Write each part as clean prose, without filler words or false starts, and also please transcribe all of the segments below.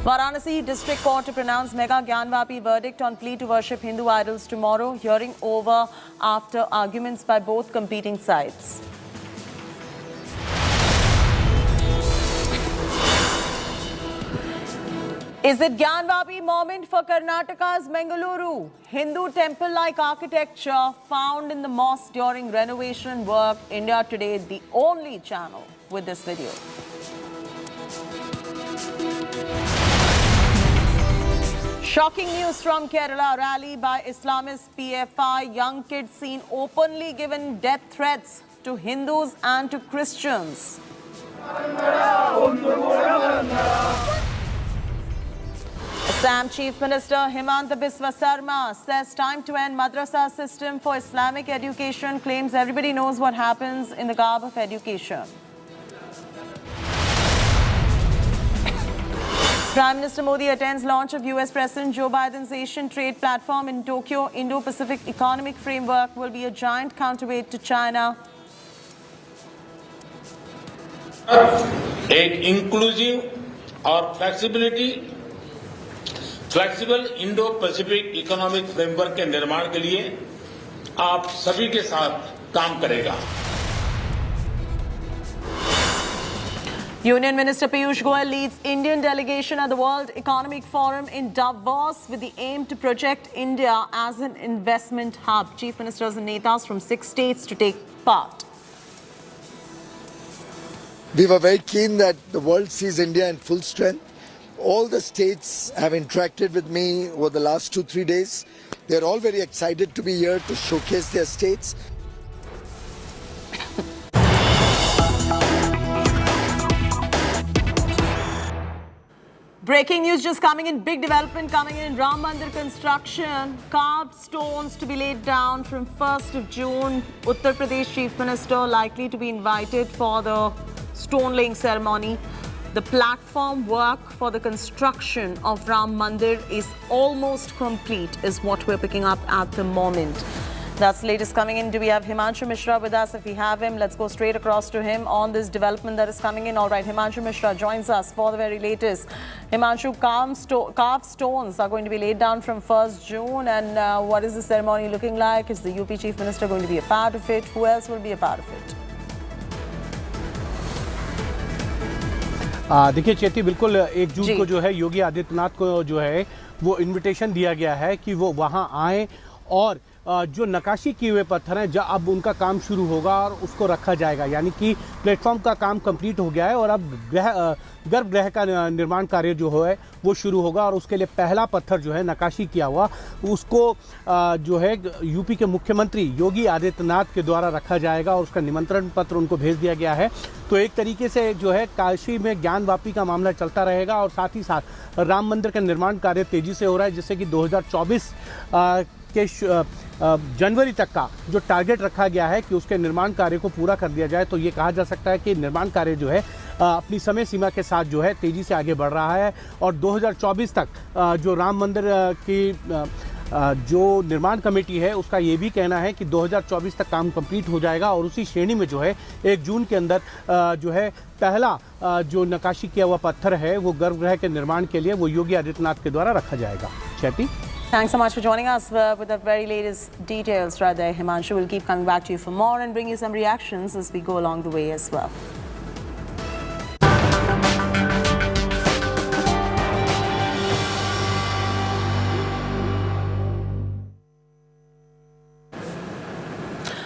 Varanasi District Court to pronounce Mega Gyanvapi verdict on plea to worship Hindu idols tomorrow. Hearing over after arguments by both competing sides. Is it Gyanvapi moment for Karnataka's Bengaluru? Hindu temple-like architecture found in the mosque during renovation work. India Today, the only channel with this video. Shocking news from Kerala. Rally by Islamist PFI. Young kids seen openly giving death threats to Hindus and to Christians. Assam Chief Minister Himanta Biswa Sarma says time to end madrasa system for Islamic education. Claims everybody knows what happens in the garb of education. Prime Minister Modi attends launch of US President Joe Biden's Asian trade platform in Tokyo. Indo-Pacific Economic Framework will be a giant counterweight to China. एक inclusive और flexible Indo Pacific economic framework के निर्माण के लिए आप सभी के साथ काम करेगा. Union Minister Piyush Goyal leads Indian delegation at the World Economic Forum in Davos with the aim to project India as an investment hub. Chief ministers and netas from 6 states to take part. We were very keen that the world sees India in full strength. All the states have interacted with me over the last 2-3 days. They're all very excited to be here to showcase their states. Breaking news just coming in, big development coming in Ram Mandir construction. Carved stones to be laid down from 1st of June. Uttar Pradesh Chief Minister likely to be invited for the stone laying ceremony. The platform work for the construction of Ram Mandir is almost complete, is what we're picking up at the moment. That's the latest coming in. Do we have Himanshu Mishra with us? If we have him, let's go straight across to him on this development that is coming in. All right, Himanshu Mishra joins us for the very latest. Himanshu, carved stones are going to be laid down from 1st June. And what is the ceremony looking like? Is the UP Chief Minister going to be a part of it? Who else will be a part of it? देखिए चेती, बिल्कुल 1 जून को जो है योगी आदित्यनाथ को जो है वो invitation दिया गया है कि वो वहां आए और जो नकाशी किए हुए पत्थर हैं जब अब उनका काम शुरू होगा और उसको रखा जाएगा. यानी कि प्लेटफॉर्म का काम कंप्लीट हो गया है और अब गर्भगृह का निर्माण कार्य जो है वो शुरू होगा और उसके लिए पहला पत्थर जो है नकाशी किया हुआ उसको जो है यूपी के मुख्यमंत्री योगी आदित्यनाथ के द्वारा रखा जाएगा और उसका निमंत्रण पत्र उनको भेज दिया गया है. तो एक तरीके से जो है काशी में ज्ञानवापी का मामला चलता रहेगा और साथ ही साथ राम मंदिर का निर्माण कार्य तेजी से हो रहा है, जिससे कि 2024 के जनवरी तक का जो टारगेट रखा गया है कि उसके निर्माण कार्य को पूरा कर दिया जाए. तो ये कहा जा सकता है कि निर्माण कार्य जो है अपनी समय सीमा के साथ जो है तेजी से आगे बढ़ रहा है और 2024 तक जो राम मंदिर की जो निर्माण कमेटी है उसका ये भी कहना है कि 2024 तक काम कंप्लीट हो जाएगा और उसी श्रेणी में जो है 1 जून के अंदर जो है पहला जो नकाशी किया हुआ पत्थर है वो गर्भगृह के निर्माण के लिए वो योगी आदित्यनाथ के द्वारा रखा जाएगा. चैती, Thanks so much for joining us with the very latest details right there, Himanshu. We'll keep coming back to you for more and bring you some reactions as we go along the way as well.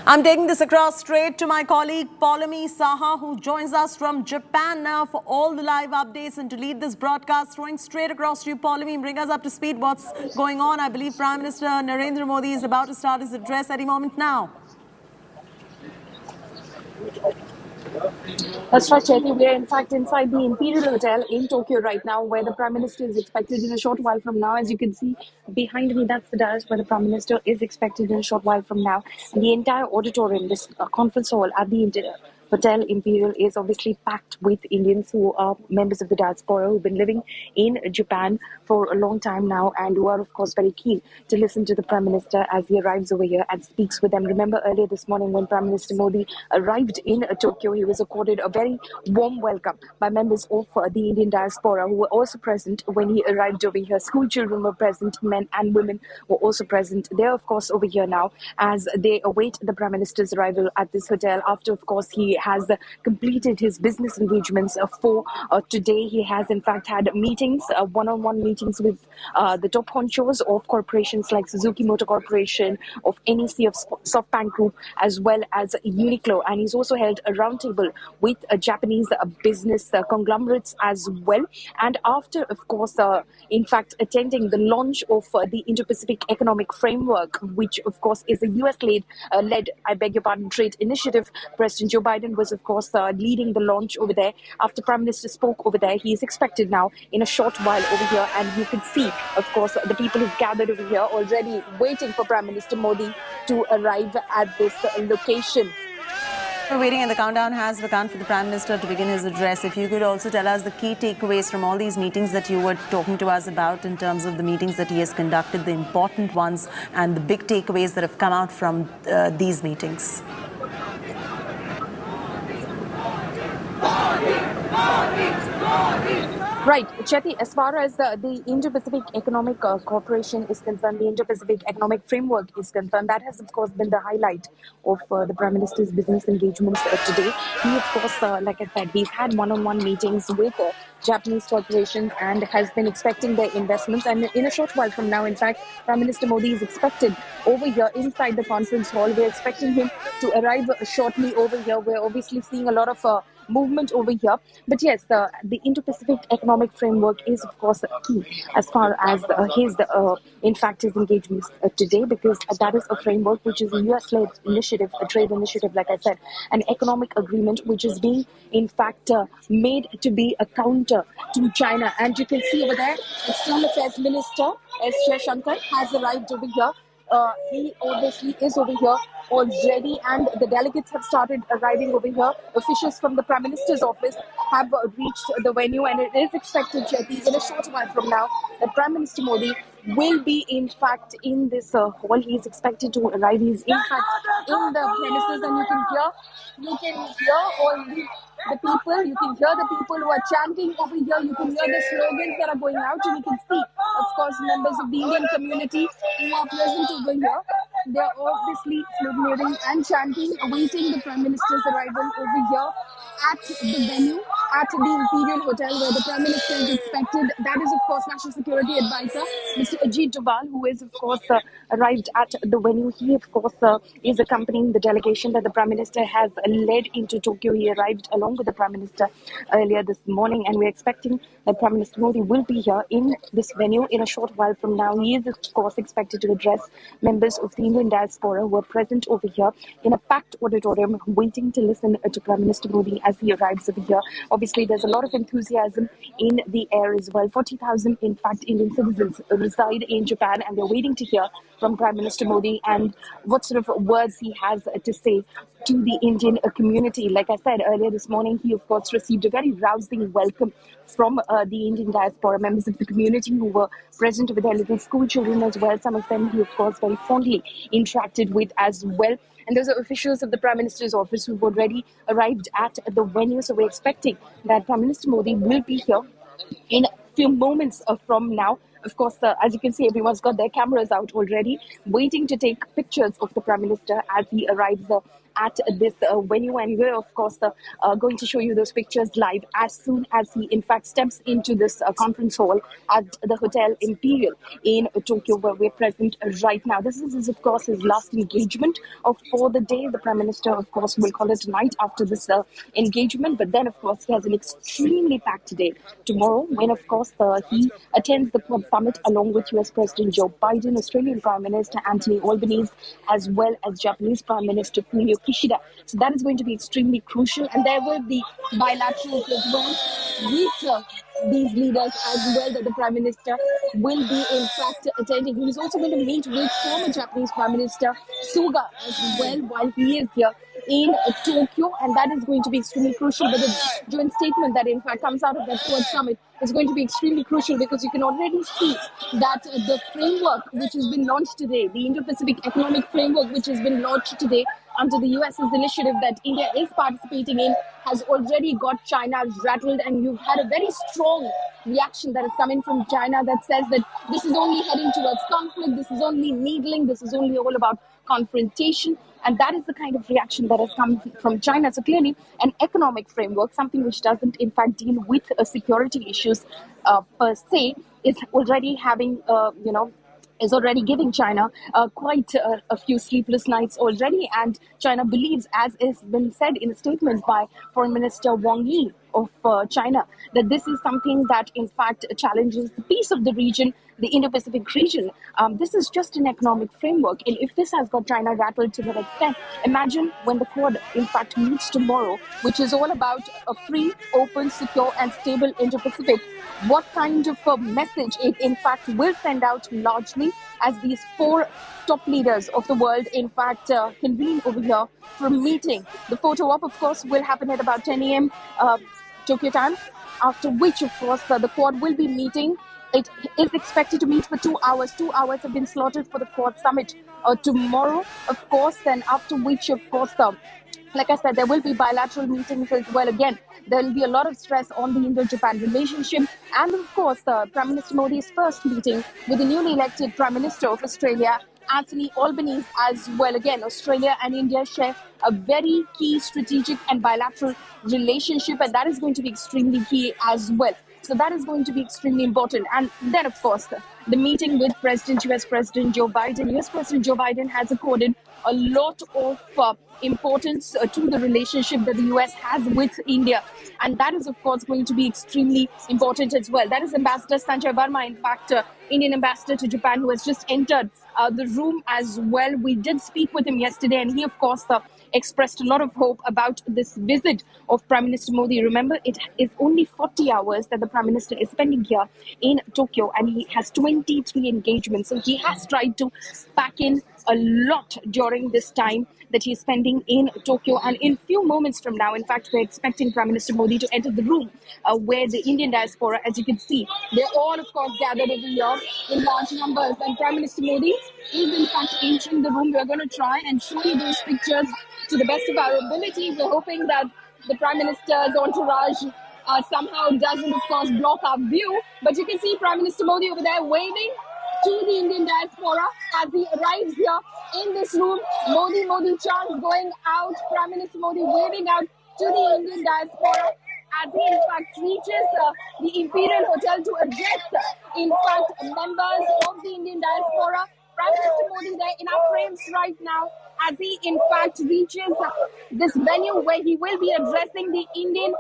I'm taking this across straight to my colleague Paulami Saha, who joins us from Japan now for all the live updates and to lead this broadcast. Throwing straight across to you, Paulami, bring us up to speed. What's going on? I believe Prime Minister Narendra Modi is about to start his address any moment now. That's right, Chetty. We are in fact inside the Imperial Hotel in Tokyo right now, where the Prime Minister is expected in a short while from now. As you can see behind me, that's the dais where the Prime Minister is expected in a short while from now. And the entire auditorium, this conference hall at the Hotel Imperial is obviously packed with Indians who are members of the diaspora who've been living in Japan for a long time now and who are, of course, very keen to listen to the Prime Minister as he arrives over here and speaks with them. Remember earlier this morning when Prime Minister Modi arrived in Tokyo, he was accorded a very warm welcome by members of the Indian diaspora who were also present when he arrived over here. School children were present, men and women were also present. They're, of course, over here now as they await the Prime Minister's arrival at this hotel after, of course, he has completed his business engagements for today. He has, in fact, had meetings, one-on-one meetings with the top honchos of corporations like Suzuki Motor Corporation, of NEC, of SoftBank Group, as well as Uniqlo. And he's also held a roundtable with Japanese business conglomerates as well. And after, of course, in fact, attending the launch of the Indo-Pacific Economic Framework, which, of course, is a US-led, trade initiative, President Joe Biden was, of course, leading the launch over there. After Prime Minister spoke over there, he is expected now in a short while over here. And you can see, of course, the people who've gathered over here already waiting for Prime Minister Modi to arrive at this location. We're waiting and the countdown has begun for the Prime Minister to begin his address. If you could also tell us the key takeaways from all these meetings that you were talking to us about in terms of the meetings that he has conducted, the important ones and the big takeaways that have come out from these meetings. Right, Chetty, as far as the Indo-Pacific Economic Corporation is concerned, the Indo-Pacific Economic Framework is concerned, that has, of course, been the highlight of the Prime Minister's business engagements today. He, of course, like I said, he's had one-on-one meetings with Japanese corporations and has been expecting their investments. And in a short while from now, in fact, Prime Minister Modi is expected over here inside the conference hall. We're expecting him to arrive shortly over here. We're obviously seeing a lot of movement over here. But yes, the Indo-Pacific Economic Framework is, of course, key as far as his engagements today, because that is a framework which is a US-led initiative, a trade initiative, like I said, an economic agreement which is being, in fact, made to be a counter to China. And you can see over there, External Affairs Minister S. Jaishankar has arrived over here. He obviously is over here already, and the delegates have started arriving over here. Officials from the Prime Minister's office have reached the venue, and it is expected, Chetty, in a short while from now, that Prime Minister Modi will be, in fact, in this hall. He is expected to arrive. He is, in fact, in the premises, and you can hear all the people. You can hear the people who are chanting over here. You can hear the slogans that are going out, and you can see, of course, members of the Indian community who are present over here. They are obviously sloganeering and chanting, awaiting the Prime Minister's arrival over here at the venue, at the Imperial Hotel, where the Prime Minister is expected. That is, of course, National Security Advisor, Mr. Ajit Doval, who is, of course, arrived at the venue. He, of course, is accompanying the delegation that the Prime Minister has led into Tokyo. He arrived along with the Prime Minister earlier this morning, and we're expecting that Prime Minister Modi will be here in this venue in a short while from now. He is, of course, expected to address members of the Indian diaspora who are present over here in a packed auditorium, waiting to listen to Prime Minister Modi as he arrives over here. Obviously, there's a lot of enthusiasm in the air as well. 40,000, in fact, Indian citizens reside in Japan, and they're waiting to hear from Prime Minister Modi and what sort of words he has to say to the Indian community. Like I said earlier this morning, he, of course, received a very rousing welcome from the Indian diaspora, members of the community who were present with their little school children as well. Some of them he, of course, very fondly interacted with as well. And those are officials of the Prime Minister's office who've already arrived at the venue. So we're expecting that Prime Minister Modi will be here in a few moments from now. Of course, as you can see, everyone's got their cameras out already, waiting to take pictures of the Prime Minister as he arrives at this venue. And we're, of course, going to show you those pictures live as soon as he, in fact, steps into this conference hall at the Hotel Imperial in Tokyo, where we're present right now. This is, of course, his last engagement for the day. The Prime Minister, of course, will call it tonight after this engagement. But then, of course, he has an extremely packed day tomorrow when, of course, he attends the Quad Summit along with US President Joe Biden, Australian Prime Minister Anthony Albanese, as well as Japanese Prime Minister Fumio Kishida. So that is going to be extremely crucial. And there will be bilaterals as well with these leaders as well, that the Prime Minister will be, in fact, attending. He is also going to meet with former Japanese Prime Minister Suga as well while he is here in Tokyo, and that is going to be extremely crucial. But the joint statement that in fact comes out of that Quad summit is going to be extremely crucial, because you can already see that the framework which has been launched today, the Indo-Pacific Economic Framework which has been launched today under the US's initiative that India is participating in, has already got China rattled, and you've had a very strong reaction that is coming from China that says that this is only heading towards conflict, this is only needling, this is only all about confrontation. And that is the kind of reaction that has come from China. So clearly, an economic framework, something which doesn't in fact deal with security issues per se, is already having, is already giving China quite a few sleepless nights already. And China believes, as has been said in a statement by Foreign Minister Wang Yi of China, that this is something that in fact challenges the peace of the region, the Indo-Pacific region. This is just an economic framework. And if this has got China rattled to that extent, imagine when the Quad in fact meets tomorrow, which is all about a free, open, secure and stable Indo-Pacific, what kind of a message it in fact will send out, largely as these four top leaders of the world in fact convene over here for a meeting. The photo op, of course, will happen at about 10 a.m. Tokyo time, after which, of course, the Quad will be meeting. It is expected to meet for 2 hours. 2 hours have been slotted for the Quad summit tomorrow, of course, then after which, of course, like I said, there will be bilateral meetings as well. Again, there will be a lot of stress on the Indo-Japan relationship. And of course, Prime Minister Modi's first meeting with the newly elected Prime Minister of Australia, Anthony Albanese, as well. Again, Australia and India share a very key strategic and bilateral relationship, and that is going to be extremely key as well. So that is going to be extremely important. And then, of course, the meeting with US President Joe Biden. US President Joe Biden has accorded a lot of importance to the relationship that the US has with India. And that is, of course, going to be extremely important as well. That is Ambassador Sanjay Verma, in fact, Indian ambassador to Japan, who has just entered the room as well. We did speak with him yesterday, and he, of course, expressed a lot of hope about this visit of Prime Minister Modi. Remember, it is only 40 hours that the Prime Minister is spending here in Tokyo, and he has 23 engagements. So he has tried to pack in a lot during this time that he's spending in Tokyo. And in few moments from now, in fact, we're expecting Prime Minister Modi to enter the room where the Indian diaspora, as you can see, they're all, of course, gathered over here in large numbers. And Prime Minister Modi is, in fact, entering the room. We're going to try and show you those pictures to the best of our ability. We're hoping that the Prime Minister's entourage somehow doesn't, of course, block our view. But you can see Prime Minister Modi over there waving to the Indian diaspora as he arrives here in this room. Modi, Modi chants going out. Prime Minister Modi waving out to the Indian diaspora as he, in fact, reaches the Imperial Hotel to address, in fact, members of the Indian diaspora. Prime Minister Modi there in our frames right now as he, in fact, reaches this venue where he will be addressing the Indian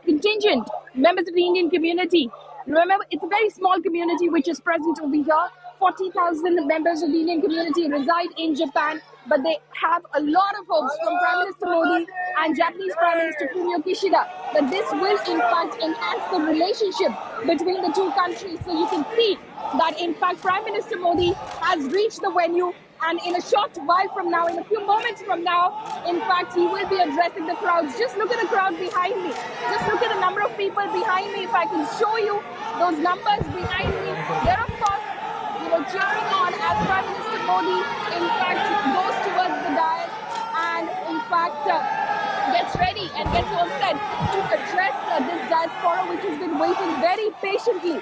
contingent, members of the Indian community. Remember, it's a very small community which is present over here. 40,000 members of the Indian community reside in Japan, but they have a lot of hopes from Prime Minister Modi and Japanese Prime Minister Fumio Kishida that this will, in fact, enhance the relationship between the two countries. So you can see that, in fact, Prime Minister Modi has reached the venue, and in a short while from now, in a few moments from now, in fact, he will be addressing the crowds. Just look at the crowd behind me. Just look at the number of people behind me. If I can show you those numbers behind me, they're, of course, cheering on as Prime Minister Modi, in fact, goes towards the dais and, in fact, gets ready and gets all set to address this diaspora, which has been waiting very patiently.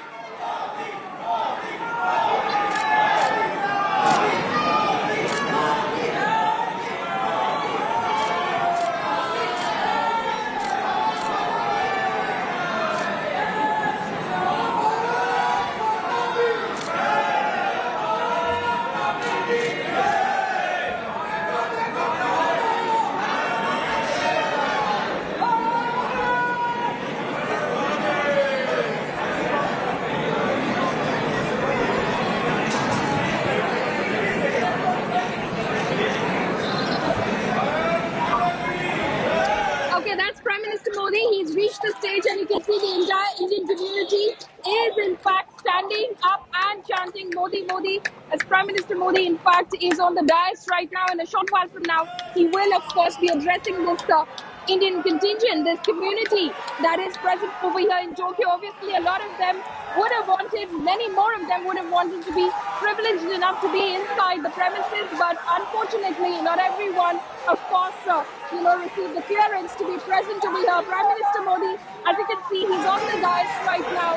is in fact standing up and chanting Modi, Modi, as Prime Minister Modi in fact is on the dais right now. In a short while from now, he will of course be addressing this Indian contingent, this community that is present over here in Tokyo. Obviously, a lot of them would have wanted, many more of them would have wanted to be privileged enough to be inside the premises, but unfortunately, not everyone, of course, received the clearance to be present over here. Prime Minister Modi, as you can see, he's on the dais right now.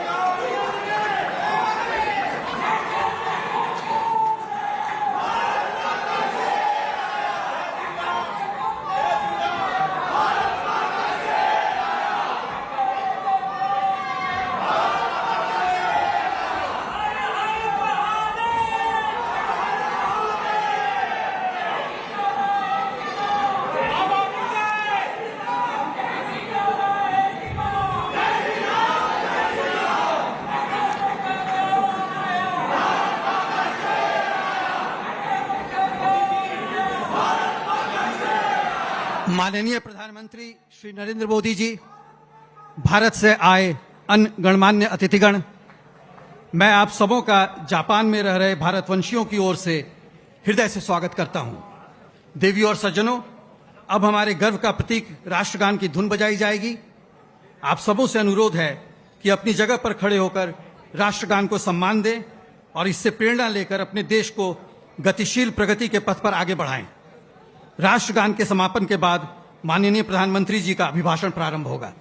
माननीय प्रधानमंत्री श्री नरेंद्र मोदी जी, भारत से आए अन्य गणमान्य अतिथिगण, मैं आप सबों का जापान में रह रहे भारतवंशियों की ओर से हृदय से स्वागत करता हूं। देवियों और सज्जनों, अब हमारे गर्व का प्रतीक राष्ट्रगान की धुन बजाई जाएगी। आप सबों से अनुरोध है कि अपनी जगह पर खड़े होकर राष्ट्रगान को सम्मान दें और इससे प्रेरणा लेकर अपने देश को गतिशील प्रगति के पथ पर आगे बढ़ाएं। राष्ट्रगान के समापन के बाद माननीय प्रधानमंत्री जी का अभिभाषण प्रारंभ होगा।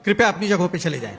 कृपया अपनी जगहों पर चले जाएं।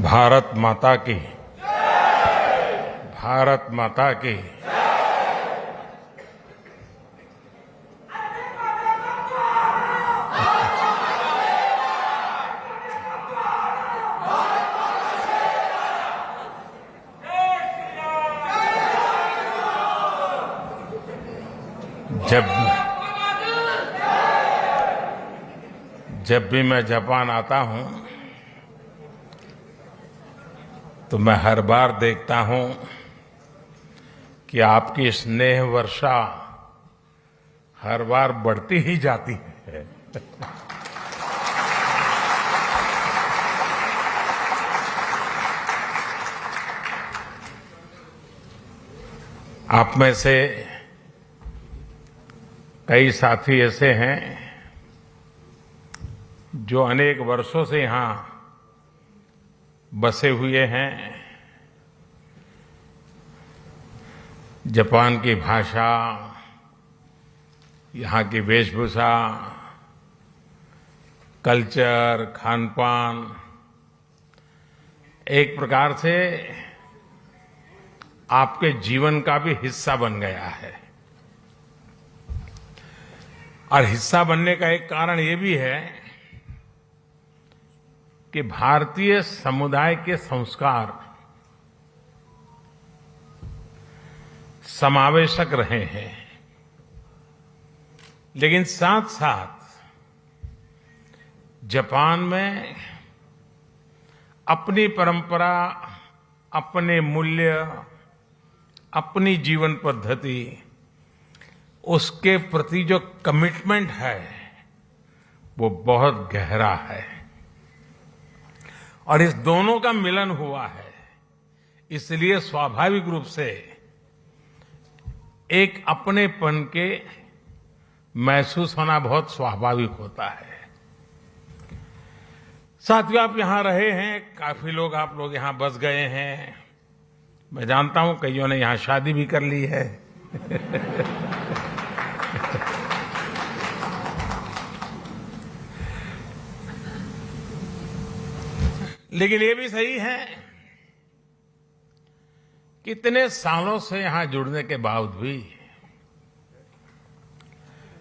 भारत माता की, भारत माता की। जब भी मैं जापान आता हूं तो मैं हर बार देखता हूं कि आपकी स्नेह वर्षा हर बार बढ़ती ही जाती है। आप में से कई साथी ऐसे हैं जो अनेक वर्षों से यहां बसे हुए हैं। जापान की भाषा, यहाँ की वेशभूषा, कल्चर, खानपान एक प्रकार से आपके जीवन का भी हिस्सा बन गया है। और हिस्सा बनने का एक कारण ये भी है कि भारतीय समुदाय के संस्कार समावेशक रहे हैं, लेकिन साथ साथ जापान में अपनी परंपरा, अपने मूल्य, अपनी जीवन पद्धति, उसके प्रति जो कमिटमेंट है वो बहुत गहरा है और इस दोनों का मिलन हुआ है। इसलिए स्वाभाविक रूप से एक अपनेपन के महसूस होना बहुत स्वाभाविक होता है। साथियों, आप यहां रहे हैं, काफी लोग आप लोग यहां बस गए हैं। मैं जानता हूं कईयों ने यहां शादी भी कर ली है। लेकिन ये भी सही है कि इतने सालों से यहां जुड़ने के बावजूद भी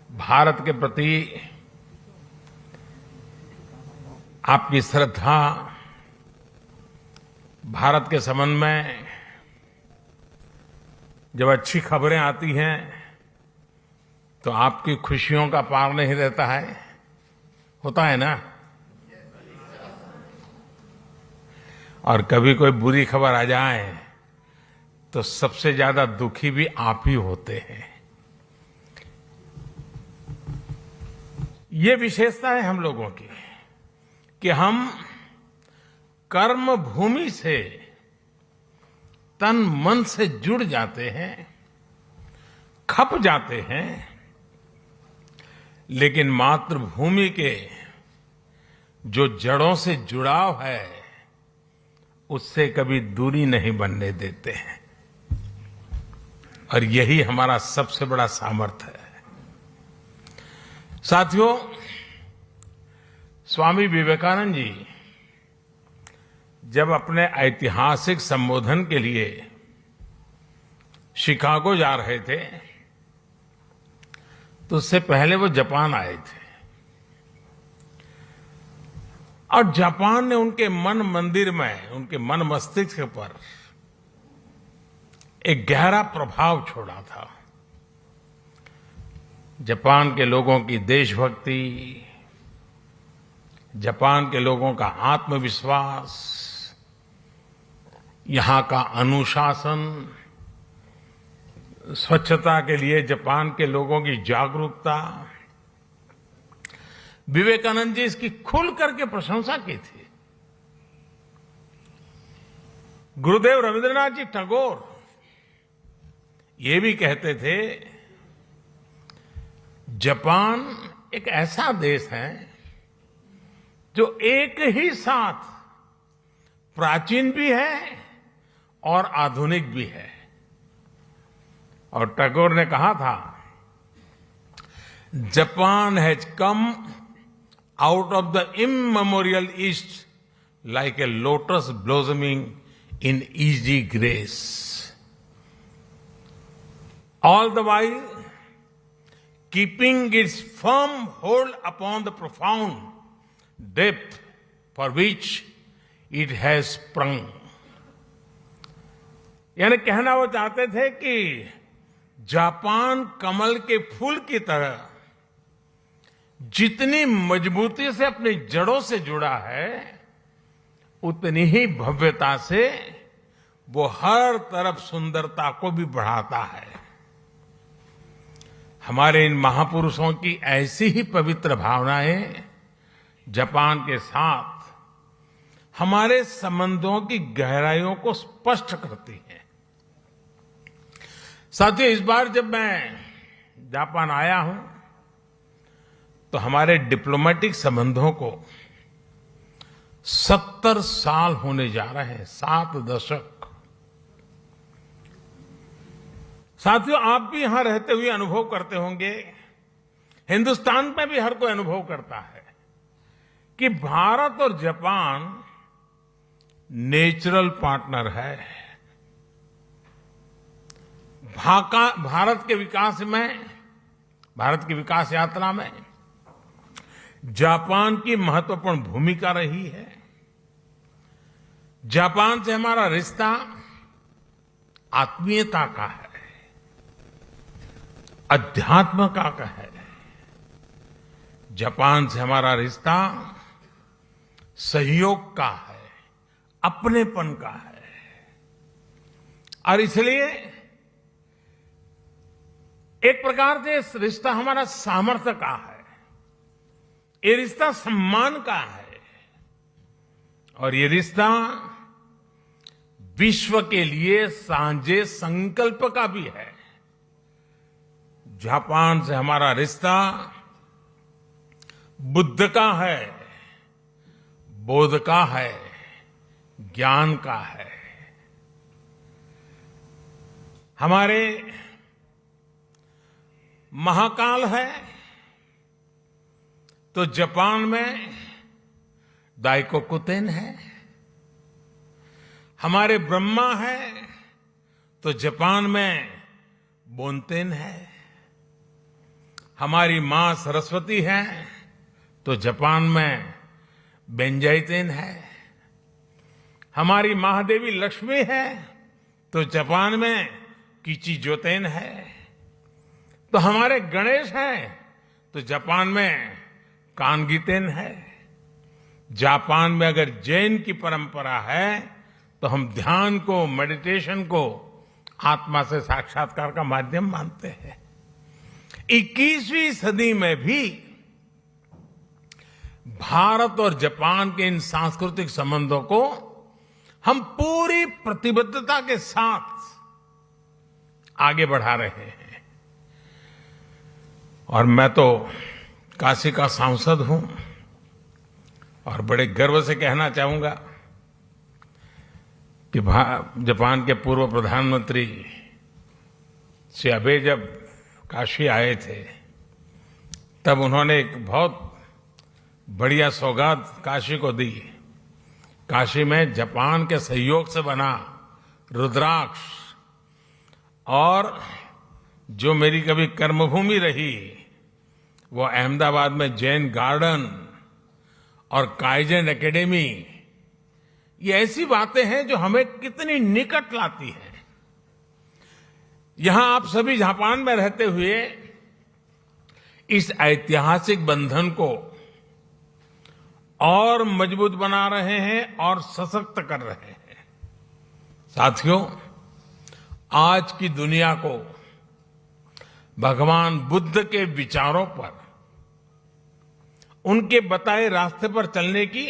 भारत के प्रति आपकी श्रद्धा, भारत के संबंध में जब अच्छी खबरें आती हैं तो आपकी खुशियों का पार नहीं रहता है, होता है ना। और कभी कोई बुरी खबर आ जाए तो सबसे ज्यादा दुखी भी आप ही होते हैं। ये विशेषता है हम लोगों की कि हम कर्म भूमि से तन मन से जुड़ जाते हैं, खप जाते हैं, लेकिन मातृभूमि के जो जड़ों से जुड़ाव है उससे कभी दूरी नहीं बनने देते हैं। और यही हमारा सबसे बड़ा सामर्थ्य है। साथियों, स्वामी विवेकानंद जी जब अपने ऐतिहासिक संबोधन के लिए शिकागो जा रहे थे तो उससे पहले वो जापान आए थे और जापान ने उनके मन मंदिर में, उनके मन मस्तिष्क पर एक गहरा प्रभाव छोड़ा था। जापान के लोगों की देशभक्ति, जापान के लोगों का आत्मविश्वास, यहां का अनुशासन, स्वच्छता के लिए जापान के लोगों की जागरूकता, विवेकानंद जी इसकी खुल करके प्रशंसा की थी। गुरुदेव रविंद्रनाथ जी टैगोर ये भी कहते थे, जापान एक ऐसा देश है जो एक ही साथ प्राचीन भी है और आधुनिक भी है। और टैगोर ने कहा था, Japan has come out of the immemorial east like a lotus blossoming in easy grace, all the while keeping its firm hold upon the profound depth for which it has sprung. यानी कहना वो चाहते थे कि Japan कमल के फूल की तरह जितनी मजबूती से अपनी जड़ों से जुड़ा है, उतनी ही भव्यता से वो हर तरफ सुंदरता को भी बढ़ाता है। हमारे इन महापुरुषों की ऐसी ही पवित्र भावनाएं जापान के साथ हमारे संबंधों की गहराइयों को स्पष्ट करती हैं। साथियों, इस बार जब मैं जापान आया हूं तो हमारे डिप्लोमेटिक संबंधों को 70 साल होने जा रहे हैं, 7 दशक। साथियों, आप भी यहां रहते हुए अनुभव करते होंगे, हिंदुस्तान में भी हर कोई अनुभव करता है कि भारत और जापान नेचुरल पार्टनर है। भारत के विकास में, भारत की विकास यात्रा में जापान की महत्वपूर्ण भूमिका रही है। जापान से हमारा रिश्ता आत्मीयता का है, अध्यात्म का है। जापान से हमारा रिश्ता सहयोग का है, अपनेपन का है। और इसलिए एक प्रकार से इस रिश्ता हमारा सामर्थ्य का है, ये रिश्ता सम्मान का है, और ये रिश्ता विश्व के लिए सांझे संकल्प का भी है। जापान से हमारा रिश्ता बुद्ध का है, बोध का है, ज्ञान का है। हमारे महाकाल है तो जापान में दाइकोकुतेन है। हमारे ब्रह्मा है तो जापान में बोनतेन है। हमारी मां सरस्वती है तो जापान में बेंजाइतेन है। हमारी महादेवी लक्ष्मी है तो जापान में किचिजोतेन है। तो हमारे गणेश हैं तो जापान में कानगीतेन है। जापान में अगर जैन की परंपरा है तो हम ध्यान को, मेडिटेशन को आत्मा से साक्षात्कार का माध्यम मानते हैं। 21वीं सदी में भी भारत और जापान के इन सांस्कृतिक संबंधों को हम पूरी प्रतिबद्धता के साथ आगे बढ़ा रहे हैं। और मैं तो काशी का सांसद हूं और बड़े गर्व से कहना चाहूंगा कि जापान के पूर्व प्रधानमंत्री श्री अबे जब काशी आए थे तब उन्होंने एक बहुत बढ़िया सौगात काशी को दी। काशी में जापान के सहयोग से बना रुद्राक्ष, और जो मेरी कभी कर्मभूमि रही वो अहमदाबाद में जैन गार्डन और काइजन एकेडमी, ये ऐसी बातें हैं जो हमें कितनी निकट लाती है। यहां आप सभी जापान में रहते हुए इस ऐतिहासिक बंधन को और मजबूत बना रहे हैं और सशक्त कर रहे हैं। साथियों, आज की दुनिया को भगवान बुद्ध के विचारों पर, उनके बताए रास्ते पर चलने की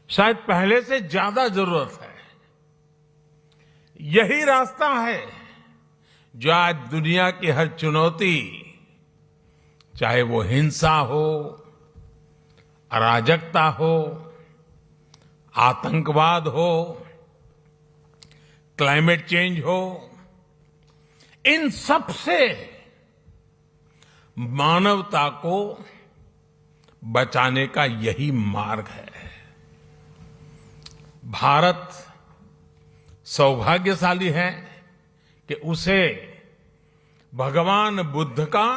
शायद पहले से ज्यादा जरूरत है। यही रास्ता है जो आज दुनिया की हर चुनौती, चाहे वो हिंसा हो, अराजकता हो, आतंकवाद हो, क्लाइमेट चेंज हो, इन सब से मानवता को बचाने का यही मार्ग है। भारत सौभाग्यशाली है कि उसे भगवान बुद्ध का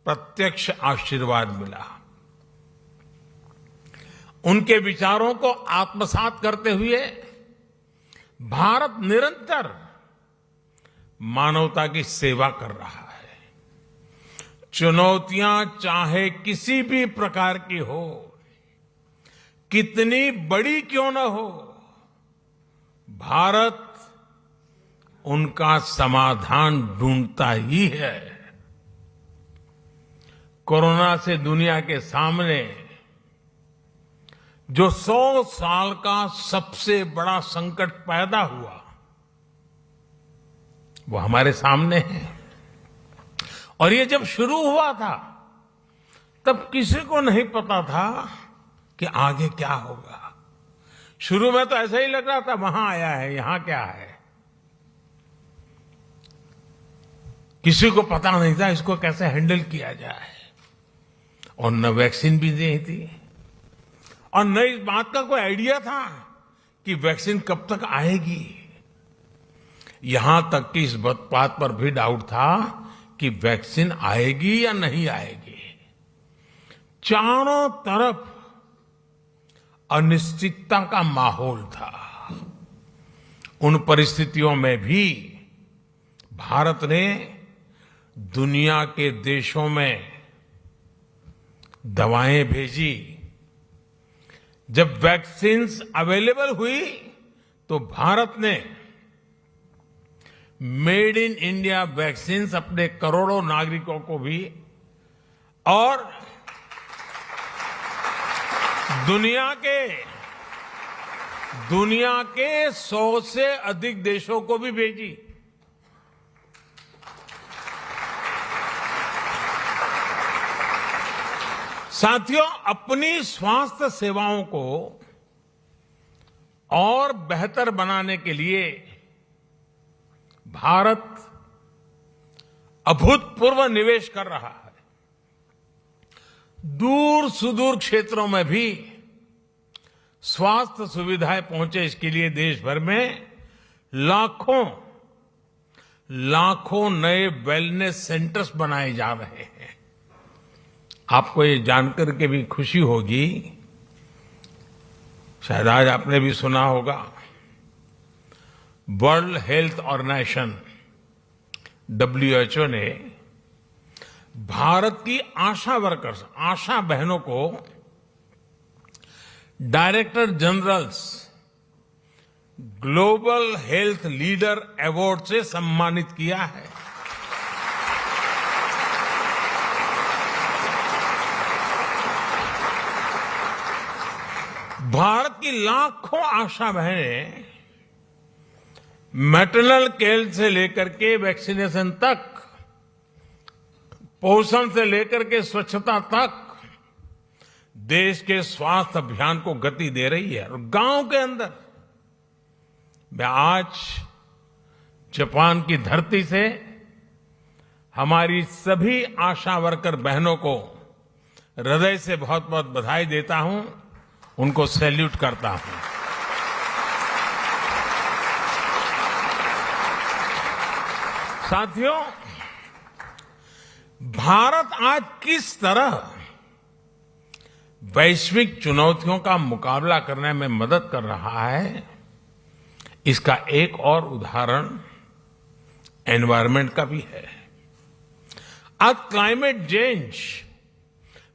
प्रत्यक्ष आशीर्वाद मिला। उनके विचारों को आत्मसात करते हुए भारत निरंतर मानवता की सेवा कर रहा है। चुनौतियां चाहे किसी भी प्रकार की हो, कितनी बड़ी क्यों न हो, भारत उनका समाधान ढूंढता ही है। कोरोना से दुनिया के सामने जो 100 साल का सबसे बड़ा संकट पैदा हुआ वो हमारे सामने है। और ये जब शुरू हुआ था तब किसी को नहीं पता था कि आगे क्या होगा। शुरू में तो ऐसा ही लग रहा था, वहां आया है, यहां क्या है। किसी को पता नहीं था इसको कैसे हैंडल किया जाए, और न वैक्सीन भी नहीं थी, और न इस बात का कोई आइडिया था कि वैक्सीन कब तक आएगी। यहां तक कि इस बात पर भी डाउट था कि वैक्सीन आएगी या नहीं आएगी। चारों तरफ अनिश्चितता का माहौल था। उन परिस्थितियों में भी भारत ने दुनिया के देशों में दवाएं भेजी। जब वैक्सीन्स अवेलेबल हुई तो भारत ने मेड इन इंडिया वैक्सीन्स अपने करोड़ों नागरिकों को भी और दुनिया के दुनिया के 100 से अधिक देशों को भी भेजी। साथियों, अपनी स्वास्थ्य सेवाओं को और बेहतर बनाने के लिए भारत अभूतपूर्व निवेश कर रहा है। दूर सुदूर क्षेत्रों में भी स्वास्थ्य सुविधाएं पहुंचे, इसके लिए देश भर में लाखों नए वेलनेस सेंटर्स बनाए जा रहे हैं। आपको ये जानकर के भी खुशी होगी, शायद आज आपने भी सुना होगा, वर्ल्ड हेल्थ ऑर्गेनाइजेशन WHO ने भारत की आशा वर्कर्स, आशा बहनों को director generals global health leader award से सम्मानित किया है। भारत की लाखों आशा बहनें मैटरनल केयर से लेकर के वैक्सीनेशन तक, पोषण से लेकर के स्वच्छता तक देश के स्वास्थ्य अभियान को गति दे रही है। और गांव के अंदर मैं आज जापान की धरती से हमारी सभी आशा वर्कर बहनों को हृदय से बहुत बहुत बधाई देता हूं, उनको सैल्यूट करता हूं। साथियों, भारत आज किस तरह वैश्विक चुनौतियों का मुकाबला करने में मदद कर रहा है, इसका एक और उदाहरण एनवायरनमेंट का भी है। आज क्लाइमेट चेंज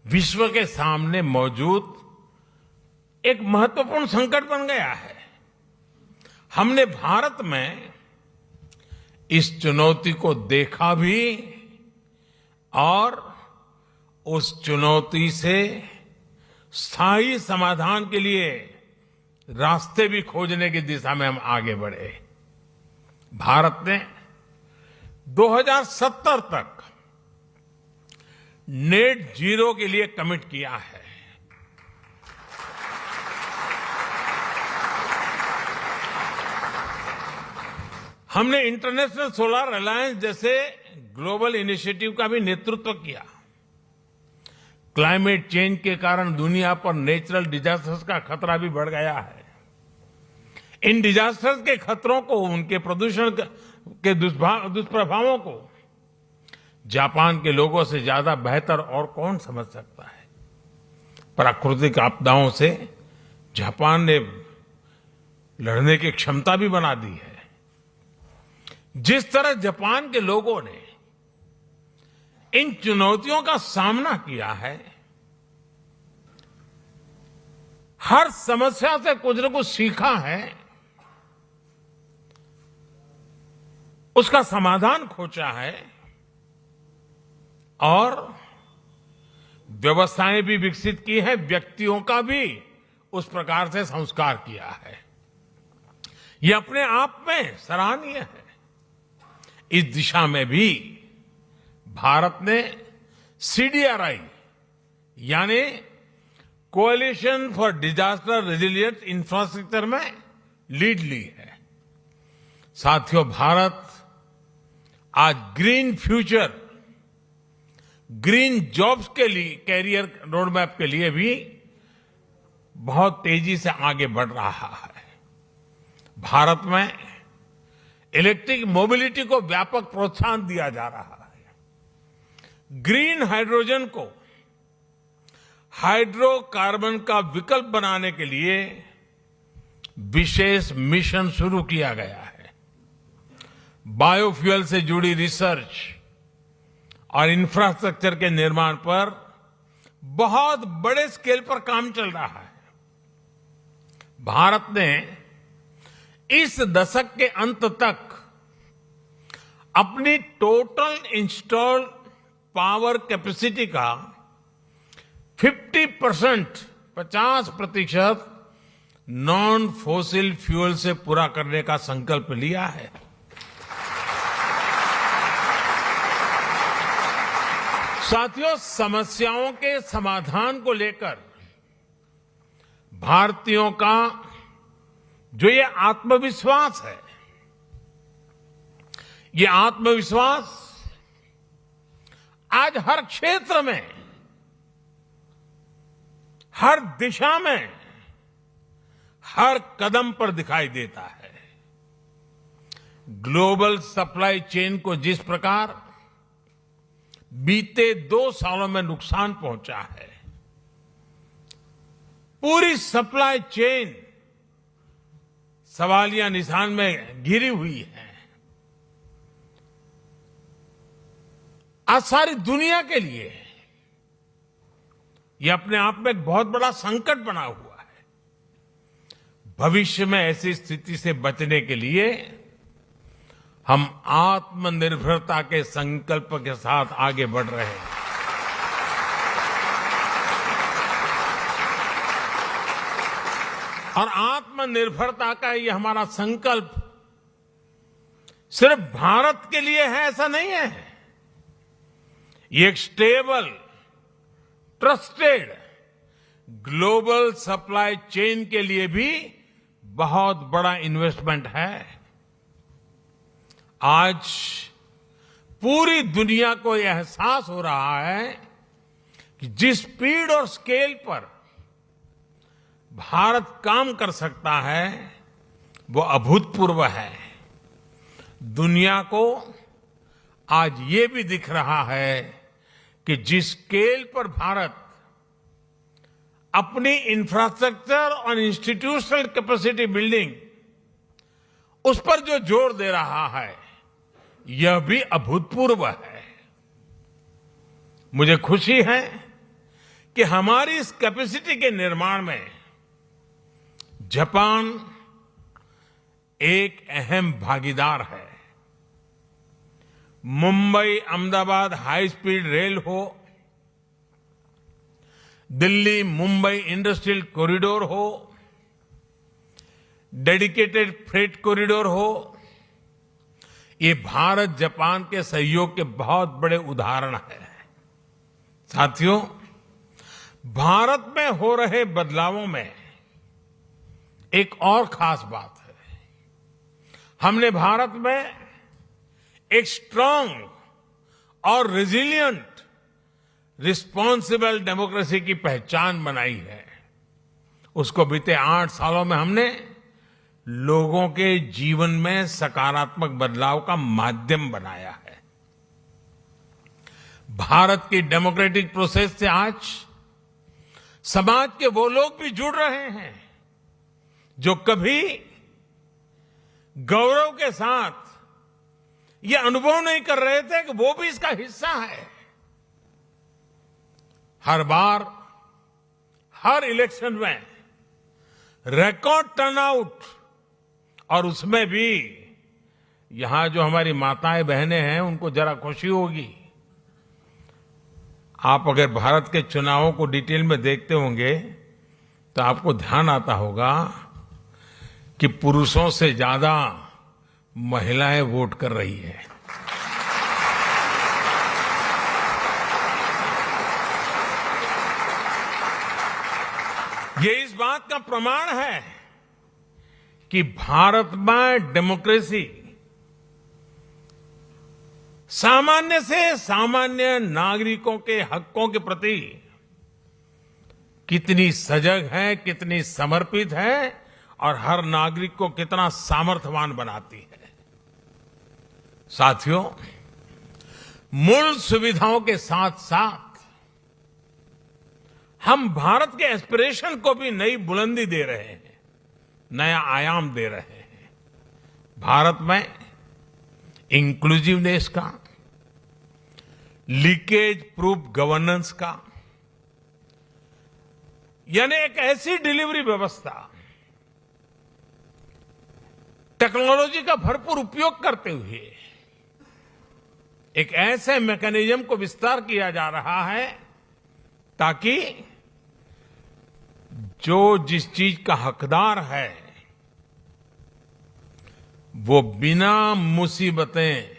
विश्व के सामने मौजूद एक महत्वपूर्ण संकट बन गया है। हमने भारत में इस चुनौती को देखा भी और उस चुनौती से स्थायी समाधान के लिए रास्ते भी खोजने की दिशा में हम आगे बढ़े। भारत ने 2070 तक नेट जीरो के लिए कमिट किया है। हमने इंटरनेशनल सोलर अलायंस जैसे ग्लोबल इनिशिएटिव का भी नेतृत्व किया। क्लाइमेट चेंज के कारण दुनिया पर नेचुरल डिजास्टर्स का खतरा भी बढ़ गया है। इन डिजास्टर्स के खतरों को, उनके प्रदूषण के दुष्प्रभावों को जापान के लोगों से ज्यादा बेहतर और कौन समझ सकता है। प्राकृतिक आपदाओं से जापान ने लड़ने की क्षमता भी बना दी है। जिस तरह जापान के लोगों ने इन चुनौतियों का सामना किया है, हर समस्या से कुछ न कुछ सीखा है, उसका समाधान खोजा है और व्यवस्थाएं भी विकसित की है, व्यक्तियों का भी उस प्रकार से संस्कार किया है। यह अपने आप में सराहनीय है। इस दिशा में भी भारत ने CDRI यानी coalition for disaster resilient infrastructure में लीड ली है। साथियों, भारत आज ग्रीन फ्यूचर, ग्रीन जॉब्स के लिए, कैरियर रोडमैप के लिए भी बहुत तेजी से आगे बढ़ रहा है। भारत में इलेक्ट्रिक मोबिलिटी को व्यापक प्रोत्साहन दिया जा रहा है। ग्रीन हाइड्रोजन को हाइड्रोकार्बन का विकल्प बनाने के लिए विशेष मिशन शुरू किया गया है। बायोफ्यूल से जुड़ी रिसर्च और इंफ्रास्ट्रक्चर के निर्माण पर बहुत बड़े स्केल पर काम चल रहा है। भारत ने इस दशक के अंत तक अपनी टोटल इंस्टॉल्ड पावर कैपेसिटी का 50% नॉन फॉसिल फ्यूल से पूरा करने का संकल्प लिया है। साथियों, समस्याओं के समाधान को लेकर भारतीयों का जो ये आत्मविश्वास है, ये आत्मविश्वास आज हर क्षेत्र में, हर दिशा में, हर कदम पर दिखाई देता है। ग्लोबल सप्लाई चेन को जिस प्रकार बीते 2 सालों में नुकसान पहुंचा है, पूरी सप्लाई चेन सवालिया निशान में घिरी हुई है। आज सारी दुनिया के लिए यह अपने आप में एक बहुत बड़ा संकट बना हुआ है। भविष्य में ऐसी स्थिति से बचने के लिए हम आत्मनिर्भरता के संकल्प के साथ आगे बढ़ रहे हैं। और आत्मनिर्भरता का ये हमारा संकल्प सिर्फ भारत के लिए है ऐसा नहीं है। ये एक stable, trusted global supply chain के लिए भी बहुत बड़ा इन्वेस्टमेंट है। आज पूरी दुनिया को यह एहसास हो रहा है कि जिस स्पीड और स्केल पर भारत काम कर सकता है वो अभूतपूर्व है। दुनिया को आज ये भी दिख रहा है कि जिस स्केल पर भारत अपनी इंफ्रास्ट्रक्चर और इंस्टीट्यूशनल कैपेसिटी बिल्डिंग उस पर जो जोर दे रहा है यह भी अभूतपूर्व है। मुझे खुशी है कि हमारी इस कैपेसिटी के निर्माण में जापान एक अहम भागीदार है। Mumbai Ahmedabad high speed rail हो, दिल्ली मुंबई इंडस्ट्रियल कॉरिडोर हो, डेडिकेटेड फ्रेट कॉरिडोर हो, ये भारत जापान के सहयोग के बहुत बड़े उदाहरण हैं। साथियों, भारत में हो रहे बदलावों में एक और खास बात है। हमने भारत में एक स्ट्रांग और रेजिलिएंट रिस्पॉन्सिबल डेमोक्रेसी की पहचान बनाई है। उसको बीते 8 सालों में हमने लोगों के जीवन में सकारात्मक बदलाव का माध्यम बनाया है। भारत की डेमोक्रेटिक प्रोसेस से आज समाज के वो लोग भी जुड़ रहे हैं जो कभी गौरव के साथ ये अनुभव नहीं कर रहे थे कि वो भी इसका हिस्सा है। हर बार, हर इलेक्शन में रिकॉर्ड टर्नआउट, और उसमें भी यहां जो हमारी माताएं बहनें हैं उनको जरा खुशी होगी। आप अगर भारत के चुनावों को डिटेल में देखते होंगे तो आपको ध्यान आता होगा कि पुरुषों से ज्यादा महिलाएं वोट कर रही है। ये इस बात का प्रमाण है कि भारत में डेमोक्रेसी सामान्य से सामान्य नागरिकों के हकों के प्रति कितनी सजग है, कितनी समर्पित है और हर नागरिक को कितना सामर्थ्यवान बनाती है। साथियों, मूल सुविधाओं के साथ साथ हम भारत के एस्पिरेशन को भी नई बुलंदी दे रहे हैं, नया आयाम दे रहे हैं। भारत में इंक्लूसिवनेस का, लीकेज प्रूफ गवर्नेंस का, यानी एक ऐसी डिलीवरी व्यवस्था, टेक्नोलॉजी का भरपूर उपयोग करते हुए एक ऐसे मैकेनिज्म को विस्तार किया जा रहा है ताकि जो जिस चीज का हकदार है वो बिना मुसीबतें,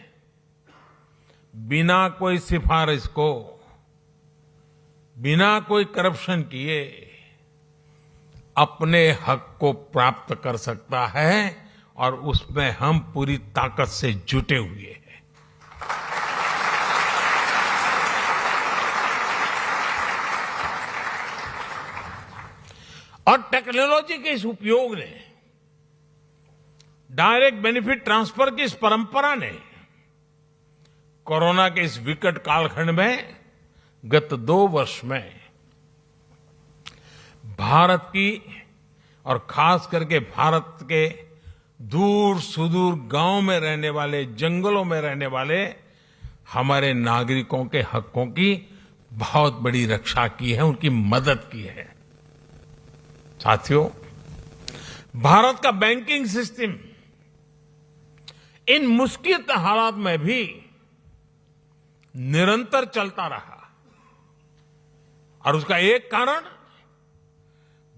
बिना कोई सिफारिश को, बिना कोई करप्शन किए अपने हक को प्राप्त कर सकता है और उसमें हम पूरी ताकत से जुटे हुए हैं। और टेक्नोलॉजी के इस उपयोग ने, डायरेक्ट बेनिफिट ट्रांसफर की इस परंपरा ने कोरोना के इस विकट कालखंड में गत 2 वर्ष में भारत की और खास करके भारत के दूर सुदूर गांव में रहने वाले, जंगलों में रहने वाले हमारे नागरिकों के हकों की बहुत बड़ी रक्षा की है, उनकी मदद की है। साथियों, भारत का बैंकिंग सिस्टम इन मुश्किल हालात में भी निरंतर चलता रहा और उसका एक कारण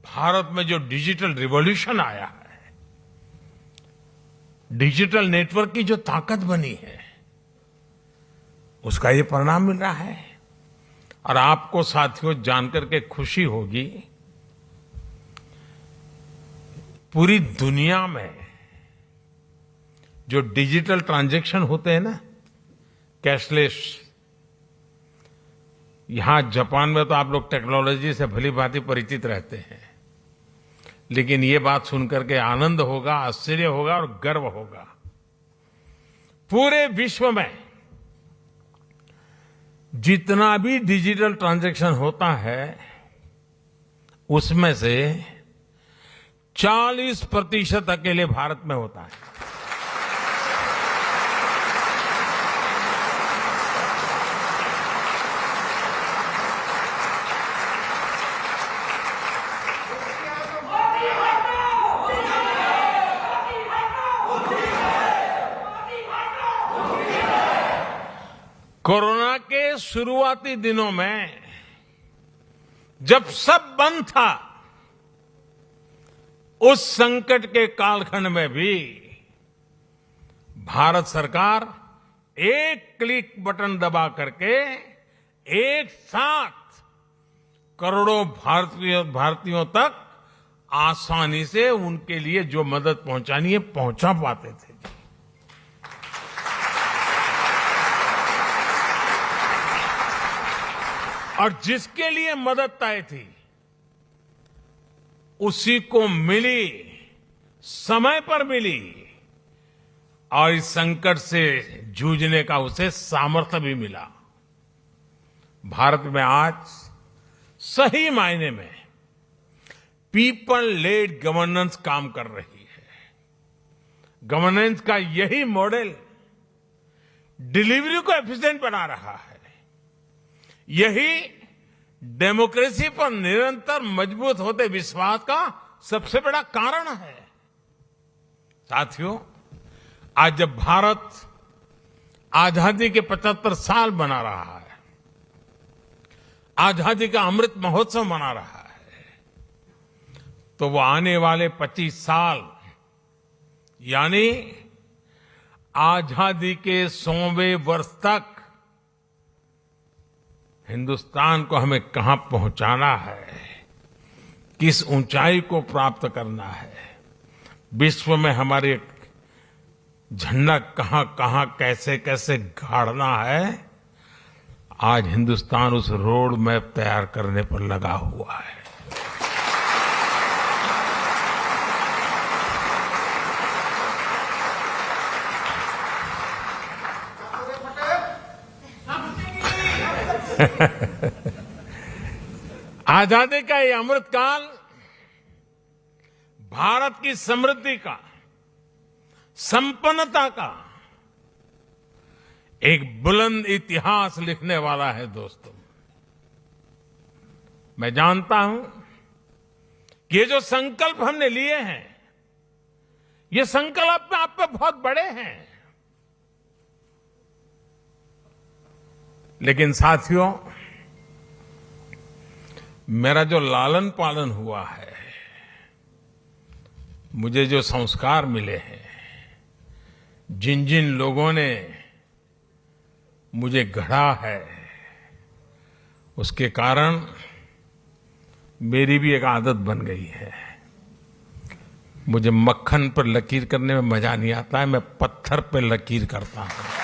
भारत में जो डिजिटल रिवॉल्यूशन आया है, डिजिटल नेटवर्क की जो ताकत बनी है, उसका ये परिणाम मिल रहा है। और आपको साथियों जानकर के खुशी होगी, पूरी दुनिया में जो डिजिटल ट्रांजैक्शन होते हैं ना, कैशलेस, यहां जापान में तो आप लोग टेक्नोलॉजी से भली भांति परिचित रहते हैं, लेकिन ये बात सुनकर के आनंद होगा, आश्चर्य होगा और गर्व होगा। पूरे विश्व में जितना भी डिजिटल ट्रांजैक्शन होता है उसमें से 40% अकेले भारत में होता है। कोरोना के शुरुआती दिनों में जब सब बंद था, उस संकट के कालखंड में भी भारत सरकार एक क्लिक बटन दबा करके एक साथ करोड़ों भारतीयों तक आसानी से उनके लिए जो मदद पहुंचानी है पहुंचा पाते थे। और जिसके लिए मदद तय थी उसी को मिली, समय पर मिली, और इस संकट से जूझने का उसे सामर्थ्य भी मिला। भारत में आज सही मायने में पीपल लेड गवर्नेंस काम कर रही है। गवर्नेंस का यही मॉडल डिलीवरी को एफिशिएंट बना रहा है। यही डेमोक्रेसी पर निरंतर मजबूत होते विश्वास का सबसे बड़ा कारण है। साथियों, आज जब भारत आजादी के 75 साल मना रहा है, आजादी का अमृत महोत्सव मना रहा है, तो वो आने वाले 25 साल यानी आजादी के 100वें वर्ष तक हिंदुस्तान को हमें कहां पहुंचाना है, किस ऊंचाई को प्राप्त करना है, विश्व में हमारे झंडा कहां कहां कैसे कैसे गाड़ना है, आज हिंदुस्तान उस रोड मैप तैयार करने पर लगा हुआ है। आजादी का ये अमृतकाल भारत की समृद्धि का, संपन्नता का एक बुलंद इतिहास लिखने वाला है। दोस्तों, मैं जानता हूं कि ये जो संकल्प हमने लिए हैं, ये संकल्प आप पे बहुत बड़े हैं, लेकिन साथियों, मेरा जो लालन पालन हुआ है, मुझे जो संस्कार मिले हैं, जिन जिन लोगों ने मुझे गढ़ा है, उसके कारण मेरी भी एक आदत बन गई है। मुझे मक्खन पर लकीर करने में मजा नहीं आता है, मैं पत्थर पर लकीर करता हूं।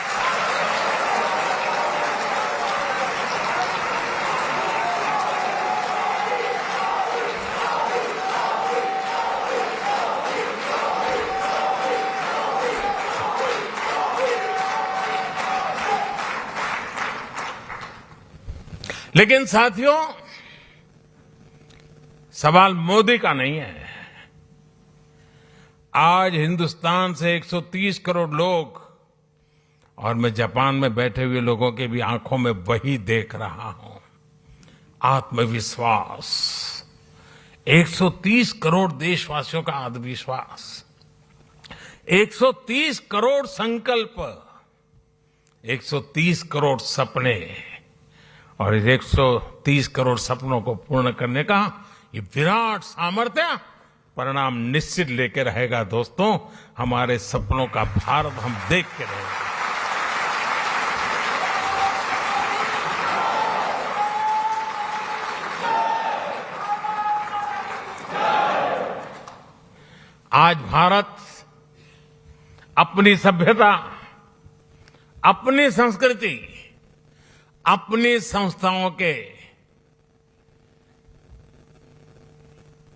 लेकिन साथियों, सवाल मोदी का नहीं है। आज हिंदुस्तान से 130 करोड़ लोग, और मैं जापान में बैठे हुए लोगों के भी आंखों में वही देख रहा हूं, आत्मविश्वास। 130 करोड़ देशवासियों का आत्मविश्वास, 130 करोड़ संकल्प, 130 करोड़ सपने, और इस 130 करोड़ सपनों को पूर्ण करने का ये विराट सामर्थ्य परिणाम निश्चित लेके रहेगा। दोस्तों, हमारे सपनों का भारत हम देख के रहेंगे। आज भारत अपनी सभ्यता, अपनी संस्कृति, अपनी संस्थाओं के,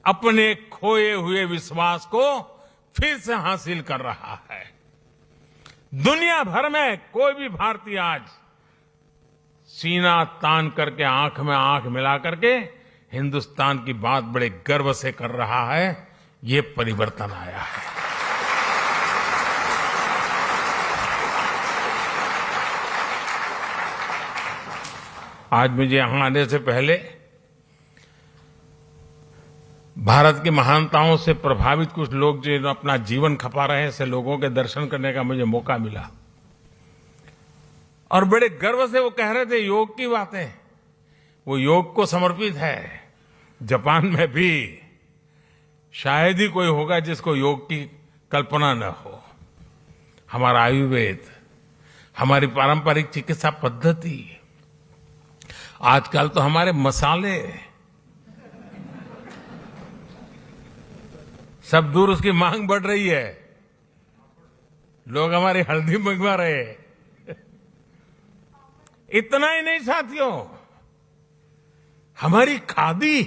अपने खोए हुए विश्वास को फिर से हासिल कर रहा है। दुनिया भर में कोई भी भारतीय आज सीना तान करके, आंख में आंख मिला करके हिंदुस्तान की बात बड़े गर्व से कर रहा है। ये परिवर्तन आया है। आज मुझे यहां आने से पहले भारत की महानताओं से प्रभावित कुछ लोग जो अपना जीवन खपा रहे हैं, ऐसे लोगों के दर्शन करने का मुझे मौका मिला, और बड़े गर्व से वो कह रहे थे योग की बातें। वो योग को समर्पित है। जापान में भी शायद ही कोई होगा जिसको योग की कल्पना न हो। हमारा आयुर्वेद, हमारी पारंपरिक चिकित्सा पद्धति, आजकल तो हमारे मसाले सब दूर, उसकी मांग बढ़ रही है। लोग हमारी हल्दी मंगवा रहे हैं। इतना ही नहीं साथियों, हमारी खादी,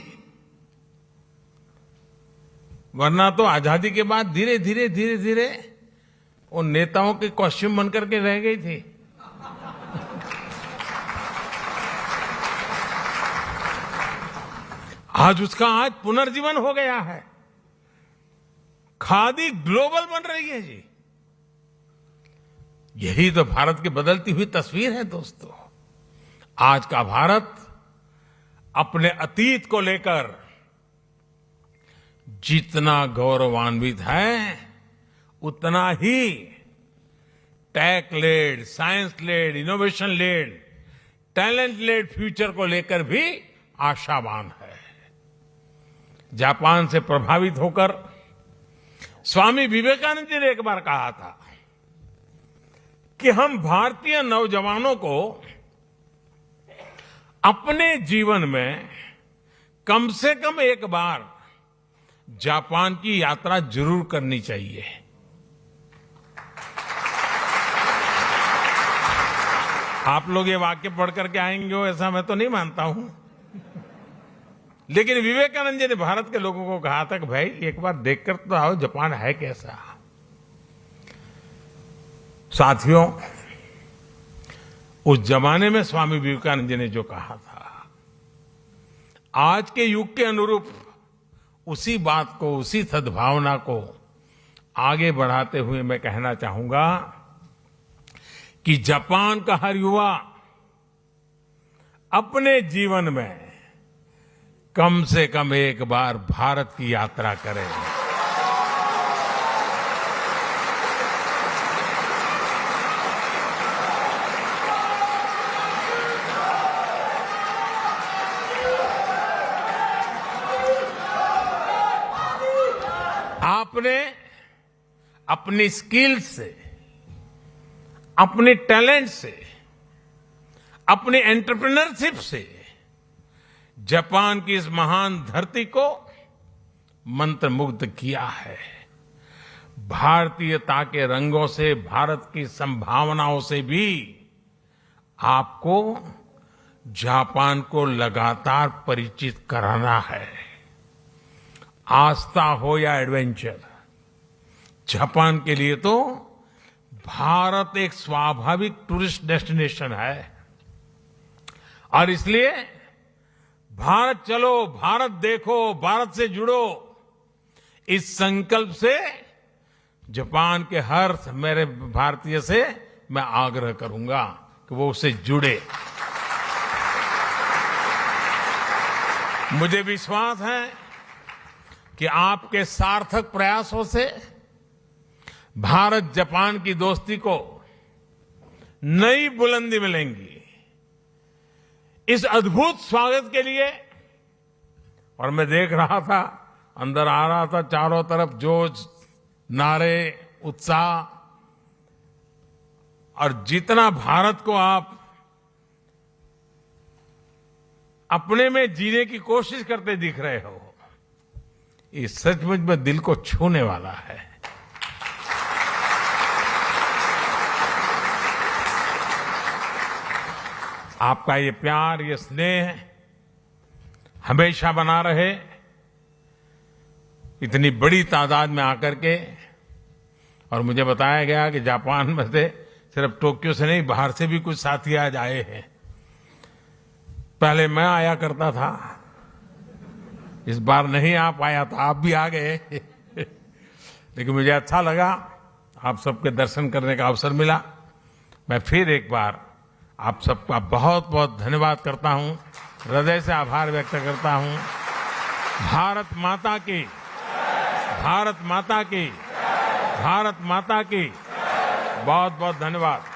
वरना तो आजादी के बाद धीरे धीरे वो नेताओं के कॉस्ट्यूम बनकर के रह गई थी। आज उसका आज पुनर्जीवन हो गया है। खादी ग्लोबल बन रही है जी। यही तो भारत की बदलती हुई तस्वीर है दोस्तों। आज का भारत अपने अतीत को लेकर जितना गौरवान्वित है, उतना ही tech led, science led, innovation led, talent led future को लेकर भी आशावान है। जापान से प्रभावित होकर स्वामी विवेकानंद जी ने एक बार कहा था कि हम भारतीय नौजवानों को अपने जीवन में कम से कम एक बार जापान की यात्रा जरूर करनी चाहिए। आप लोग ये वाक्य पढ़ करके आएंगे हो ऐसा मैं तो नहीं मानता हूं, लेकिन विवेकानंद जी ने भारत के लोगों को कहा था कि भाई एक बार देखकर तो आओ जापान है कैसा। साथियों, उस जमाने में स्वामी विवेकानंद जी ने जो कहा था, आज के युग के अनुरूप उसी बात को, उसी सद्भावना को आगे बढ़ाते हुए मैं कहना चाहूंगा कि जापान का हर युवा अपने जीवन में कम से कम एक बार भारत की यात्रा करे। आपने अपनी स्किल से, अपने टैलेंट से, अपनी एंटरप्रेन्योरशिप से जापान की इस महान धरती को मंत्रमुग्ध किया है। भारतीयता के रंगों से, भारत की संभावनाओं से भी आपको जापान को लगातार परिचित कराना है। आस्था हो या एडवेंचर, जापान के लिए तो भारत एक स्वाभाविक टूरिस्ट डेस्टिनेशन है। और इसलिए भारत चलो, भारत देखो, भारत से जुड़ो, इस संकल्प से जापान के हर मेरे भारतीय से मैं आग्रह करूंगा कि वो उससे जुड़े। मुझे विश्वास है कि आपके सार्थक प्रयासों से भारत जापान की दोस्ती को नई बुलंदी मिलेंगी। इस अद्भुत स्वागत के लिए, और मैं देख रहा था, अंदर आ रहा था, चारों तरफ जोश, नारे, उत्साह, और जितना भारत को आप अपने में जीने की कोशिश करते दिख रहे हो, ये सचमुच में दिल को छूने वाला है। आपका ये प्यार, ये स्नेह हमेशा बना रहे। इतनी बड़ी तादाद में आकर के, और मुझे बताया गया कि जापान में से सिर्फ टोक्यो से नहीं, बाहर से भी कुछ साथी आज आए हैं। पहले मैं आया करता था, इस बार नहीं आ पाया था, आप भी आ गए। लेकिन मुझे अच्छा लगा, आप सबके दर्शन करने का अवसर मिला। मैं फिर एक बार आप सबका बहुत बहुत धन्यवाद करता हूं, हृदय से आभार व्यक्त करता हूं। भारत माता की, भारत माता की, भारत माता की बहुत बहुत धन्यवाद।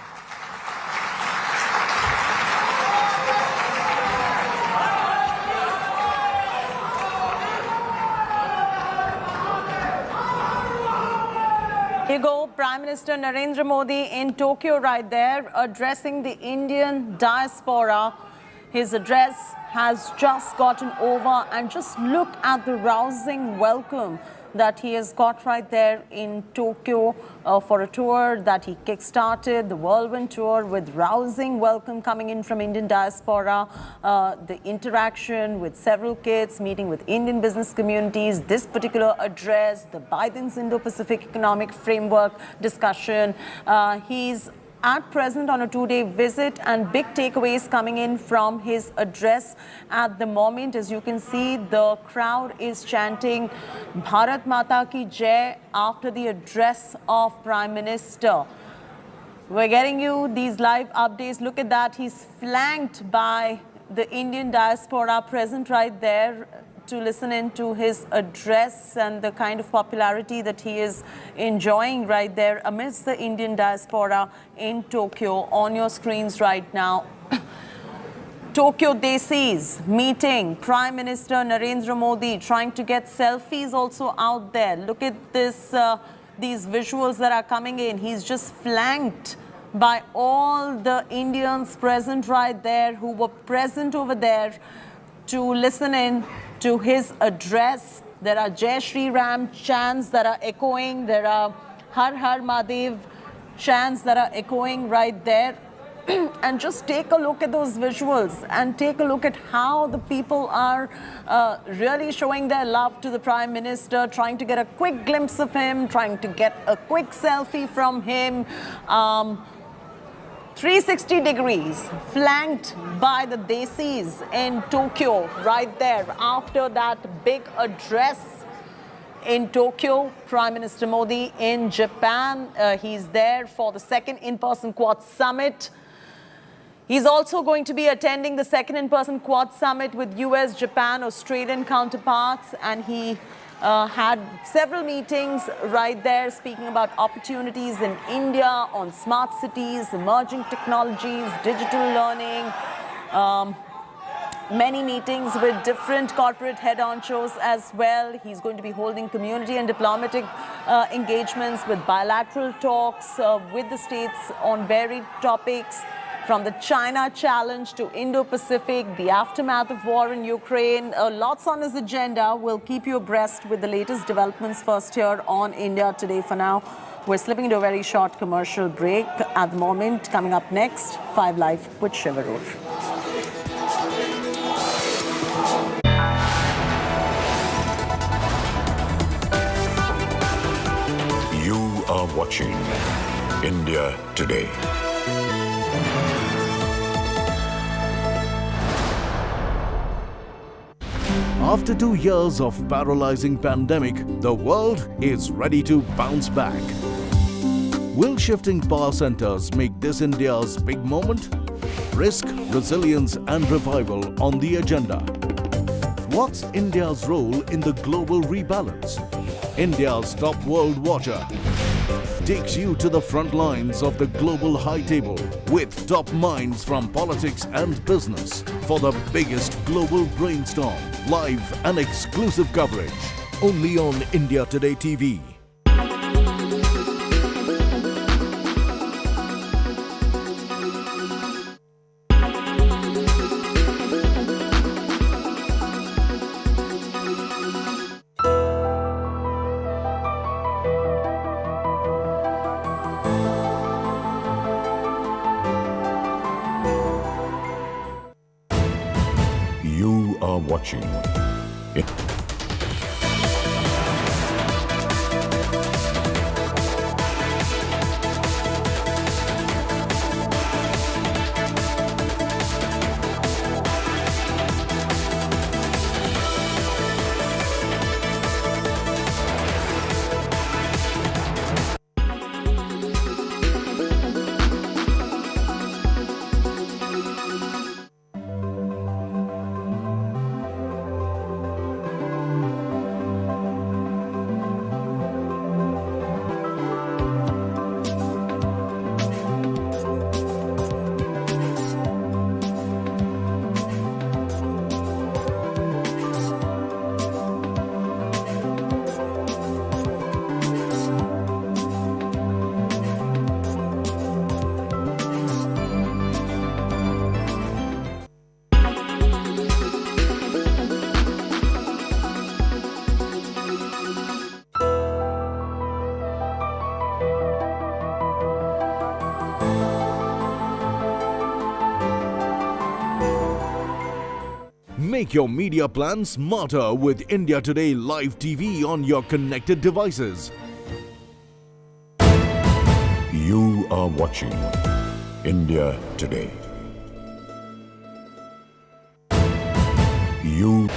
Here you go, Prime Minister Narendra Modi in Tokyo right there, addressing the Indian diaspora. His address has just gotten over, and just look at the rousing welcome that he has got right there in Tokyo for a tour that he kick-started, the whirlwind tour, with rousing welcome coming in from Indian diaspora, the interaction with several kids, meeting with Indian business communities, this particular address, the Biden's Indo-Pacific Economic Framework discussion. He's at present on a two-day visit, and big takeaways coming in from his address at the moment. As you can see, the crowd is chanting Bharat Mata Ki Jai after the address of Prime Minister. We're getting you these live updates. Look at that. He's flanked by the Indian diaspora present right there to listen in to his address and the kind of popularity that he is enjoying right there amidst the Indian diaspora in Tokyo. On your screens right now, Tokyo Desis meeting Prime Minister Narendra Modi, trying to get selfies also out there. Look at this, these visuals that are coming in. He's just flanked by all the Indians present right there who were present over there to listen in to his address. There are Jai Shri Ram chants that are echoing. There are Har Har Mahadev chants that are echoing right there. And just take a look at those visuals and take a look at how the people are really showing their love to the Prime Minister, trying to get a quick glimpse of him, trying to get a quick selfie from him. 360 degrees, flanked by the Desis in Tokyo right there. After that big address in Tokyo, Prime Minister Modi in Japan. He's there for the second in-person Quad Summit. He's also going to be attending the second in-person Quad Summit with US, Japan, Australian counterparts, and he had several meetings right there speaking about opportunities in India on smart cities, emerging technologies, digital learning. many meetings with different corporate head honchos as well. He's going to be holding community and diplomatic engagements with bilateral talks with the states on varied topics, from the China challenge to Indo-Pacific, the aftermath of war in Ukraine. Lots on his agenda. We'll keep you abreast with the latest developments first here on India Today. For now, we're slipping into a very short commercial break at the moment. Coming up next, 5 Live with Shivarur. You are watching India Today. After 2 years of paralyzing pandemic, the world is ready to bounce back. Will shifting power centers make this India's big moment? Risk, resilience and revival on the agenda. What's India's role in the global rebalance? India's top world watcher takes you to the front lines of the global high table with top minds from politics and business for the biggest global brainstorm, live and exclusive coverage only on India Today TV. You are watching it. Make your media plan smarter with India Today Live TV on your connected devices. You are watching India Today. You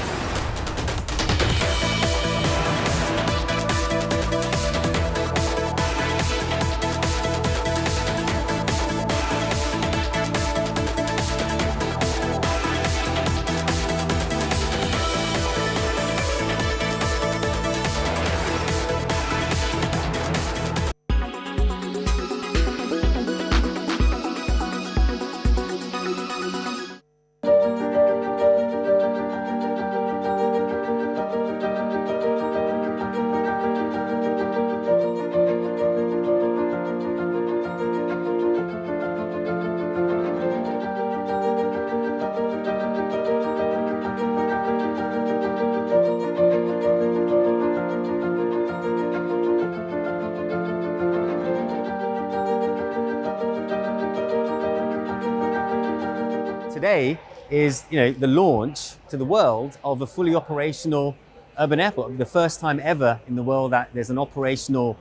Today is, the launch to the world of a fully operational urban airport. The first time ever in the world that there's an operational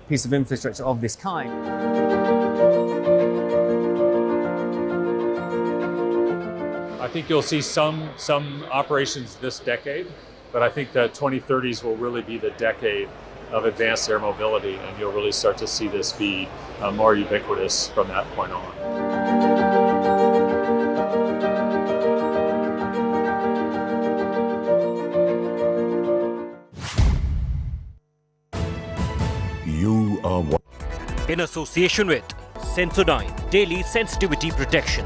piece of infrastructure of this kind. I think you'll see some operations this decade, but I think that 2030s will really be the decade of advanced air mobility, and you'll really start to see this be more ubiquitous from that point on. You are watching. In association with Sensodyne Daily Sensitivity Protection,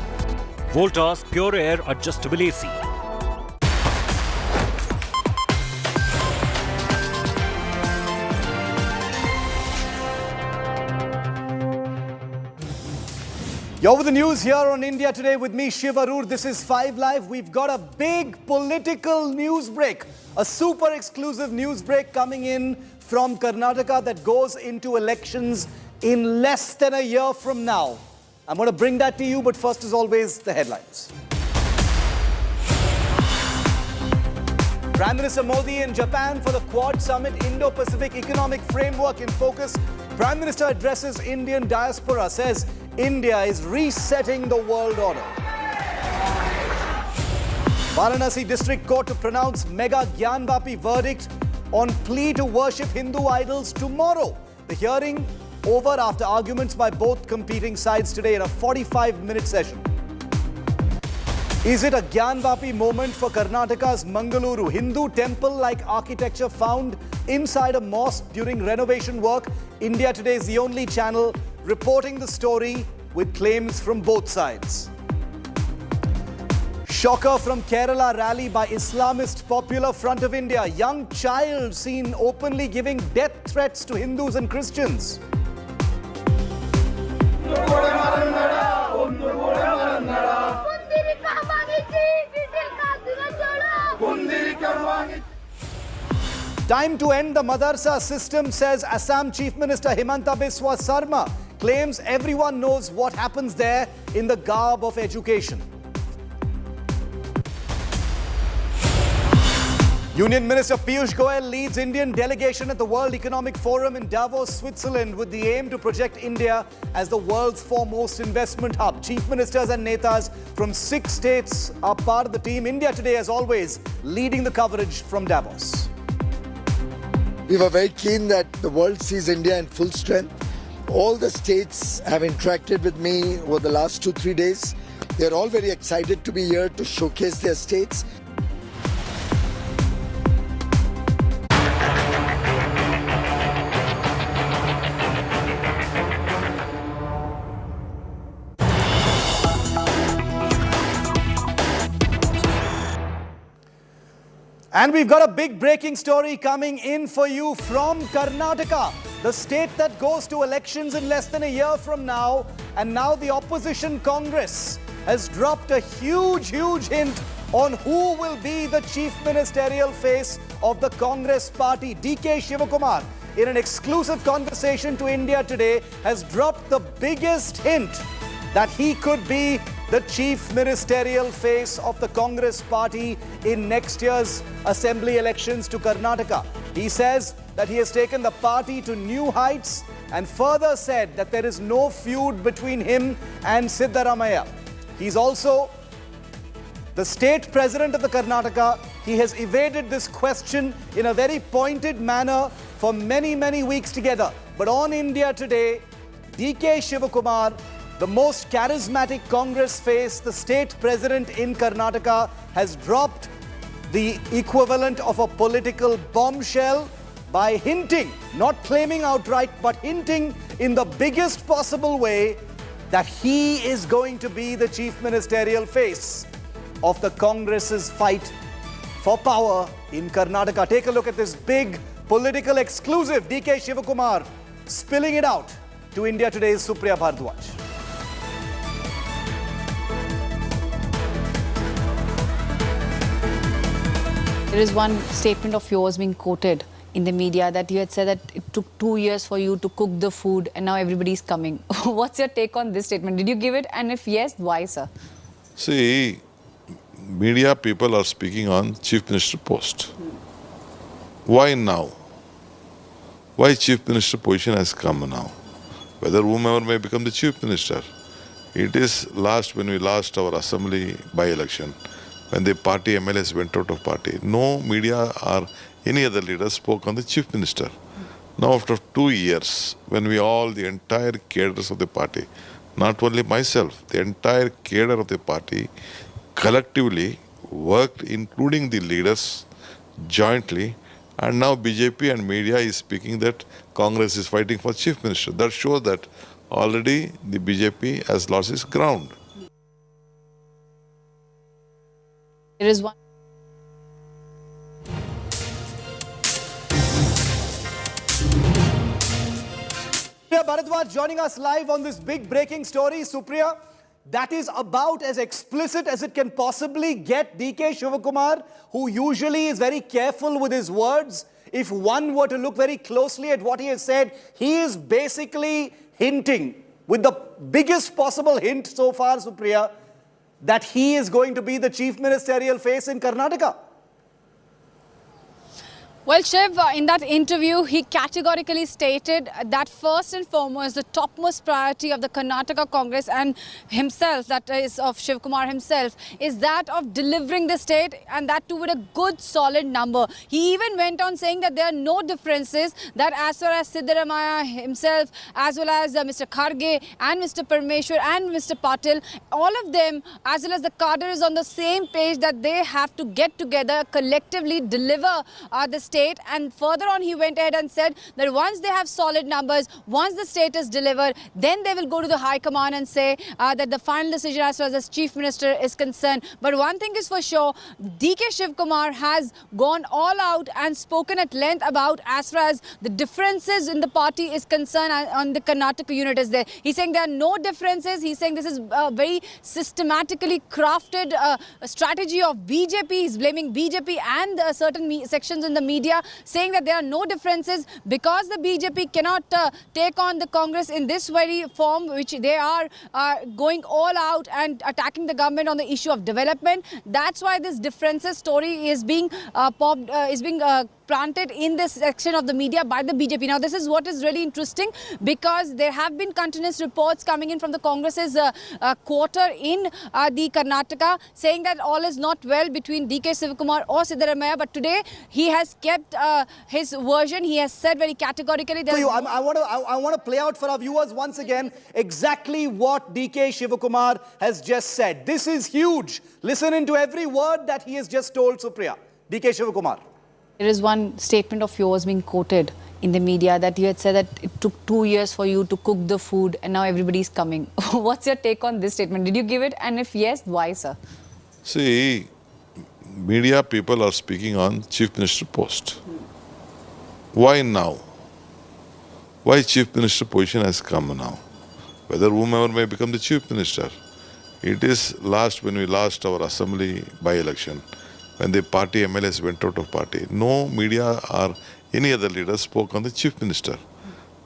Voltas Pure Air Adjustable AC, You're with the news here on India Today with me, Shiv Arur. This is 5 Live. We've got a big political news break, a super exclusive news break coming in from Karnataka that goes into elections in less than a year from now. I'm going to bring that to you, but first, as always, the headlines. Prime Minister Modi in Japan for the Quad Summit, Indo-Pacific Economic Framework in focus. Prime Minister addresses Indian diaspora, says India is resetting the world order. Varanasi District Court to pronounce mega Gyanvapi verdict on plea to worship Hindu idols tomorrow. The hearing over after arguments by both competing sides today in a 45-minute session. Is it a Gyanvapi moment for Karnataka's Mangaluru? Hindu temple-like architecture found inside a mosque during renovation work. India Today is the only channel reporting the story with claims from both sides. Shocker from Kerala rally by Islamist Popular Front of India. Young child seen openly giving death threats to Hindus and Christians. Time to end the Madarsa system, says Assam Chief Minister Himanta Biswa Sarma. Claims everyone knows what happens there in the garb of education. Union Minister Piyush Goyal leads Indian delegation at the World Economic Forum in Davos, Switzerland, with the aim to project India as the world's foremost investment hub. Chief ministers and netas from 6 states are part of the team. India Today, as always, leading the coverage from Davos. We were very keen that the world sees India in full strength. All the states have interacted with me over the last 2-3 days. They're all very excited to be here to showcase their states. And we've got a big breaking story coming in for you from Karnataka, the state that goes to elections in less than a year from now. And now the opposition Congress has dropped a huge hint on who will be the chief ministerial face of the Congress party. DK Shivakumar, in an exclusive conversation to India Today, has dropped the biggest hint that he could be the chief ministerial face of the Congress party in next year's assembly elections to Karnataka. He says that he has taken the party to new heights and further said that there is no feud between him and Siddaramaiah. He's also the state president of the Karnataka. He has evaded this question in a very pointed manner for many weeks together. But on India Today, DK Shivakumar, the most charismatic Congress face, the state president in Karnataka, has dropped the equivalent of a political bombshell by hinting, not claiming outright, but hinting in the biggest possible way that he is going to be the chief ministerial face of the Congress's fight for power in Karnataka. Take a look at this big political exclusive. DK Shivakumar spilling it out to India Today's Supriya Bhardwaj. There is one statement of yours being quoted in the media that you had said that it took 2 years for you to cook the food and now everybody's coming. What's your take on this statement? Did you give it? And if yes, why, sir? See, media people are speaking on chief minister post. Why now? Why chief minister position has come now? Whether whomever may become the chief minister. It is when we lost our assembly by-election, when the party MLAs went out of party, no media or any other leader spoke on the chief minister. Now after 2 years, when the entire cadres of the party, not only myself, the entire cadre of the party collectively worked, including the leaders, jointly, and now BJP and media is speaking that Congress is fighting for chief minister. That shows that already the BJP has lost its ground. There is one. Supriya Bharadwaj joining us live on this big breaking story. Supriya, that is about as explicit as it can possibly get. DK Shivakumar, who usually is very careful with his words, if one were to look very closely at what he has said, he is basically hinting, with the biggest possible hint so far, Supriya, that he is going to be the chief ministerial face in Karnataka. Well, Shiv, in that interview, he categorically stated that first and foremost, the topmost priority of the Karnataka Congress and himself, that is of Shiv Kumar himself, is that of delivering the state, and that too with a good solid number. He even went on saying that there are no differences, that as far as Siddaramaiah himself, as well as Mr. Kharge and Mr. Parmeshwar and Mr. Patil, all of them, as well as the cadre, is on the same page that they have to get together, collectively deliver the state. And further on, he went ahead and said that once they have solid numbers, once the state is delivered, then they will go to the High Command and say that the final decision as far as the Chief Minister is concerned. But one thing is for sure, DK Shivkumar has gone all out and spoken at length about as far as the differences in the party is concerned on the Karnataka unit is there. He's saying there are no differences. He's saying this is a very systematically crafted strategy of BJP. He's blaming BJP and certain sections in the media, saying that there are no differences because the BJP cannot take on the Congress in this very form, which they are going all out and attacking the government on the issue of development. That's why this differences story is being planted in this section of the media by the BJP. Now, this is what is really interesting, because there have been continuous reports coming in from the Congress's quarter in the Karnataka, saying that all is not well between DK Shivakumar or Siddaramaiah. But today, he has kept his version. He has said very categorically that... I want to play out for our viewers once again exactly what DK Shivakumar has just said. This is huge. Listen into every word that he has just told, Supriya. DK Shivakumar. There is one statement of yours being quoted in the media that you had said that it took 2 years for you to cook the food and now everybody's coming. What's your take on this statement? Did you give it? And if yes, why, sir? See, media people are speaking on Chief Minister post. Why now? Why Chief Minister position has come now? Whether whomever may become the Chief Minister. It is when we lost our assembly by-election, when the party MLAs went out of party, no media or any other leader spoke on the Chief Minister.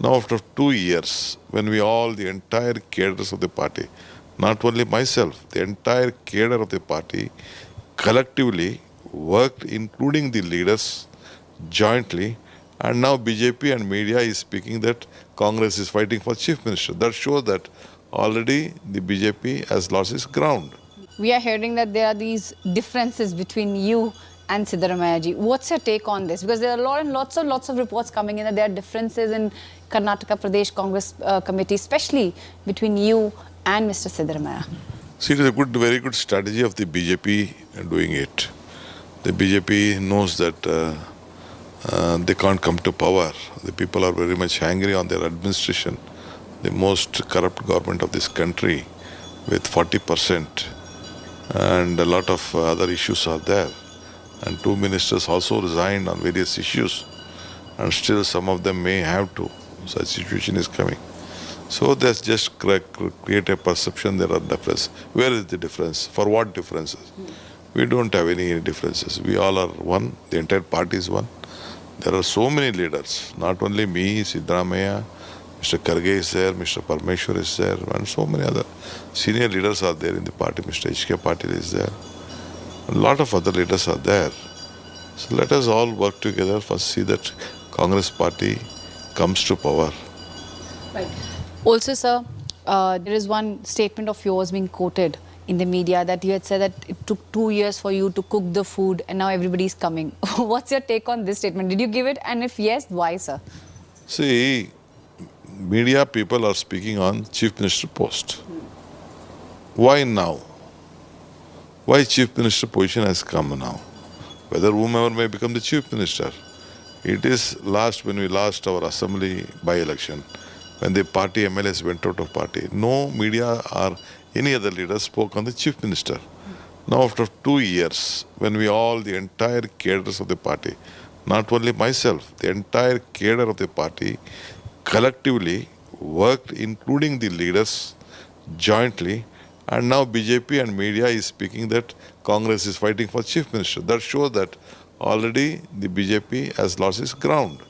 Now after 2 years, when the entire cadres of the party, not only myself, the entire cadre of the party collectively worked, including the leaders, jointly, and now BJP and media is speaking that Congress is fighting for Chief Minister. That shows that already the BJP has lost its ground. We are hearing that there are these differences between you and Siddaramaiah ji. What's your take on this? Because there are lots of reports coming in that there are differences in Karnataka Pradesh Congress Committee, especially between you and Mr. Siddaramaiah. See, it is a very good strategy of the BJP doing it. The BJP knows that they can't come to power. The people are very much angry on their administration. The most corrupt government of this country with 40%. And a lot of other issues are there. And 2 ministers also resigned on various issues. And still some of them may have to. Such situation is coming. So that's just create a perception there are differences. Where is the difference? For what differences? We don't have any differences. We all are one. The entire party is one. There are so many leaders. Not only me, Siddaramaiah, Mr. Kharge is there, Mr. Parmeshwar is there, and so many other senior leaders are there in the party. Mr. H.K. Patil is there. A lot of other leaders are there. So let us all work together for see that Congress party comes to power. Right. Also, sir, there is one statement of yours being quoted in the media that you had said that it took 2 years for you to cook the food and now everybody's coming. What's your take on this statement? Did you give it? And if yes, why, sir? See, media people are speaking on Chief Minister post. Why now? Why Chief Minister position has come now? Whether whomever may become the Chief Minister. It is when we lost our assembly by-election, when the party MLAs went out of party. No media or any other leader spoke on the Chief Minister. Now after 2 years, when the entire cadres of the party, not only myself, the entire cadre of the party collectively worked, including the leaders, jointly, and now BJP and media is speaking that Congress is fighting for chief minister. That shows that already the BJP has lost its ground.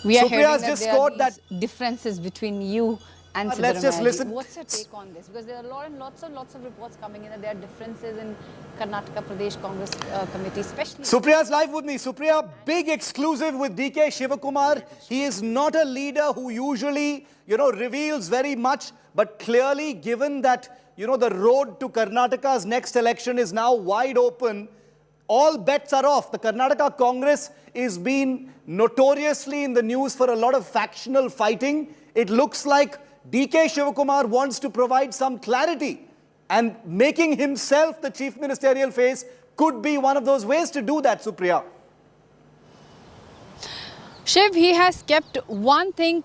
We are Supriya hearing has that just there scored are these differences between you and let's just Siddaramaiah. listen. What's your take on this? Because there are lots of reports coming in that there are differences in Karnataka Pradesh Congress committee, especially. Supriya's live with me. Supriya, big exclusive with DK Shivakumar. He is not a leader who usually, reveals very much, but clearly given that, the road to Karnataka's next election is now wide open, all bets are off. The Karnataka Congress is being notoriously in the news for a lot of factional fighting. It looks like DK Shivakumar wants to provide some clarity, and making himself the chief ministerial face could be one of those ways to do that, Supriya. Shiv, he has kept one thing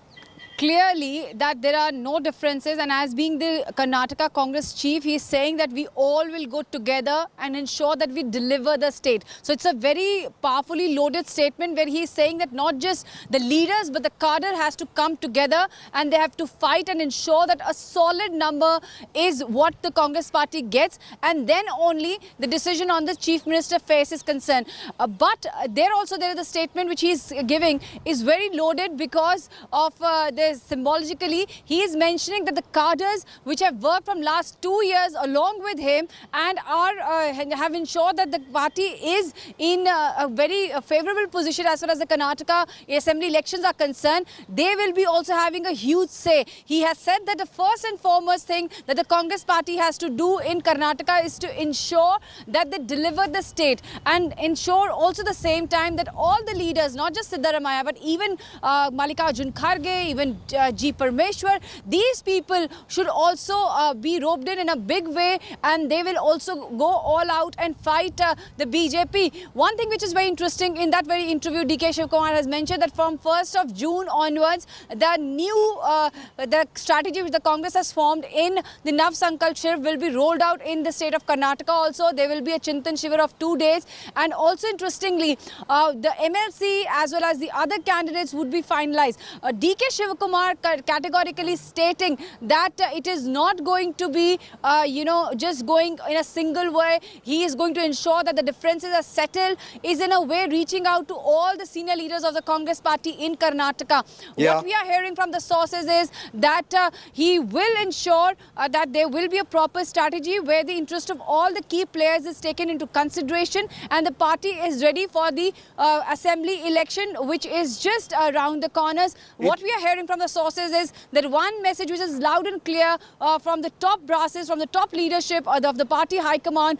clearly, that there are no differences, and as being the Karnataka Congress chief, he is saying that we all will go together and ensure that we deliver the state. So it's a very powerfully loaded statement where he is saying that not just the leaders but the cadre has to come together and they have to fight and ensure that a solid number is what the Congress party gets, and then only the decision on the chief minister face is concerned. But there is the statement which he is giving is very loaded because of symbolically, he is mentioning that the cadres which have worked from last 2 years along with him and have ensured that the party is in a very favorable position as far as the Karnataka assembly elections are concerned, they will be also having a huge say. He has said that the first and foremost thing that the Congress party has to do in Karnataka is to ensure that they deliver the state and ensure also the same time that all the leaders, not just Siddaramaiah but even Mallikarjun Kharge, even G. Parmeshwar, these people should also be roped in a big way, and they will also go all out and fight the BJP. One thing which is very interesting in that very interview, DK Shivakumar has mentioned that from 1st of June onwards, the new the strategy which the Congress has formed in the Nav Sankalp Shir will be rolled out in the state of Karnataka also. There will be a Chintan Shivir of 2 days, and also interestingly, the MLC as well as the other candidates would be finalized. DK Shivakumar categorically stating that it is not going to be, just going in a single way. He is going to ensure that the differences are settled, is in a way reaching out to all the senior leaders of the Congress party in Karnataka. Yeah. What we are hearing from the sources is that he will ensure that there will be a proper strategy where the interest of all the key players is taken into consideration, and the party is ready for the assembly election, which is just around the corners. What we are hearing from the sources is that one message which is loud and clear from the top brasses, from the top leadership of the party high command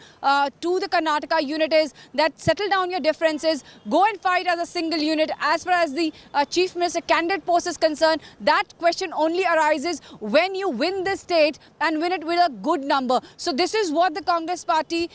to the Karnataka unit is that settle down your differences, go and fight as a single unit. As far as the chief minister candidate post is concerned, that question only arises when you win the state and win it with a good number. So this is what the Congress party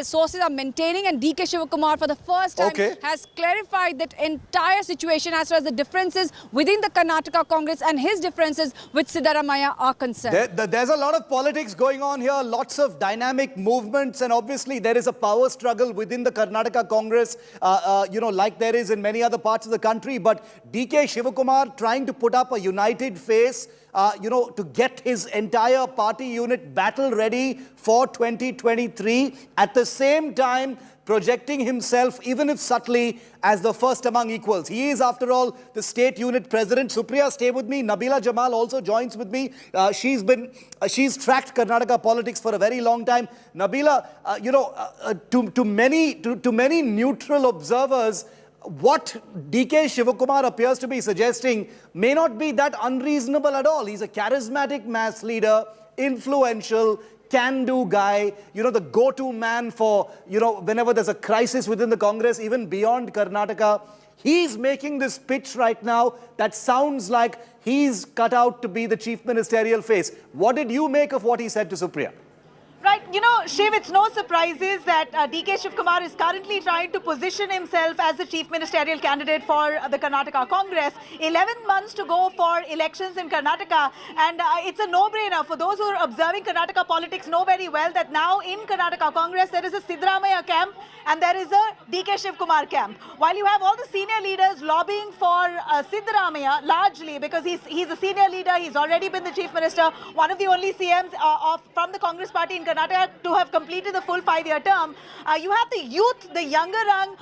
sources are maintaining, and DK Shivakumar for the first time has clarified that entire situation as far as the differences within the Karnataka Congress and his differences with Siddaramaiah are concerned. There's a lot of politics going on here, lots of dynamic movements, and obviously there is a power struggle within the Karnataka Congress, like there is in many other parts of the country. But DK Shivakumar trying to put up a united face, to get his entire party unit battle ready for 2023. At the same time, projecting himself, even if subtly, as the first among equals. He is, after all, the state unit president. Supriya, stay with me. Nabila Jamal also joins with me. She's tracked Karnataka politics for a very long time. Nabila, to many neutral observers, what DK Shivakumar appears to be suggesting may not be that unreasonable at all. He's a charismatic mass leader, influential, can-do guy, the go-to man for, whenever there's a crisis within the Congress, even beyond Karnataka. He's making this pitch right now that sounds like he's cut out to be the chief ministerial face. What did you make of what he said to Supriya? Right, you know, Shiv, it's no surprises that DK Shiv Kumar is currently trying to position himself as the chief ministerial candidate for the Karnataka Congress. 11 months to go for elections in Karnataka, and it's a no-brainer. For those who are observing Karnataka politics know very well that now in Karnataka Congress there is a Siddaramaiah camp and there is a DK Shiv Kumar camp. While you have all the senior leaders lobbying for Siddaramaiah, largely because he's a senior leader, he's already been the chief minister, one of the only CMs from the Congress party in Karnataka to have completed the full 5-year term. You have the youth, the younger rung,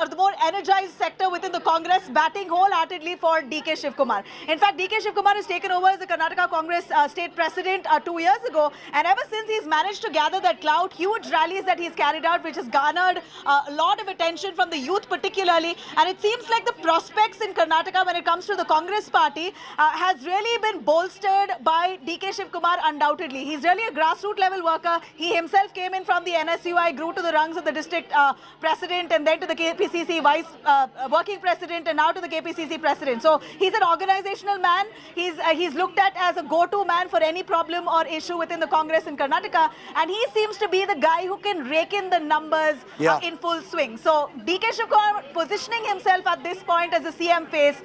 or the more energized sector within the Congress batting wholeheartedly for DK Shiv Kumar. In fact, DK Shiv Kumar has taken over as the Karnataka Congress state president 2 years ago, and ever since he's managed to gather that clout, huge rallies that he's carried out, which has garnered a lot of attention from the youth particularly, and it seems like the prospects in Karnataka when it comes to the Congress party has really been bolstered by DK Shiv Kumar undoubtedly. He's really a grassroots level worker. He himself came in from the NSUI, grew to the rungs of the district president and then to the KPCC vice working president and now to the KPCC president. So he's an organizational man. He's looked at as a go-to man for any problem or issue within the Congress in Karnataka, and he seems to be the guy who can rake in the numbers in full swing. So DK Shiv Kumar positioning himself at this point as a CM face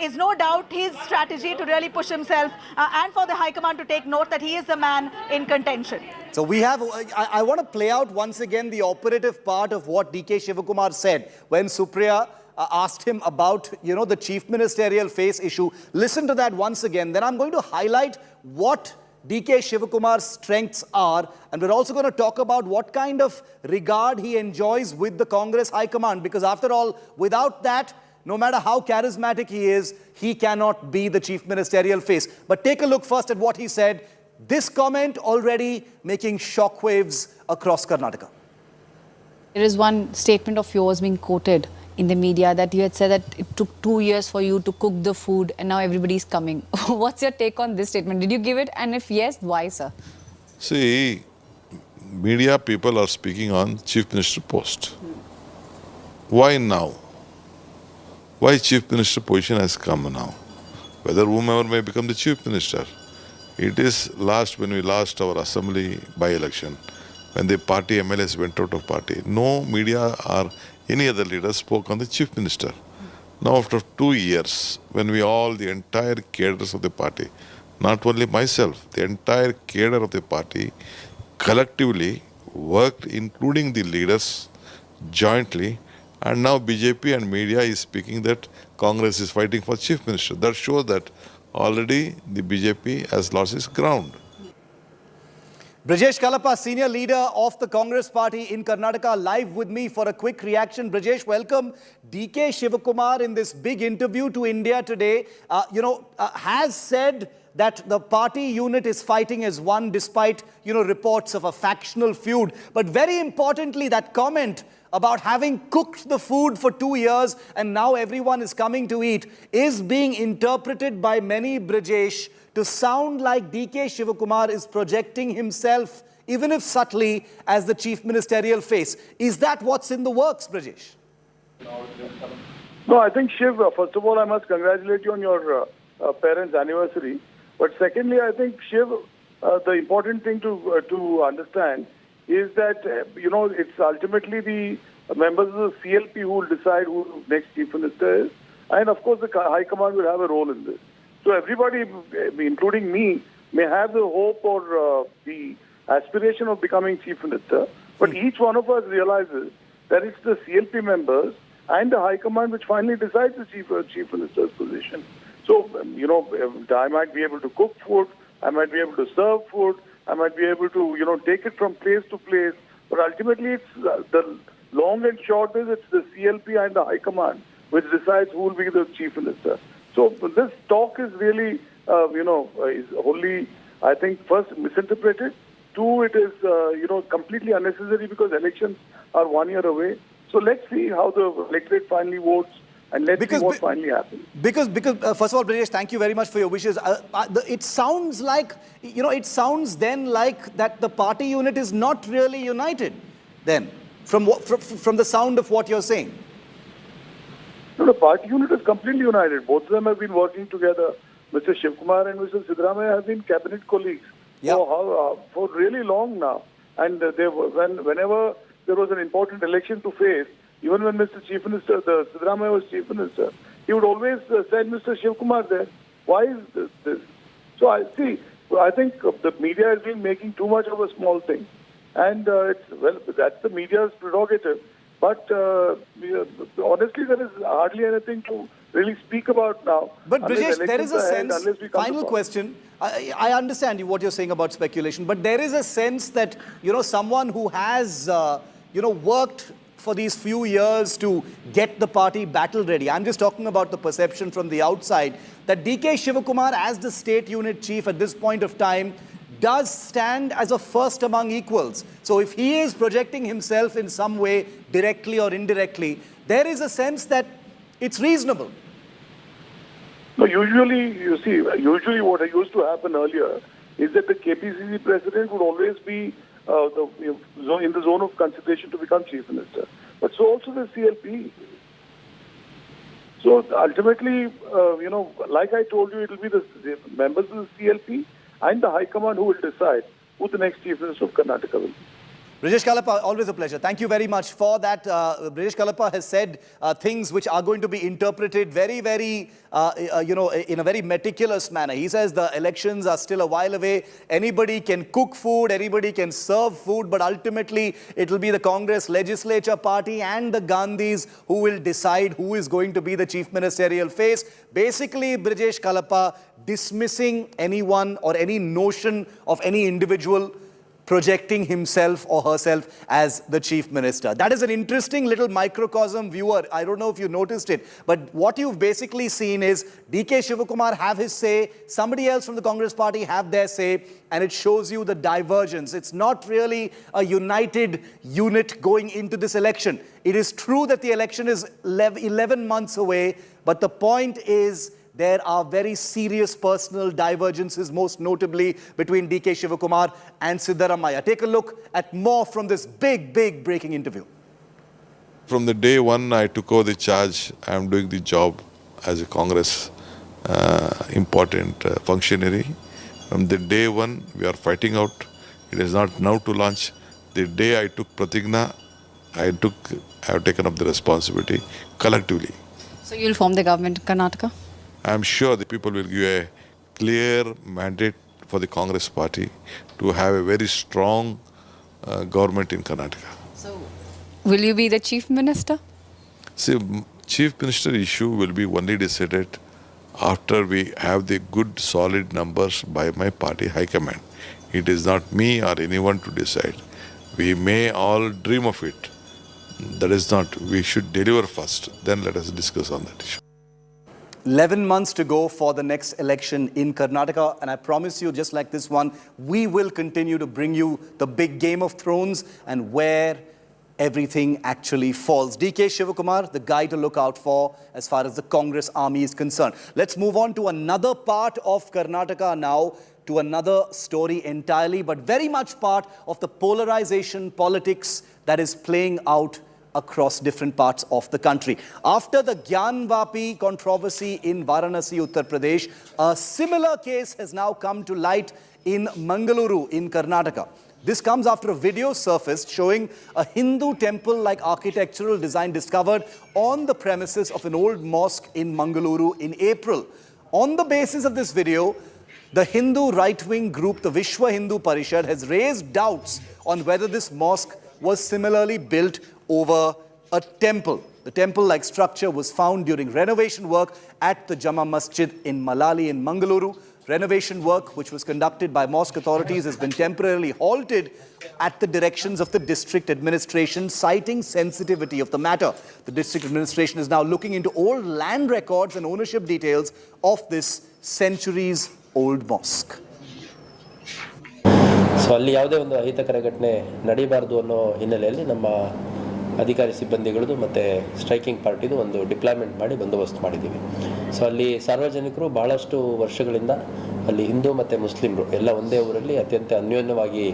is no doubt his strategy to really push himself and for the High Command to take note that he is the man in contention. So we have, I want to play out once again the operative part of what DK Shivakumar said when Supriya asked him about, you know, the chief ministerial face issue. Listen to that once again. Then I'm going to highlight what DK Shivakumar's strengths are, and we're also going to talk about what kind of regard he enjoys with the Congress High Command, because after all, without that, no matter how charismatic he is, he cannot be the chief ministerial face. But take a look first at what he said. This comment already making shockwaves across Karnataka. There is one statement of yours being quoted in the media that you had said that it took 2 years for you to cook the food and now everybody's coming. What's your take on this statement? Did you give it? And if yes, why, sir? See, media people are speaking on chief minister post. Why now? Why chief minister position has come now? Whether whomever may become the chief minister. It is when we lost our assembly by-election, when the party MLAs went out of party, no media or any other leader spoke on the chief minister. Now after 2 years, when the entire cadres of the party, not only myself, the entire cadre of the party collectively worked, including the leaders, jointly, and now BJP and media is speaking that Congress is fighting for chief minister. That shows that already the BJP has lost its ground. Brajesh Kalapa, senior leader of the Congress party in Karnataka, live with me for a quick reaction. Brajesh, welcome. DK Shivakumar in this big interview to India today, has said that the party unit is fighting as one despite, reports of a factional feud. But very importantly, that comment about having cooked the food for 2 years and now everyone is coming to eat is being interpreted by many, Brajesh, to sound like DK Shivakumar is projecting himself, even if subtly, as the chief ministerial face. Is that what's in the works, Brajesh? No, I think, Shiv, first of all, I must congratulate you on your parents' anniversary. But secondly, I think, Shiv, the important thing to understand is that, it's ultimately the members of the CLP who will decide who the next chief minister is. And, of course, the High Command will have a role in this. So everybody, including me, may have the hope or the aspiration of becoming chief minister. But each one of us realizes that it's the CLP members and the High Command which finally decides the chief minister's position. So, I might be able to cook food, I might be able to serve food, I might be able to, take it from place to place. But ultimately, it's the long and short is it's the CLP and the High Command which decides who will be the chief minister. So this talk is really, is wholly, I think, first misinterpreted. Two, it is, completely unnecessary because elections are 1 year away. So let's see how the electorate finally votes. And let's see what finally happens. Because first of all, Brajesh, thank you very much for your wishes. It sounds like, it sounds then like that the party unit is not really united then, from the sound of what you're saying. No, the party unit is completely united. Both of them have been working together. Mr. Shivkumar and Mr. Siddaramaiah have been cabinet colleagues for really long now. And whenever there was an important election to face, even when Mr. Chief Minister, the Siddaramaiah was Chief Minister, he would always send Mr. Shiv Kumar there. Why is this? So I think the media has been making too much of a small thing. And that's the media's prerogative. But honestly, there is hardly anything to really speak about now. But Brijesh, there is a sense, final question, I understand what you're saying about speculation, but there is a sense that, someone who has, worked for these few years to get the party battle ready. I'm just talking about the perception from the outside that DK Shivakumar as the state unit chief at this point of time does stand as a first among equals. So if he is projecting himself in some way, directly or indirectly, there is a sense that it's reasonable. No, usually what used to happen earlier is that the KPCC president would always be in the zone of consideration to become chief minister. But so also the CLP. So ultimately, like I told you, it will be the members of the CLP and the High Command who will decide who the next chief minister of Karnataka will be. Brijesh Kalappa, always a pleasure. Thank you very much for that. Brijesh Kalappa has said things which are going to be interpreted very, very, in a very meticulous manner. He says the elections are still a while away. Anybody can cook food, anybody can serve food, but ultimately it will be the Congress legislature party and the Gandhis who will decide who is going to be the chief ministerial face. Basically, Brijesh Kalappa dismissing anyone or any notion of any individual projecting himself or herself as the chief minister. That is an interesting little microcosm, viewer. I don't know if you noticed it, but what you've basically seen is DK Shivakumar have his say, somebody else from the Congress party have their say, and it shows you the divergence. It's not really a united unit going into this election. It is true that the election is 11 months away, but the point is there are very serious personal divergences, most notably between DK Shivakumar and Siddaramaiah. Take a look at more from this big breaking interview. From the day one I took over the charge, I am doing the job as a Congress important functionary. From the day one, we are fighting out. It is not now to launch. The day I took Pratigna, I have taken up the responsibility collectively. So you'll form the government in Karnataka? I am sure the people will give a clear mandate for the Congress party to have a very strong government in Karnataka. So, will you be the chief minister? See, chief minister issue will be only decided after we have the good solid numbers by my party high command. It is not me or anyone to decide. We may all dream of it. That is not, we should deliver first, then let us discuss on that issue. 11 months to go for the next election in Karnataka, and I promise you, just like this one, we will continue to bring you the big Game of Thrones and where everything actually falls. DK Shivakumar, the guy to look out for as far as the Congress army is concerned. Let's move on to another part of Karnataka now, to another story entirely, but very much part of the polarization politics that is playing out across different parts of the country. After the Gyanvapi controversy in Varanasi, Uttar Pradesh, a similar case has now come to light in Mangaluru in Karnataka. This comes after a video surfaced showing a Hindu temple-like architectural design discovered on the premises of an old mosque in Mangaluru in April. On the basis of this video, the Hindu right-wing group, the Vishwa Hindu Parishad, has raised doubts on whether this mosque was similarly built over a temple. The temple-like structure was found during renovation work at the Jama Masjid in Malali in Mangaluru. Renovation work, which was conducted by mosque authorities, has been temporarily halted at the directions of the district administration, citing sensitivity of the matter. The district administration is now looking into old land records and ownership details of this centuries-old mosque. So ಅಲ್ಲಿ ಯಾವುದೇ ಒಂದು ಅಹಿತಕರ ಘಟನೆ ನಡೀಬಾರ್ದು ಅನ್ನೋ ಹಿನ್ನೆಲೆಯಲ್ಲಿ ನಮ್ಮ ಅಧಿಕಾರಿ ಸಿಬ್ಬಂದಿಗಳದ್ದು ಮತ್ತು ಸ್ಟ್ರೈಕಿಂಗ್ ಪಾರ್ಟಿದು ಒಂದು ಡಿಪ್ಲಾಯ್ಮೆಂಟ್ ಮಾಡಿ ಬಂದೋಬಸ್ತ್ ಮಾಡಿದ್ದೀವಿ. ಸೊ ಅಲ್ಲಿ ಸಾರ್ವಜನಿಕರು ಭಾಳಷ್ಟು ವರ್ಷಗಳಿಂದ ಅಲ್ಲಿ ಹಿಂದೂ ಮತ್ತು ಮುಸ್ಲಿಮರು ಎಲ್ಲ ಒಂದೇ ಊರಲ್ಲಿ ಅತ್ಯಂತ ಅನ್ಯೋನ್ಯವಾಗಿ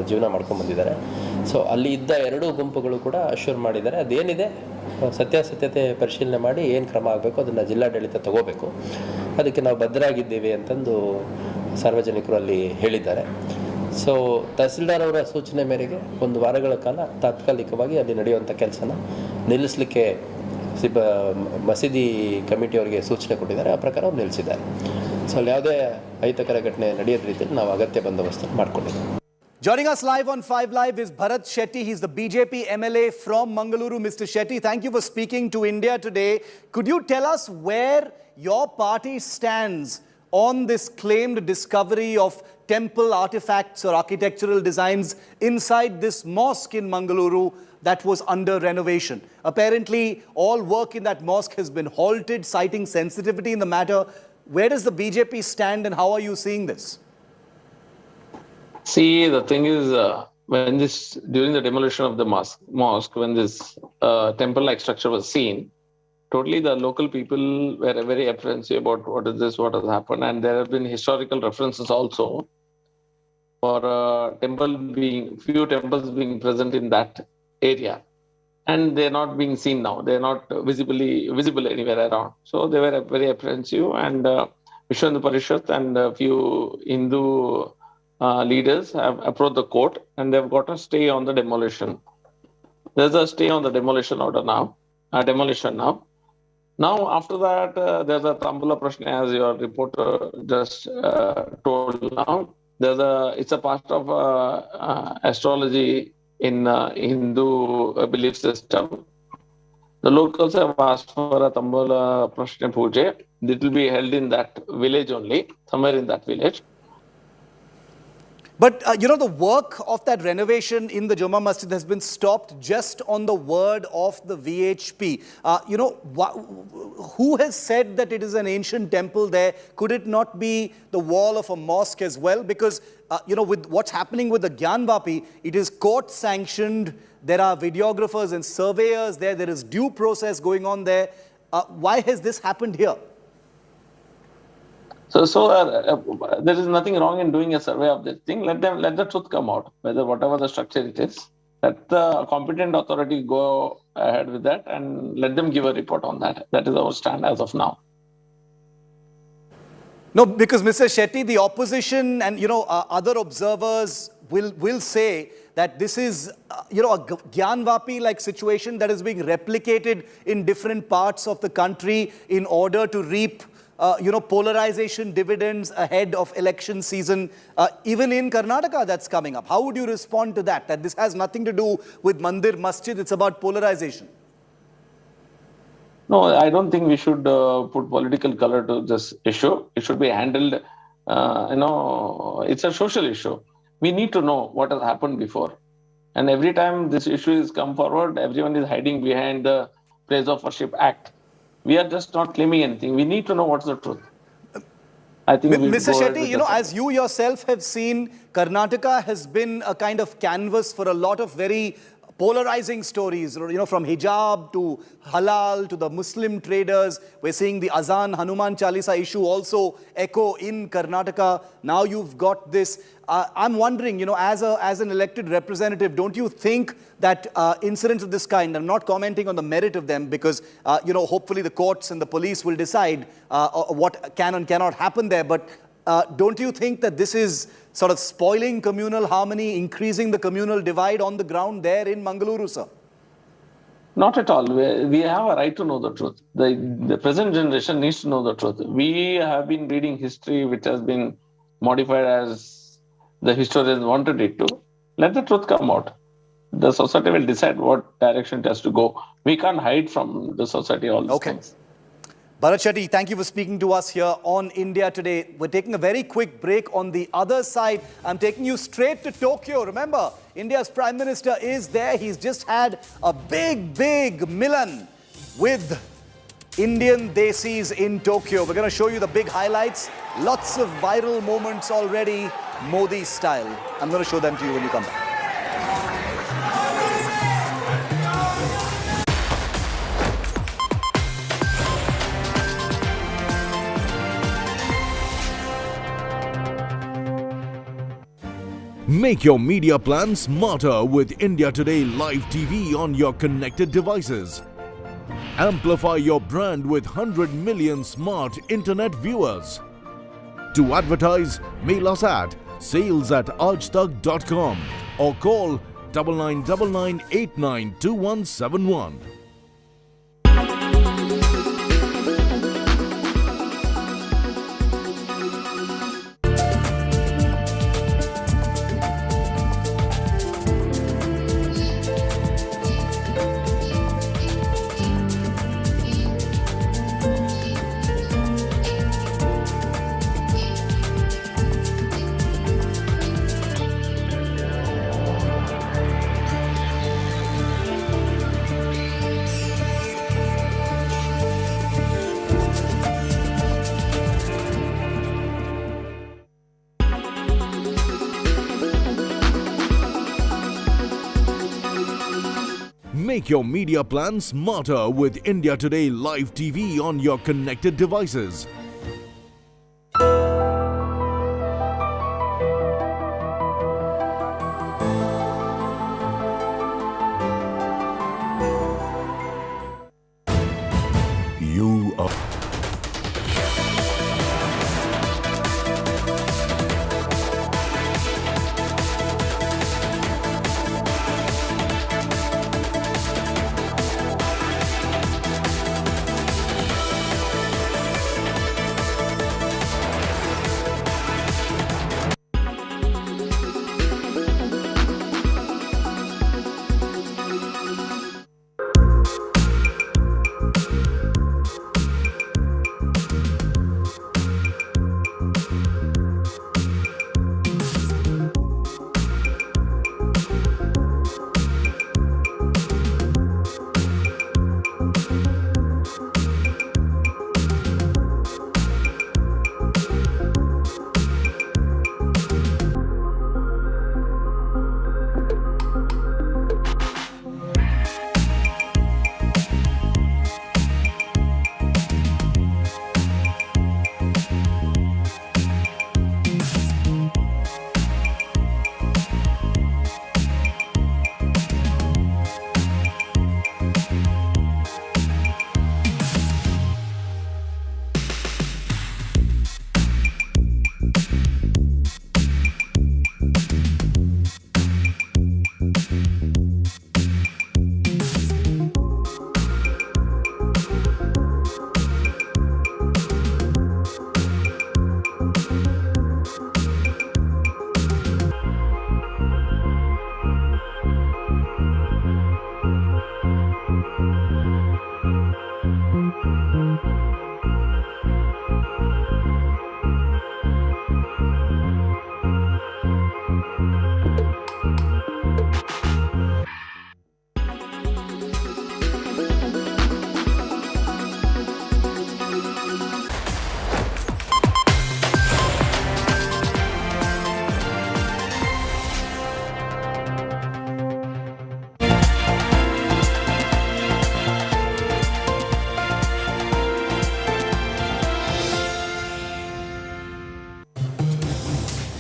ಜೀವನ ಮಾಡ್ಕೊಂಡು ಬಂದಿದ್ದಾರೆ. ಸೊ ಅಲ್ಲಿ ಇದ್ದ ಎರಡೂ ಗುಂಪುಗಳು ಕೂಡ ಅಶ್ಯೂರ್ ಮಾಡಿದ್ದಾರೆ, ಅದೇನಿದೆ ಸತ್ಯಾಸತ್ಯತೆ ಪರಿಶೀಲನೆ ಮಾಡಿ ಏನು ಕ್ರಮ ಆಗಬೇಕು ಅದನ್ನು ಜಿಲ್ಲಾಡಳಿತ ತಗೋಬೇಕು, ಅದಕ್ಕೆ ನಾವು ಬದ್ಧರಾಗಿದ್ದೇವೆ ಅಂತಂದು ಸಾರ್ವಜನಿಕರು ಅಲ್ಲಿ ಹೇಳಿದ್ದಾರೆ. ಸೊ ತಹಸೀಲ್ದಾರ್ ಅವರ ಸೂಚನೆ ಮೇರೆಗೆ 1 ವಾರಗಳ ಕಾಲ ತಾತ್ಕಾಲಿಕವಾಗಿ ಅಲ್ಲಿ ನಡೆಯುವಂಥ ಕೆಲಸನ ನಿಲ್ಲಿಸಲಿಕ್ಕೆ ಮಸೀದಿ ಕಮಿಟಿಯವರಿಗೆ ಸೂಚನೆ ಕೊಟ್ಟಿದ್ದಾರೆ. ಆ ಪ್ರಕಾರ ಅವ್ರು ನಿಲ್ಲಿಸಿದ್ದಾರೆ. ಸೊ ಅಲ್ಲಿ ಯಾವುದೇ ಅಹಿತಕರ ಘಟನೆ ನಡೆಯದ ರೀತಿಯಲ್ಲಿ ನಾವು ಅಗತ್ಯ ಬಂದೋಬಸ್ತ್ ಮಾಡಿಕೊಂಡಿದ್ದೀವಿ. Joining us live on 5 Live is Bharat Shetty. He's the BJP MLA from Mangaluru. Mr. Shetty, thank you for speaking to India today. Could you tell us where your party stands on this claimed discovery of temple artifacts or architectural designs inside this mosque in Mangaluru that was under renovation? Apparently, all work in that mosque has been halted, citing sensitivity in the matter. Where does the BJP stand and how are you seeing this? See, the thing is, during the demolition of the mosque, when this temple-like structure was seen, totally the local people were very apprehensive about what is this, what has happened, and there have been historical references also for few temples being present in that area, and they're not being seen now. They're not visible anywhere around. So they were very apprehensive, and Vishnu Parishad and a few Hindu leaders have approached the court, and they've got a stay on the demolition. There's a stay on the demolition order now, demolition now. Now, after that, there's a Tambula Prashna, as your reporter just told now. It's a part of astrology in Hindu belief system. The locals have asked for a Tambula Prashna Puja. It will be held in that village only, somewhere in that village. But, the work of that renovation in the Juma Masjid has been stopped just on the word of the VHP. Who has said that it is an ancient temple there? Could it not be the wall of a mosque as well? Because, with what's happening with the Gyanvapi, it is court sanctioned. There are videographers and surveyors there. There is due process going on there. Why has this happened here? So there is nothing wrong in doing a survey of this thing. Let the truth come out, whatever the structure it is. Let the competent authority go ahead with that and let them give a report on that. That is our stand as of now. No, because Mr. Shetty, the opposition and other observers will say that this is a Gyanvapi-like situation that is being replicated in different parts of the country in order to reap polarization dividends ahead of election season. Even in Karnataka, that's coming up. How would you respond to that? That this has nothing to do with Mandir Masjid, it's about polarization. No, I don't think we should put political color to this issue. It should be handled, it's a social issue. We need to know what has happened before. And every time this issue is come forward, everyone is hiding behind the Place of Worship Act. We are just not claiming anything. We need to know what's the truth. I think Mr. Shetty, as you yourself have seen, Karnataka has been a kind of canvas for a lot of very polarizing stories, from hijab to halal to the Muslim traders. We're seeing the Azan Hanuman Chalisa issue also echo in Karnataka. Now you've got this. I'm wondering, as an elected representative, don't you think that incidents of this kind, I'm not commenting on the merit of them because, hopefully the courts and the police will decide what can and cannot happen there. But don't you think that this is sort of spoiling communal harmony, increasing the communal divide on the ground there in Mangaluru, sir? Not at all. We have a right to know the truth. The present generation needs to know the truth. We have been reading history which has been modified as the historians wanted it to. Let the truth come out. The society will decide what direction it has to go. We can't hide from the society all these things. Bharat Shetty, thank you for speaking to us here on India Today. We're taking a very quick break. On the other side, I'm taking you straight to Tokyo. Remember, India's Prime Minister is there. He's just had a big Milan with Indian Desis in Tokyo. We're going to show you the big highlights. Lots of viral moments already, Modi style. I'm going to show them to you when you come back. Make your media plan smarter with India Today Live TV on your connected devices. Amplify your brand with 100 million smart internet viewers. To advertise, mail us at sales@aajtak.com or call 9999892171. Make your media plan smarter with India Today Live TV on your connected devices. You are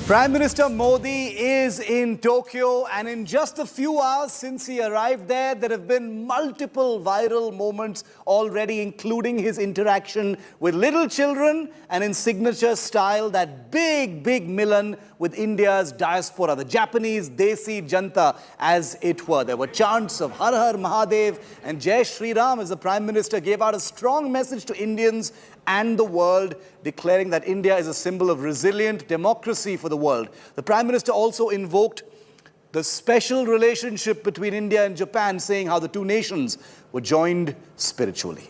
Prime Minister Modi is in Tokyo, and in just a few hours since he arrived there, there have been multiple viral moments already, including his interaction with little children and in signature style, that big Milan with India's diaspora, the Japanese Desi Janta, as it were. There were chants of Har Har Mahadev and Jai Shri Ram as the Prime Minister gave out a strong message to Indians and the world, declaring that India is a symbol of resilient democracy for the world. The Prime Minister also invoked the special relationship between India and Japan, saying how the two nations were joined spiritually.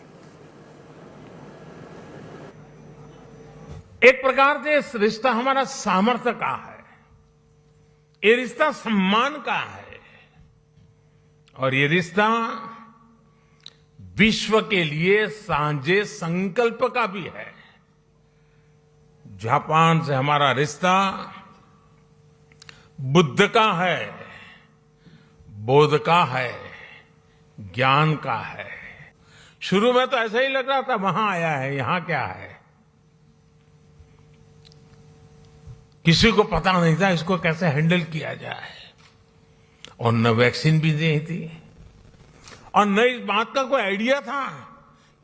एक प्रकार से इस रिश्ता हमारा सामर्थ्य का है, ये रिश्ता सम्मान का है, और ये रिश्ता विश्व के लिए सांझे संकल्प का भी है। जापान से हमारा रिश्ता बुद्ध का है, बोध का है, ज्ञान का है। शुरू में तो ऐसा ही लग रहा था, वहां आया है, यहां क्या है, किसी को पता नहीं था इसको कैसे हैंडल किया जाए, और न वैक्सीन भी नहीं थी, और न इस बात का कोई आइडिया था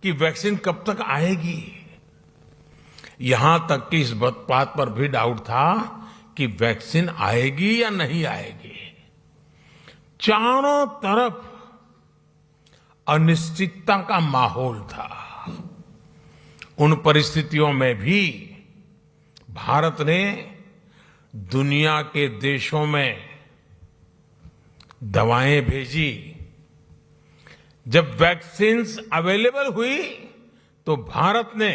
कि वैक्सीन कब तक आएगी। यहां तक कि इस बात पर भी डाउट था कि वैक्सीन आएगी या नहीं आएगी। चारों तरफ अनिश्चितता का माहौल था। उन परिस्थितियों में भी भारत ने दुनिया के देशों में दवाएं भेजी। जब वैक्सीन्स अवेलेबल हुई तो भारत ने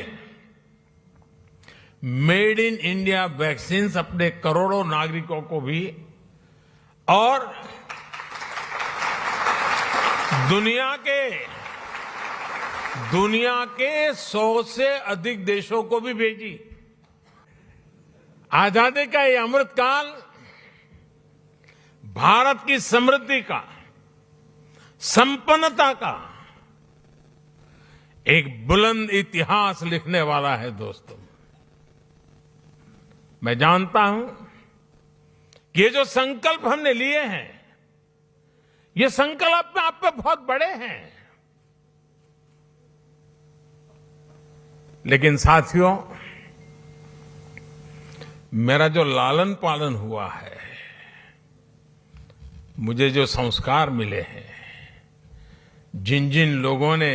मेड इन इंडिया वैक्सीन्स अपने करोड़ों नागरिकों को भी और दुनिया के 100 से अधिक देशों को भी भेजी। आजादी का ये अमृतकाल भारत की समृद्धि का, संपन्नता का एक बुलंद इतिहास लिखने वाला है। दोस्तों, मैं जानता हूं कि ये जो संकल्प हमने लिए हैं, ये संकल्प आप पे बहुत बड़े हैं। लेकिन साथियों, मेरा जो लालन पालन हुआ है, मुझे जो संस्कार मिले हैं, जिन जिन लोगों ने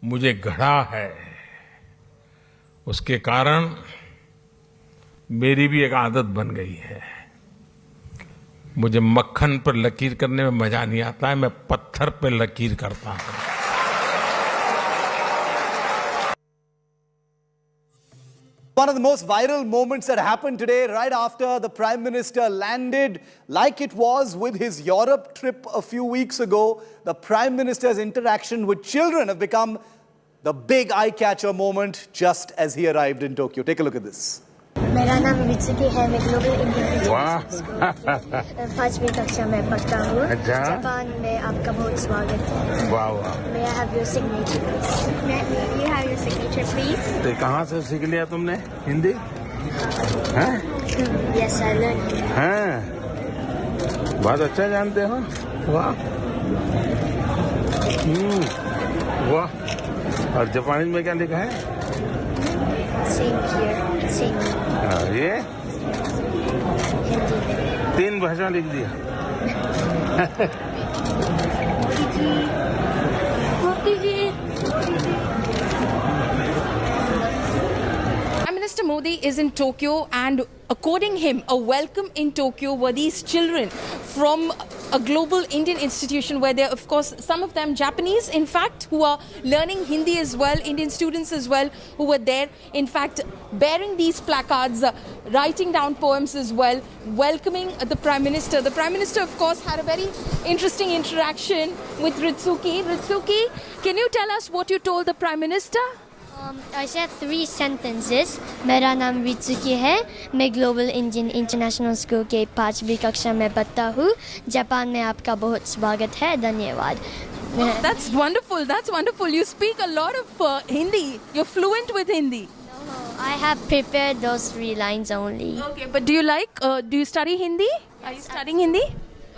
मुझे गढ़ा है, उसके कारण मेरी भी एक आदत बन गई है। मुझे मक्खन पर लकीर करने में मजा नहीं आता है, मैं पत्थर पर लकीर करता हूं। One of the most viral moments that happened today, right after the Prime Minister landed, like it was with his Europe trip a few weeks ago, the Prime Minister's interaction with children have become the big eye-catcher moment just as he arrived in Tokyo. Take a look at this. मेरा नाम विचुकी है, मैं global Indian 5वीं कक्षा में पढ़ता हूँ। Japan में आपका बहुत स्वागत है। वाह वाह। May I have your signature please? May you have your signature please? तो कहाँ से सीख लिया तुमने हिंदी? हैं? Yes, I learned. हैं? बहुत अच्छा जानते हो? वाह। वाह। और जापानी में क्या लिखा है? Same here, same. ये हिंदी में 3 भाषा लिख दिया। Prime Minister Modi is in Tokyo, and according him, a welcome in Tokyo were these children from a global Indian institution where there are, of course, some of them Japanese, in fact, who are learning Hindi as well, Indian students as well, who were there, in fact, bearing these placards, writing down poems as well, welcoming the Prime Minister. The Prime Minister, of course, had a very interesting interaction with Ritsuki. Ritsuki, can you tell us what you told the Prime Minister? I said 3 sentences. मेरा नाम विचुकी है, मैं global Indian international school के 5वीं कक्षा में पढ़ता हूँ। जापान में आपका बहुत स्वागत है, धन्यवाद। That's wonderful. That's wonderful. You speak a lot of Hindi. You're fluent with Hindi. No, I have prepared those 3 lines only. Okay, but do you study Hindi? Are you studying Hindi?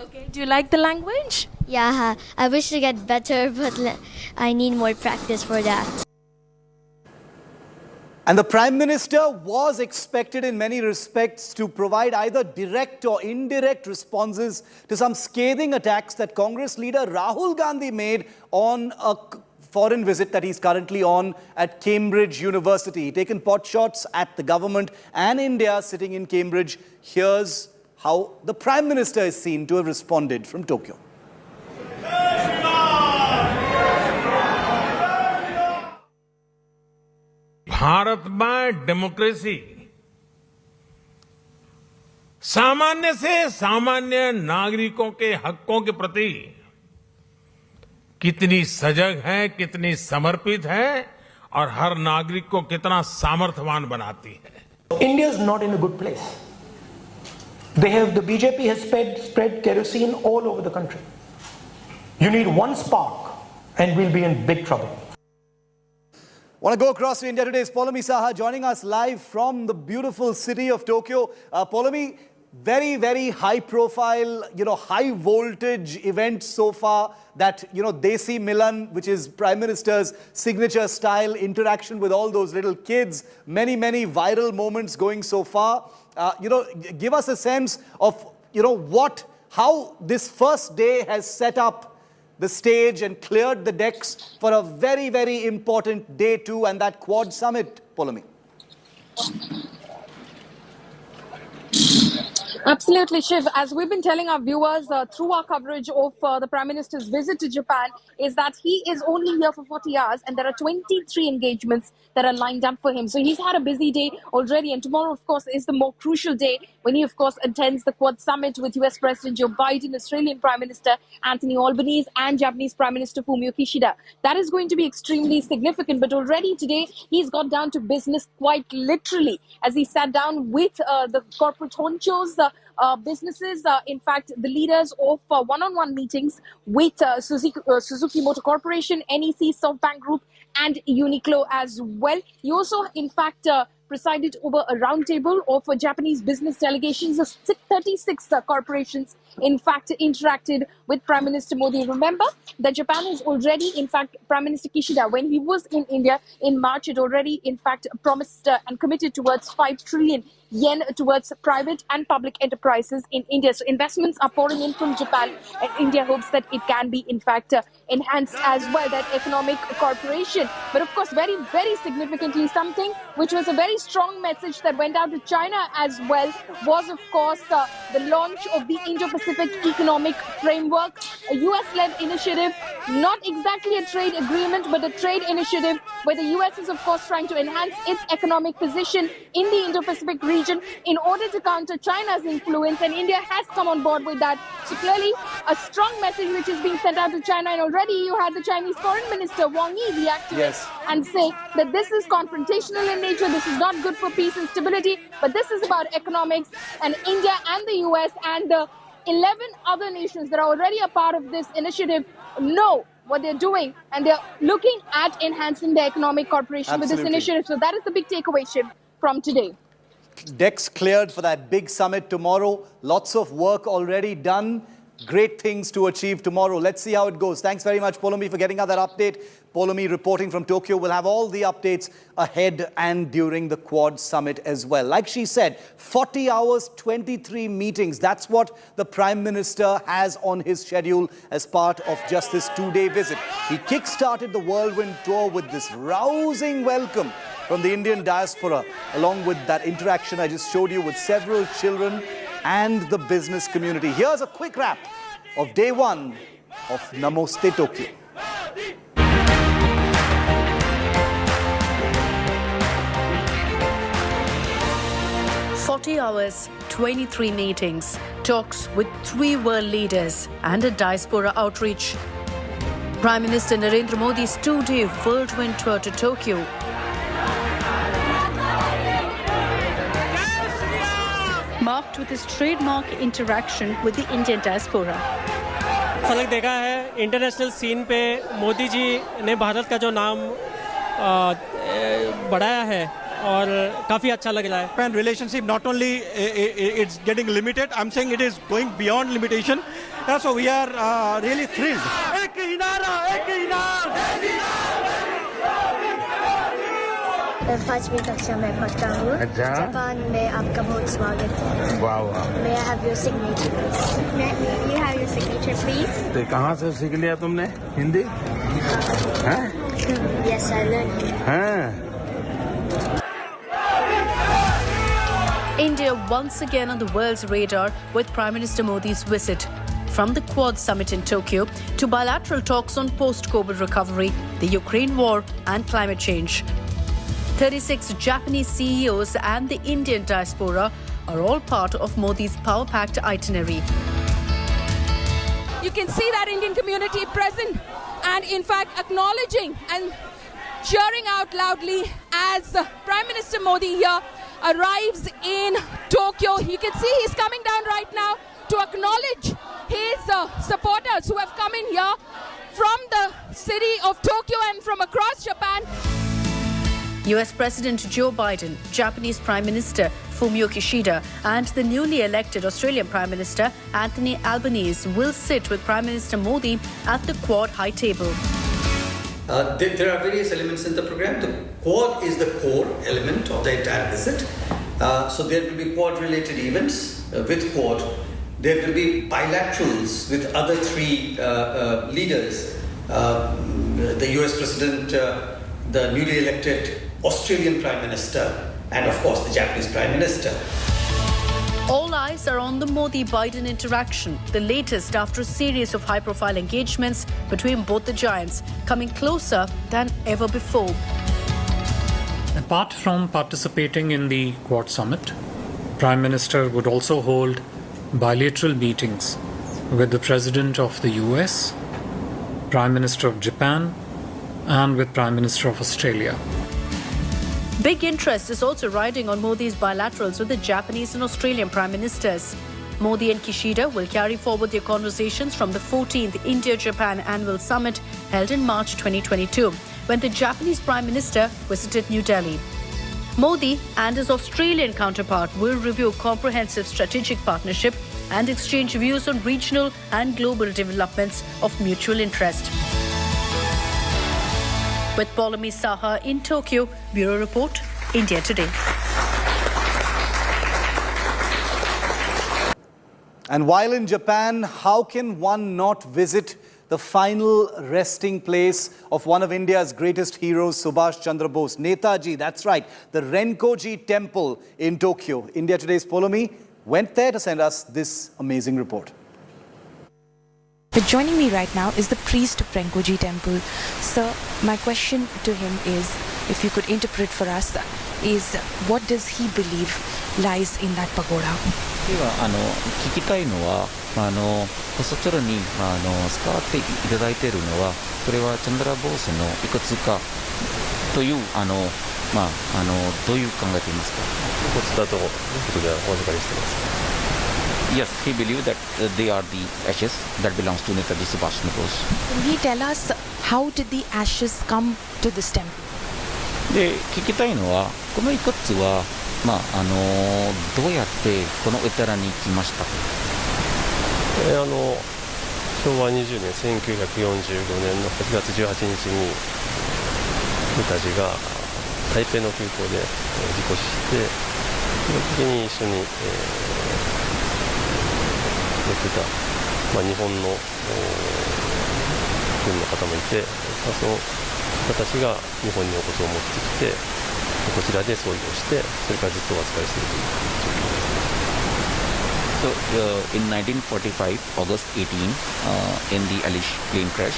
Okay. Do you like the language? Yeah, I wish to get better, but I need more practice for that. And the Prime Minister was expected in many respects to provide either direct or indirect responses to some scathing attacks that Congress leader Rahul Gandhi made on a foreign visit that he's currently on at Cambridge University. Taken pot shots at the government and India sitting in Cambridge. Here's how the Prime Minister is seen to have responded from Tokyo. Bharat में democracy सामान्य से सामान्य नागरिकों के हकों के प्रति कितनी सजग है, कितनी समर्पित है और हर नागरिक को कितना सामर्थ्यवान बनाती है। India is not in a good place. The BJP has spread kerosene all over the country. You need one spark and we'll be in big trouble. Want to go across to India today is Poulomi Saha joining us live from the beautiful city of Tokyo. Poulomi, very, very high profile, high voltage event so far. That, Desi Milan, which is Prime Minister's signature style interaction with all those little kids. Many, many viral moments going so far. give us a sense of, how this first day has set up the stage and cleared the decks for a very, very important day 2 and that Quad Summit, Poulomi. Absolutely, Shiv. As we've been telling our viewers through our coverage of the Prime Minister's visit to Japan, is that he is only here for 40 hours and there are 23 engagements that are lined up for him. So he's had a busy day already, and tomorrow, of course, is the more crucial day when he, of course, attends the Quad Summit with US President Joe Biden, Australian Prime Minister Anthony Albanese and Japanese Prime Minister Fumio Kishida. That is going to be extremely significant, but already today he's got down to business quite literally as he sat down with the corporate honchos, businesses, in fact, the leaders of one-on-one meetings with Suzuki Motor Corporation, NEC, SoftBank Group, and Uniqlo as well. He also, in fact, presided over a roundtable of Japanese business delegations. 36 corporations, in fact, interacted with Prime Minister Modi. Remember that Japan is already, in fact, Prime Minister Kishida, when he was in India in March, had already, in fact, promised and committed towards 5 trillion yen towards private and public enterprises in India. So investments are pouring in from Japan, and India hopes that it can be, in fact, enhanced as well, that economic cooperation. But of course, very, very significantly, something which was a very strong message that went out to China as well was, of course, the launch of the Indo-Pacific Economic Framework, a US-led initiative, not exactly a trade agreement, but a trade initiative where the US is, of course, trying to enhance its economic position in the Indo-Pacific region in order to counter China's influence, and India has come on board with that. So clearly, a strong message which is being sent out to China, and already you had the Chinese Foreign Minister Wang Yi react to it and say that this is confrontational in nature, this is not good for peace and stability, but this is about economics, and India and the US and the 11 other nations that are already a part of this initiative know what they're doing, and they're looking at enhancing their economic cooperation with this initiative. So that is the big takeaway, Shiv, from today. Decks cleared for that big summit tomorrow. Lots of work already done. Great things to achieve tomorrow. Let's see how it goes. Thanks very much, Poulomi, for getting us that update. Poulomi reporting from Tokyo. We'll have all the updates ahead and during the Quad Summit as well. Like she said, 40 hours, 23 meetings. That's what the Prime Minister has on his schedule as part of just this 2-day visit. He kick-started the Whirlwind Tour with this rousing welcome from the Indian diaspora, along with that interaction I just showed you with several children and the business community. Here's a quick wrap of day 1 of Namaste Tokyo. "40 hours, 23 meetings, talks with 3 world leaders and a diaspora outreach." Prime Minister Narendra Modi's 2-day whirlwind tour to Tokyo. Marked with his trademark interaction with the Indian diaspora. फलक देखा है international scene पे मोदी जी ने भारत का जो नाम बढ़ाया है और काफी अच्छा लग रहा है. And relationship not only it's getting limited, I'm saying it is going beyond limitation. So we are really thrilled. एक ही नारा, एक ही नारा. 5वीं कक्षा में पढ़ता हूँ. अच्छा. जापान में आपका बहुत स्वागत है. वाह वाह. May I have your signature, please? May you have your signature, please? तो कहाँ से सीख लिया तुमने हिंदी? हैं? Yes, I learned. हैं? India once again on the world's radar with Prime Minister Modi's visit. From the Quad Summit in Tokyo to bilateral talks on post-COVID recovery, the Ukraine war and climate change. 36 Japanese CEOs and the Indian diaspora are all part of Modi's power-packed itinerary. You can see that Indian community present and in fact acknowledging and cheering out loudly as Prime Minister Modi here arrives in Tokyo. You can see he's coming down right now to acknowledge his supporters who have come in here from the city of Tokyo and from across Japan. US President Joe Biden, Japanese Prime Minister Fumio Kishida and the newly elected Australian Prime Minister Anthony Albanese will sit with Prime Minister Modi at the Quad High Table. There are various elements in the program. The Quad is the core element of the entire visit. So there will be Quad-related events with Quad. There will be bilaterals with other three leaders, the US President, the newly elected Australian Prime Minister, and of course the Japanese Prime Minister. All eyes are on the Modi-Biden interaction, the latest after a series of high-profile engagements between both the giants, coming closer than ever before. Apart from participating in the Quad Summit, Prime Minister would also hold bilateral meetings with the President of the US, Prime Minister of Japan, and with Prime Minister of Australia. Big interest is also riding on Modi's bilaterals with the Japanese and Australian Prime Ministers. Modi and Kishida will carry forward their conversations from the 14th India-Japan Annual Summit held in March 2022, when the Japanese Prime Minister visited New Delhi. Modi and his Australian counterpart will review comprehensive strategic partnership and exchange views on regional and global developments of mutual interest. With Paulami Saha in Tokyo, Bureau Report, India Today. And while in Japan, how can one not visit the final resting place of one of India's greatest heroes, Subhash Chandra Bose, Netaji, that's right, the Renkoji Temple in Tokyo. India Today's Polomi went there to send us this amazing report. But joining me right now is the priest of Renkoji Temple. Sir, my question to him is, if you could interpret for us, is what does he believe lies in that pagoda? では聞きたいのは、そちらに使っていただいているのは、これはチャンドラボースのいくつかというどういう考えていますか？いくつだということではお預かりしています。Yes, he believed that they are the ashes that belongs to Netaji Subhash Chandra Bose. Can he tell us how did the ashes come to this temple? で聞きたいのは、このいくつはどうやってこのお寺に来ましたか？昭和20年1945年の8月18日にネタジが台北の空港で事故死してその時に一緒に乗ってた、日本の軍の方もいて、その方たちが日本にお骨を持ってきてこちらで葬儀をしてそれからずっとお預かりするという状況ですね。So in 1945, August 18, in the Alish plane crash,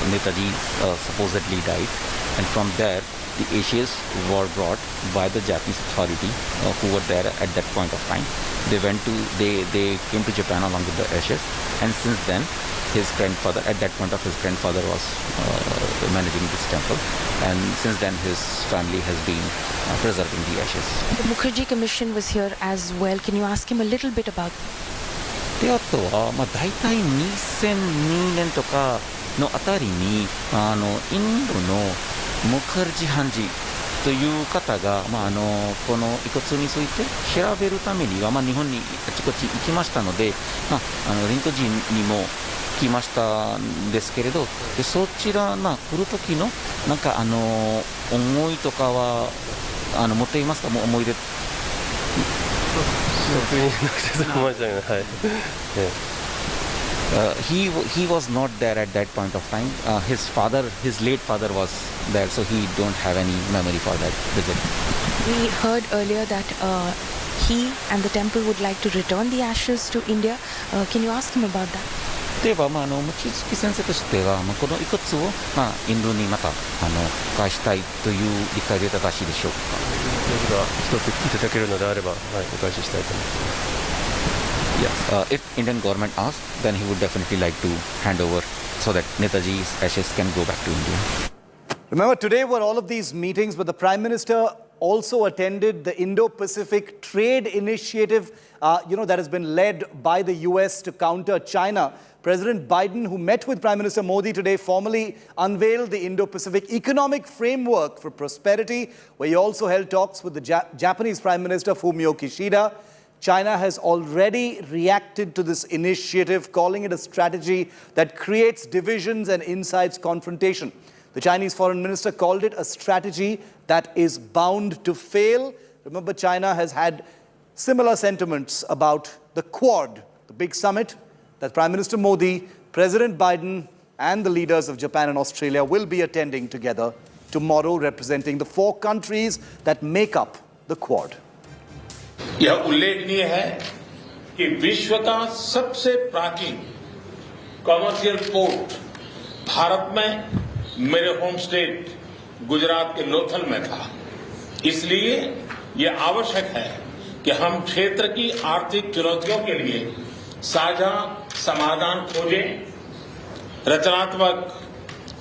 Netaji supposedly died, and from there the ashes were brought by the Japanese authority who were there at that point of time. They came to Japan along with the ashes, and since then his grandfather, at that point of his grandfather was managing this temple, and since then his family has been preserving the ashes. The Mukherjee Commission was here as well. Can you ask him a little bit about that? であとは、大体2002年とかのあたりにインドのムカルジ判事という方が、この遺骨について調べるためには、日本にあちこち行きましたので、レントジンにも来ましたんですけれど、でそちら来る時の思いとかは持っていますか？もう思い出。He was not there at that point of time. His late father was there, so he don't have any memory for that visit. We heard earlier that he and the temple would like to return the ashes to India. Can you ask him about that? 例えば、望月先生としては、この遺骨を、インドにまた返したいという理解で正しいでしょうか。それが一つ聞いていただけるのであれば、お返ししたいと思います。Yes, if Indian government asks, then he would definitely like to hand over so that Netaji's ashes can go back to India. Remember, today were all of these meetings, but the Prime Minister also attended the Indo-Pacific Trade Initiative, that has been led by the US to counter China. President Biden, who met with Prime Minister Modi today, formally unveiled the Indo-Pacific Economic Framework for Prosperity, where he also held talks with the Japanese Prime Minister Fumio Kishida. China has already reacted to this initiative, calling it a strategy that creates divisions and incites confrontation. The Chinese foreign minister called it a strategy that is bound to fail. Remember, China has had similar sentiments about the Quad, the big summit that Prime Minister Modi, President Biden, and the leaders of Japan and Australia will be attending together tomorrow, representing the 4 countries that make up the Quad. यह उल्लेखनीय है कि विश्व का सबसे प्राचीन commercial port Bharat में मेरे होम स्टेट गुजरात के लोथल में था। इसलिए यह आवश्यक है कि हम क्षेत्र की आर्थिक चुनौतियों के लिए साझा समाधान खोजें, रचनात्मक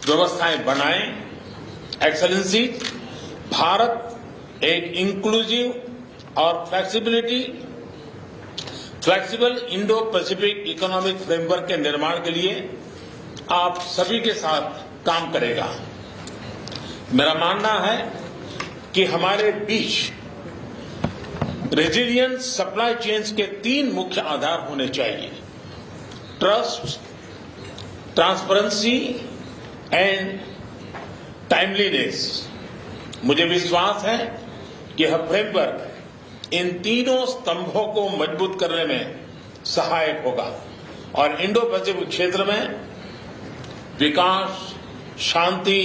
व्यवस्थाएं बनाएं। एक्सेलेंसी, भारत एक इंक्लूसिव और flexible Indo Pacific economic framework के निर्माण के लिए आप सभी के साथ काम करेगा। मेरा मानना है कि हमारे बीच रेजिलियंट सप्लाई चेन्स के 3 मुख्य आधार होने चाहिए: ट्रस्ट, ट्रांसपेरेंसी एंड टाइमलीनेस। मुझे विश्वास है कि यह फ्रेमवर्क इन तीनों स्तंभों को मजबूत करने में सहायक होगा और इंडो पैसिफिक क्षेत्र में विकास, शांति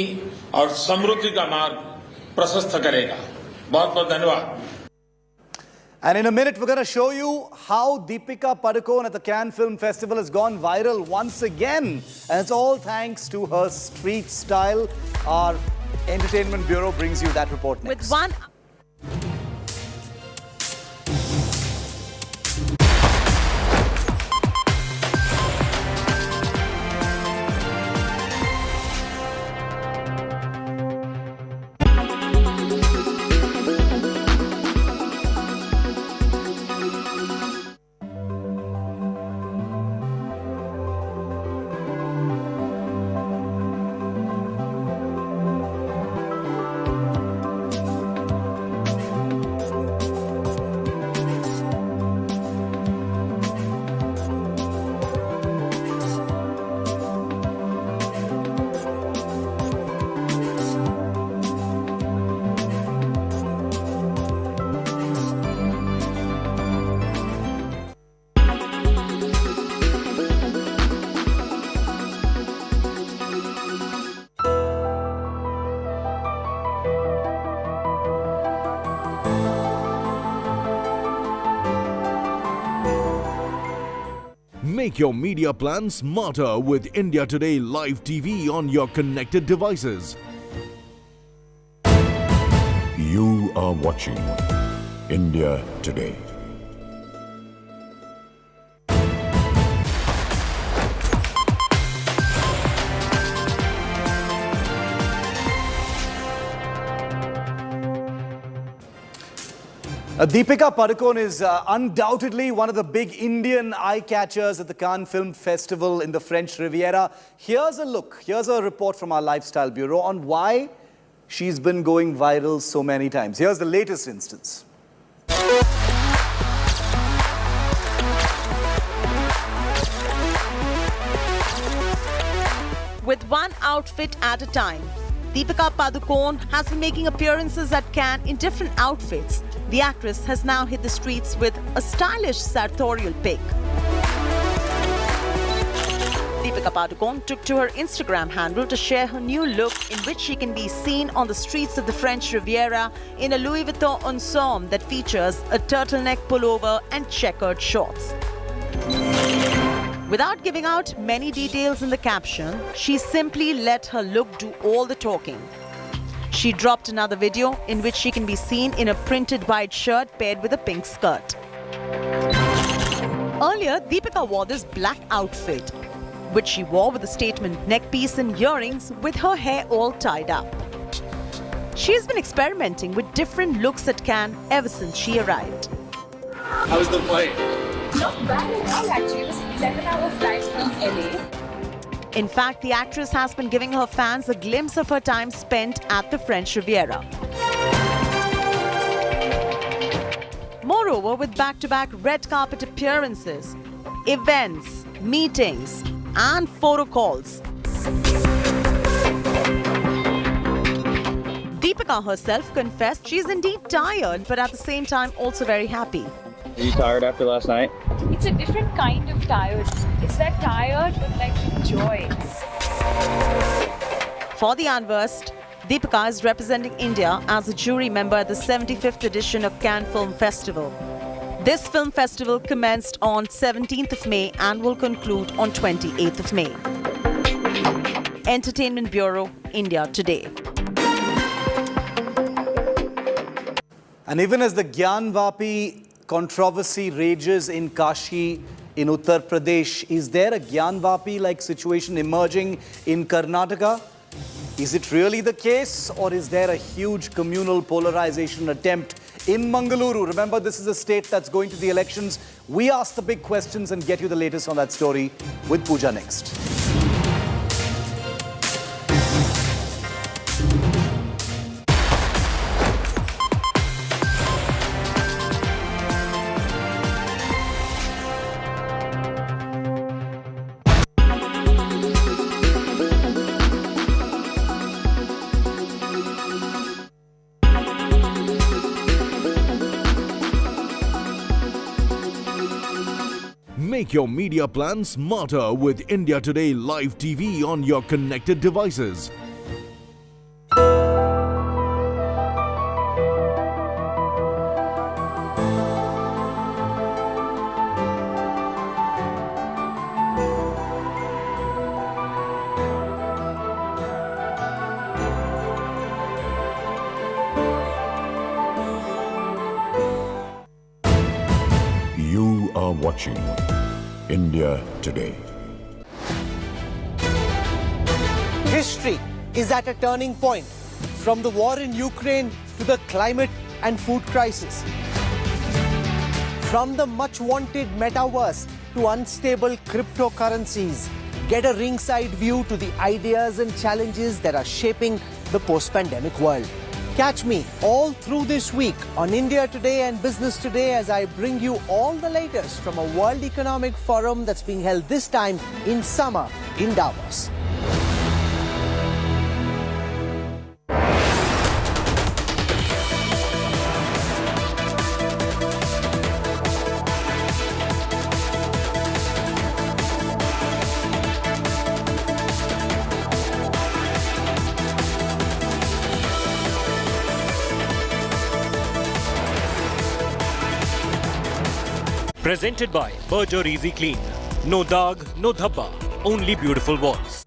और समृद्धि का मार्ग प्रशस्त करेगा। बहुत बहुत धन्यवाद। And in a minute, we're going to show you how Deepika Padukone at the Cannes Film Festival has gone viral once again. And it's all thanks to her street style. Our Entertainment Bureau brings you that report next. With one... Make your media plan smarter with India Today Live TV on your connected devices. You are watching India Today. Deepika Padukone is undoubtedly one of the big Indian eye-catchers at the Cannes Film Festival in the French Riviera. Here's a look, here's a report from our Lifestyle Bureau on why she's been going viral so many times. Here's the latest instance. With one outfit at a time, Deepika Padukone has been making appearances at Cannes in different outfits. The actress has now hit the streets with a stylish sartorial pic. Deepika Padukone took to her Instagram handle to share her new look in which she can be seen on the streets of the French Riviera in a Louis Vuitton ensemble that features a turtleneck pullover and checkered shorts. Without giving out many details in the caption, she simply let her look do all the talking. She dropped another video in which she can be seen in a printed white shirt paired with a pink skirt. Earlier, Deepika wore this black outfit, which she wore with a statement neckpiece and earrings with her hair all tied up. She's been experimenting with different looks at Cannes ever since she arrived. How was the flight? Not bad at all, actually. It was an 11-hour flight from LA. In fact, the actress has been giving her fans a glimpse of her time spent at the French Riviera. Moreover, with back-to-back red carpet appearances, events, meetings, and photo calls, Deepika Deepika herself confessed she's indeed tired, but at the same time also very happy. Are you tired after last night? It's a different kind of tired. It's that tired but like with joy. For the Anverst, Deepika is representing India as a jury member at the 75th edition of Cannes Film Festival. This film festival commenced on 17th of May and will conclude on 28th of May. Entertainment Bureau, India Today. And even as the Gyanvapi controversy rages in Kashi, in Uttar Pradesh, is there a Gyanvapi-like situation emerging in Karnataka? Is it really the case, or is there a huge communal polarization attempt in Mangaluru? Remember, this is a state that's going to the elections. We ask the big questions and get you the latest on that story with Pooja next. Make your media plan smarter with India Today Live TV on your connected devices. You are watching India Today. History is at a turning point, from the war in Ukraine to the climate and food crisis. From the much-wanted metaverse to unstable cryptocurrencies, get a ringside view to the ideas and challenges that are shaping the post-pandemic world. Catch me all through this week on India Today and Business Today as I bring you all the latest from a World Economic Forum that's being held this time in summer in Davos. Presented by Berger Easy Clean. No dag, no dhabba, only beautiful walls.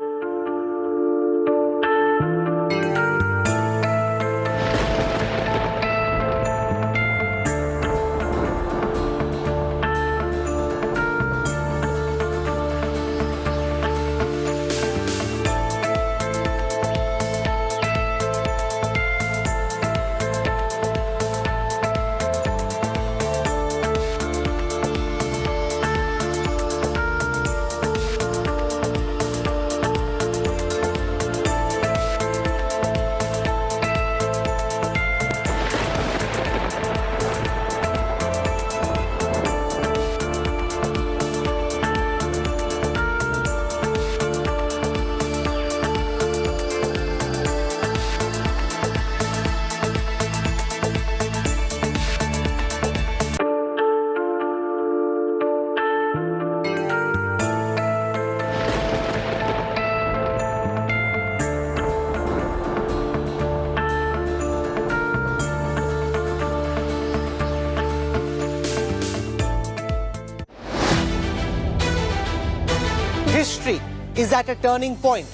History is at a turning point,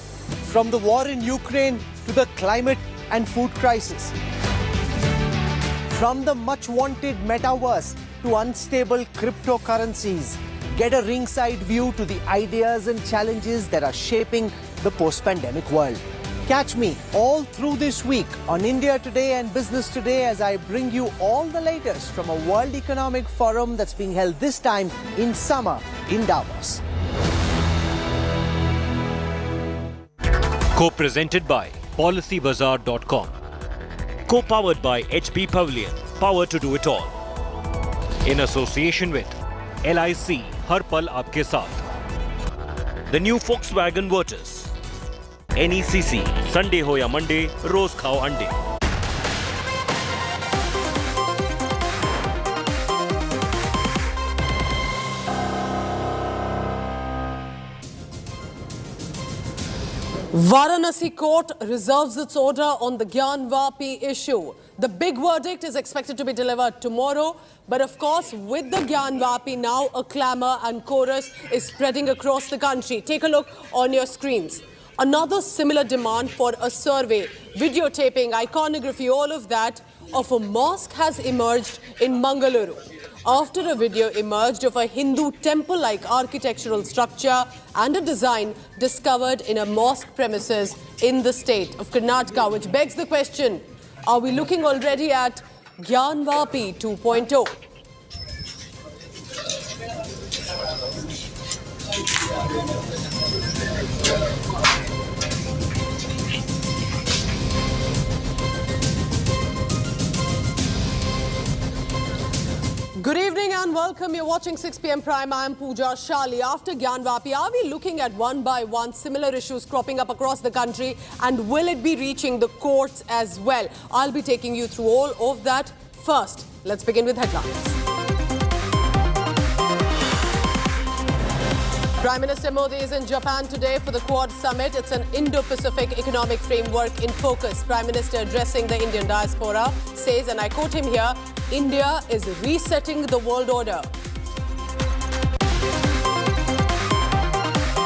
from the war in Ukraine to the climate and food crisis. From the much-wanted metaverse to unstable cryptocurrencies, get a ringside view to the ideas and challenges that are shaping the post-pandemic world. Catch me all through this week on India Today and Business Today as I bring you all the latest from a World Economic Forum that's being held this time in summer in Davos. Co-presented by PolicyBazaar.com. Co-powered by HP Pavilion, power to do it all. In association with LIC, हर पल आपके साथ. The new Volkswagen Virtus. NECC, Sunday हो या Monday, रोज खाओ अंडे. Varanasi court reserves its order on the Gyan Vapi issue. The big verdict is expected to be delivered tomorrow. But of course, with the Gyan Vapi, now a clamour and chorus is spreading across the country. Take a look on your screens. Another similar demand for a survey, videotaping, iconography, all of that, of a mosque has emerged in Mangaluru. After a video emerged of a Hindu temple-like architectural structure and a design discovered in a mosque premises in the state of Karnataka, which begs the question, are we looking already at Gyan Vapi 2.0? Good evening and welcome. You're watching 6 p.m. Prime. I am Pooja Shali. After Gyan Vapi, are we looking at one by one similar issues cropping up across the country, and will it be reaching the courts as well? I'll be taking you through all of that. First, let's begin with headlines. Prime Minister Modi is in Japan today for the Quad Summit. It's an Indo-Pacific economic framework in focus. Prime Minister addressing the Indian diaspora says, and I quote him here, India is resetting the world order.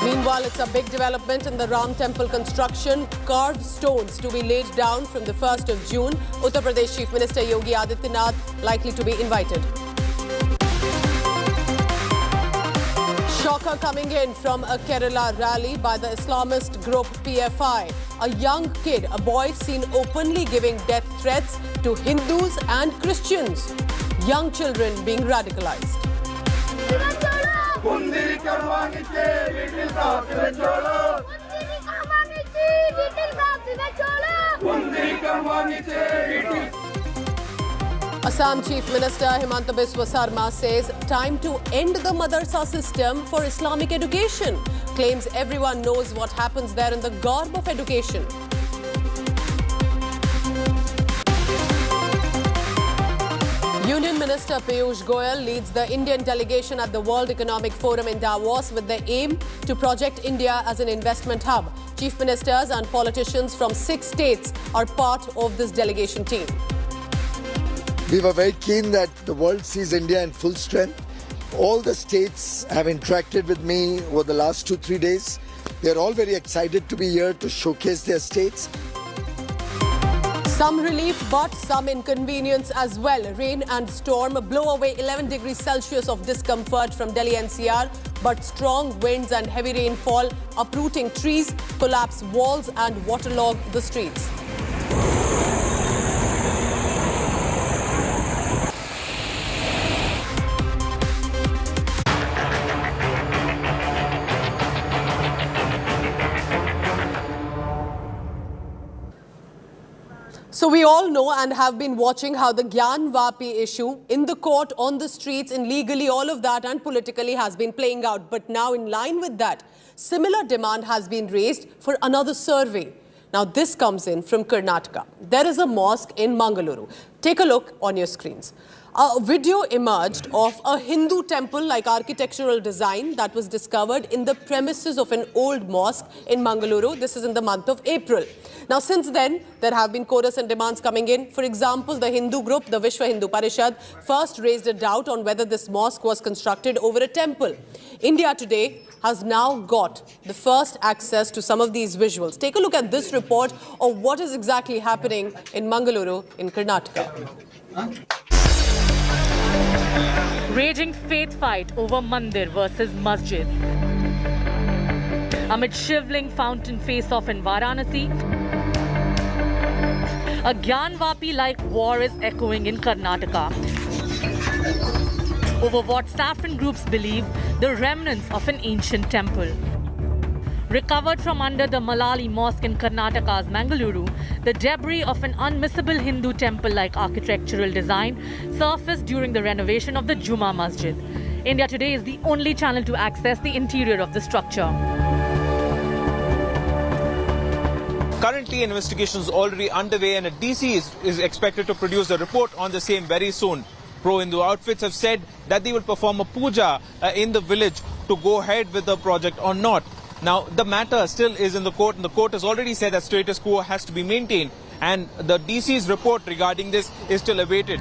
Meanwhile, it's a big development in the Ram Temple construction. Carved stones to be laid down from the 1st of June. Uttar Pradesh Chief Minister Yogi Adityanath likely to be invited. Shocker coming in from a Kerala rally by the Islamist group PFI. A young kid, a boy seen openly giving death threats to Hindus and Christians. Young children being radicalized. Assam Chief Minister Himanta Biswa Sarma says time to end the madrasa system for Islamic education. Claims everyone knows what happens there in the garb of education. Union Minister Piyush Goyal leads the Indian delegation at the World Economic Forum in Davos with the aim to project India as an investment hub. Chief ministers and politicians from 6 states are part of this delegation team. We were very keen that the world sees India in full strength. All the states have interacted with me over the last 2-3 days. They're all very excited to be here to showcase their states. Some relief, but some inconvenience as well. Rain and storm blow away 11 degrees Celsius of discomfort from Delhi NCR, but strong winds and heavy rainfall uprooting trees, collapse walls and waterlog the streets. So we all know and have been watching how the Gyan Vapi issue in the court, on the streets, and legally, all of that and politically has been playing out. But now in line with that, similar demand has been raised for another survey. Now this comes in from Karnataka. There is a mosque in Mangaluru. Take a look on your screens. A video emerged of a Hindu temple-like architectural design that was discovered in the premises of an old mosque in Mangaluru. This is in the month of April. Now, since then, there have been chorus and demands coming in. For example, the Hindu group, the Vishwa Hindu Parishad, first raised a doubt on whether this mosque was constructed over a temple. India Today has now got the first access to some of these visuals. Take a look at this report of what is exactly happening in Mangaluru in Karnataka. Raging faith fight over Mandir versus Masjid. Amid shriveling fountain face-off in Varanasi, a Gyan Vapi-like war is echoing in Karnataka over what saffron groups believe the remnants of an ancient temple. Recovered from under the Malali Mosque in Karnataka's Mangaluru, the debris of an unmissable Hindu temple-like architectural design surfaced during the renovation of the Juma Masjid. India Today is the only channel to access the interior of the structure. Currently, investigations already underway and a DC is expected to produce a report on the same very soon. Pro-Hindu outfits have said that they will perform a puja in the village to go ahead with the project or not. Now, the matter still is in the court, and the court has already said that status quo has to be maintained, and the DC's report regarding this is still awaited.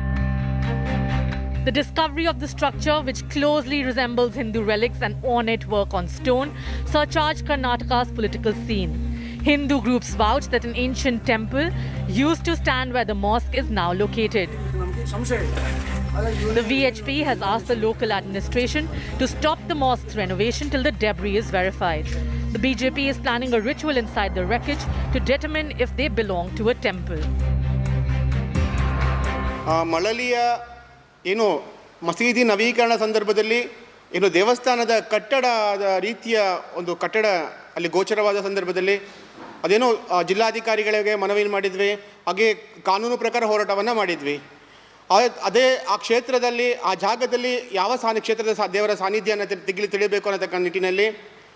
The discovery of the structure, which closely resembles Hindu relics and ornate work on stone, surcharged Karnataka's political scene. Hindu groups vouch that an ancient temple used to stand where the mosque is now located. The VHP has asked the local administration to stop the mosque's renovation till the debris is verified. The BJP is planning a ritual inside the wreckage to determine if they belong to a temple. ಮಳಲಿಯ ಏನು ಮಸೀದಿ ನವೀಕರಣ ಸಂದರ್ಭದಲ್ಲಿ ಏನು ದೇವಸ್ಥಾನದ ಕಟ್ಟಡದ ರೀತಿಯ ಒಂದು ಕಟ್ಟಡ ಅಲ್ಲಿ ಗೋಚರವಾದ ಸಂದರ್ಭದಲ್ಲಿ ಅದೇನೋ ಜಿಲ್ಲಾಧಿಕಾರಿಗಳಿಗೆ ಮನವಿ ಮಾಡಿದ್ವಿ, ಹಾಗೆ ಕಾನೂನು ಪ್ರಕಾರ ಹೋರಾಟವನ್ನು ಮಾಡಿದ್ವಿ. ಅದೇ ಆ ಕ್ಷೇತ್ರದಲ್ಲಿ ಆ ಜಾಗದಲ್ಲಿ ಯಾವ ಕ್ಷೇತ್ರದ ದೇವರ ಸಾನ್ನಿಧ್ಯನ ತಿಳಿಬೇಕು ಅನ್ನತಕ್ಕ ನಿಟ್ಟಿನಲ್ಲಿ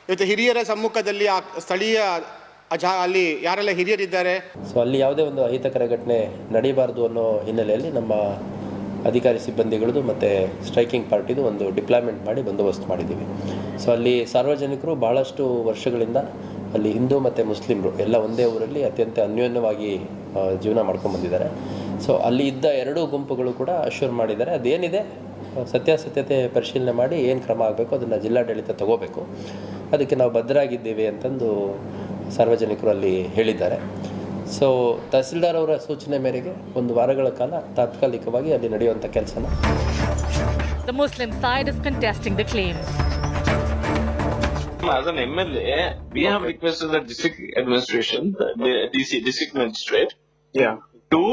ಇವತ್ತು ಹಿರಿಯರ ಸಮ್ಮುಖದಲ್ಲಿ ಆ ಸ್ಥಳೀಯ ಅಲ್ಲಿ ಯಾರೆಲ್ಲ ಹಿರಿಯರಿದ್ದಾರೆ, ಸೊ ಅಲ್ಲಿ ಯಾವುದೇ ಒಂದು ಅಹಿತಕರ ಘಟನೆ ನಡೀಬಾರ್ದು ಅನ್ನೋ ಹಿನ್ನೆಲೆಯಲ್ಲಿ ನಮ್ಮ ಅಧಿಕಾರಿ ಸಿಬ್ಬಂದಿಗಳದ್ದು ಮತ್ತು ಸ್ಟ್ರೈಕಿಂಗ್ ಪಾರ್ಟಿದು ಒಂದು ಡಿಪ್ಲಾಯ್ಮೆಂಟ್ ಮಾಡಿ ಬಂದೋಬಸ್ತ್ ಮಾಡಿದ್ದೀವಿ. ಸೊ ಅಲ್ಲಿ ಸಾರ್ವಜನಿಕರು ಭಾಳಷ್ಟು ವರ್ಷಗಳಿಂದ ಅಲ್ಲಿ ಹಿಂದೂ ಮತ್ತು ಮುಸ್ಲಿಮರು ಎಲ್ಲ ಒಂದೇ ಊರಲ್ಲಿ ಅತ್ಯಂತ ಅನ್ಯೋನ್ಯವಾಗಿ ಜೀವನ ಮಾಡ್ಕೊಂಡು ಬಂದಿದ್ದಾರೆ. ಸೊ ಅಲ್ಲಿ ಇದ್ದ ಎರಡೂ ಗುಂಪುಗಳು ಕೂಡ ಅಶ್ಯೂರ್ ಮಾಡಿದ್ದಾರೆ, ಅದೇನಿದೆ ಸತ್ಯಾಸತ್ಯತೆ ಪರಿಶೀಲನೆ ಮಾಡಿ ಏನು ಕ್ರಮ ಆಗಬೇಕು ಅದನ್ನು ಜಿಲ್ಲಾಡಳಿತ ತಗೋಬೇಕು, ಅದಕ್ಕೆ ನಾವು ಬದ್ಧರಾಗಿದ್ದೇವೆ ಅಂತಂದು ಸಾರ್ವಜನಿಕರು ಅಲ್ಲಿ ಹೇಳಿದ್ದಾರೆ. ಸೊ ತಹಸೀಲ್ದಾರ್ ಅವರ ಸೂಚನೆ ಮೇರೆಗೆ ಒಂದು ವಾರಗಳ ಕಾಲ ತಾತ್ಕಾಲಿಕವಾಗಿ ಅಲ್ಲಿ ನಡೆಯುವಂಥ ಕೆಲಸನ. The Muslim side is contesting the claims. As an MLA, we have requested the district administration, the DC district magistrate, to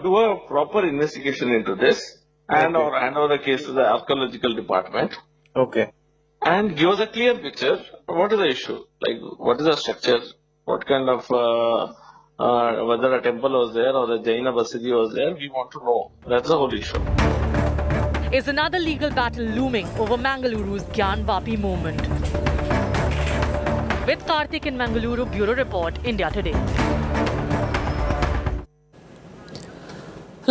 do a proper investigation into this and or hand over the case to the archaeological department. Okay. And give us a clear picture. What is the issue? Like, what is the structure? What kind of whether a temple was there or a Jaina Basidi was there? We want to know. That's the whole issue. Is another legal battle looming over Mangaluru's Gyan Vapi movement? With Karthik in Mangaluru, Bureau Report, India Today.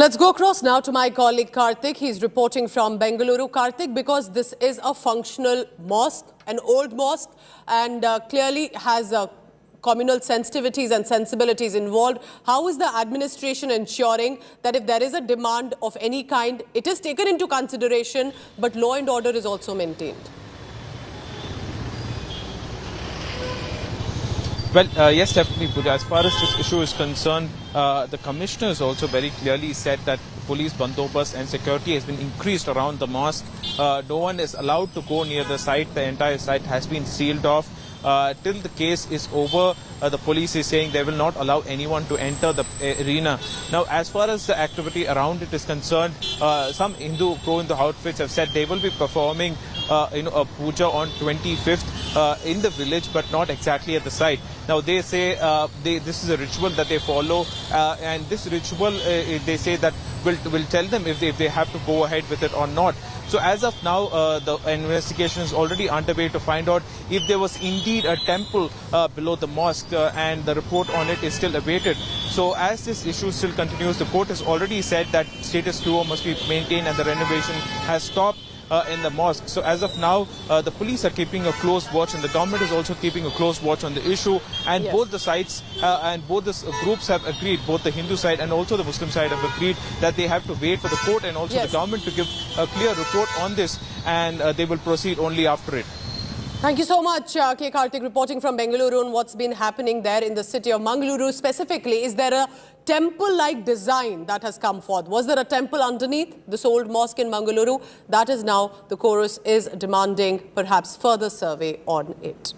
Let's go across now to my colleague Karthik. He's reporting from Bengaluru. Karthik, because this is a functional mosque, an old mosque, and clearly has communal sensitivities and sensibilities involved. How is the administration ensuring that if there is a demand of any kind, it is taken into consideration, but law and order is also maintained? Well, yes, definitely, Pooja. As far as this issue is concerned, the commissioner has also very clearly said that police bandobast and security has been increased around the mosque. No one is allowed to go near the site. The entire site has been sealed off. Till the case is over, the police is saying they will not allow anyone to enter the arena. Now, as far as the activity around it is concerned, some Hindu pro-Hindu outfits have said they will be performing a puja on 25th in the village, but not exactly at the site. Now, they say this is a ritual that they follow, and this ritual, they say that will tell them if they have to go ahead with it or not. So as of now, the investigation is already underway to find out if there was indeed a temple below the mosque, and the report on it is still awaited. So as this issue still continues, the court has already said that status quo must be maintained and the renovation has stopped in the mosque. So as of now, the police are keeping a close watch, and the government is also keeping a close watch on the issue. And both the sides and both the groups have agreed, both the Hindu side and also the Muslim side have agreed that they have to wait for the court and also the government to give a clear report on this, and they will proceed only after it. Thank you so much, K. Karthik, reporting from Bengaluru on what's been happening there in the city of Mangaluru. Specifically, is there a temple-like design that has come forth? Was there a temple underneath this old mosque in Mangaluru? That is now the chorus is demanding perhaps further survey on it.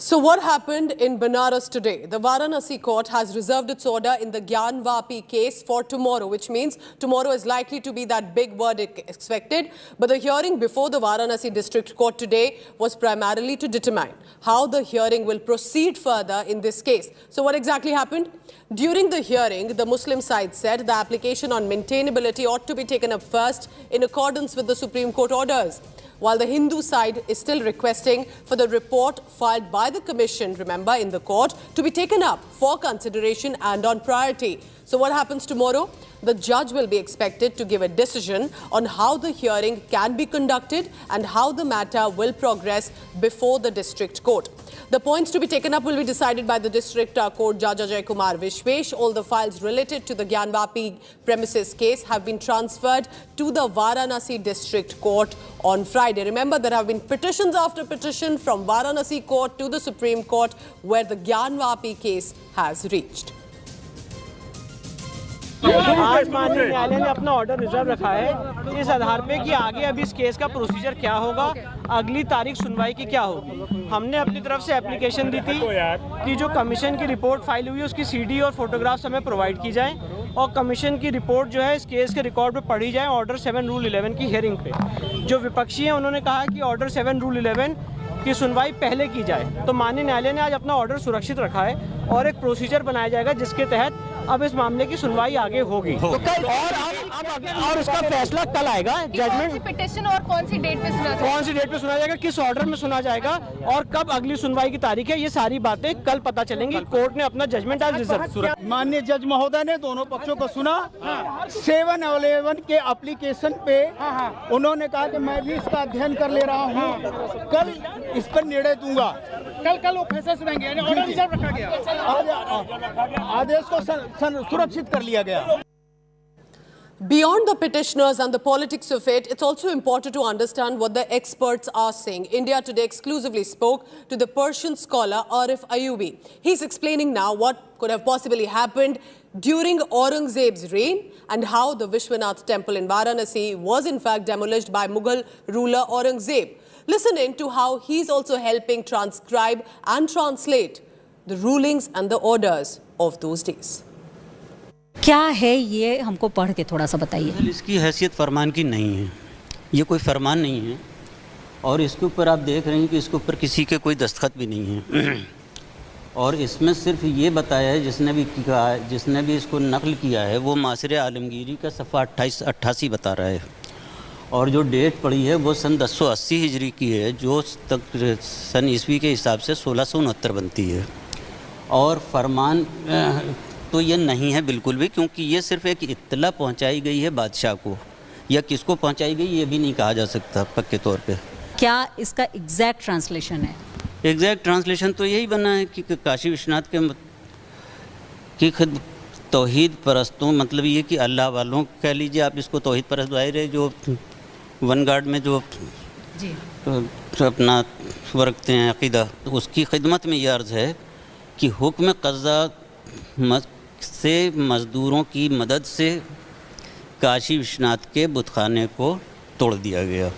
So what happened in Benares today? The Varanasi court has reserved its order in the Gyan Vapi case for tomorrow, which means tomorrow is likely to be that big verdict expected. But the hearing before the Varanasi district court today was primarily to determine how the hearing will proceed further in this case. So what exactly happened? During the hearing, the Muslim side said the application on maintainability ought to be taken up first in accordance with the Supreme Court orders. while the Hindu side is still requesting for the report filed by the commission, remember, in the court, to be taken up for consideration and on priority. So what happens tomorrow? The judge will be expected to give a decision on how the hearing can be conducted and how the matter will progress before the district court. The points to be taken up will be decided by the district court Judge Ajay Kumar Vishwesh. All the files related to the Gyanvapi premises case have been transferred to the Varanasi district court on Friday. Remember, there have been petitions after petition from Varanasi court to the Supreme Court where the Gyanvapi case has reached. आज माननीय न्यायालय ने अपना order reserve रखा है इस आधार पे कि आगे अब इस केस का प्रोसीजर क्या होगा, अगली तारीख सुनवाई की क्या होगी। हमने अपनी तरफ से एप्लीकेशन दी थी कि जो कमीशन की रिपोर्ट फाइल हुई है उसकी सीडी और फोटोग्राफ्स हमें प्रोवाइड की जाए और कमीशन की रिपोर्ट जो है इस केस के रिकॉर्ड पे पढ़ी जाए ऑर्डर 7 रूल 11 की हियरिंग पे। जो विपक्षी हैं उन्होंने कहा कि ऑर्डर 7 रूल 11 की सुनवाई पहले की जाए, तो माननीय न्यायालय ने आज अपना ऑर्डर सुरक्षित रखा है और एक प्रोसीजर बनाया जाएगा जिसके तहत अब इस मामले की सुनवाई आगे होगी और उसका फैसला कल आएगा। जजमेंट पिटीशन और कौन सी डेट पे सुना जाएगा, किस ऑर्डर में सुना जाएगा और कब अगली सुनवाई की तारीख है, ये सारी बातें कल पता चलेंगी। कोर्ट ने अपना जजमेंट आज रिजर्व। माननीय जज महोदय ने दोनों पक्षों को सुना। 7-11 के एप्लीकेशन पे उन्होंने कहा कि मैं भी इसका अध्ययन कर ले रहा हूँ, कल इस पर निर्णय दूंगा। कल वो फैसला सुनाएंगे, यानी ऑर्डर रिजर्व रखा गया, आदेश को सुरक्षित कर लिया गया। Beyond the petitioners and the politics of it, it's also important to understand what the experts are saying. India Today exclusively spoke to the Persian scholar Arif Ayubi. He's explaining now what could have possibly happened during Aurangzeb's reign and how the Vishwanath temple in Varanasi was in fact demolished by Mughal ruler Aurangzeb. Listen in to how he's also helping transcribe and translate the rulings and the orders of those days. क्या है ये हमको पढ़ के थोड़ा सा बताइए। इसकी हैसियत फरमान की नहीं है, ये कोई फरमान नहीं है और इसके ऊपर आप देख रहे हैं कि इसके ऊपर किसी के कोई दस्तखत भी नहीं है और इसमें सिर्फ ये बताया है जिसने भी इसको नकल किया है वो मासरे आलमगीरी का सफ़ा 88 बता रहा है और जो डेट पड़ी है वो सन 1080 हिजरी की है जो सन ईस्वी के हिसाब से 1669 बनती है और फरमान तो ये नहीं है बिल्कुल भी, क्योंकि ये सिर्फ एक इत्तला पहुंचाई गई है बादशाह को, या किसको पहुंचाई गई ये भी नहीं कहा जा सकता पक्के तौर पे। क्या इसका एग्जैक्ट ट्रांसलेशन है? एग्जैक्ट ट्रांसलेशन तो यही बना है कि काशी विश्वनाथ की खुद तौहीद परस्तों, मतलब ये कि अल्लाह वालों कह लीजिए आप इसको, तौहीद परस्त ज़ाहिर है जो वन गार्ड में जो अपना रखते हैं अक़ीदा, उसकी खिदमत में ये अर्ज़ है कि हुक्म क़ज़ा से मज़दूरों की मदद से काशी विश्वनाथ के बुतखाने को तोड़ दिया गया।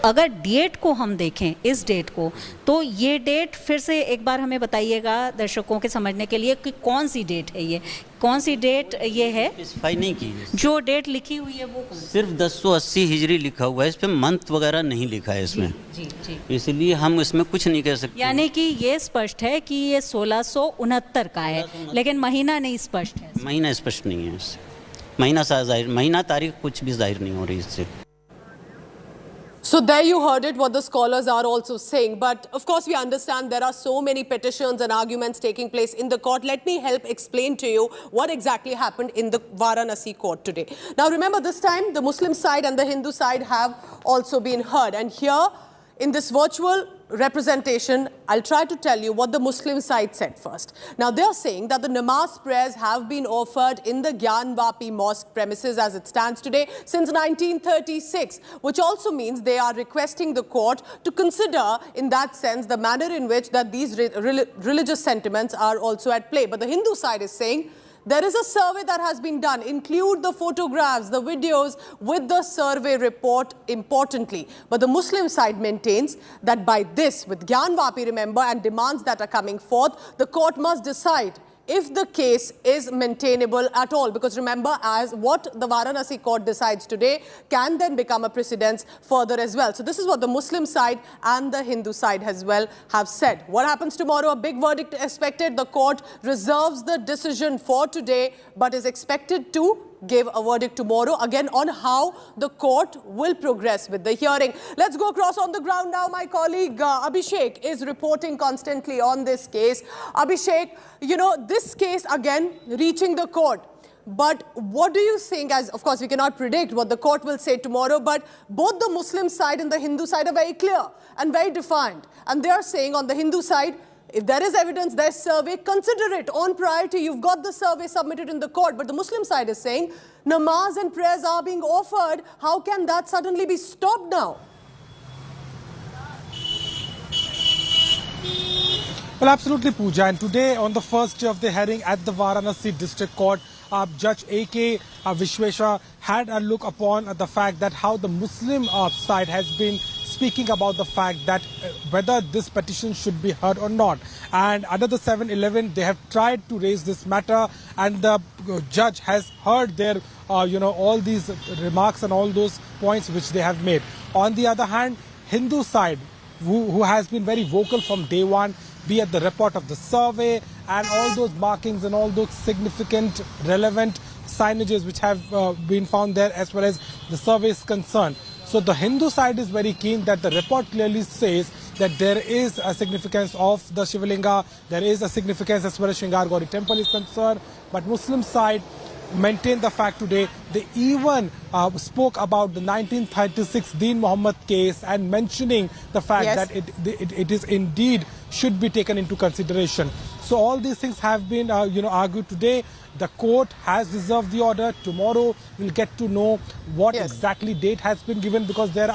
अगर डेट को हम देखें, इस डेट को, तो ये डेट फिर से एक बार हमें बताइएगा दर्शकों के समझने के लिए कि कौन सी डेट है ये, कौन सी डेट ये है? स्पेसिफाई नहीं की है। जो डेट लिखी हुई है वो सिर्फ 1080 हिजरी लिखा हुआ है, इस पे मंथ वगैरह नहीं लिखा है इसमें। जी। इसलिए हम इसमें कुछ नहीं कह सकते। यानी कि ये स्पष्ट है कि ये 1669 का है, लेकिन महीना नहीं स्पष्ट है। महीना स्पष्ट नहीं है इससे, महीना तारीख कुछ भी जाहिर नहीं हो रही इससे। So there you heard it, what the scholars are also saying. But of course, we understand there are so many petitions and arguments taking place in the court. Let me help explain to you what exactly happened in the Varanasi court today. Now, remember, this time the Muslim side and the Hindu side have also been heard. And here, in this virtual representation, I'll try to tell you what the Muslim side said first. Now, they're saying that the namaz prayers have been offered in the Gyanvapi mosque premises as it stands today since 1936, which also means they are requesting the court to consider, in that sense, the manner in which that these religious sentiments are also at play. But the Hindu side is saying there is a survey that has been done. Include the photographs, the videos with the survey report importantly. But the Muslim side maintains that by this, with Gyanvapi, remember, and demands that are coming forth, the court must decide if the case is maintainable at all. Because remember, as what the Varanasi court decides today can then become a precedence further as well. So this is what the Muslim side and the Hindu side as well have said. What happens tomorrow? A big verdict expected. The court reserves the decision for today, but is expected to give a verdict tomorrow, again on how the court will progress with the hearing. Let's go across on the ground now. My colleague Abhishek is reporting constantly on this case. Abhishek, you know, this case again reaching the court. But what do you think, as of course we cannot predict what the court will say tomorrow, but both the Muslim side and the Hindu side are very clear and very defined. And they are saying on the Hindu side, if there is evidence, there's survey, consider it on priority. You've got the survey submitted in the court. But the Muslim side is saying, namaz and prayers are being offered. How can that suddenly be stopped now? Well, absolutely, Pooja. And today, on the first day of the hearing at the Varanasi District Court, Judge A.K. Vishweshwar had a look upon the fact that how the Muslim side has been speaking about the fact that whether this petition should be heard or not. And under the 711, they have tried to raise this matter, and the judge has heard their, all these remarks and all those points which they have made. On the other hand, Hindu side, who has been very vocal from day one, be it the report of the survey and all those markings and all those significant, relevant signages which have been found there as far as the survey is concerned. So the Hindu side is very keen that the report clearly says that there is a significance of the Shivalinga, there is a significance as far as Shringar Gauri temple is concerned, but Muslim side maintained the fact today. They even spoke about the 1936 Deen Muhammad case and mentioning the fact that it is indeed should be taken into consideration. So all these things have been argued today. The court has reserved the order. Tomorrow we'll get to know what exactly date has been given, because there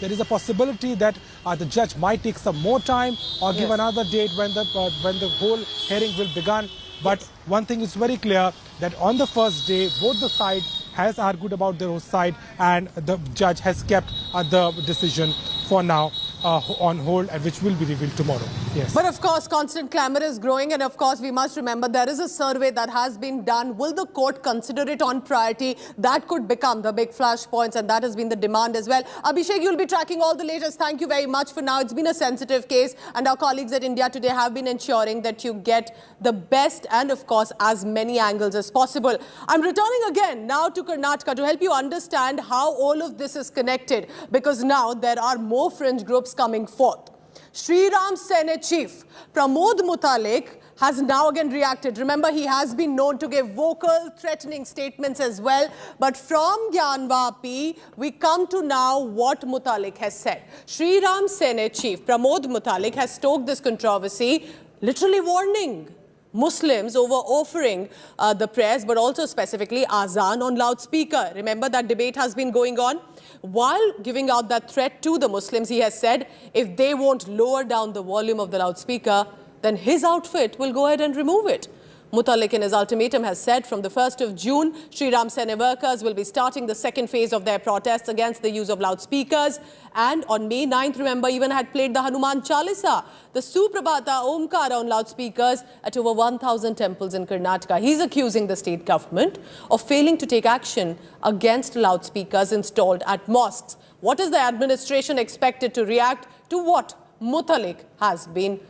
is a possibility that the judge might take some more time or give another date when the whole hearing will begin. But one thing is very clear, that on the first day, both the side has argued about their own side, and the judge has kept the decision for now on hold, and which will be revealed tomorrow. Yes. But of course, constant clamour is growing, and of course, we must remember there is a survey that has been done. Will the court consider it on priority? That could become the big flashpoints, and that has been the demand as well. Abhishek, you'll be tracking all the latest. Thank you very much for now. It's been a sensitive case, and our colleagues at India Today have been ensuring that you get the best and, of course, as many angles as possible. I'm returning again now to Karnataka to help you understand how all of this is connected, because now there are more fringe groups coming forth. Sri Ram Sena chief Pramod Mutalik has now again reacted. Remember, he has been known to give vocal, threatening statements as well. But from Gyanvapi, we come to now what Mutalik has said. Sri Ram Sena chief Pramod Mutalik has stoked this controversy, literally warning Muslims over offering the prayers, but also specifically azan on loudspeaker. Remember, that debate has been going on. While giving out that threat to the Muslims, he has said if they won't lower down the volume of the loudspeaker, then his outfit will go ahead and remove it. Mutalik in his ultimatum has said from the 1st of June, Sri Ram Sena workers will be starting the second phase of their protests against the use of loudspeakers. And on May 9th, remember, even had played the Hanuman Chalisa, the Suprabhata Omkara on loudspeakers at over 1,000 temples in Karnataka. He's accusing the state government of failing to take action against loudspeakers installed at mosques. What is the administration expected to react to what Mutalik has been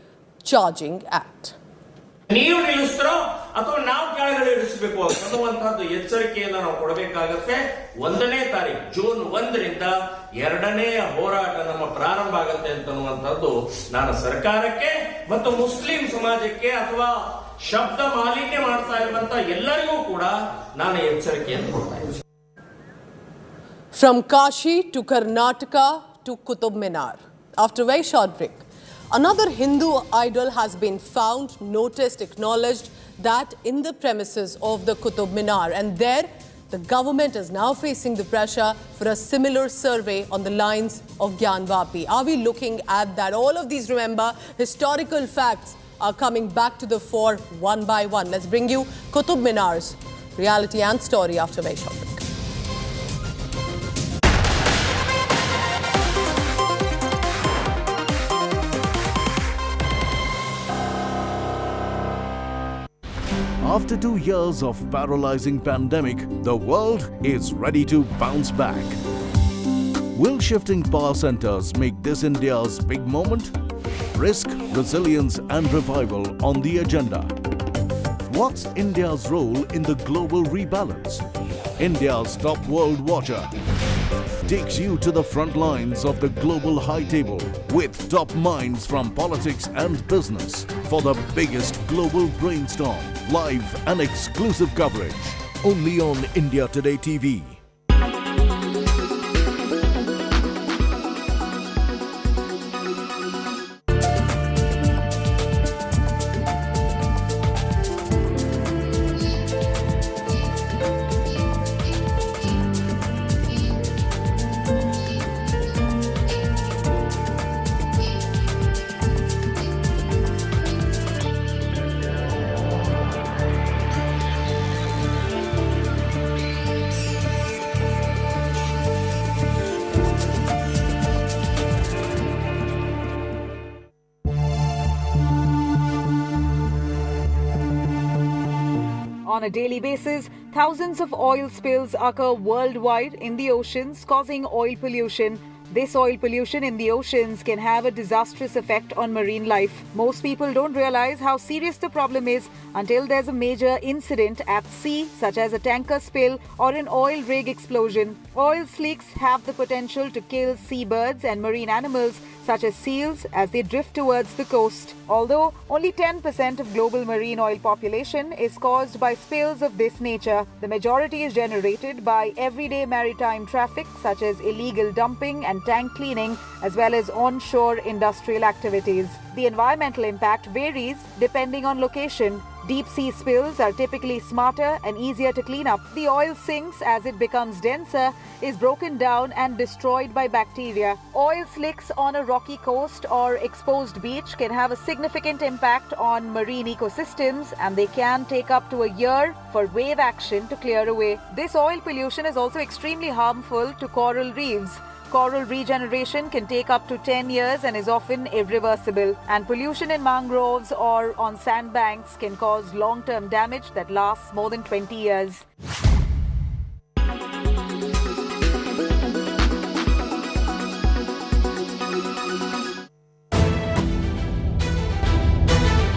charging at? ನೀವು ನಿಲ್ಲಿಸ್ತಾರೋ ಅಥವಾ ನಾವು ಕೆಳಗಡೆ ಇಳಿಸಬೇಕು ಅನ್ನುವಂತಹದ್ದು ಎಚ್ಚರಿಕೆಯನ್ನು ನಾವು ಕೊಡಬೇಕಾಗುತ್ತೆ. 1ನೇ ತಾರೀಕು June 1ರಿಂದ 2ನೇ ಹೋರಾಟ ನಮ್ಮ ಪ್ರಾರಂಭ ಆಗುತ್ತೆ ಅಂತನ್ನುವಂತಹದ್ದು ನಾನು ಸರ್ಕಾರಕ್ಕೆ ಮತ್ತು ಮುಸ್ಲಿಂ ಸಮಾಜಕ್ಕೆ ಅಥವಾ ಶಬ್ದ ಮಾಲಿನ್ಯ ಮಾಡ್ತಾ ಇರುವಂತ ಎಲ್ಲರಿಗೂ ಕೂಡ ನಾನು ಎಚ್ಚರಿಕೆಯನ್ನು ಕೊಡ್ತಾ ಇದ್ದೀನಿ. From Kashi to Karnataka to Qutub Minar. After a very short break, another Hindu idol has been found, noticed, acknowledged that in the premises of the Qutub Minar. And there, the government is now facing the pressure for a similar survey on the lines of Gyanvapi. Are we looking at that? All of these, remember, historical facts are coming back to the fore one by one. Let's bring you Qutub Minar's reality and story after a very short break. After 2 years of paralyzing pandemic, the world is ready to bounce back. Will shifting power centers make this India's big moment? Risk, resilience and revival on the agenda. What's India's role in the global rebalance? India's top world watcher, takes you to the front lines of the global high table with top minds from politics and business for the biggest global brainstorm, live and exclusive coverage. Only on India Today TV. On a daily basis, thousands of oil spills occur worldwide in the oceans, causing oil pollution. This oil pollution in the oceans can have a disastrous effect on marine life. Most people don't realize how serious the problem is until there's a major incident at sea, such as a tanker spill or an oil rig explosion. Oil slicks have the potential to kill seabirds and marine animals such as seals as they drift towards the coast. Although only 10% of global marine oil population is caused by spills of this nature, the majority is generated by everyday maritime traffic such as illegal dumping and tank cleaning, as well as onshore industrial activities. The environmental impact varies depending on location. Deep sea spills are typically smarter and easier to clean up. The oil sinks as it becomes denser, is broken down and destroyed by bacteria. Oil slicks on a rocky coast or exposed beach can have a significant impact on marine ecosystems, and they can take up to a year for wave action to clear away. This oil pollution is also extremely harmful to coral reefs. Coral regeneration can take up to 10 years and is often irreversible. And pollution in mangroves or on sandbanks can cause long-term damage that lasts more than 20 years.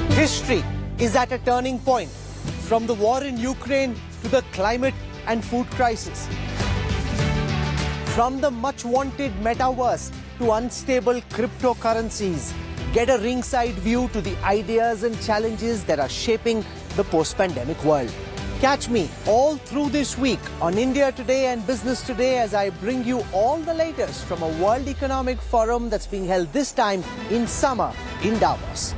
History is at a turning point, from the war in Ukraine to the climate and food crisis. From the much-wanted metaverse to unstable cryptocurrencies, get a ringside view to the ideas and challenges that are shaping the post-pandemic world. Catch me all through this week on India Today and Business Today as I bring you all the latest from a World Economic Forum that's being held this time in summer in Davos.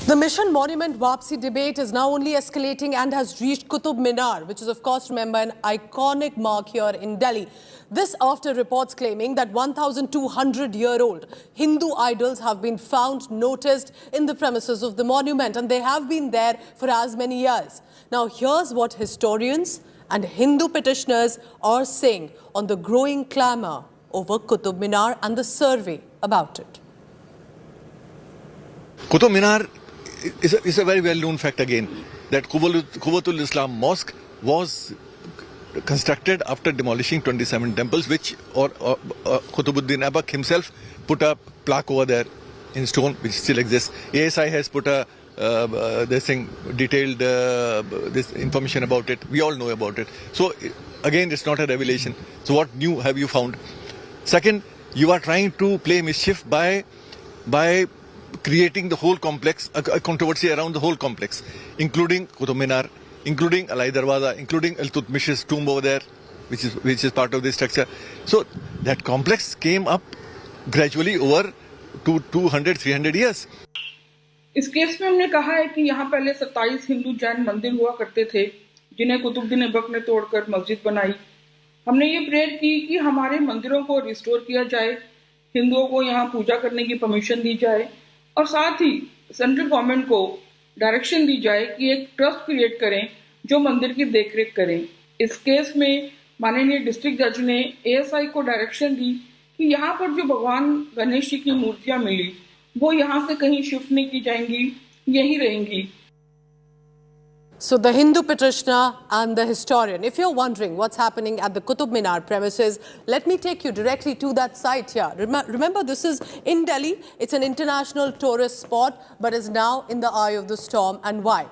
The Mission Monument Wapsi debate is now only escalating and has reached Qutub Minar, which is, of course, remember, an iconic mark here in Delhi. This after reports claiming that 1,200-year-old Hindu idols have been found noticed in the premises of the monument, and they have been there for as many years. Now, here's what historians and Hindu petitioners are saying on the growing clamour over Qutub Minar and the survey about it. Qutub Minar is a very well-known fact again, that Quwwatul Islam Mosque was constructed after demolishing 27 temples, which Qutbuddin Aibak himself put a plaque over there in stone, which still exists. ASI has put a detailed this information about it. We all know about it. So again, it's not a revelation. So what new have you found? Second, you are trying to play mischief by creating the whole complex, a controversy around the whole complex, including Qutub Minar, including Alai Darwaza, including Iltutmish's tomb over there, which is part of this structure. So that complex came up gradually over 200-300 years. इस case में हमने कहा है कि यहाँ पहले 27 हिंदू जैन मंदिर हुआ करते थे, जिन्हें कुतुबुद्दीन ऐबक ने तोड़कर मस्जिद बनाई। हमने ये प्रेयर की कि हमारे मंदिरों को रिस्टोर किया जाए, हिंदुओं को यहाँ पूजा करने की परमिशन दी जाए, और साथ ही सेंट्रल गवर्नमेंट को डायरेक्शन दी जाए कि एक ट्रस्ट क्रिएट करें जो मंदिर की देखरेख करें। इस केस में माननीय डिस्ट्रिक्ट जज ने एएसआई को डायरेक्शन दी कि यहाँ पर जो भगवान गणेश जी की मूर्तियां मिली वो यहाँ से कहीं शिफ्ट नहीं की जाएंगी, यहीं रहेंगी। So the Hindu petitioner and the historian. If you're wondering what's happening at the Qutub Minar premises, let me take you directly to that site here. Remember, this is in Delhi. It's an international tourist spot, but is now in the eye of the storm. And why?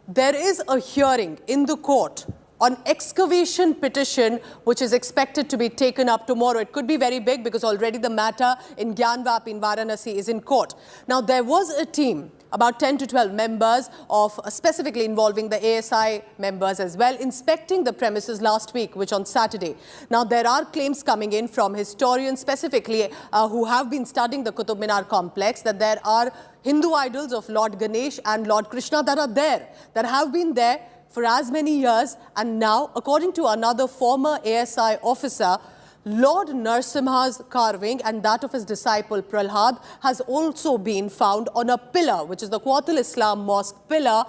There is a hearing in the court on excavation petition, which is expected to be taken up tomorrow. It could be very big because already the matter in Gyanvapi in Varanasi is in court. Now, there was a team, about 10 to 12 members of specifically involving the ASI members as well, inspecting the premises last week, which on Saturday. Now, there are claims coming in from historians specifically who have been studying the Qutub Minar complex that there are Hindu idols of Lord Ganesh and Lord Krishna that are there, that have been there for as many years, and now, according to another former ASI officer, Lord Narsimha's carving and that of his disciple Prahlad has also been found on a pillar, which is the Quwat al-Islam Mosque pillar,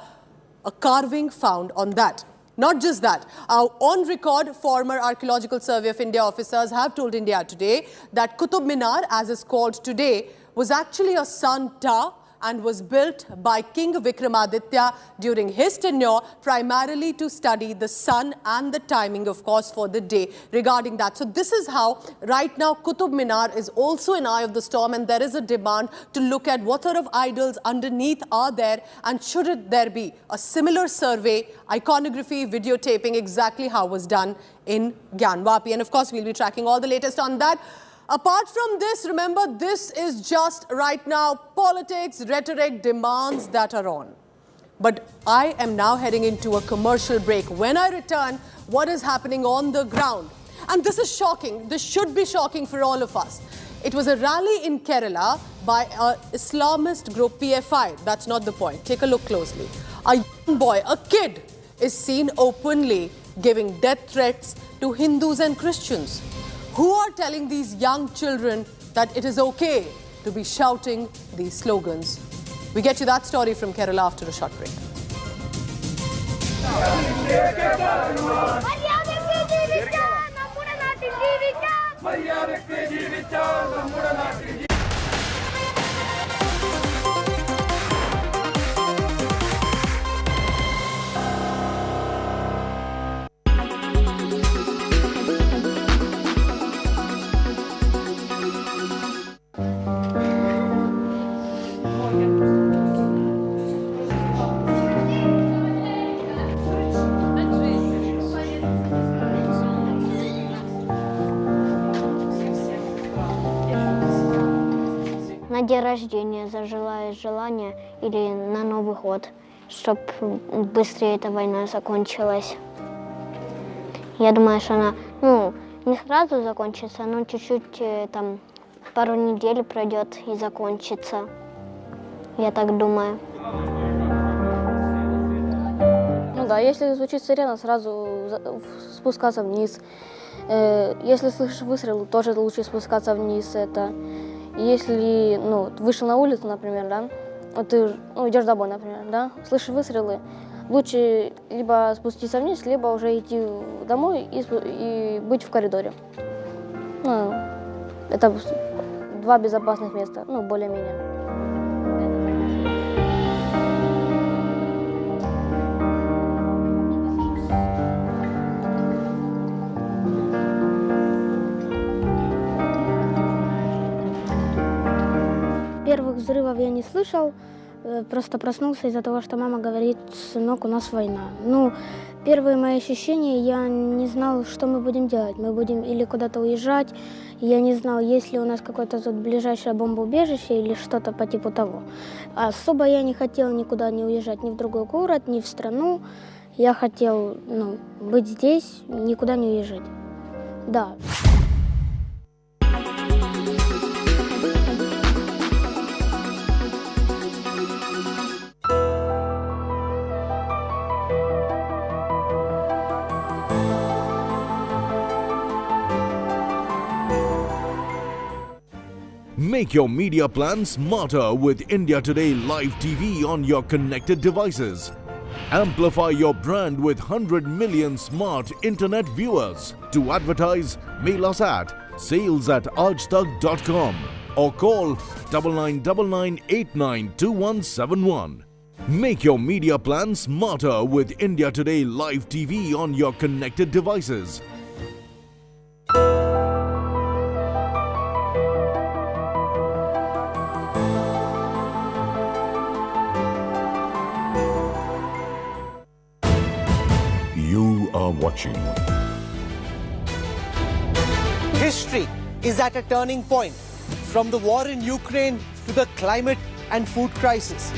a carving found on that. Not just that, on record, former Archaeological Survey of India officers have told India Today that Qutub Minar, as is called today, was actually a sun tower and was built by King Vikramaditya during his tenure, primarily to study the sun and the timing, of course, for the day regarding that. So this is how right now Qutub Minar is also in eye of the storm, and there is a demand to look at what sort of idols underneath are there, and should there be a similar survey, iconography, videotaping, exactly how was done in Gyanvapi. And of course, we'll be tracking all the latest on that. Apart from this, remember, this is just right now politics, rhetoric, demands that are on. But I am now heading into a commercial break. When I return, what is happening on the ground? And this is shocking. This should be shocking for all of us. It was a rally in Kerala by an Islamist group, PFI. That's not the point. Take a look closely. A young boy, a kid, is seen openly giving death threats to Hindus and Christians. Who are telling these young children that it is okay to be shouting these slogans? We get you that story from Kerala after a short break. На день рождения зажелаю желание или на Новый год, чтобы быстрее эта война закончилась. Я думаю, что она, не сразу закончится, но чуть-чуть, там, пару недель пройдет и закончится. Я так думаю. Ну да, если звучит сирена, сразу спускаться вниз. Если слышишь выстрел, тоже лучше спускаться вниз. Если, вышел на улицу, например, да, вот ты идешь домой, например, да, слышишь выстрелы, лучше либо спуститься вниз, либо уже идти домой и быть в коридоре. Это два безопасных места, более-менее. Первых взрывов я не слышал, просто проснулся из-за того, что мама говорит: сынок, у нас война. Первые мои ощущения, я не знал, что мы будем делать. Мы будем или куда-то уезжать, я не знал, есть ли у нас какое-то тут ближайшее бомбоубежище или что-то по типу того. Особо я не хотел никуда не уезжать, ни в другой город, ни в страну. Я хотел, быть здесь, никуда не уезжать. Да. Make your media plan smarter with India Today Live TV on your connected devices. Amplify your brand with 100 million smart internet viewers. To advertise, mail us at sales@aajtak.com. or call 9999892171. Make your media plan smarter with India Today Live TV on your connected devices. You are watching. History is at a turning point, from the war in Ukraine to the climate and food crisis.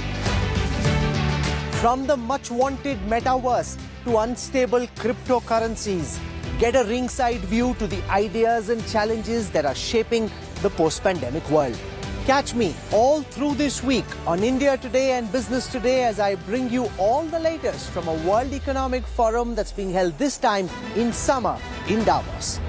From the much-wanted metaverse to unstable cryptocurrencies, get a ringside view to the ideas and challenges that are shaping the post-pandemic world. Catch me all through this week on India Today and Business Today as I bring you all the latest from a World Economic Forum that's being held this time in summer in Davos.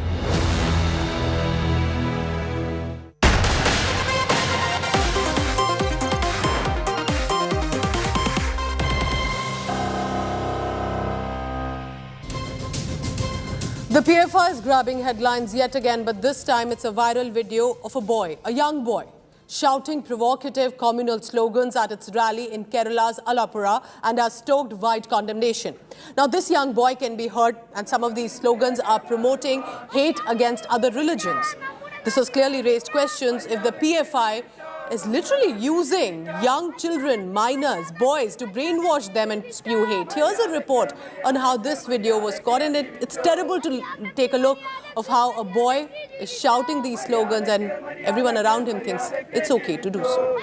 The PFI is grabbing headlines yet again, but this time it's a viral video of a boy, a young boy, shouting provocative communal slogans at its rally in Kerala's Alappuzha and has stoked wide condemnation. Now, this young boy can be heard, and some of these slogans are promoting hate against other religions. This has clearly raised questions if the PFI is literally using young children, minors, boys to brainwash them and spew hate. Here's a report on how this video was caught, and it's terrible to take a look of how a boy is shouting these slogans and everyone around him thinks it's okay to do so.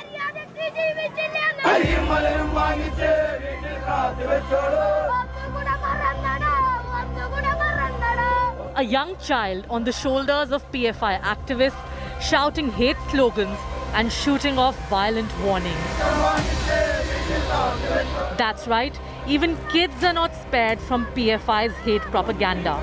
A young child on the shoulders of PFI activists shouting hate slogans and shooting off violent warnings. That's right, even kids are not spared from PFI's hate propaganda.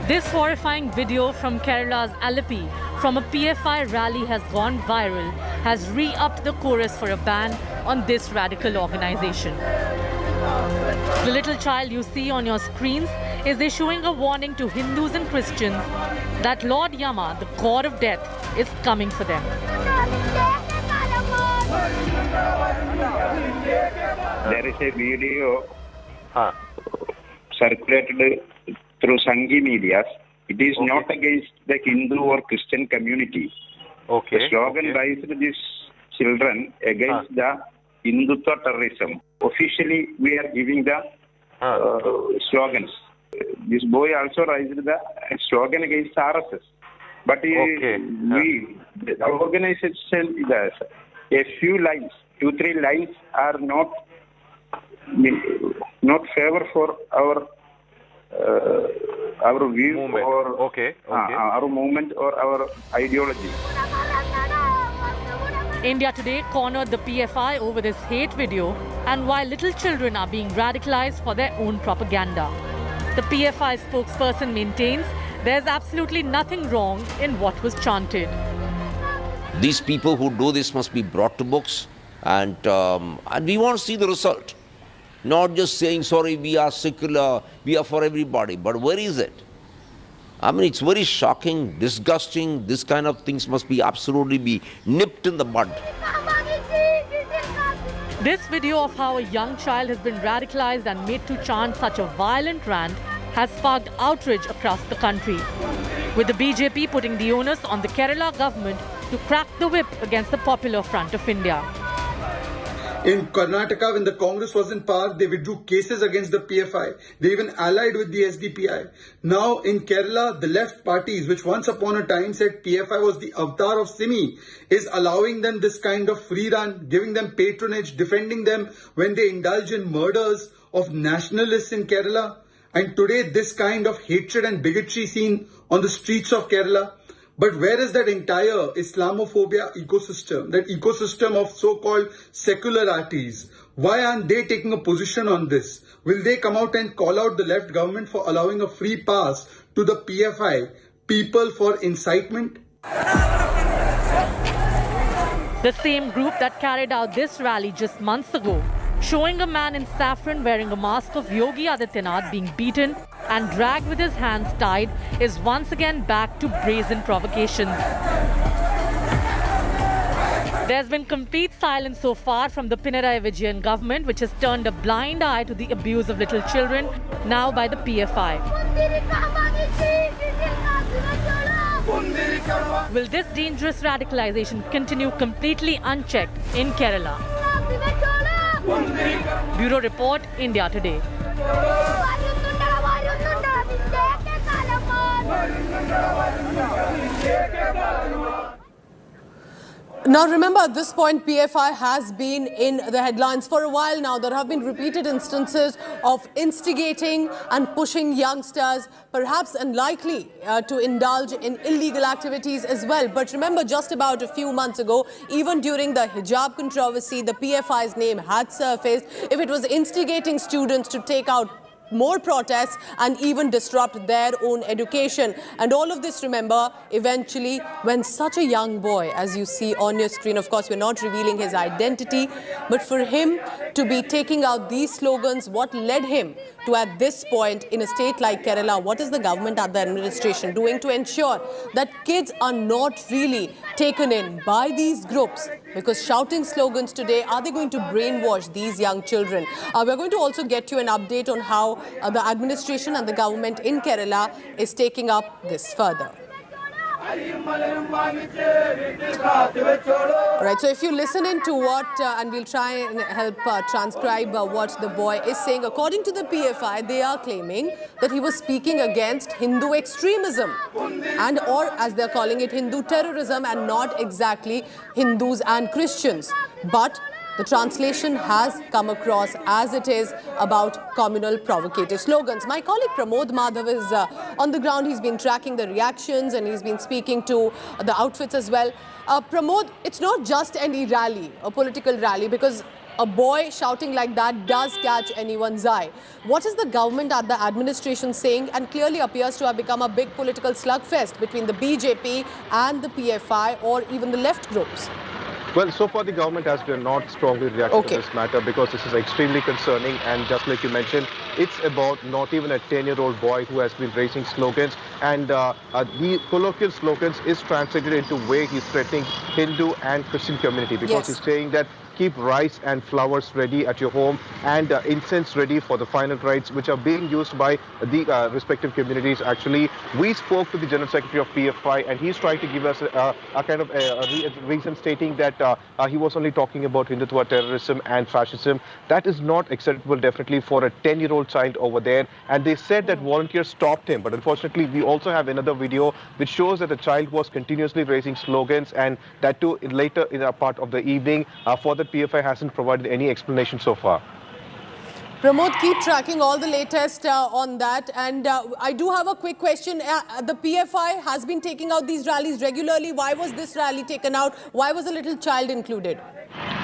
This horrifying video from Kerala's Alappuzha from a PFI rally has gone viral, has re-upped the chorus for a ban on this radical organization. The little child you see on your screens is issuing a warning to Hindus and Christians that Lord Yama, the god of death, is coming for them. There is a video circulated through Sanghi medias. It is not against the Hindu or Christian community. The slogan raised these children against the Hindutva terrorism. Officially, we are giving the slogans. This boy also raised the slogan against RSS. But the organization is a few lines, 2-3 lines are not favor for our view movement. Or our movement or our ideology. India Today cornered the PFI over this hate video and why little children are being radicalized for their own propaganda. The PFI spokesperson maintains there's absolutely nothing wrong in what was chanted. These people who do this must be brought to books, and we want to see the result. Not just saying, sorry, we are secular, we are for everybody, but where is it? I mean, it's very shocking, disgusting. This kind of things must be absolutely be nipped in the bud. This video of how a young child has been radicalized and made to chant such a violent rant has sparked outrage across the country, with the BJP putting the onus on the Kerala government to crack the whip against the Popular Front of India. In Karnataka, when the Congress was in power, they withdrew cases against the PFI. They even allied with the SDPI. Now in Kerala, the left parties, which once upon a time said PFI was the avatar of Simi, is allowing them this kind of free run, giving them patronage, defending them when they indulge in murders of nationalists in Kerala. And today, this kind of hatred and bigotry seen on the streets of Kerala. But where is that entire Islamophobia ecosystem, that ecosystem of so-called secularities? Why aren't they taking a position on this? Will they come out and call out the left government for allowing a free pass to the PFI, people for incitement? The same group that carried out this rally just months ago, showing a man in saffron wearing a mask of Yogi Adityanath being beaten and dragged with his hands tied, is once again back to brazen provocations. There's been complete silence so far from the Pinarayi Vijayan government, which has turned a blind eye to the abuse of little children, now by the PFI. Will this dangerous radicalization continue completely unchecked in Kerala? Bureau Report, India Today. Now remember, at this point, PFI has been in the headlines for a while now. There have been repeated instances of instigating and pushing youngsters, perhaps unlikely to indulge in illegal activities as well. But remember, just about a few months ago, even during the hijab controversy, the PFI's name had surfaced. If it was instigating students to take out more protests and even disrupt their own education. And all of this, remember, eventually when such a young boy, as you see on your screen, of course we're not revealing his identity, but for him to be taking out these slogans, what led him to, at this point in a state like Kerala, what is the government and the administration doing to ensure that kids are not really taken in by these groups? Because shouting slogans today, are they going to brainwash these young children? We're going to also get you an update on how the administration and the government in Kerala is taking up this further. Right, so if you listen into what, and we'll try and help transcribe what the boy is saying. According to the PFI, they are claiming that he was speaking against Hindu extremism and, or as they're calling it, Hindu terrorism, and not exactly Hindus and Christians. But the translation has come across as it is about communal provocative slogans. My colleague Pramod Madhav is on the ground. He's been tracking the reactions and he's been speaking to the outfits as well. Pramod, it's not just any rally, a political rally, because a boy shouting like that does catch anyone's eye. What is the government and the administration saying? And clearly appears to have become a big political slugfest between the BJP and the PFI or even the left groups. Well, so far the government has not strongly reacted to this matter because this is extremely concerning, and just like you mentioned, it's about not even a 10-year-old boy who has been raising slogans, and the colloquial slogans is translated into way he's threatening Hindu and Christian community because he's saying that keep rice and flowers ready at your home and incense ready for the final rites, which are being used by the respective communities. Actually, we spoke to the General Secretary of PFI and he's trying to give us a kind of a reason stating that he was only talking about Hindutva terrorism and fascism. That is not acceptable definitely for a 10-year-old child over there. And they said that volunteers stopped him. But unfortunately, we also have another video which shows that the child was continuously raising slogans, and that too later in a part of the evening. For the PFI hasn't provided any explanation so far. Pramod, keep tracking all the latest on that. And I do have a quick question. The PFI has been taking out these rallies regularly. Why was this rally taken out? Why was a little child included?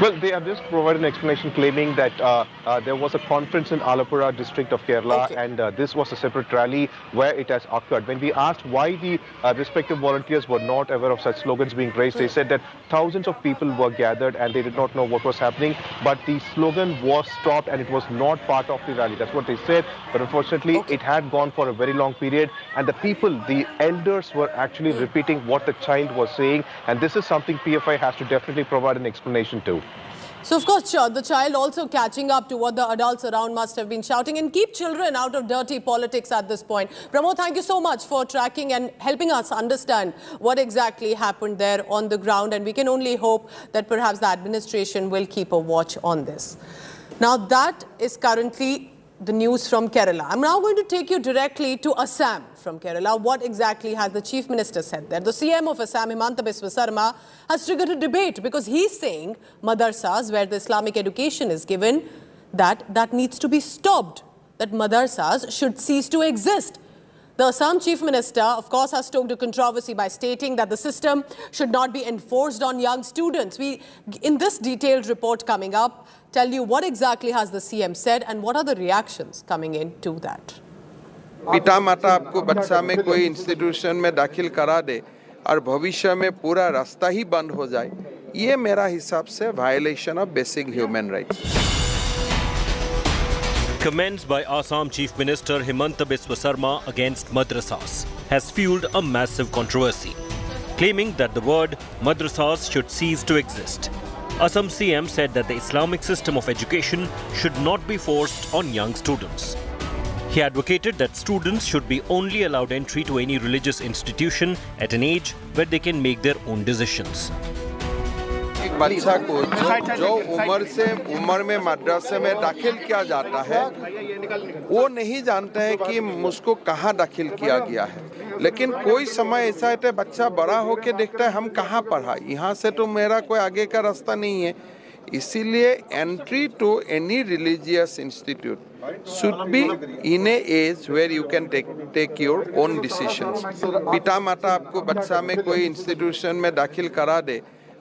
Well, they have just provided an explanation claiming that there was a conference in Alappuzha district of Kerala and this was a separate rally where it has occurred. When we asked why the respective volunteers were not aware of such slogans being raised, they said that thousands of people were gathered and they did not know what was happening, but the slogan was stopped and it was not part of the rally. That's what they said, but unfortunately it had gone for a very long period, and the people, the elders, were actually repeating what the child was saying, and this is something PFI has to definitely provide an explanation to. So, of course, the child also catching up to what the adults around must have been shouting, and keep children out of dirty politics at this point. Pramod, thank you so much for tracking and helping us understand what exactly happened there on the ground, and we can only hope that perhaps the administration will keep a watch on this. Now, that is currently the news from Kerala. I'm now going to take you directly to Assam from Kerala. What exactly has the Chief Minister said there? The CM of Assam, Himanta Biswa Sarma, has triggered a debate because he's saying madrasas, where the Islamic education is given, that needs to be stopped, that madrasas should cease to exist. The Assam Chief Minister, of course, has stoked a controversy by stating that the system should not be enforced on young students. We, in this detailed report coming up, tell you what exactly has the CM said and what are the reactions coming into that. पिता माता आपको बच्चा में कोई institution में दाखिल करा दे और भविष्य में पूरा रास्ता ही बंद हो जाए, ये मेरा हिसाब से violation of basic human rights. Comments by Assam Chief Minister Himanta Biswa Sarma against madrasas has fueled a massive controversy. claiming that the word madrasas should cease to exist. Assam CM said that the Islamic system of education should not be forced on young students. He advocated that students should be only allowed entry to any religious institution at an age where they can make their own decisions. एक बच्चा को जो उम्र में मदरसे में दाखिल किया जाता है वो नहीं जानता है कि मुझको कहाँ दाखिल किया गया है, लेकिन कोई समय ऐसा है बच्चा बड़ा होके देखता है हम कहाँ पढ़ा, यहाँ से तो मेरा कोई आगे का रास्ता नहीं है। इसीलिए entry to any religious institute should be in a age where you can take your own decisions. पिता माता आपको बच्चा में कोई इंस्टीट्यूशन में दाखिल करा दे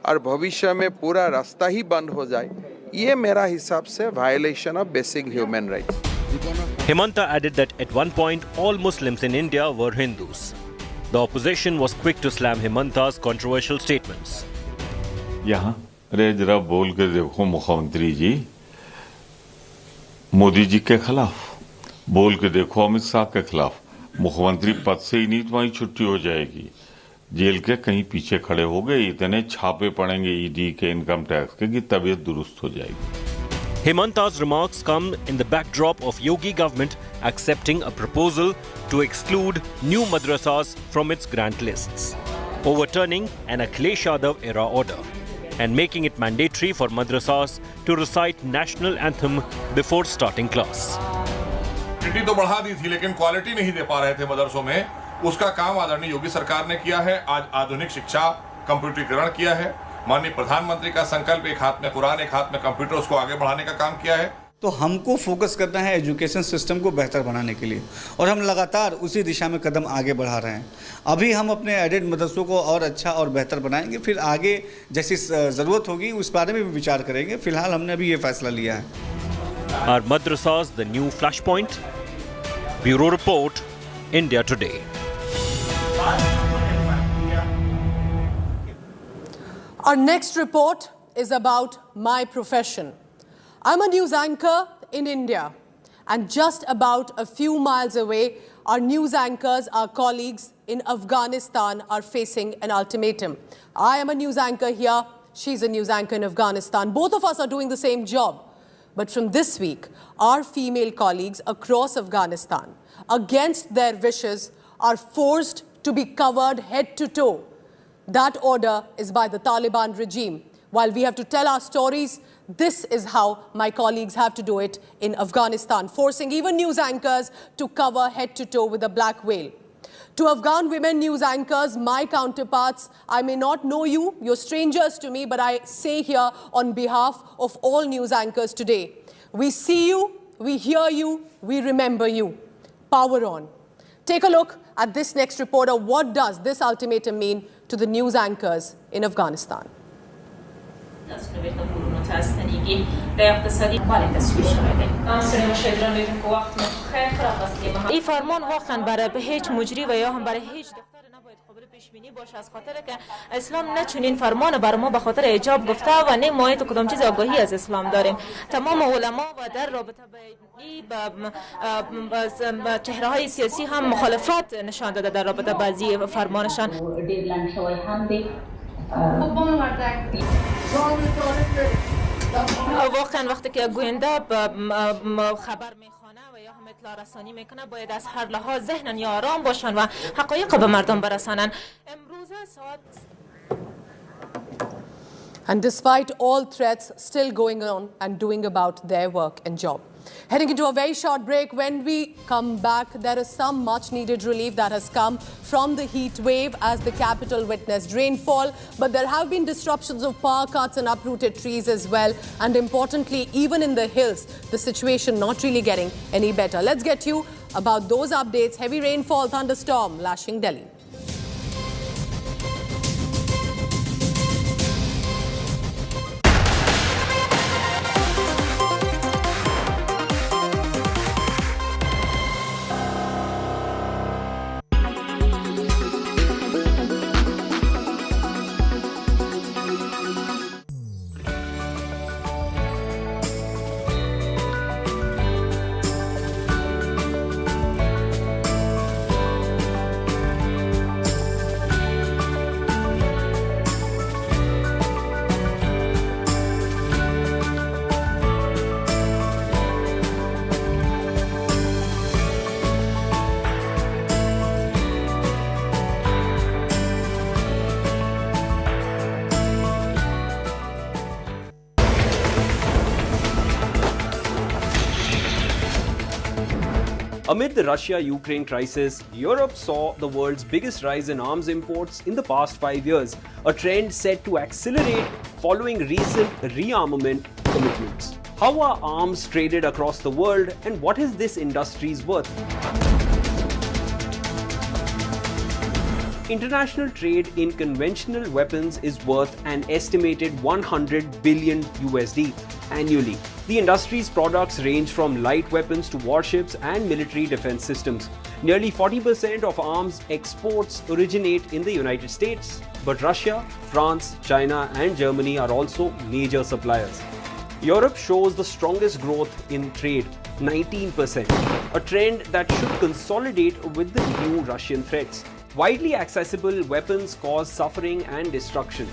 और भविष्य में पूरा रास्ता ही बंद हो जाए, ये मेरा हिसाब से violation of basic human rights. Hemanta added that at one point all Muslims in India were Hindus. The opposition was quick to slam Hemanta's controversial statements. यहाँ अरे जरा बोल के देखो मुख्यमंत्री जी, मोदी जी के खिलाफ बोल के देखो, अमित शाह के खिलाफ, मुख्यमंत्री पद से ही नहीं तुम्हारी छुट्टी हो जाएगी, जेल के कहीं पीछे खड़े हो गए, इतने छापे पड़ेंगे ईडी के, इनकम टैक्स के कि तबीयत दुरुस्त हो जाएगी. Hemanta's remarks come in the backdrop of Yogi government accepting a proposal to exclude new madrasas from its grant lists, overturning an Akhilesh Yadav era order and making it mandatory for madrasas to recite national anthem before starting class. Quality तो बढ़ा दी थी लेकिन quality नहीं दे पा रहे थे मदरसों में, उसका काम आदरणीय योगी सरकार ने किया है. आज आधुनिक शिक्षा कंप्यूटरीकरण किया है. माननीय प्रधानमंत्री का संकल्प, एक हाथ में कुरान एक हाथ में कंप्यूटर, उसको आगे बढ़ाने का काम किया है. तो हमको फोकस करना है एजुकेशन सिस्टम को बेहतर बनाने के लिए और हम लगातार उसी दिशा में कदम आगे बढ़ा रहे हैं. अभी हम अपने एडेड मदरसों को और अच्छा और बेहतर बनाएंगे, फिर आगे जैसी ज़रूरत होगी उस बारे में भी विचार करेंगे. फिलहाल हमने अभी ये फैसला लिया है. Are madrasas the new flashpoint? Bureau Report, India Today. Our next report is about my profession. I'm a news anchor in India, and just about a few miles away, our news anchors, our colleagues in Afghanistan are facing an ultimatum. I am a news anchor here, she's a news anchor in Afghanistan. Both of us are doing the same job. But from this week, our female colleagues across Afghanistan, against their wishes, are forced to be covered head to toe. That order is by the Taliban regime. While we have to tell our stories, this is how my colleagues have to do it in Afghanistan, forcing even news anchors to cover head to toe with a black veil. To Afghan women news anchors, my counterparts, I may not know you, you're strangers to me, but I say here on behalf of all news anchors today, we see you, we hear you, we remember you. Power on. Take a look at this next reporter. What does this ultimatum mean to the news anchors in Afghanistan? این فرمان واقعا برای هیچ مجری و یا هم برای هیچ دختر نباید قابل پیش بینی باشه، از خاطر که اسلام نه چنین فرمان برای ما به خاطر ایجاب گفته و نه ما کدام چیز آگاهی از اسلام داریم. تمام علما و در رابطه با چهره های سیاسی هم مخالفت نشان داده در رابطه بعضی فرمانشان. واقعا وقتی که گوینده خبر میخوانه و یا هم اطلاع رسانی میکنه باید از هر لحاظ ذهنن یا آرام باشن و حقایق به مردم برسانن. امروز ساعت And despite all threats still going on and doing about their work and job. Heading into a very short break. When we come back, there is some much needed relief that has come from the heat wave as the capital witnessed rainfall. But there have been disruptions of power cuts and uprooted trees as well. And importantly, even in the hills, the situation not really getting any better. Let's get you about those updates. Heavy rainfall, thunderstorm lashing Delhi. Amid the Russia-Ukraine crisis, Europe saw the world's biggest rise in arms imports in the past 5 years, a trend set to accelerate following recent rearmament commitments. How are arms traded across the world, and what is this industry's worth? International trade in conventional weapons is worth an estimated 100 billion USD annually. The industry's products range from light weapons to warships and military defense systems. Nearly 40% of arms exports originate in the United States, but Russia, France, China, and Germany are also major suppliers. Europe shows the strongest growth in trade, 19%, a trend that should consolidate with the new Russian threats. Widely accessible weapons cause suffering and destruction.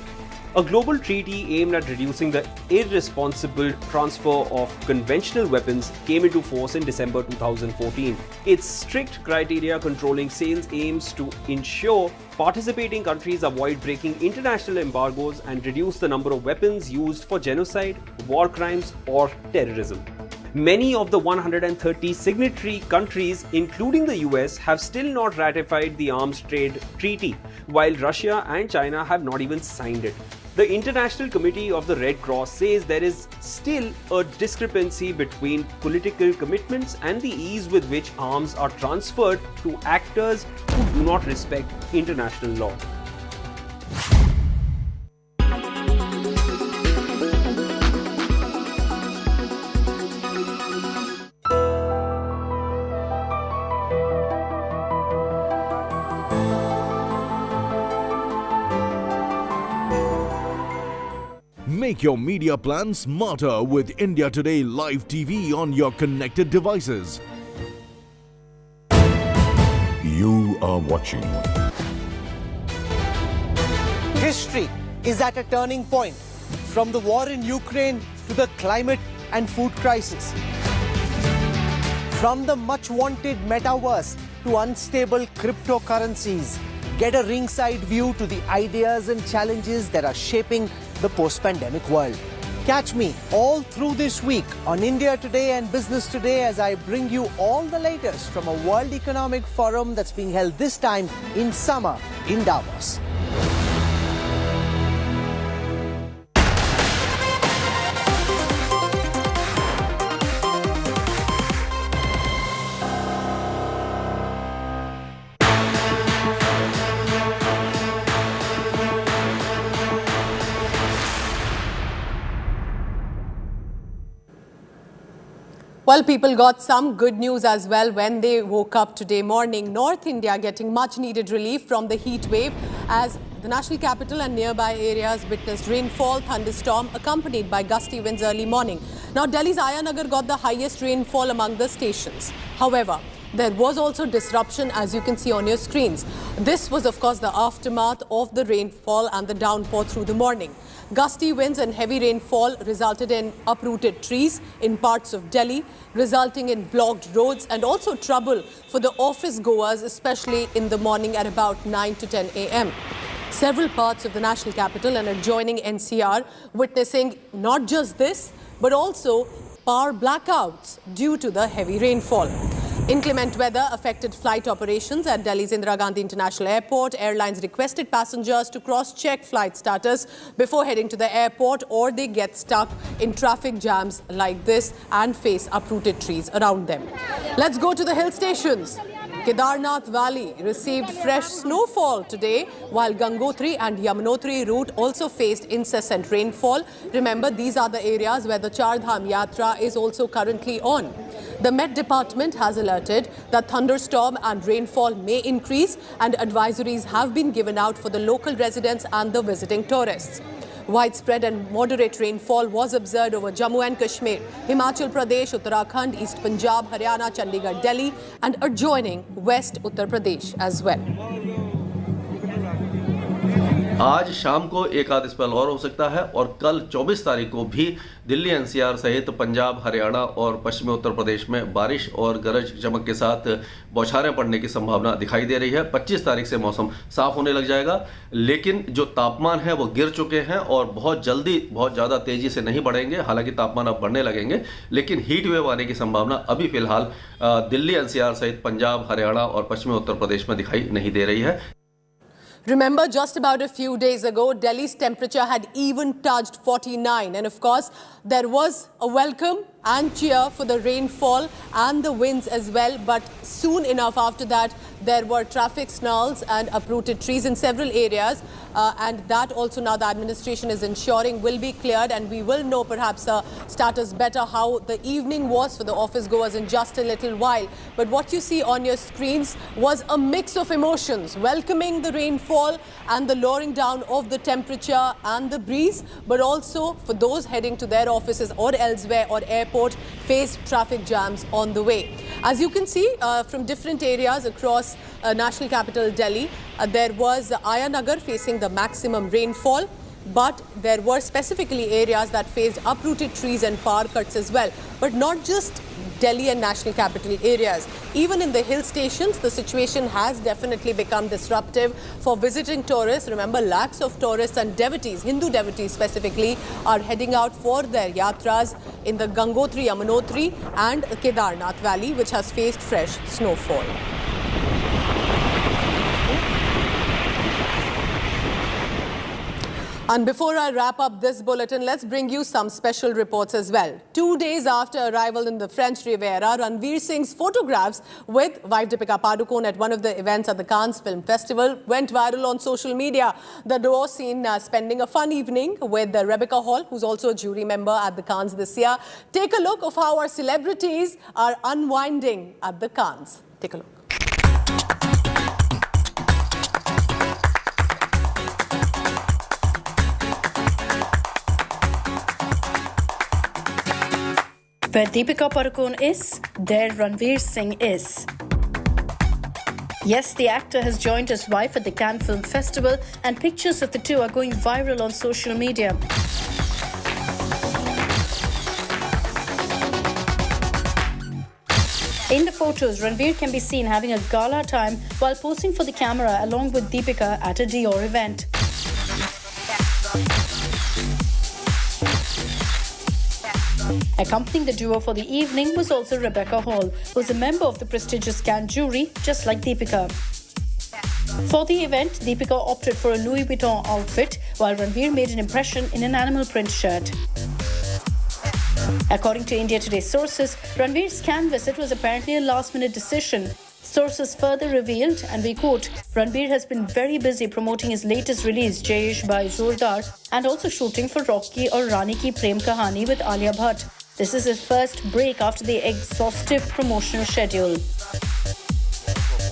A global treaty aimed at reducing the irresponsible transfer of conventional weapons came into force in December 2014. Its strict criteria controlling sales aims to ensure participating countries avoid breaking international embargoes and reduce the number of weapons used for genocide, war crimes, or terrorism. Many of the 130 signatory countries, including the US, have still not ratified the arms trade treaty, while Russia and China have not even signed it. The International Committee of the Red Cross says there is still a discrepancy between political commitments and the ease with which arms are transferred to actors who do not respect international law. Make your media plan smarter with India Today Live TV on your connected devices. You are watching. History is at a turning point, from the war in Ukraine to the climate and food crisis. From the much-wanted metaverse to unstable cryptocurrencies, get a ringside view to the ideas and challenges that are shaping the post-pandemic world. Catch me all through this week on India Today and Business Today as I bring you all the latest from a World Economic Forum that's being held this time in summer in Davos. Well, people got some good news as well when they woke up today morning. North India getting much needed relief from the heat wave as the national capital and nearby areas witnessed rainfall, thunderstorm accompanied by gusty winds early morning. Now, Delhi's Ayanagar got the highest rainfall among the stations. However, there was also disruption, as you can see on your screens. This was, of course, the aftermath of the rainfall and the downpour through the morning. Gusty winds and heavy rainfall resulted in uprooted trees in parts of Delhi, resulting in blocked roads and also trouble for the office goers, especially in the morning at about 9 to 10 a.m. Several parts of the national capital and adjoining NCR witnessing not just this, but also power blackouts due to the heavy rainfall. Inclement weather affected flight operations at Delhi's Indira Gandhi International Airport. Airlines requested passengers to cross-check flight status before heading to the airport, or they get stuck in traffic jams like this and face uprooted trees around them. Let's go to the hill stations. Kedarnath Valley received fresh snowfall today, while Gangotri and Yamunotri route also faced incessant rainfall. Remember, these are the areas where the Char Dham Yatra is also currently on. The Met Department has alerted that thunderstorm and rainfall may increase, and advisories have been given out for the local residents and the visiting tourists. Widespread and moderate rainfall was observed over Jammu and Kashmir, Himachal Pradesh, Uttarakhand, East Punjab, Haryana, Chandigarh, Delhi, and adjoining West Uttar Pradesh as well. आज शाम को एक आध spell और हो सकता है और कल 24 तारीख को भी दिल्ली एनसीआर सहित पंजाब, हरियाणा और पश्चिमी उत्तर प्रदेश में बारिश और गरज चमक के साथ बौछारें पड़ने की संभावना दिखाई दे रही है। 25 तारीख से मौसम साफ होने लग जाएगा, लेकिन जो तापमान है वो गिर चुके हैं और बहुत जल्दी बहुत ज़्यादा तेजी से नहीं बढ़ेंगे। हालांकि तापमान अब बढ़ने लगेंगे, लेकिन हीट वेव आने की संभावना अभी फिलहाल दिल्ली एनसीआर सहित पंजाब, हरियाणा और पश्चिमी उत्तर प्रदेश में दिखाई नहीं दे रही है। Remember, just about a few days ago, Delhi's temperature had even touched 49. And of course, there was a welcome and cheer for the rainfall and the winds as well. But soon enough after that, there were traffic snarls and uprooted trees in several areas. And that also now the administration is ensuring will be cleared. And we will know perhaps starters better how the evening was for the office goers in just a little while. But what you see on your screens was a mix of emotions, welcoming the rainfall and the lowering down of the temperature and the breeze, but also for those heading to their offices or elsewhere or airport faced traffic jams on the way. As you can see from different areas across national capital Delhi, there was Ayanagar facing the maximum rainfall, but there were specifically areas that faced uprooted trees and power cuts as well. But not just Delhi and national capital areas. Even in the hill stations, the situation has definitely become disruptive for visiting tourists. Remember, lakhs of tourists and devotees, Hindu devotees specifically, are heading out for their yatras in the Gangotri, Yamunotri and Kedarnath Valley, which has faced fresh snowfall. And before I wrap up this bulletin, let's bring you some special reports as well. 2 days after arrival in the French Riviera, Ranveer Singh's photographs with wife Deepika Padukone at one of the events at the Cannes Film Festival went viral on social media. The duo seen spending a fun evening with Rebecca Hall, who's also a jury member at the Cannes this year. Take a look of how our celebrities are unwinding at the Cannes. Take a look. Where Deepika Padukone is, there Ranveer Singh is. Yes, the actor has joined his wife at the Cannes Film Festival, and pictures of the two are going viral on social media. In the photos, Ranveer can be seen having a gala time while posing for the camera along with Deepika at a Dior event. Accompanying the duo for the evening was also Rebecca Hall, who is a member of the prestigious Cannes jury, just like Deepika. For the event, Deepika opted for a Louis Vuitton outfit, while Ranveer made an impression in an animal print shirt. According to India Today's sources, Ranveer's Cannes visit was apparently a last-minute decision. Sources further revealed, and we quote, Ranveer has been very busy promoting his latest release, Jayesh by Zordar, and also shooting for Rocky or Rani Ki Prem Kahani with Alia Bhatt. This is his first break after the exhaustive promotional schedule.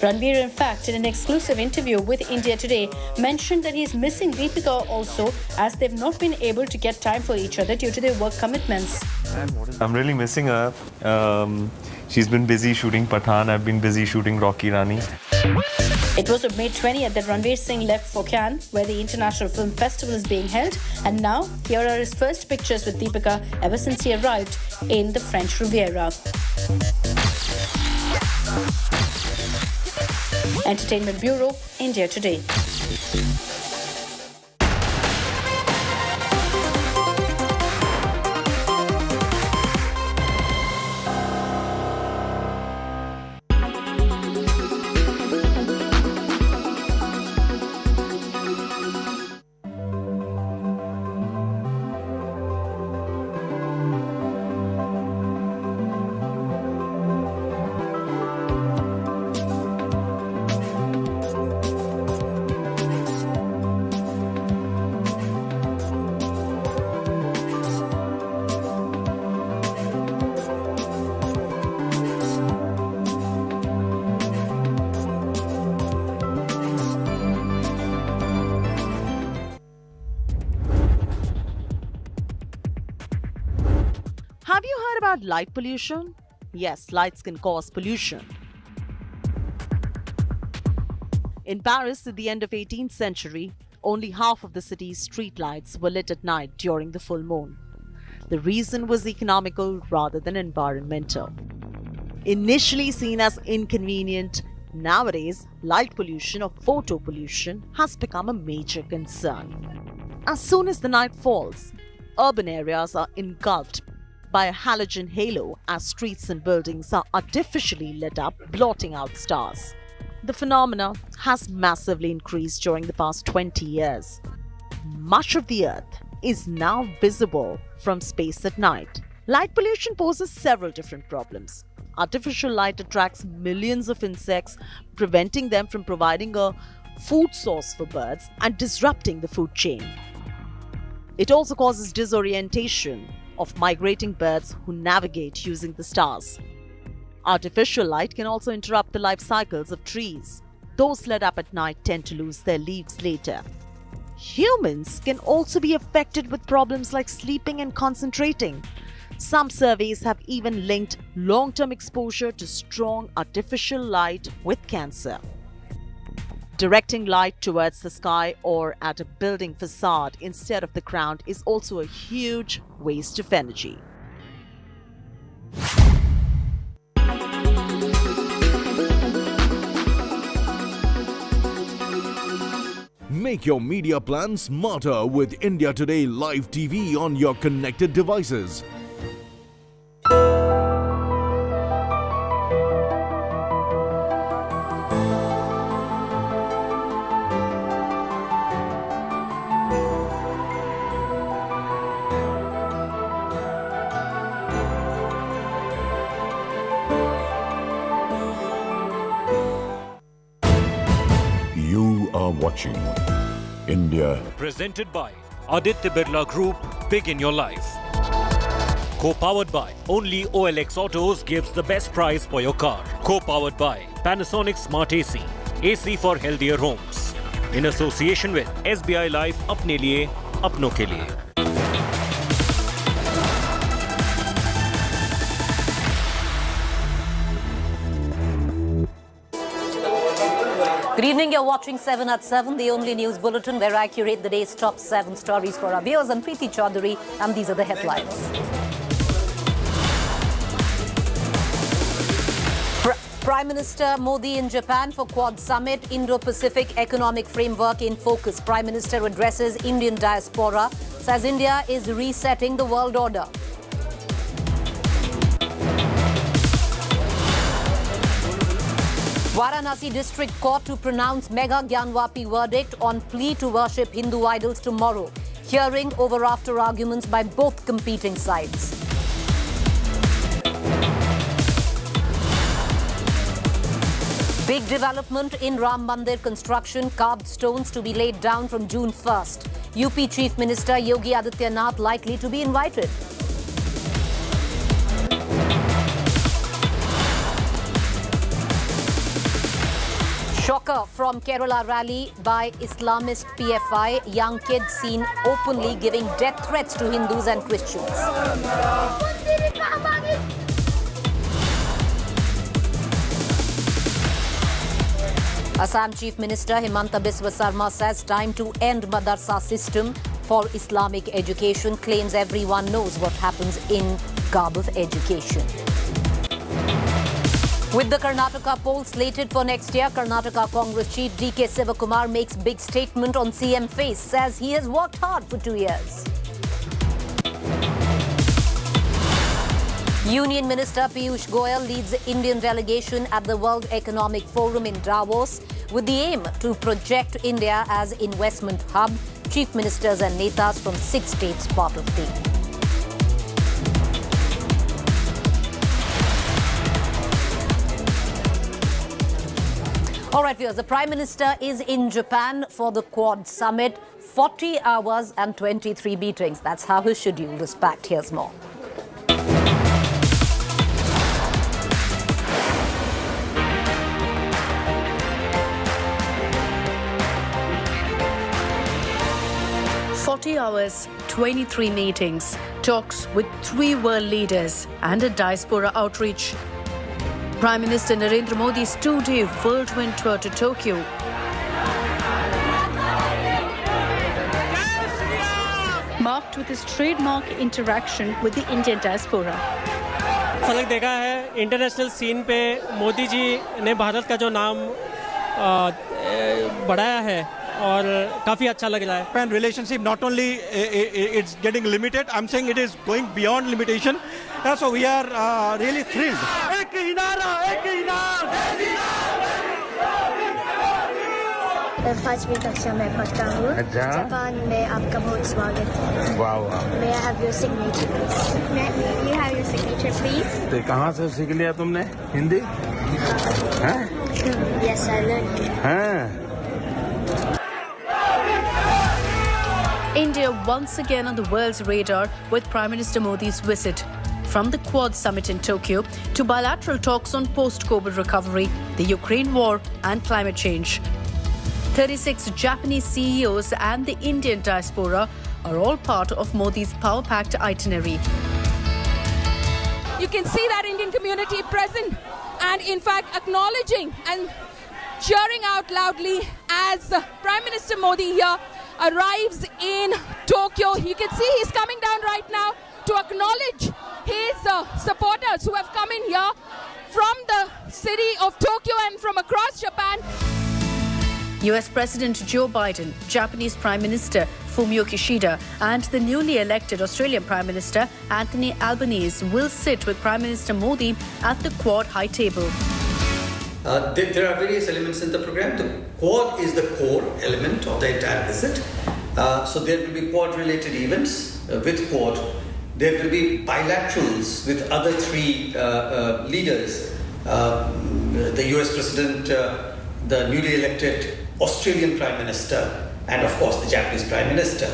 Ranveer, in fact, in an exclusive interview with India Today, mentioned that he is missing Deepika also, as they've not been able to get time for each other due to their work commitments. I'm really missing her. She's been busy shooting Pathaan. I've been busy shooting Rocky Rani. It was on May 20th that Ranveer Singh left for Cannes, where the International Film Festival is being held. And now, here are his first pictures with Deepika ever since he arrived in the French Riviera. Entertainment Bureau, India Today. Have you heard about light pollution? Yes, lights can cause pollution. In Paris, at the end of 18th century, only half of the city's streetlights were lit at night during the full moon. The reason was economical rather than environmental. Initially seen as inconvenient, nowadays light pollution or photo pollution has become a major concern. As soon as the night falls, urban areas are engulfed by a halogen halo as streets and buildings are artificially lit up, blotting out stars. The phenomena has massively increased during the past 20 years. Much of the Earth is now visible from space at night. Light pollution poses several different problems. Artificial light attracts millions of insects, preventing them from providing a food source for birds and disrupting the food chain. It also causes disorientation of migrating birds who navigate using the stars. Artificial light can also interrupt the life cycles of trees. Those lit up at night tend to lose their leaves later. Humans can also be affected with problems like sleeping and concentrating. Some surveys have even linked long-term exposure to strong artificial light with cancer. Directing light towards the sky or at a building facade instead of the ground is also a huge waste of energy. Make your media plan smarter with India Today Live TV on your connected devices. You are watching India. Presented by Aditya Birla Group, Big in Your Life. Co-powered by only OLX Autos gives the best price for your car. Co-powered by Panasonic Smart AC, AC for healthier homes. In association with SBI Life, अपने लिए, अपनों के लिए. Good evening, you're watching 7 at 7, the only news bulletin where I curate the day's top 7 stories for our viewers. I'm Preeti Chaudhary, and these are the headlines. Prime Minister Modi in Japan for Quad Summit, Indo-Pacific Economic Framework in focus. Prime Minister addresses Indian diaspora, says India is resetting the world order. Varanasi District Court to pronounce Mega Gyanvapi verdict on plea to worship Hindu idols tomorrow. Hearing over after arguments by both competing sides. Big development in Ram Mandir construction, carved stones to be laid down from June 1st. UP Chief Minister Yogi Adityanath likely to be invited. Shocker from Kerala rally by Islamist PFI. Young kids seen openly giving death threats to Hindus and Christians. Assam Chief Minister Himanta Biswa Sarma says time to end Madarsa system for Islamic education. Claims everyone knows what happens in garb of education. With the Karnataka poll slated for next year, Karnataka Congress Chief D.K. Sivakumar makes big statement on CM face, says he has worked hard for 2 years. Union Minister Piyush Goyal leads the Indian delegation at the World Economic Forum in Davos with the aim to project India as investment hub. Chief ministers and netas from 6 states part of the All right, viewers, the Prime Minister is in Japan for the Quad Summit. 40 hours and 23 meetings. That's how his schedule is packed. Here's more. Hours, 23 meetings, talks with 3 world leaders and a diaspora outreach. Prime Minister Narendra Modi's 2-day whirlwind tour to Tokyo. marked with his trademark interaction with the Indian diaspora. फलक देखा है international scene पे मोदी जी ने भारत का जो नाम बढ़ाया है और काफी अच्छा लग रहा है. And relationship not only it's getting limited, I'm saying it is going beyond limitation. So we are really thrilled. एक ही नारा, एक ही नारा. 5वीं कक्षा में पढ़ता हूँ. अच्छा. जापान में आपका बहुत स्वागत है. वाह वाह. May I have your signature, please? May you have your signature, please? तो कहाँ से सीख लिया तुमने हिंदी? हैं? Yes, I learned. हैं? India once again on the world's radar with Prime Minister Modi's visit. From the Quad summit in Tokyo to bilateral talks on post-COVID recovery, the Ukraine war and climate change. 36 Japanese CEOs and the Indian diaspora are all part of Modi's power-packed itinerary. You can see that Indian community present and in fact acknowledging and cheering out loudly as Prime Minister Modi here arrives in Tokyo. You can see he's coming down right now to acknowledge his supporters who have come in here from the city of Tokyo and from across Japan. US President Joe Biden, Japanese Prime Minister Fumio Kishida and the newly elected Australian Prime Minister Anthony Albanese will sit with Prime Minister Modi at the Quad high table. There are various elements in the program. The Quad is the core element of the entire visit. So there will be Quad-related events with Quad. There will be bilaterals with other three leaders. The US President, the newly elected Australian Prime Minister, and of course the Japanese Prime Minister.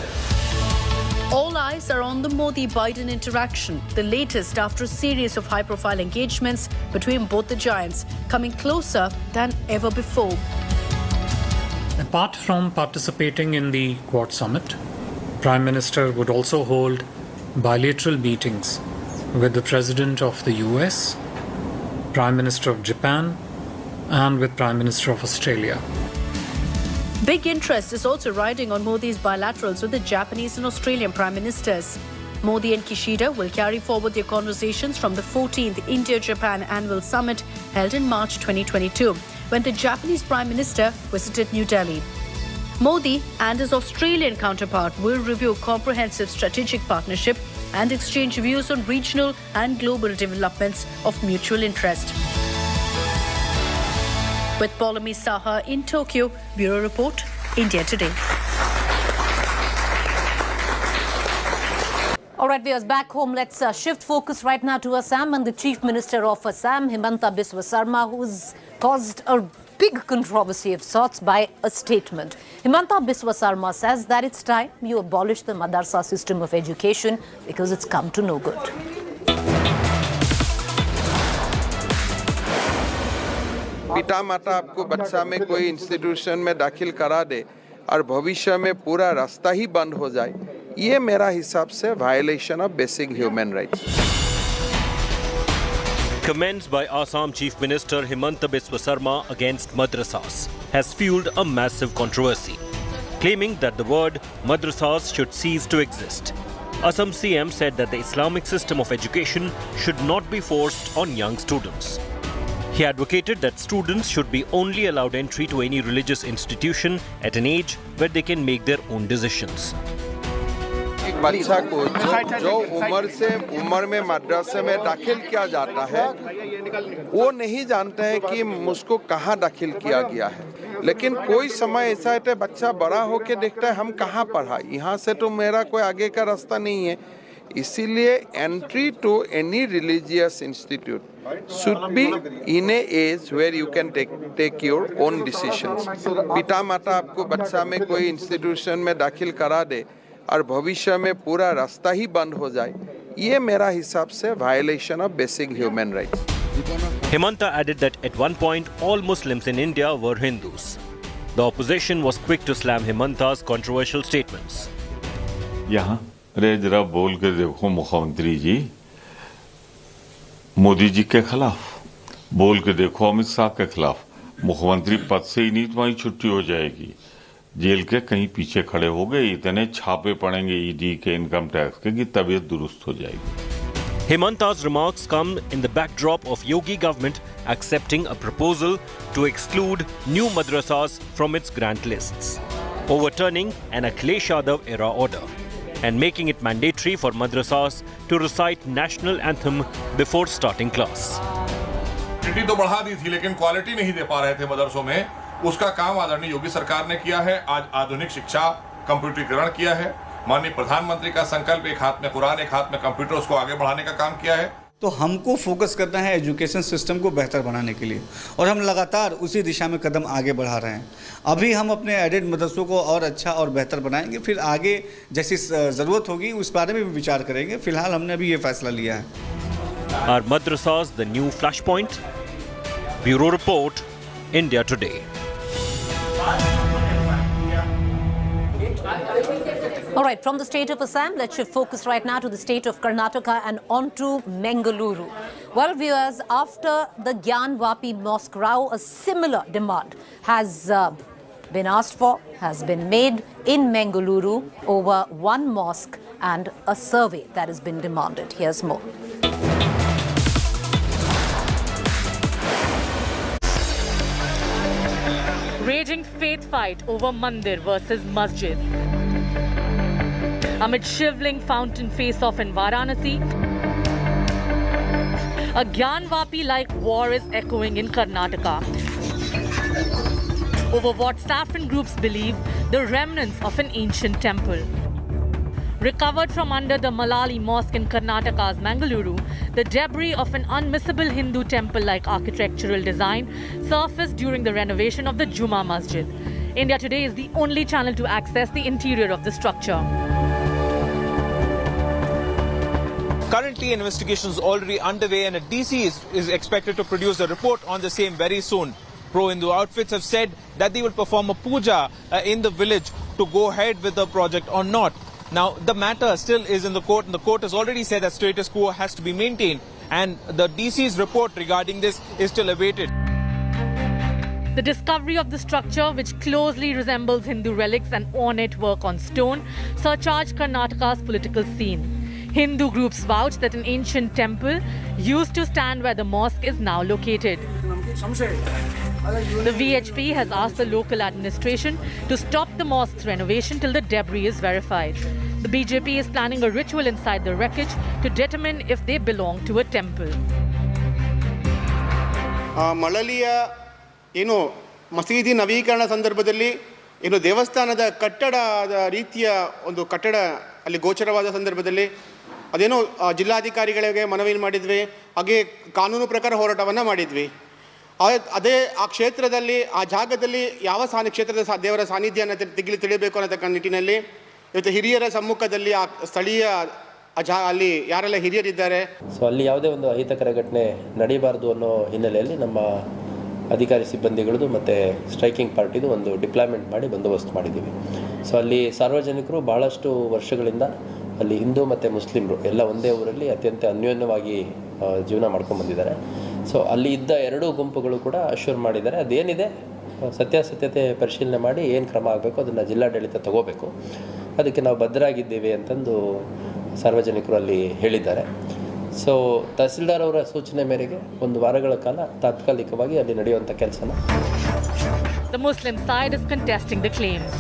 All eyes are on the Modi-Biden interaction, the latest after a series of high-profile engagements between both the giants, coming closer than ever before. Apart from participating in the Quad Summit, Prime Minister would also hold bilateral meetings with the President of the US, Prime Minister of Japan, and with Prime Minister of Australia. Big interest is also riding on Modi's bilaterals with the Japanese and Australian Prime Ministers. Modi and Kishida will carry forward their conversations from the 14th India-Japan Annual Summit held in March 2022, when the Japanese Prime Minister visited New Delhi. Modi and his Australian counterpart will review comprehensive strategic partnership and exchange views on regional and global developments of mutual interest. With Paulami Saha in Tokyo, Bureau Report, India Today. All right, viewers, back home, let's shift focus right now to Assam and the Chief Minister of Assam, Himanta Biswa Sarma, who's caused a big controversy of sorts by a statement. Himanta Biswa Sarma says that it's time you abolish the madarsa system of education because it's come to no good. पिता माता आपको बच्चा में कोई institution में दाखिल करा दे और भविष्य में पूरा रास्ता ही बंद हो जाए, ये मेरा हिसाब से violation of basic human rights. Comments by Assam Chief Minister Himanta Biswa Sarma against madrasas has fueled a massive controversy, claiming that the word madrasas should cease to exist. Assam CM said that the Islamic system of education should not be forced on young students. He advocated that students should be only allowed entry to any religious institution at an age where they can make their own decisions. एक बच्चा को जो उम्र में मदरसे में दाखिल किया जाता है, वो नहीं जानते हैं कि मुझको कहाँ दाखिल किया गया है. लेकिन कोई समय ऐसा है कि बच्चा बड़ा होके देखता है हम कहाँ पढ़ा, यहाँ से तो मेरा कोई आगे का रास्ता नहीं है. इसीलिए entry to any religious institute should be in a age where you can take your own decisions. पिता माता आपको बच्चा में कोई इंस्टीट्यूशन में दाखिल करा दे और भविष्य में पूरा रास्ता ही बंद हो जाए, ये मेरा हिसाब से violation of basic human rights. Himanta added that at one point all Muslims in India were Hindus. The opposition was quick to slam Himanta's controversial statements. यहाँ रे जरा बोल के देखो मुख्यमंत्री जी, मोदी जी के खिलाफ बोल के देखो, अमित शाह के खिलाफ. मुख्यमंत्री पद से ही नहीं तुम्हारी छुट्टी हो जाएगी. जेल के कहीं पीछे खड़े हो गए, इतने छापे पड़ेंगे ईडी के, इनकम टैक्स के, कि तबीयत दुरुस्त हो जाएगी। Hemanta's remarks come in the backdrop of Yogi government accepting a proposal to exclude new madrasas from its grant lists, overturning an Akhilesh Yadav era order, and making it mandatory for madrasas to recite national anthem before starting class. Quality तो बढ़ा दी थी लेकिन quality नहीं दे पा रहे थे मदरसों में। उसका काम आदरणीय योगी सरकार ने किया है। आज आधुनिक शिक्षा, कंप्यूटरीकरण किया है। माननीय प्रधानमंत्री का संकल्प, एक हाथ में कुरान एक हाथ में कंप्यूटर, उसको आगे बढ़ाने का काम किया है। तो हमको फोकस करना है एजुकेशन सिस्टम को बेहतर बनाने के लिए, और हम लगातार उसी दिशा में कदम आगे बढ़ा रहे हैं। अभी हम अपने एडेड मदरसों को और अच्छा और बेहतर बनाएंगे, फिर आगे जैसी ज़रूरत होगी उस बारे में भी विचार करेंगे। फिलहाल हमने अभी ये फैसला लिया है। Are madrasas the new flashpoint? Bureau Report, India Today. All right, from the state of Assam, let's shift focus right now to the state of Karnataka and on to Mangaluru. Well, viewers, after the Gyan Vapi Mosque row, a similar demand has been asked for, has been made in Mangaluru over one mosque and a survey that has been demanded. Here's more. Raging faith fight over Mandir versus Masjid. Amid shriveling fountain face-off in Varanasi, a Gyan Vapi-like war is echoing in Karnataka over what saffron groups believe the remnants of an ancient temple. Recovered from under the Malali Mosque in Karnataka's Mangaluru, the debris of an unmissable Hindu temple-like architectural design surfaced during the renovation of the Juma Masjid. India Today is the only channel to access the interior of the structure. Currently, investigations already underway, and a DC is expected to produce a report on the same very soon. Pro-Hindu outfits have said that they will perform a puja in the village to go ahead with the project or not. Now, the matter still is in the court, and the court has already said that status quo has to be maintained, and the DC's report regarding this is still awaited. The discovery of the structure, which closely resembles Hindu relics and ornate work on stone, surcharged Karnataka's political scene. Hindu groups vouch that an ancient temple used to stand where the mosque is now located. The VHP has asked the local administration to stop the mosque's renovation till the debris is verified. The BJP is planning a ritual inside the wreckage to determine if they belong to a temple. ಮಳಲಿಯ ಏನು ಮಸೀದಿ ನವೀಕರಣ ಸಂದರ್ಭದಲ್ಲಿ ಏನು ದೇವಸ್ಥಾನದ ಕಟ್ಟಡದ ರೀತಿಯ ಒಂದು ಕಟ್ಟಡ ಅಲ್ಲಿ ಗೋಚರವಾದ ಸಂದರ್ಭದಲ್ಲಿ ಅದೇನೋ ಜಿಲ್ಲಾಧಿಕಾರಿಗಳಿಗೆ ಮನವಿ ಮಾಡಿದ್ವಿ, ಹಾಗೆ ಕಾನೂನು ಪ್ರಕಾರ ಹೋರಾಟವನ್ನು ಮಾಡಿದ್ವಿ. ಅದೇ ಆ ಕ್ಷೇತ್ರದಲ್ಲಿ ಆ ಜಾಗದಲ್ಲಿ ಯಾವ ಕ್ಷೇತ್ರದ ದೇವರ ಸಾನ್ನಿಧ್ಯನ ತಿಳಿಯಬೇಕು ಅನ್ನತಕ್ಕ ನಿಟ್ಟಿನಲ್ಲಿ ಇವತ್ತು ಹಿರಿಯರ ಸಮ್ಮುಖದಲ್ಲಿ ಆ ಸ್ಥಳೀಯ ಅಲ್ಲಿ ಯಾರೆಲ್ಲ ಹಿರಿಯರಿದ್ದಾರೆ, ಸೊ ಅಲ್ಲಿ ಯಾವುದೇ ಒಂದು ಅಹಿತಕರ ಘಟನೆ ನಡೀಬಾರದು ಅನ್ನೋ ಹಿನ್ನೆಲೆಯಲ್ಲಿ ನಮ್ಮ ಅಧಿಕಾರಿ ಸಿಬ್ಬಂದಿಗಳದ್ದು ಮತ್ತು ಸ್ಟ್ರೈಕಿಂಗ್ ಪಾರ್ಟಿದು ಒಂದು ಡಿಪ್ಲಾಯ್ಮೆಂಟ್ ಮಾಡಿ ಬಂದೋಬಸ್ತ್ ಮಾಡಿದ್ದೀವಿ. ಸೊ ಅಲ್ಲಿ ಸಾರ್ವಜನಿಕರು ಭಾಳಷ್ಟು ವರ್ಷಗಳಿಂದ ಅಲ್ಲಿ ಹಿಂದೂ ಮತ್ತು ಮುಸ್ಲಿಮರು ಎಲ್ಲ ಒಂದೇ ಊರಲ್ಲಿ ಅತ್ಯಂತ ಅನ್ಯೋನ್ಯವಾಗಿ ಜೀವನ ಮಾಡ್ಕೊಂಡು ಬಂದಿದ್ದಾರೆ. ಸೊ ಅಲ್ಲಿ ಇದ್ದ ಎರಡೂ ಗುಂಪುಗಳು ಕೂಡ ಅಶ್ಯೂರ್ ಮಾಡಿದ್ದಾರೆ, ಅದೇನಿದೆ ಸತ್ಯಾಸತ್ಯತೆ ಪರಿಶೀಲನೆ ಮಾಡಿ ಏನು ಕ್ರಮ ಆಗಬೇಕು ಅದನ್ನು ಜಿಲ್ಲಾಡಳಿತ ತಗೋಬೇಕು, ಅದಕ್ಕೆ ನಾವು ಬದ್ಧರಾಗಿದ್ದೇವೆ ಅಂತಂದು ಸಾರ್ವಜನಿಕರು ಅಲ್ಲಿ ಹೇಳಿದ್ದಾರೆ. ಸೊ ತಹಸೀಲ್ದಾರ್ ಅವರ ಸೂಚನೆ ಮೇರೆಗೆ ಒಂದು ವಾರಗಳ ಕಾಲ ತಾತ್ಕಾಲಿಕವಾಗಿ ಅಲ್ಲಿ ನಡೆಯುವಂಥ ಕೆಲಸನ. The Muslim side is contesting the claims.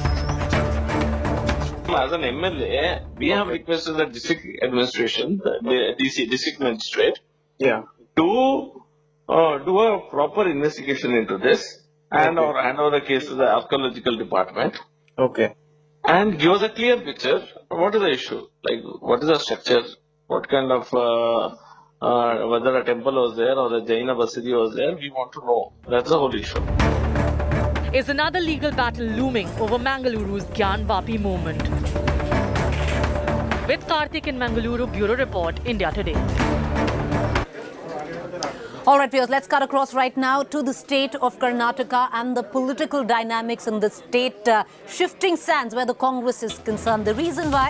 As an MLA, we have requested the district administration, the DC, district magistrate, to do a proper investigation into this and or hand over the case to the archaeological department. Okay. And give us a clear picture. What is the issue? Like, what is the structure? What kind of, whether a temple was there or a Jaina Basidi was there, we want to know. That's the whole issue. Is another legal battle looming over Mangaluru's Gyan Vapi movement? With Karthik in Mangaluru, Bureau Report, India Today. All right, viewers, let's cut across right now to the state of Karnataka and the political dynamics in the state shifting sands where the Congress is concerned. The reason why?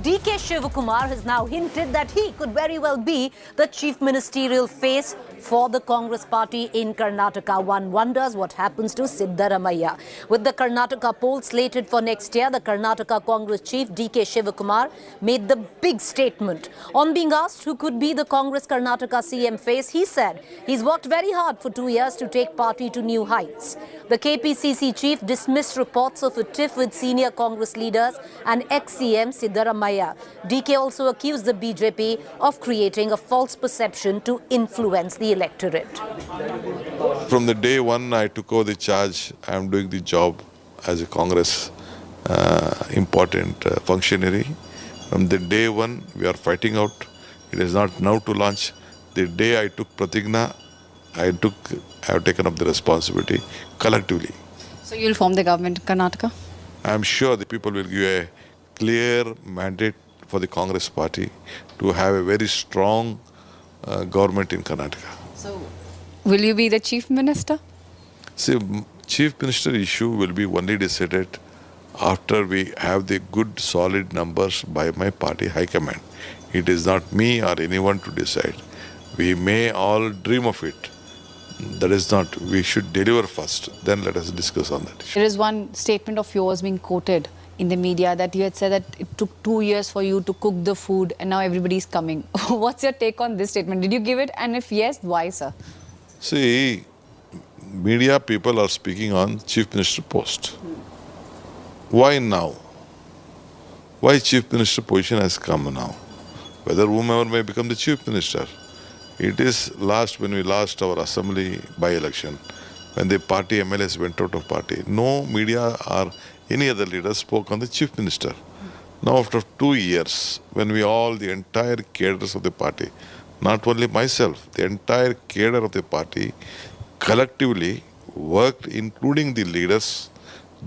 DK Shivakumar has now hinted that he could very well be the chief ministerial face for the Congress party in Karnataka. One wonders what happens to Siddaramaiah. With the Karnataka poll slated for next year, the Karnataka Congress chief DK Shivakumar made the big statement. On being asked who could be the Congress Karnataka CM face, he said he's worked very hard for 2 years to take party to new heights. The KPCC chief dismissed reports of a tiff with senior Congress leaders and ex-CM Siddaramaiah. DK also accused the BJP of creating a false perception to influence the electorate. From the day one I took over the charge, I am doing the job as a Congress important functionary. From the day one we are fighting out. It is not now to launch. The day I took Pratigna, I have taken up the responsibility collectively. So you'll form the government in Karnataka? I am sure the people will give a clear mandate for the Congress party to have a very strong government in Karnataka. So will you be the chief minister? See, chief minister issue will be only decided after we have the good solid numbers by my party high command. It is not me or anyone to decide. We may all dream of it. That is not, we should deliver first, then let us discuss on that issue. There is one statement of yours being quoted in the media that you had said that it took 2 years for you to cook the food and now everybody's coming. What's your take on this statement? Did you give it? And if yes, why, sir? See, media people are speaking on chief minister post. Why now? Why chief minister position has come now? Whether whomever may become the chief minister. It is when we lost our assembly by-election, when the party MLAs went out of party. No media or any other leader spoke on the chief minister. Now after 2 years, when the entire cadres of the party, not only myself, the entire cadre of the party collectively worked, including the leaders,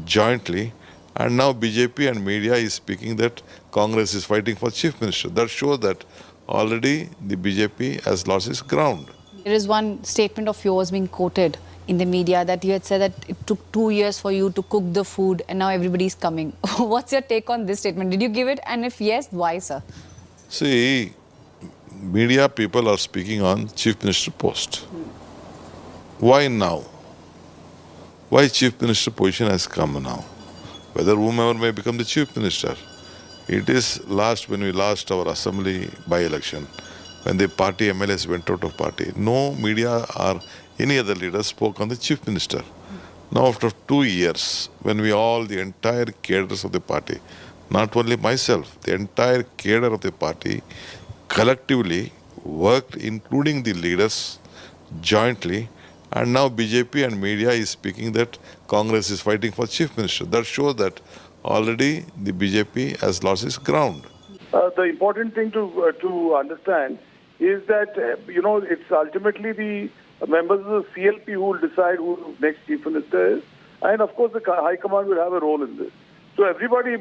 jointly, and now BJP and media is speaking that Congress is fighting for chief minister. That shows that already the BJP has lost its ground. There is one statement of yours being quoted in the media that you had said that it took 2 years for you to cook the food and now everybody's coming. What's your take on this statement? Did you give it? And if yes, why, sir? See, media people are speaking on chief minister post. Why now? Why chief minister position has come now? Whether whomever may become the chief minister. It is when we lost our assembly by-election, when the party MLAs went out of party. No media or any other leader spoke on the chief minister. Now after 2 years, when the entire cadres of the party, not only myself, the entire cadre of the party collectively worked, including the leaders, jointly, and now BJP and media is speaking that Congress is fighting for chief minister. That shows that already the BJP has lost its ground. The important thing to understand is that, it's ultimately the members of the CLP who will decide who the next chief minister is. And of course, the High Command will have a role in this. So everybody,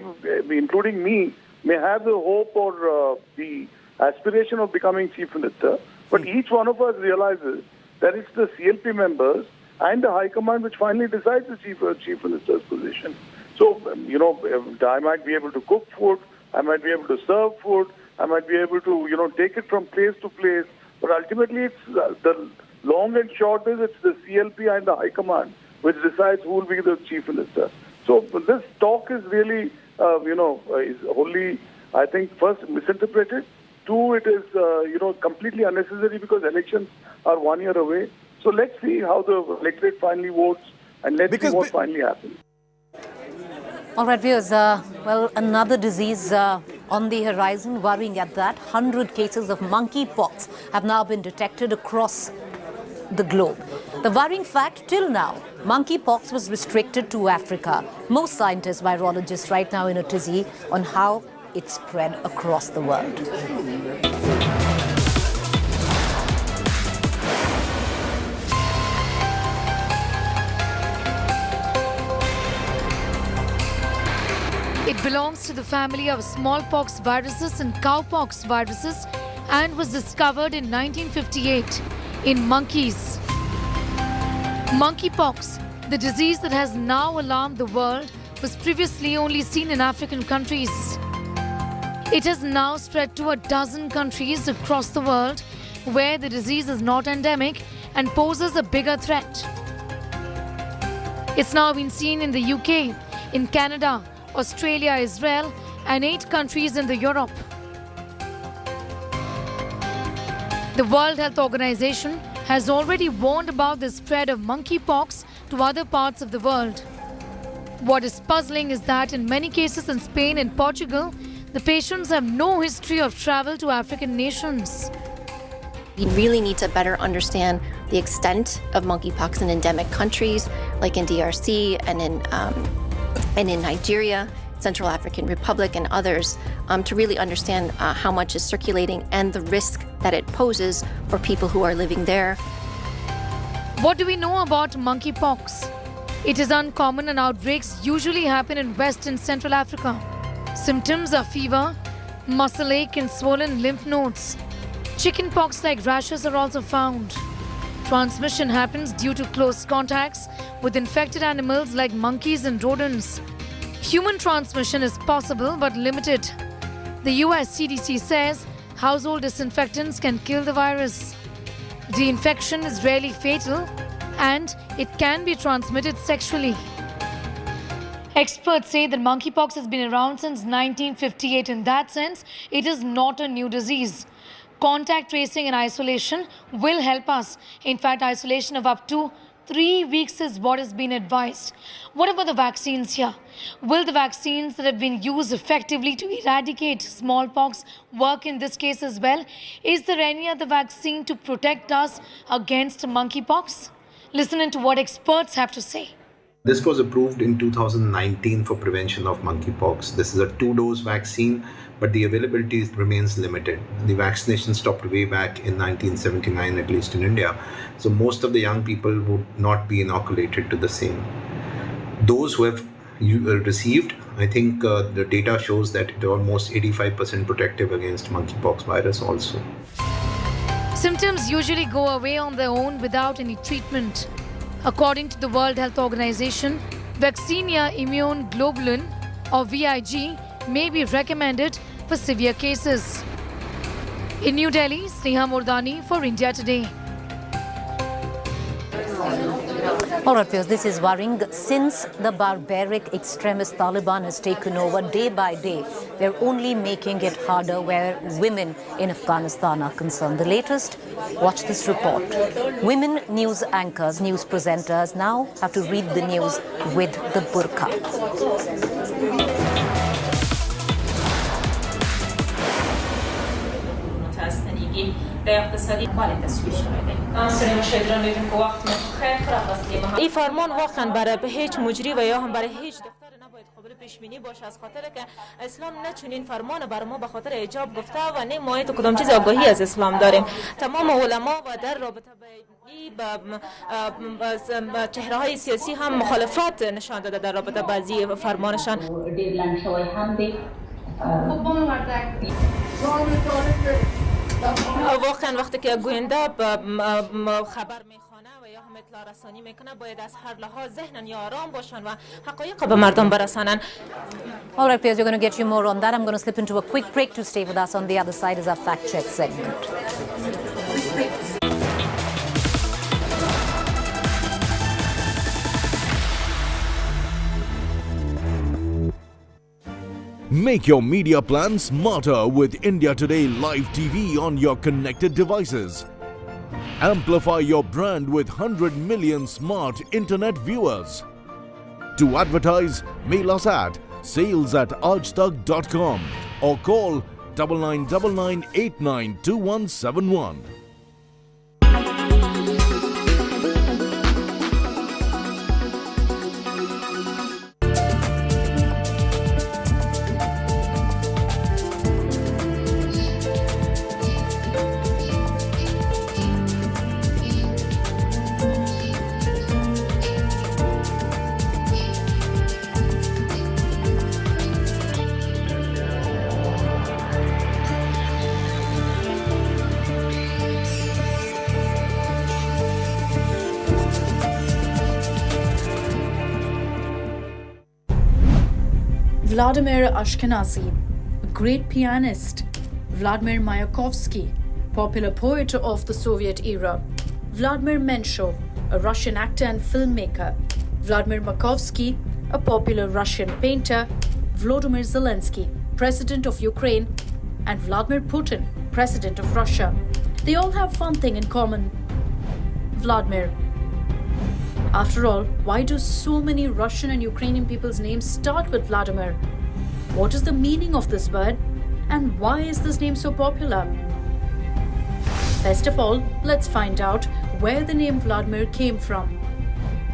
including me, may have the hope or the aspiration of becoming chief minister. But each one of us realizes that it's the CLP members and the High Command which finally decides the chief minister's position. So, I might be able to cook food, I might be able to serve food, I might be able to, take it from place to place. But ultimately, it's the long and short is it's the CLP and the High Command which decides who will be the chief minister. So this talk is really, is wholly, I think, first misinterpreted. Two, it is, completely unnecessary because elections are 1 year away. So let's see how the electorate finally votes and let's see what finally happens. All right, viewers. Another disease on the horizon, worrying at that. 100 cases of monkeypox have now been detected across the globe. The worrying fact, till now, monkeypox was restricted to Africa. Most scientists, virologists right now in a tizzy on how it spread across the world. It belongs to the family of smallpox viruses and cowpox viruses and was discovered in 1958 in monkeys. Monkeypox, the disease that has now alarmed the world, was previously only seen in African countries. It has now spread to a dozen countries across the world, where the disease is not endemic and poses a bigger threat. It's now been seen in the UK, in Canada, Australia, Israel, and 8 countries in the Europe. The World Health Organization has already warned about the spread of monkeypox to other parts of the world. What is puzzling is that in many cases in Spain and Portugal, the patients have no history of travel to African nations. We really need to better understand the extent of monkeypox in endemic countries like in DRC and in Nigeria, Central African Republic, and others to really understand how much is circulating and the risk that it poses for people who are living there. What do we know about monkeypox? It is uncommon and outbreaks usually happen in West and Central Africa. Symptoms are fever, muscle ache and swollen lymph nodes. Chickenpox-like rashes are also found. Transmission happens due to close contacts with infected animals like monkeys and rodents. Human transmission is possible but limited. The US CDC says household disinfectants can kill the virus. The infection is rarely fatal and it can be transmitted sexually. Experts say that monkeypox has been around since 1958. In that sense, it is not a new disease. Contact tracing and isolation will help us. In fact, isolation of up to 3 weeks is what has been advised. What about the vaccines here? Will the vaccines that have been used effectively to eradicate smallpox work in this case as well? Is there any other vaccine to protect us against monkeypox? Listen in to what experts have to say. This was approved in 2019 for prevention of monkeypox. This is a 2-dose vaccine, but the availability remains limited. The vaccination stopped way back in 1979, at least in India. So most of the young people would not be inoculated to the same. Those who have received, I think the data shows that it is almost 85% protective against monkeypox virus also. Symptoms usually go away on their own without any treatment. According to the World Health Organization, Vaccinia Immune Globulin or VIG may be recommended for severe cases. In New Delhi, Sneha Mordani for India Today. All right, Piyush, this is worrying. Since the barbaric extremist Taliban has taken over day by day, they're only making it harder where women in Afghanistan are concerned. The latest, watch this report. Women news anchors, news presenters now have to read the news with the burqa. این فرمان واقعا برای هیچ مجری و یا هم برای هیچ دختر نباید قابل پیش بینی باشه، از خاطر که اسلام نه چنین فرمان بر ما به خاطر حجاب گفته و نه ما تو کدام چیز آگاهی از اسلام داریم. تمام علما و در رابطه با چهره‌های سیاسی هم مخالفت نشان داده در رابطه بعضی فرمانشان. واقعا وقتی که گوینده خبر میخوانه و یا هم اطلاع رسانی میکنه باید از هر لحاظ ذهنن یا آرام باشن و حقایق به مردم برسانن. All right, Piyush, we're going to get you more on that. I'm going to slip into a quick break to stay with us. On the other side is our fact check segment. Make your media plan smarter with India Today Live TV on your connected devices. Amplify your brand with 100 million smart internet viewers. To advertise, mail us at sales@aajtak.com or call 9999892171. Vladimir Ashkenazy, a great pianist, Vladimir Mayakovsky, popular poet of the Soviet era. Vladimir Menshov, a Russian actor and filmmaker. Vladimir Makovsky, a popular Russian painter. Volodymyr Zelensky, president of Ukraine. And Vladimir Putin, president of Russia. They all have one thing in common. Vladimir. After all, why do so many Russian and Ukrainian people's names start with Vladimir? What is the meaning of this word? And why is this name so popular? Best of all, let's find out where the name Vladimir came from.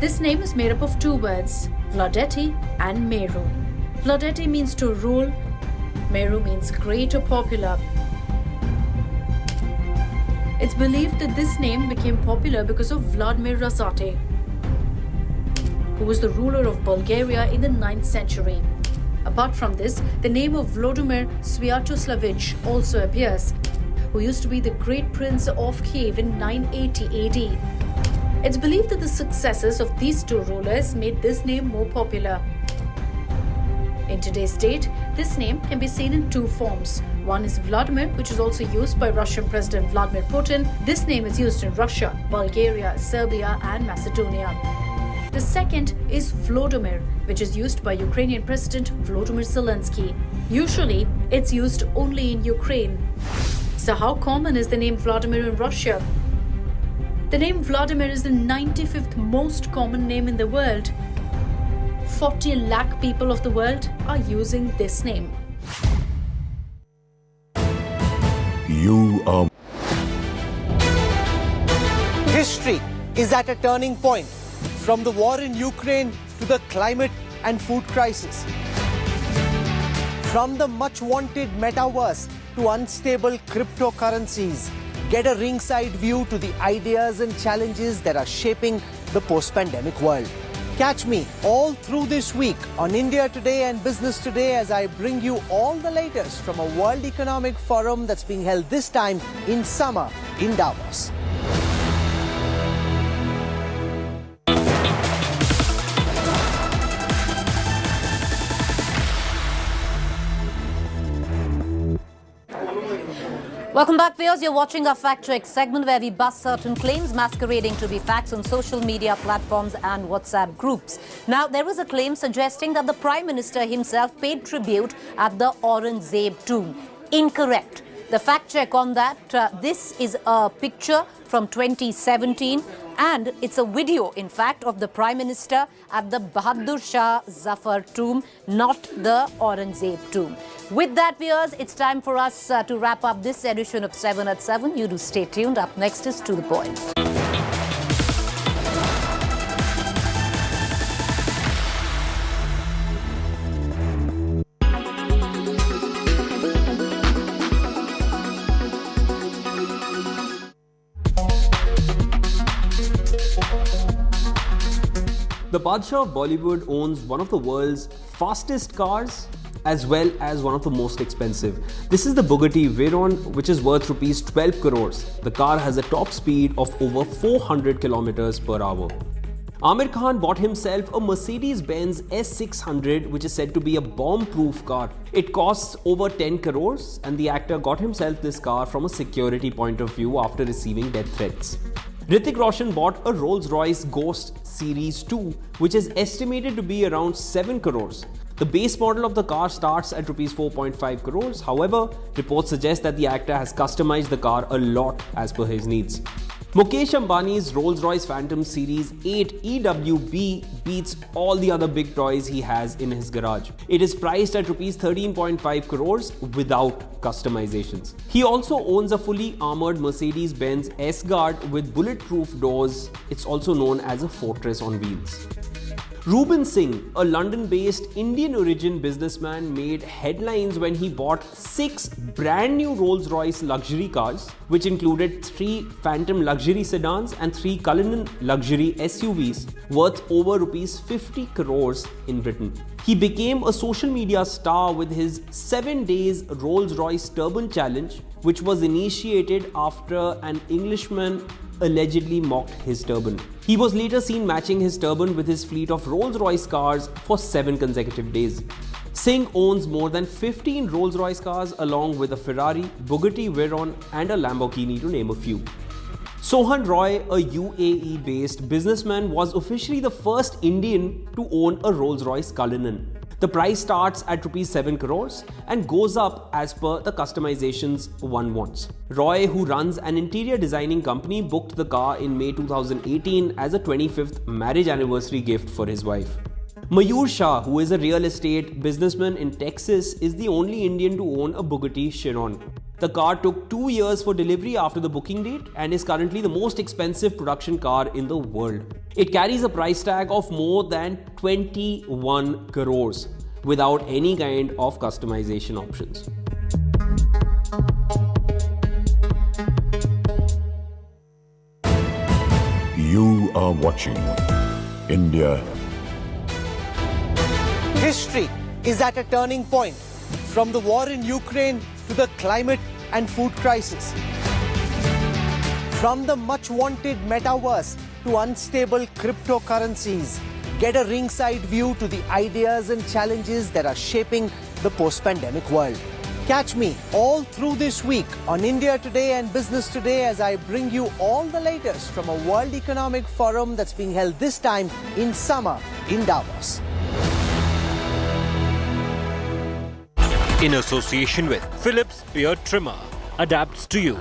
This name is made up of two words, Vladeti and Meru. Vladeti means to rule, Meru means great or popular. It's believed that this name became popular because of Vladimir Razate, who was the ruler of Bulgaria in the 9th century. Apart from this, the name of Volodymyr Sviatoslavich also appears, who used to be the great prince of Kiev in 980 AD. It's believed that the successes of these two rulers made this name more popular. In today's date, this name can be seen in two forms. One is Vladimir, which is also used by Russian President Vladimir Putin. This name is used in Russia, Bulgaria, Serbia, and Macedonia. The second is Volodymyr, which is used by Ukrainian President Volodymyr Zelensky. Usually, it's used only in Ukraine. So how common is the name Vladimir in Russia? The name Vladimir is the 95th most common name in the world. 40 lakh people of the world are using this name. You are. History is at a turning point. From the war in Ukraine to the climate and food crisis. From the much-wanted metaverse to unstable cryptocurrencies. Get a ringside view to the ideas and challenges that are shaping the post-pandemic world. Catch me all through this week on India Today and Business Today as I bring you all the latest from a World Economic Forum that's being held this time in summer in Davos. Welcome back, viewers. You're watching our Fact Check segment where we bust certain claims masquerading to be facts on social media platforms and WhatsApp groups. Now, there was a claim suggesting that the Prime Minister himself paid tribute at the Aurangzeb tomb. Incorrect. The fact check on that, this is a picture from 2017 and it's a video, in fact, of the Prime Minister at the Bahadur Shah Zafar tomb, not the Aurangzeb tomb. With that, viewers, it's time for us to wrap up this edition of 7 at 7. You do stay tuned. Up next is To The Point. The Badshah of Bollywood owns one of the world's fastest cars as well as one of the most expensive. This is the Bugatti Veyron, which is worth rupees 12 crores. The car has a top speed of over 400 kilometers per hour. Amir Khan bought himself a Mercedes-Benz S600, which is said to be a bomb-proof car. It costs over 10 crores and the actor got himself this car from a security point of view after receiving death threats. Hrithik Roshan bought a Rolls-Royce Ghost Series 2, which is estimated to be around 7 crores. The base model of the car starts at rupees 4.5 crores. However, reports suggest that the actor has customized the car a lot as per his needs. Mukesh Ambani's Rolls-Royce Phantom Series 8 EWB beats all the other big toys he has in his garage. It is priced at rupees 13.5 crores without customizations. He also owns a fully armored Mercedes-Benz S-Guard with bulletproof doors. It's also known as a fortress on wheels. Reuben Singh, a London-based Indian-origin businessman, made headlines when he bought 6 brand new Rolls-Royce luxury cars, which included 3 Phantom luxury sedans and 3 Cullinan luxury SUVs, worth over rupees 50 crores in Britain. He became a social media star with his 7 days Rolls-Royce Turban Challenge, which was initiated after an Englishman allegedly mocked his turban. He was later seen matching his turban with his fleet of Rolls-Royce cars for 7 consecutive days. Singh owns more than 15 Rolls-Royce cars along with a Ferrari, Bugatti Veyron and a Lamborghini to name a few. Sohan Roy, a UAE-based businessman, was officially the first Indian to own a Rolls-Royce Cullinan. The price starts at Rs 7 crores and goes up as per the customizations one wants. Roy, who runs an interior designing company, booked the car in May 2018 as a 25th marriage anniversary gift for his wife. Mayur Shah, who is a real estate businessman in Texas, is the only Indian to own a Bugatti Chiron. The car took 2 years for delivery after the booking date and is currently the most expensive production car in the world. It carries a price tag of more than 21 crores without any kind of customization options. You are watching India. History is at a turning point, from the war in Ukraine to the climate and food crisis. From the much-wanted metaverse to unstable cryptocurrencies, get a ringside view to the ideas and challenges that are shaping the post-pandemic world. Catch me all through this week on India Today and Business Today as I bring you all the latest from a World Economic Forum that's being held this time in summer in Davos. In association with Philips Beard Trimmer, adapts to you.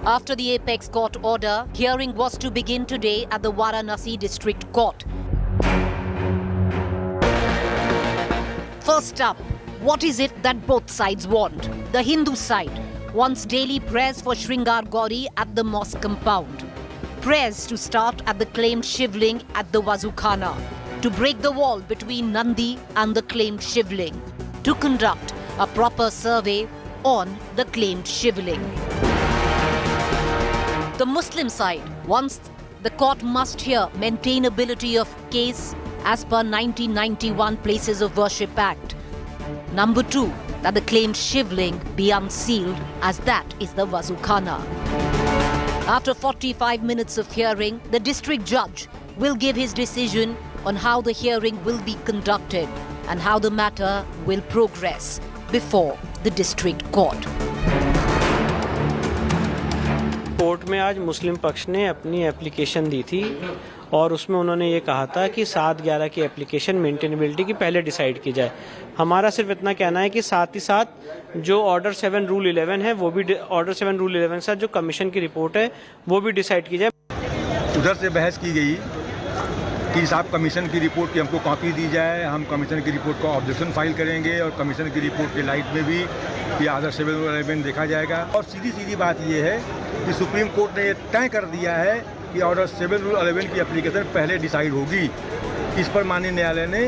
After the Apex Court order, hearing was to begin today at the Varanasi District Court. First up, what is it that both sides want? The Hindu side wants daily prayers for Shringar Gauri at the mosque compound. Prayers to start at the claimed Shivling at the Vazukhana. To break the wall between Nandi and the claimed Shivling. To conduct a proper survey on the claimed Shivling. The Muslim side wants the court must hear maintainability of case as per 1991 Places of Worship Act. Number 2, that the claimed Shivling be unsealed as that is the Vazukhana. After 45 minutes of hearing, the district judge will give his decision on how the hearing will be conducted and how the matter will progress before the district court. Court में आज मुस्लिम पक्ष ने अपनी application दी थी और उसमें उन्होंने ये कहा था कि 7/11 की एप्लीकेशन मेंटेनेबिलिटी की पहले डिसाइड की जाए। हमारा सिर्फ इतना कहना है कि साथ ही साथ जो ऑर्डर 7 रूल 11 है वो भी ऑर्डर 7 रूल 11 के साथ जो कमीशन की रिपोर्ट है वो भी डिसाइड की जाए। उधर से बहस की गई कि साहब कमीशन की रिपोर्ट की हमको कॉपी दी जाए, हम कमीशन की रिपोर्ट का ऑब्जेक्शन फाइल करेंगे और कमीशन की रिपोर्ट के लाइट में भी ये ऑर्डर 7 रूल 11 देखा जाएगा। और सीधी बात ये है कि सुप्रीम कोर्ट ने ये तय कर दिया है कि ऑर्डर 7 रूल 11 की एप्लीकेशन पहले डिसाइड होगी। इस पर माननीय न्यायालय ने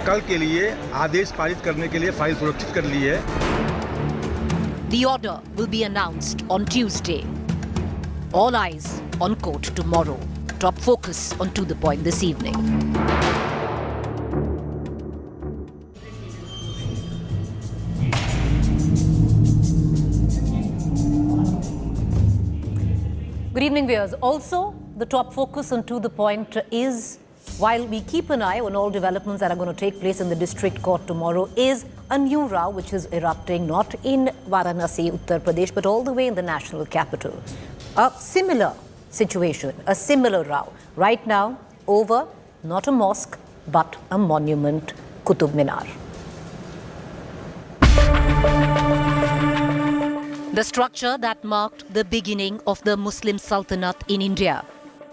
कल के लिए आदेश पारित करने के लिए फाइल सुरक्षित कर ली है। The order will be announced on Tuesday. All eyes on court tomorrow. Top focus on To The Point this evening. Good evening, viewers. Also, the top focus on To The Point is, while we keep an eye on all developments that are going to take place in the district court tomorrow, is a new row which is erupting not in Varanasi, Uttar Pradesh, but all the way in the national capital. A similar situation, a similar row. Right now, over not a mosque, but a monument, Qutub Minar. The structure that marked the beginning of the Muslim Sultanate in India.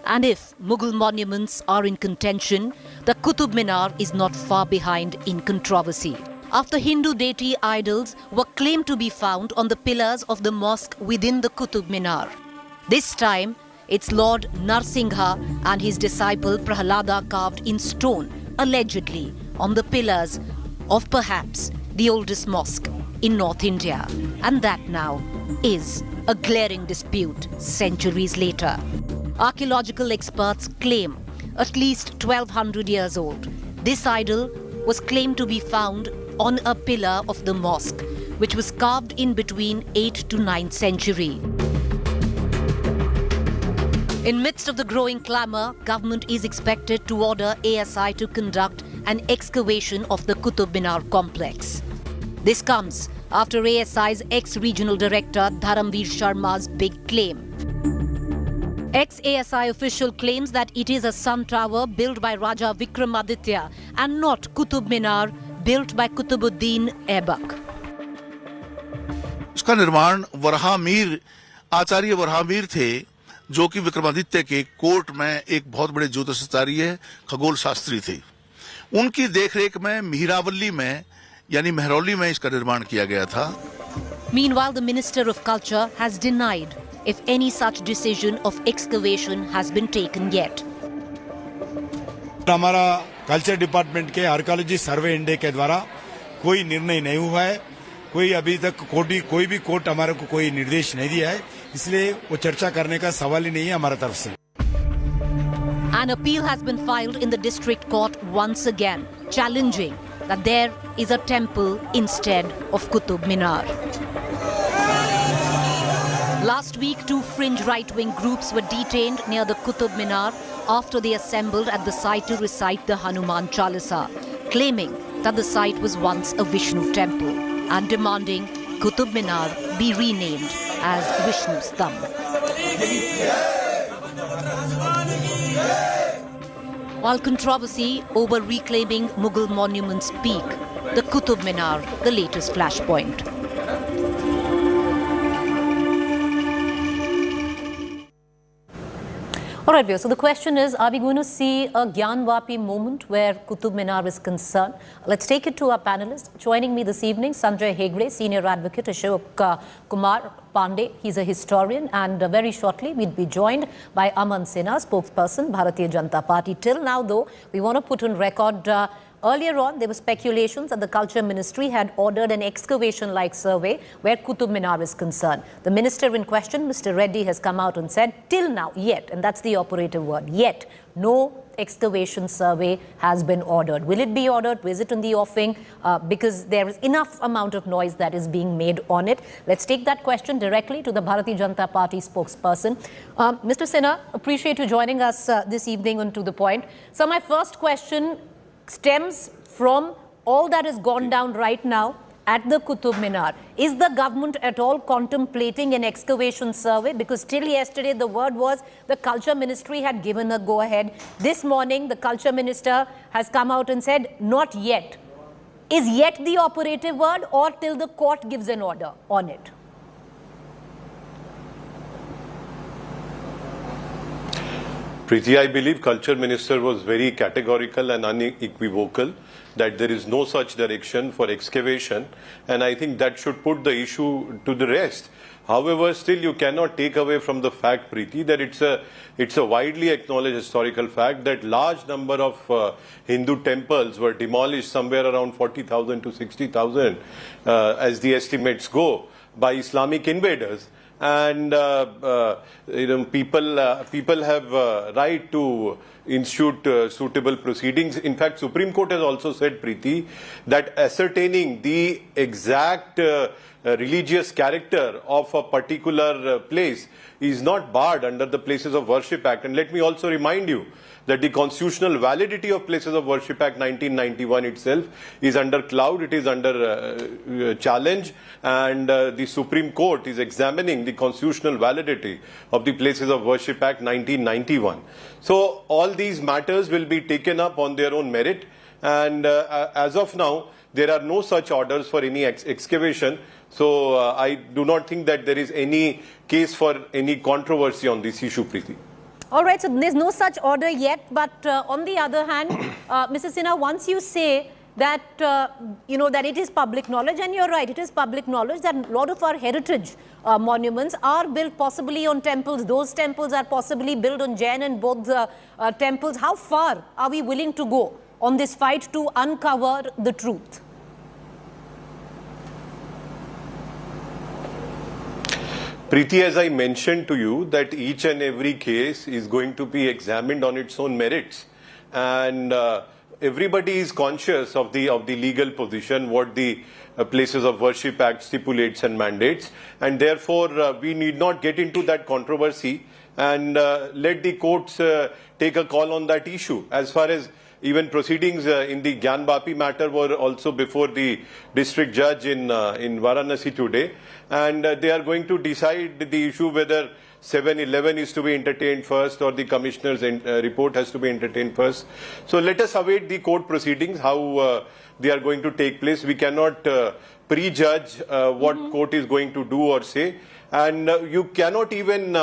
And if Mughal monuments are in contention, the Qutub Minar is not far behind in controversy. After Hindu deity idols were claimed to be found on the pillars of the mosque within the Qutub Minar. This time, it's Lord Narsingha and his disciple Prahalada carved in stone, allegedly, on the pillars of perhaps the oldest mosque in North India. And that now is a glaring dispute centuries later. Archaeological experts claim at least 1200 years old. This idol was claimed to be found on a pillar of the mosque, which was carved in between 8th to 9th century. In midst of the growing clamour, government is expected to order ASI to conduct an excavation of the Qutub Minar complex. This comes after ASI's ex-regional director Dharamveer Sharma's big claim. Ex-ASI official claims that it is a sun tower built by Raja Vikramaditya and not Qutub Minar built by Qutubuddin Aibak. उसका निर्माण वराहमीर आचार्य वराहमीर थे, जो कि विक्रमादित्य के court में एक बहुत बड़े ज्योतिषाचार्य खगोल शास्त्री थे. उनकी देखरेख में मीरावली में यानी महरौली में इसका निर्माण किया गया था. Meanwhile, the Minister of Culture has denied if any such decision of excavation has been taken yet. हमारा कल्चर डिपार्टमेंट के आर्कियोलॉजी सर्वे इंडिया के द्वारा कोई निर्णय नहीं हुआ है. कोई अभी तक कोई भी कोर्ट हमारे को कोई निर्देश नहीं दिया है, इसलिए वो चर्चा करने का सवाल ही नहीं है हमारा तरफ से. An appeal has been filed in the district court once again, challenging that there is a temple instead of Qutub Minar. Last week, 2 fringe right-wing groups were detained near the Qutub Minar after they assembled at the site to recite the Hanuman Chalisa, claiming that the site was once a Vishnu temple and demanding Qutub Minar be renamed as Vishnu's thumb. While controversy over reclaiming Mughal monuments peak, the Qutub Minar the latest flashpoint. All right, viewers, so the question is, are we going to see a Gyanvapi moment where Qutub Minar is concerned? Let's take it to our panelists. Joining me this evening, Sanjay Hegde, Senior Advocate, Ashok Kumar Pandey. He's a historian, and very shortly we'll be joined by Aman Sinha, spokesperson, Bharatiya Janata Party. Till now, though, we want to put on record earlier on, there were speculations that the Culture Ministry had ordered an excavation-like survey where Qutub Minar is concerned. The minister in question, Mr. Reddy, has come out and said, till now, yet, and that's the operative word, yet, no excavation survey has been ordered. Will it be ordered? Is it in the offing? Because there is enough amount of noise that is being made on it. Let's take that question directly to the Bharatiya Janata Party spokesperson. Mr. Sinha, appreciate you joining us this evening and to the point. So my first question stems from all that has gone down right now at the Qutub Minar. Is the government at all contemplating an excavation survey? Because till yesterday the word was the Culture Ministry had given a go-ahead. This morning the Culture Minister has come out and said, not yet. Is yet the operative word, or till the court gives an order on it? Preeti, I believe Culture Minister was very categorical and unequivocal that there is no such direction for excavation, and I think that should put the issue to the rest. However, still you cannot take away from the fact, Preeti, that it's a widely acknowledged historical fact that large number of Hindu temples were demolished, somewhere around 40,000 to 60,000 as the estimates go, by Islamic invaders. And people have right to institute suitable proceedings. In fact, Supreme Court has also said, Preeti, that ascertaining the exact religious character of a particular place is not barred under the Places of Worship Act. And let me also remind you that the constitutional validity of Places of Worship Act 1991 itself is under cloud, it is under challenge, and the Supreme Court is examining the constitutional validity of the Places of Worship Act 1991. So all these matters will be taken up on their own merit, and as of now, there are no such orders for any excavation. So I do not think that there is any case for any controversy on this issue, Preeti. All right, so there's no such order yet, but on the other hand, Mr. Sinha, once you say that, that it is public knowledge, and you're right, it is public knowledge that a lot of our heritage monuments are built possibly on temples. Those temples are possibly built on Jain and Bodh temples. How far are we willing to go on this fight to uncover the truth? Preeti, as I mentioned to you, that each and every case is going to be examined on its own merits. And everybody is conscious of the legal position, what the Places of Worship Act stipulates and mandates, and therefore we need not get into that controversy and let the courts take a call on that issue. As far as even proceedings in the Gyan Vapi matter were also before the district judge in Varanasi today, and they are going to decide the issue whether 7-11 is to be entertained first or the commissioner's report has to be entertained first. So let us await the court proceedings, how they are going to take place. We cannot prejudge what court is going to do or say, and you cannot even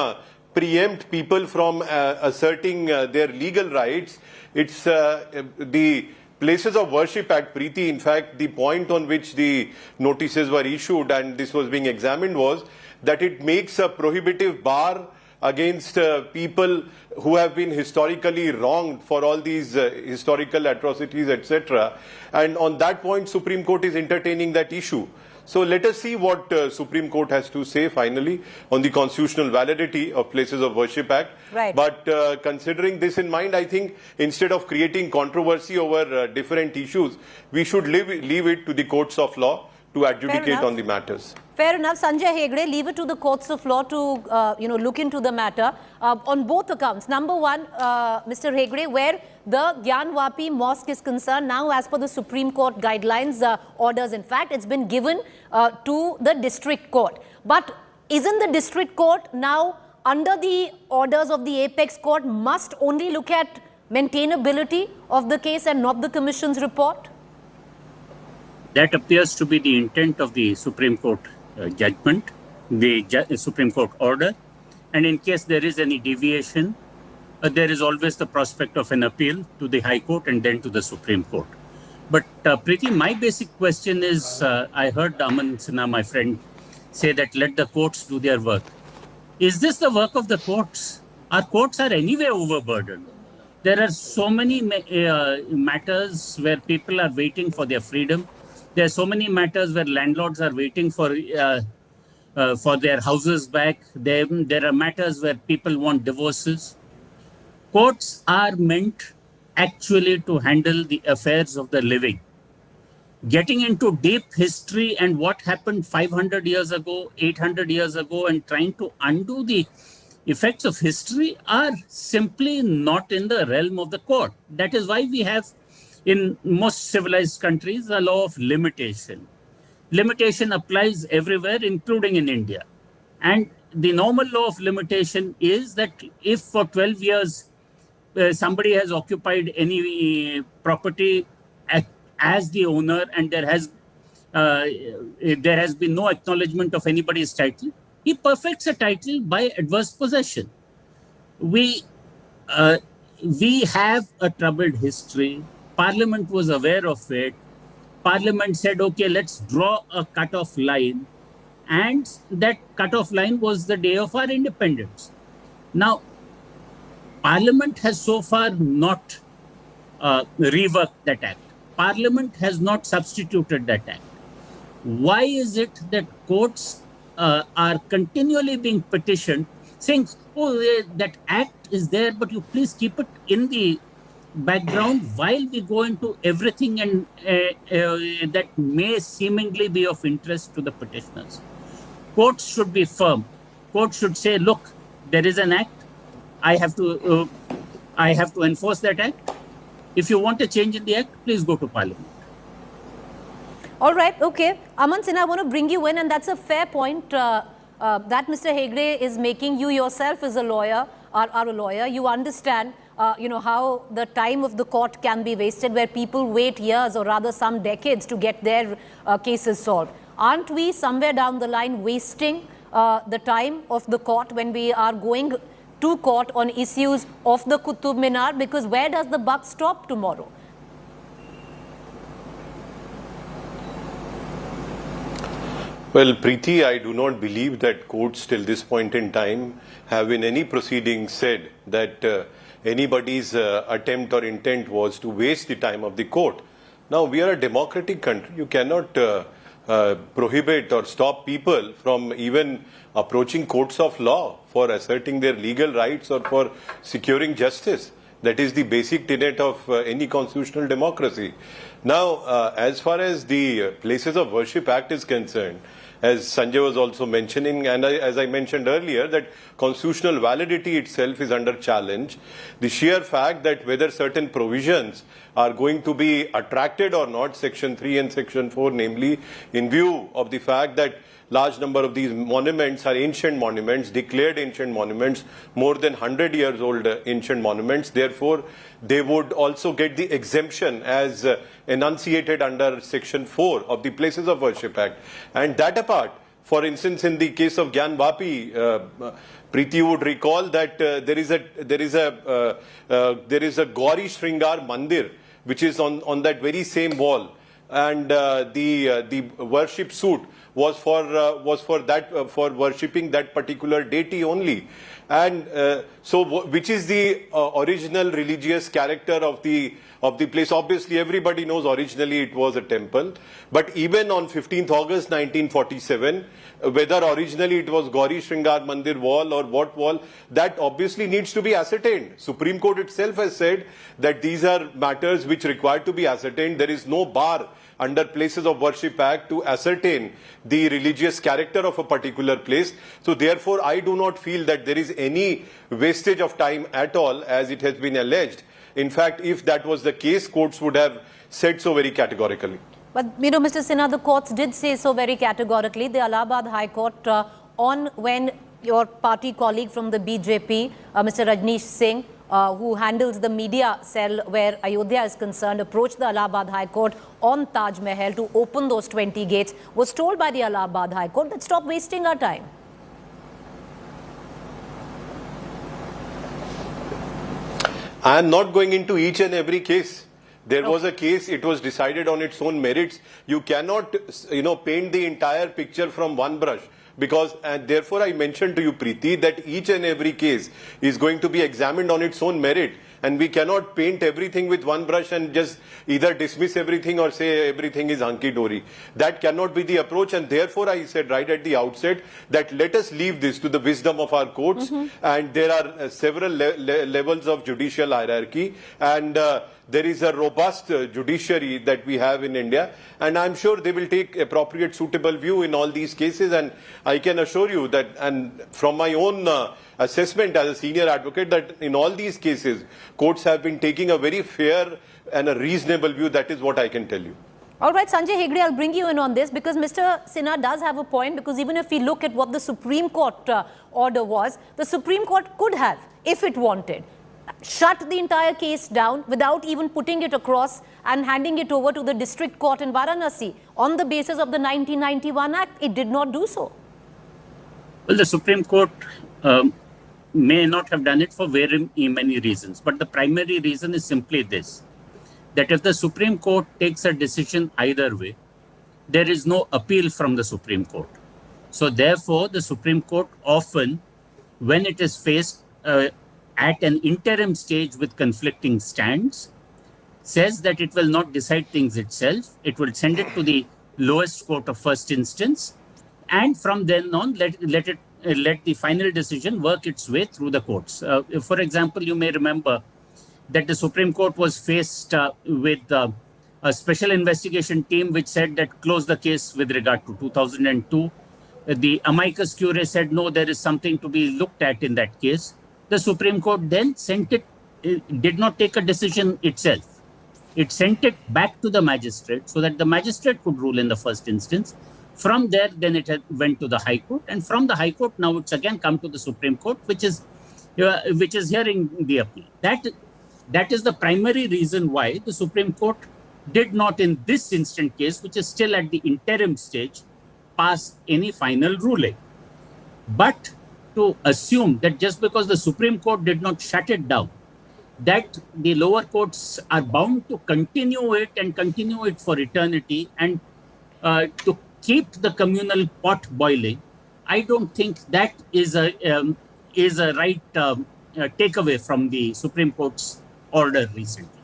preempt people from asserting their legal rights. It's the Places of Worship Act, Preeti. In fact, the point on which the notices were issued and this was being examined was that it makes a prohibitive bar against people who have been historically wronged for all these historical atrocities, etc. And on that point, Supreme Court is entertaining that issue. So let us see what Supreme Court has to say finally on the constitutional validity of Places of Worship Act. Right. But considering this in mind, I think instead of creating controversy over different issues, we should leave it to the courts of law to adjudicate on the matters. Fair enough. Sanjay Hegde, leave it to the courts of law to look into the matter on both accounts. Number one, Mr. Hegde, where the Gyan Vapi mosque is concerned, now as per the Supreme Court guidelines, orders, in fact, it's been given to the district court. But isn't the district court now under the orders of the apex court must only look at maintainability of the case and not the commission's report? That appears to be the intent of the Supreme Court judgment, the Supreme Court order. And in case there is any deviation, there is always the prospect of an appeal to the High Court and then to the Supreme Court. But Preeti, my basic question is, I heard Aman Sinha, my friend, say that let the courts do their work. Is this the work of the courts? Our courts are anyway overburdened. There are so many matters where people are waiting for their freedom. There are so many matters where landlords are waiting for their houses back. There are matters where people want divorces. Courts are meant actually to handle the affairs of the living. Getting into deep history and what happened 500 years ago, 800 years ago, and trying to undo the effects of history are simply not in the realm of the court. That is why we have, in most civilized countries, a law of limitation. Limitation applies everywhere, including in India. And the normal law of limitation is that if for 12 years somebody has occupied any property as the owner and there has been no acknowledgement of anybody's title, he perfects a title by adverse possession. We have a troubled history. Parliament was aware of it. Parliament said, okay, let's draw a cut-off line. And that cut-off line was the day of our independence. Now, Parliament has so far not reworked that act. Parliament has not substituted that act. Why is it that courts are continually being petitioned, saying, oh, that act is there, but you please keep it in the background while we go into everything and that may seemingly be of interest to the petitioners. Courts should be firm. Courts should say, look, there is an act. I have to enforce that act. If you want a change in the act, please go to Parliament. All right, okay. Aman Sinha, I want to bring you in, and that's a fair point that Mr. Hegde is making. You yourself is a lawyer, are a lawyer. You understand how the time of the court can be wasted, where people wait years or rather some decades to get their cases solved. Aren't we somewhere down the line wasting the time of the court when we are going to court on issues of the Qutub Minar? Because where does the buck stop tomorrow? Well, Preeti, I do not believe that courts till this point in time have in any proceeding said that anybody's attempt or intent was to waste the time of the court. Now, we are a democratic country. You cannot prohibit or stop people from even approaching courts of law for asserting their legal rights or for securing justice. That is the basic tenet of any constitutional democracy. Now, as far as the Places of Worship Act is concerned, as Sanjay was also mentioning, and as I mentioned earlier, that constitutional validity itself is under challenge. The sheer fact that whether certain provisions are going to be attracted or not, Section 3 and Section 4, namely, in view of the fact that large number of these monuments are ancient monuments, declared ancient monuments, more than 100 years old ancient monuments. Therefore, they would also get the exemption as enunciated under Section 4 of the Places of Worship Act. And that apart, for instance, in the case of Gyan Vapi, Preeti would recall that there is a Gauri Shringar Mandir, which is on that very same wall, and the worship suit was for worshipping that particular deity only, and which is the original religious character of the place. Obviously, everybody knows originally it was a temple, but even on 15th August 1947, whether originally it was Gauri Shringar Mandir wall or what wall, that obviously needs to be ascertained. Supreme Court itself has said that these are matters which require to be ascertained. There is no bar under Places of Worship Act to ascertain the religious character of a particular place. So therefore, I do not feel that there is any wastage of time at all, as it has been alleged. In fact, if that was the case, courts would have said so very categorically. But, Mr. Sinha, the courts did say so very categorically. The Allahabad High Court, on when your party colleague from the BJP, Mr. Rajneesh Singh, who handles the media cell where Ayodhya is concerned, approached the Allahabad High Court on Taj Mahal to open those 20 gates, was told by the Allahabad High Court that stop wasting our time. I am not going into each and every case. There was a case, it was decided on its own merits. You cannot, paint the entire picture from one brush. Because, and therefore I mentioned to you, Preeti, that each and every case is going to be examined on its own merit. And we cannot paint everything with one brush and just either dismiss everything or say everything is hunky-dory. That cannot be the approach. And therefore I said right at the outset that let us leave this to the wisdom of our courts. And there are several levels of judicial hierarchy. And there is a robust judiciary that we have in India, and I'm sure they will take appropriate, suitable view in all these cases. And I can assure you that, and from my own assessment as a senior advocate, that in all these cases, courts have been taking a very fair and a reasonable view. That is what I can tell you. All right, Sanjay Hegde, I'll bring you in on this because Mr. Sinha does have a point, because even if we look at what the Supreme Court order was, the Supreme Court could have, if it wanted, shut the entire case down without even putting it across and handing it over to the district court in Varanasi on the basis of the 1991 Act. It did not do so. Well, the Supreme Court may not have done it for very many reasons, but the primary reason is simply this, that if the Supreme Court takes a decision either way, there is no appeal from the Supreme Court. So therefore, the Supreme Court often, when it is faced at an interim stage with conflicting stands, says that it will not decide things itself. It will send it to the lowest court of first instance, and from then on, let the final decision work its way through the courts. For example, you may remember that the Supreme Court was faced with a special investigation team which said that close the case with regard to 2002. The amicus curiae said no, there is something to be looked at in that case. The Supreme Court then did not take a decision itself. It sent it back to the magistrate so that the magistrate could rule in the first instance. From there, then it went to the High Court, and from the High Court, now it's again come to the Supreme Court, which is hearing the appeal. That is the primary reason why the Supreme Court did not, in this instant case, which is still at the interim stage, pass any final ruling. But to assume that just because the Supreme Court did not shut it down, that the lower courts are bound to continue it and continue it for eternity and to keep the communal pot boiling, I don't think that is a right takeaway from the Supreme Court's order recently.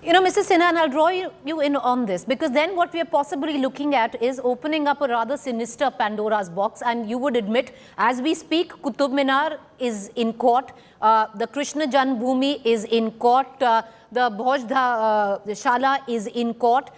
You know, Mr. Sinha, and I'll draw you in on this, because then what we are possibly looking at is opening up a rather sinister Pandora's box. And you would admit, as we speak, Qutub Minar is in court, the Krishna Janmabhoomi is in court, the Bhoj Shala is in court.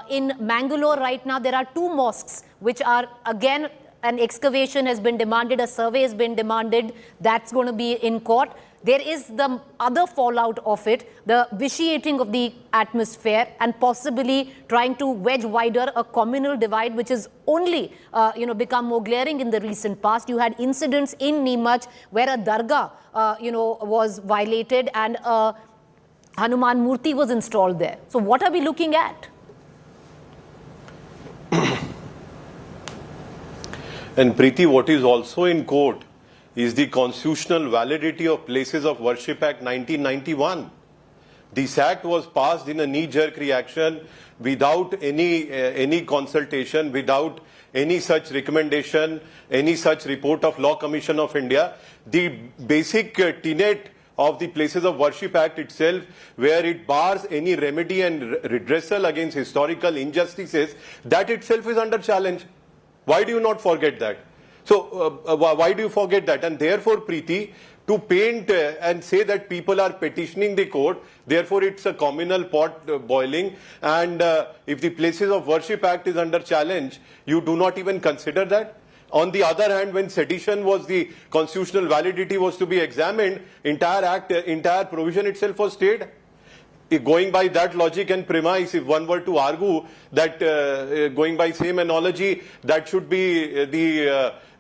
In Mangalore right now, there are 2 mosques which are, again, an excavation has been demanded, a survey has been demanded, that's going to be in court. There is the other fallout of it, the vitiating of the atmosphere and possibly trying to wedge wider a communal divide, which has only, become more glaring in the recent past. You had incidents in Neemuch where a dargah, was violated and a Hanuman Murti was installed there. So what are we looking at? And Preeti, what is also in court is the constitutional validity of Places of Worship Act 1991. This act was passed in a knee-jerk reaction without any consultation, without any such recommendation, any such report of Law Commission of India. The basic tenet of the Places of Worship Act itself, where it bars any remedy and redressal against historical injustices, that itself is under challenge. Why do you not forget that? So, why do you forget that? And therefore, Preeti, to paint and say that people are petitioning the court, therefore it's a communal pot boiling, and if the Places of Worship Act is under challenge, you do not even consider that. On the other hand, when sedition was the constitutional validity was to be examined, entire provision itself was stayed. Going by that logic and premise, if one were to argue that going by same analogy, that should be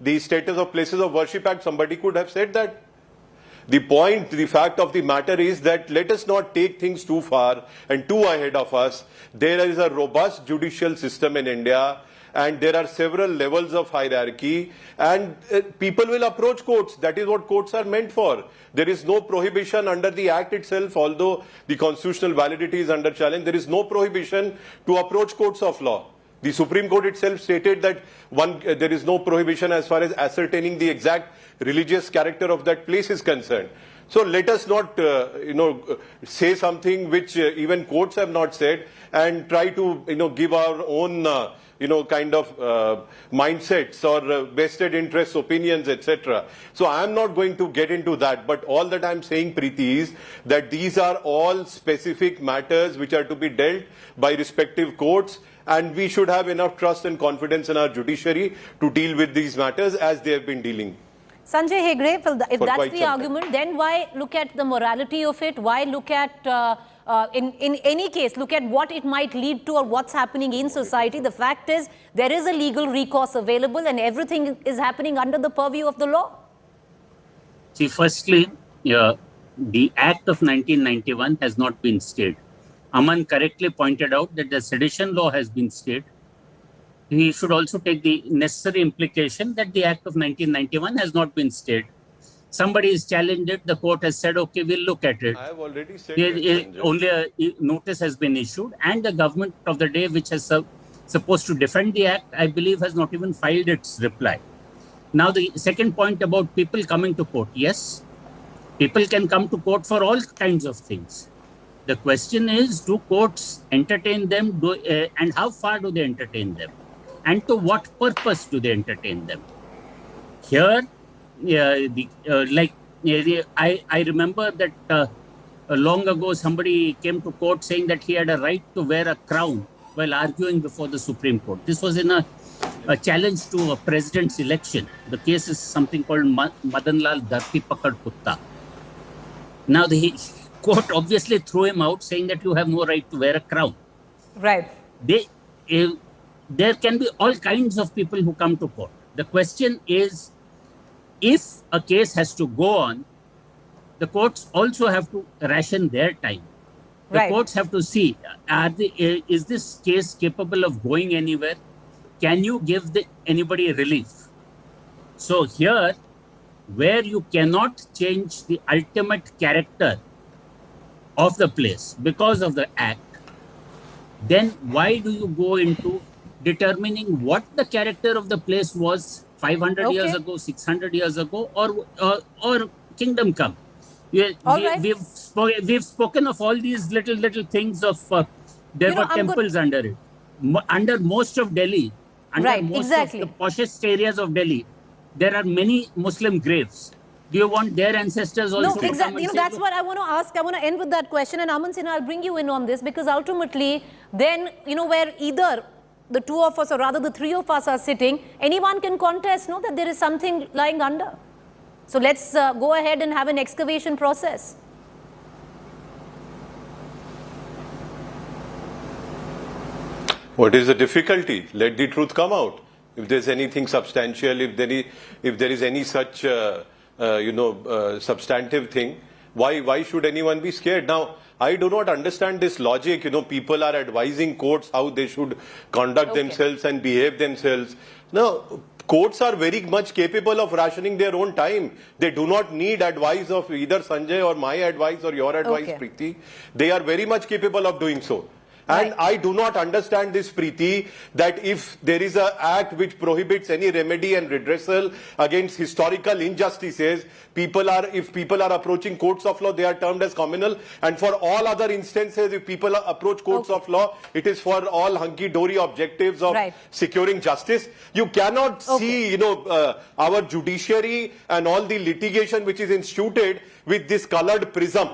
the status of Places of Worship Act, somebody could have said that. The fact of the matter is that let us not take things too far and too ahead of us. There is a robust judicial system in India, and there are several levels of hierarchy, and people will approach courts. That is what courts are meant for. There is no prohibition under the Act itself, although the constitutional validity is under challenge. There is no prohibition to approach courts of law. The Supreme Court itself stated that there is no prohibition as far as ascertaining the exact religious character of that place is concerned. So let us not, say something which even courts have not said, and try to, give our own, kind of mindsets or vested interests, opinions, etc. So I am not going to get into that. But all that I am saying, Preeti, is that these are all specific matters which are to be dealt by respective courts, and we should have enough trust and confidence in our judiciary to deal with these matters as they have been dealing. Sanjay Hegde, if that's the argument, then why look at the morality of it? Why look at, in any case, look at what it might lead to or what's happening in society? The fact is, there is a legal recourse available and everything is happening under the purview of the law. See, firstly, the Act of 1991 has not been stayed. Aman correctly pointed out that the sedition law has been stayed. He should also take the necessary implication that the Act of 1991 has not been stayed. Somebody is challenged it, the court has said, okay, we'll look at it. I have already said only a notice has been issued, and the government of the day, which is supposed to defend the Act, I believe has not even filed its reply. Now, the second point about people coming to court. Yes, people can come to court for all kinds of things. The question is, do courts entertain them, and how far do they entertain them? And to what purpose do they entertain them? Here, I remember that long ago somebody came to court saying that he had a right to wear a crown while arguing before the Supreme Court. This was in a challenge to a president's election. The case is something called Madanlal Dharti Pakad Kutta. Now the court obviously threw him out, saying that you have no right to wear a crown. Right. There can be all kinds of people who come to court. The question is, if a case has to go on, the courts also have to ration their time. The courts have to see, is this case capable of going anywhere? Can you give anybody relief? So here, where you cannot change the ultimate character of the place because of the Act, then why do you go into determining what the character of the place was 500 years ago, 600 years ago, or kingdom come? We've spoken of all these little things of there were temples under it, under most of Delhi, under most of the poshest areas of Delhi. There are many Muslim graves. Do you want their ancestors also? No, exactly. That's what I want to ask. I want to end with that question. And Aman Sinha, I'll bring you in on this because ultimately, then, where either the two of us or rather the three of us are sitting, anyone can contest, that there is something lying under. So let's go ahead and have an excavation process. What is the difficulty? Let the truth come out. If there's anything substantial, if there is any such substantive thing, why should anyone be scared? Now, I do not understand this logic. People are advising courts how they should conduct themselves and behave themselves. Now, courts are very much capable of rationing their own time. They do not need advice of either Sanjay or my advice or your advice, Preeti. They are very much capable of doing so. And I do not understand this, Preeti, that if there is an act which prohibits any remedy and redressal against historical injustices, if people are approaching courts of law, they are termed as communal. And for all other instances, if people approach courts of law, it is for all hunky-dory objectives of securing justice. You cannot see, our judiciary and all the litigation which is instituted with this colored prism.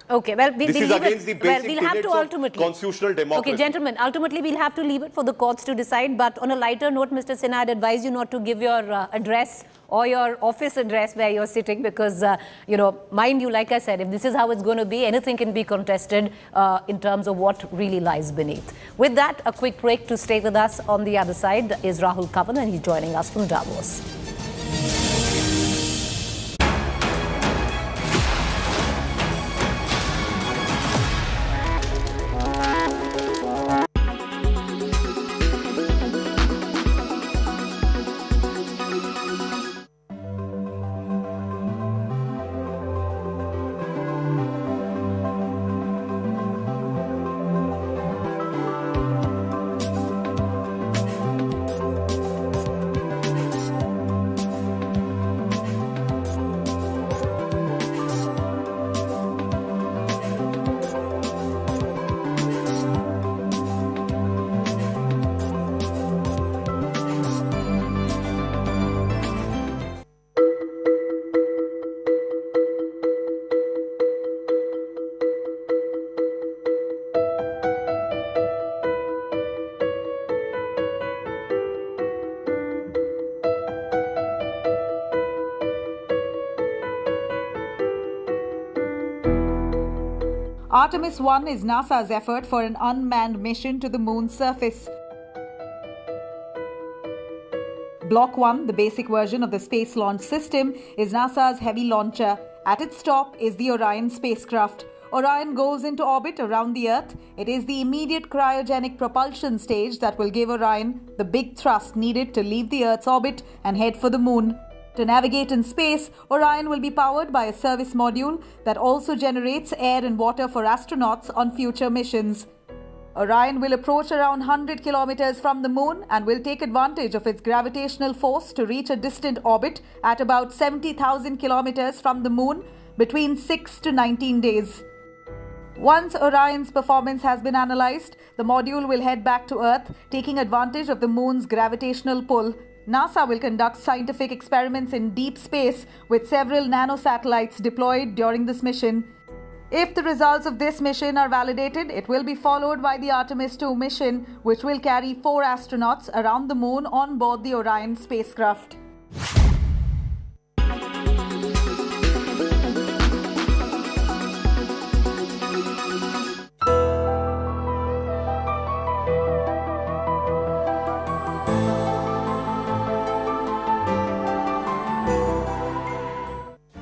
Okay, well, this is against the basic tenets of constitutional democracy. Okay, gentlemen, ultimately we'll have to leave it for the courts to decide. But on a lighter note, Mr. Sinha, I'd advise you not to give your address or your office address where you're sitting because, mind you, like I said, if this is how it's going to be, anything can be contested in terms of what really lies beneath. With that, a quick break. To stay with us on the other side is Rahul Kavan, and he's joining us from Davos. Artemis 1 is NASA's effort for an unmanned mission to the moon's surface. Block 1, the basic version of the Space Launch System, is NASA's heavy launcher. At its top is the Orion spacecraft. Orion goes into orbit around the Earth. It is the immediate cryogenic propulsion stage that will give Orion the big thrust needed to leave the Earth's orbit and head for the moon. To navigate in space, Orion will be powered by a service module that also generates air and water for astronauts on future missions. Orion will approach around 100 kilometers from the moon and will take advantage of its gravitational force to reach a distant orbit at about 70,000 kilometers from the moon between 6 to 19 days. Once Orion's performance has been analyzed, the module will head back to Earth, taking advantage of the moon's gravitational pull. NASA will conduct scientific experiments in deep space with several nanosatellites deployed during this mission. If the results of this mission are validated, it will be followed by the Artemis 2 mission, which will carry 4 astronauts around the moon on board the Orion spacecraft.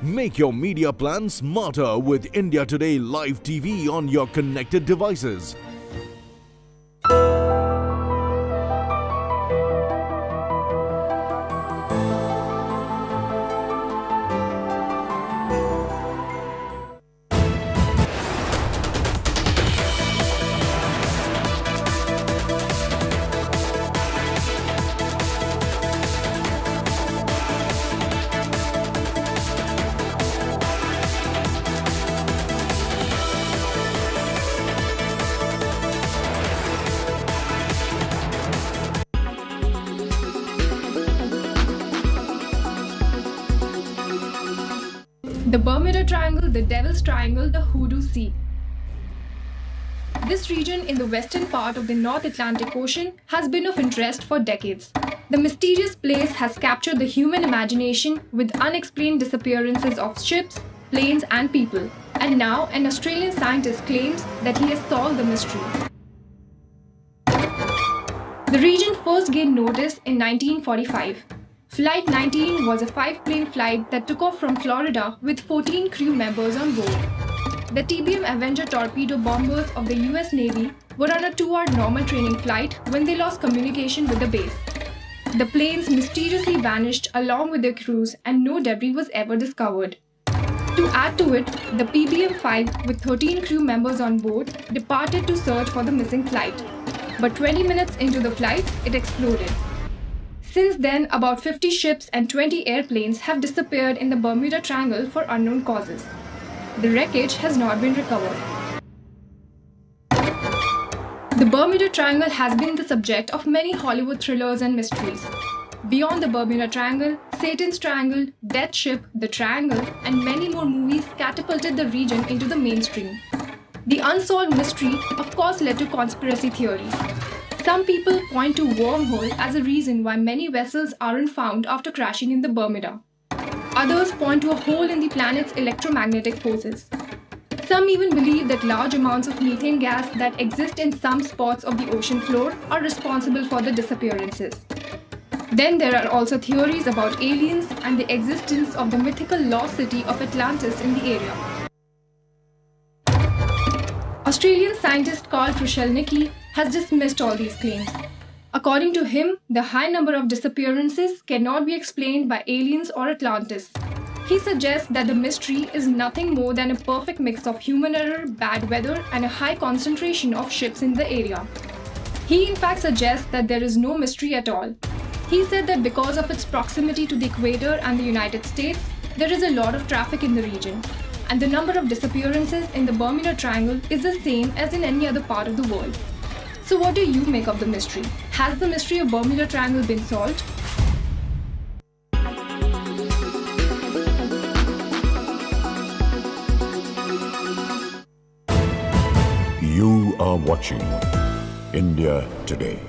Make your media plan smarter with India Today Live TV on your connected devices. The Bermuda Triangle, the Devil's Triangle, the Hoodoo Sea. This region in the western part of the North Atlantic Ocean has been of interest for decades. The mysterious place has captured the human imagination with unexplained disappearances of ships, planes and people. And now an Australian scientist claims that he has solved the mystery. The region first gained notice in 1945. Flight 19 was a 5-plane flight that took off from Florida with 14 crew members on board. The TBM Avenger torpedo bombers of the US Navy were on a 2-hour normal training flight when they lost communication with the base. The planes mysteriously vanished along with their crews and no debris was ever discovered. To add to it, the PBM-5 with 13 crew members on board departed to search for the missing flight. But 20 minutes into the flight, it exploded. Since then, about 50 ships and 20 airplanes have disappeared in the Bermuda Triangle for unknown causes. The wreckage has not been recovered. The Bermuda Triangle has been the subject of many Hollywood thrillers and mysteries. Beyond the Bermuda Triangle, Satan's Triangle, Death Ship, The Triangle, and many more movies catapulted the region into the mainstream. The unsolved mystery, of course, led to conspiracy theories. Some people point to wormhole as a reason why many vessels aren't found after crashing in the Bermuda. Others point to a hole in the planet's electromagnetic forces. Some even believe that large amounts of methane gas that exist in some spots of the ocean floor are responsible for the disappearances. Then there are also theories about aliens and the existence of the mythical lost city of Atlantis in the area. Australian scientist Carl Krushelnicki has dismissed all these claims. According to him, the high number of disappearances cannot be explained by aliens or Atlantis. He suggests that the mystery is nothing more than a perfect mix of human error, bad weather, and a high concentration of ships in the area. He in fact suggests that there is no mystery at all. He said that because of its proximity to the equator and the United States, there is a lot of traffic in the region, and the number of disappearances in the Bermuda Triangle is the same as in any other part of the world. So what do you make of the mystery? Has the mystery of Bermuda Triangle been solved? You are watching India Today.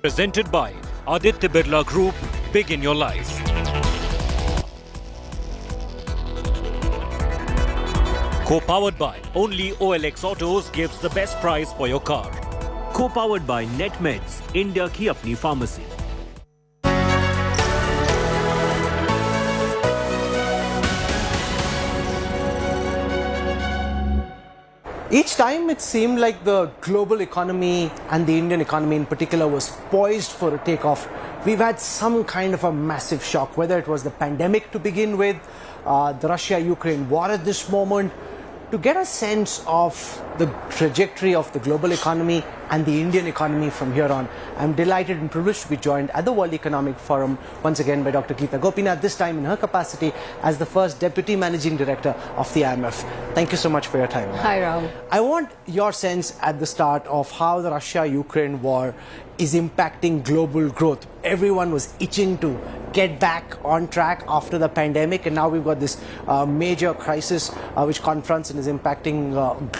Presented by Aditya Birla Group, big in your life. Co-powered by only OLX Autos gives the best price for your car. Co-powered by NetMeds, India की अपनी pharmacy. Each time it seemed like the global economy and the Indian economy in particular was poised for a takeoff. We've had some kind of a massive shock, whether it was the pandemic to begin with, the Russia-Ukraine war at this moment. To get a sense of the trajectory of the global economy and the Indian economy from here on, I'm delighted and privileged to be joined at the World Economic Forum once again by Dr. Geeta Gopinath, this time in her capacity as the first Deputy Managing Director of the IMF. Thank you so much for your time. Hi, Rahul. I want your sense at the start of how the Russia-Ukraine war is impacting global growth. Everyone was itching to get back on track after the pandemic, and now we've got this major crisis which confronts and is impacting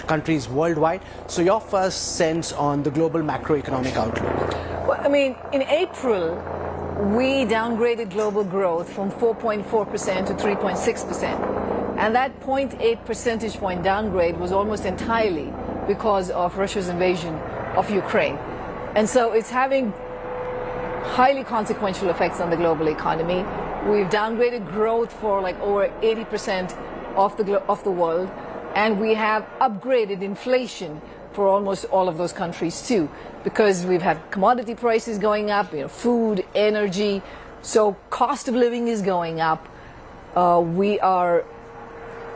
countries worldwide. So your first sense on the global macroeconomic outlook? Well, I mean, in April, we downgraded global growth from 4.4% to 3.6%. And that 0.8 percentage point downgrade was almost entirely because of Russia's invasion of Ukraine. And so it's having highly consequential effects on the global economy. We've downgraded growth for like over 80% of the world, and we have upgraded inflation for almost all of those countries too, because we've had commodity prices going up, food, energy, so cost of living is going up. We are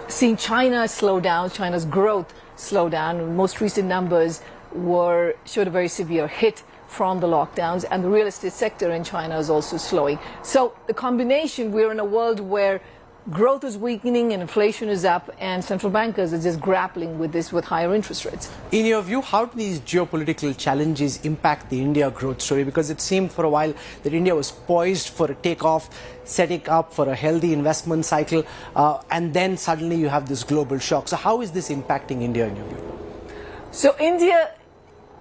seeing China slow down, China's growth slow down. Most recent numbers showed a very severe hit from the lockdowns, and the real estate sector in China is also slowing. So the combination, we're in a world where growth is weakening and inflation is up, and central bankers are just grappling with this with higher interest rates. In your view, how do these geopolitical challenges impact the India growth story? Because it seemed for a while that India was poised for a takeoff, setting up for a healthy investment cycle, and then suddenly you have this global shock. So how is this impacting India in your view? So India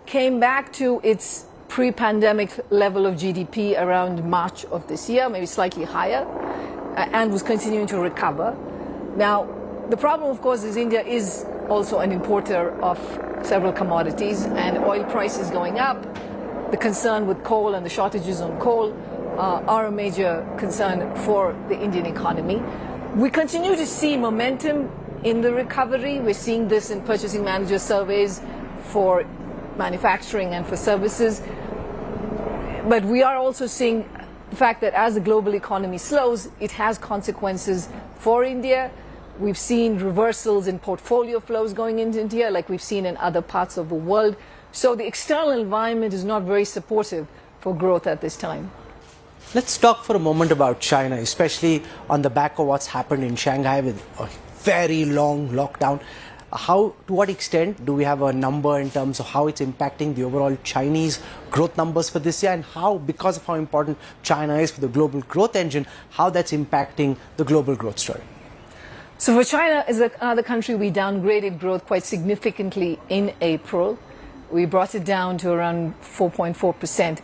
came back to its pre-pandemic level of GDP around March of this year, maybe slightly higher, and was continuing to recover. Now, the problem, of course, is India is also an importer of several commodities, and oil prices going up. The concern with coal and the shortages on coal are a major concern for the Indian economy. We continue to see momentum in the recovery. We're seeing this in purchasing manager surveys for manufacturing and for services. But we are also seeing the fact that as the global economy slows, it has consequences for India. We've seen reversals in portfolio flows going into India, like we've seen in other parts of the world. So the external environment is not very supportive for growth at this time. Let's talk for a moment about China, especially on the back of what's happened in Shanghai with a very long lockdown. To what extent do we have a number in terms of how it's impacting the overall Chinese growth numbers for this year, and how, because of how important China is for the global growth engine, how that's impacting the global growth story? So for China as another country, we downgraded growth quite significantly in April. We brought it down to around 4.4%.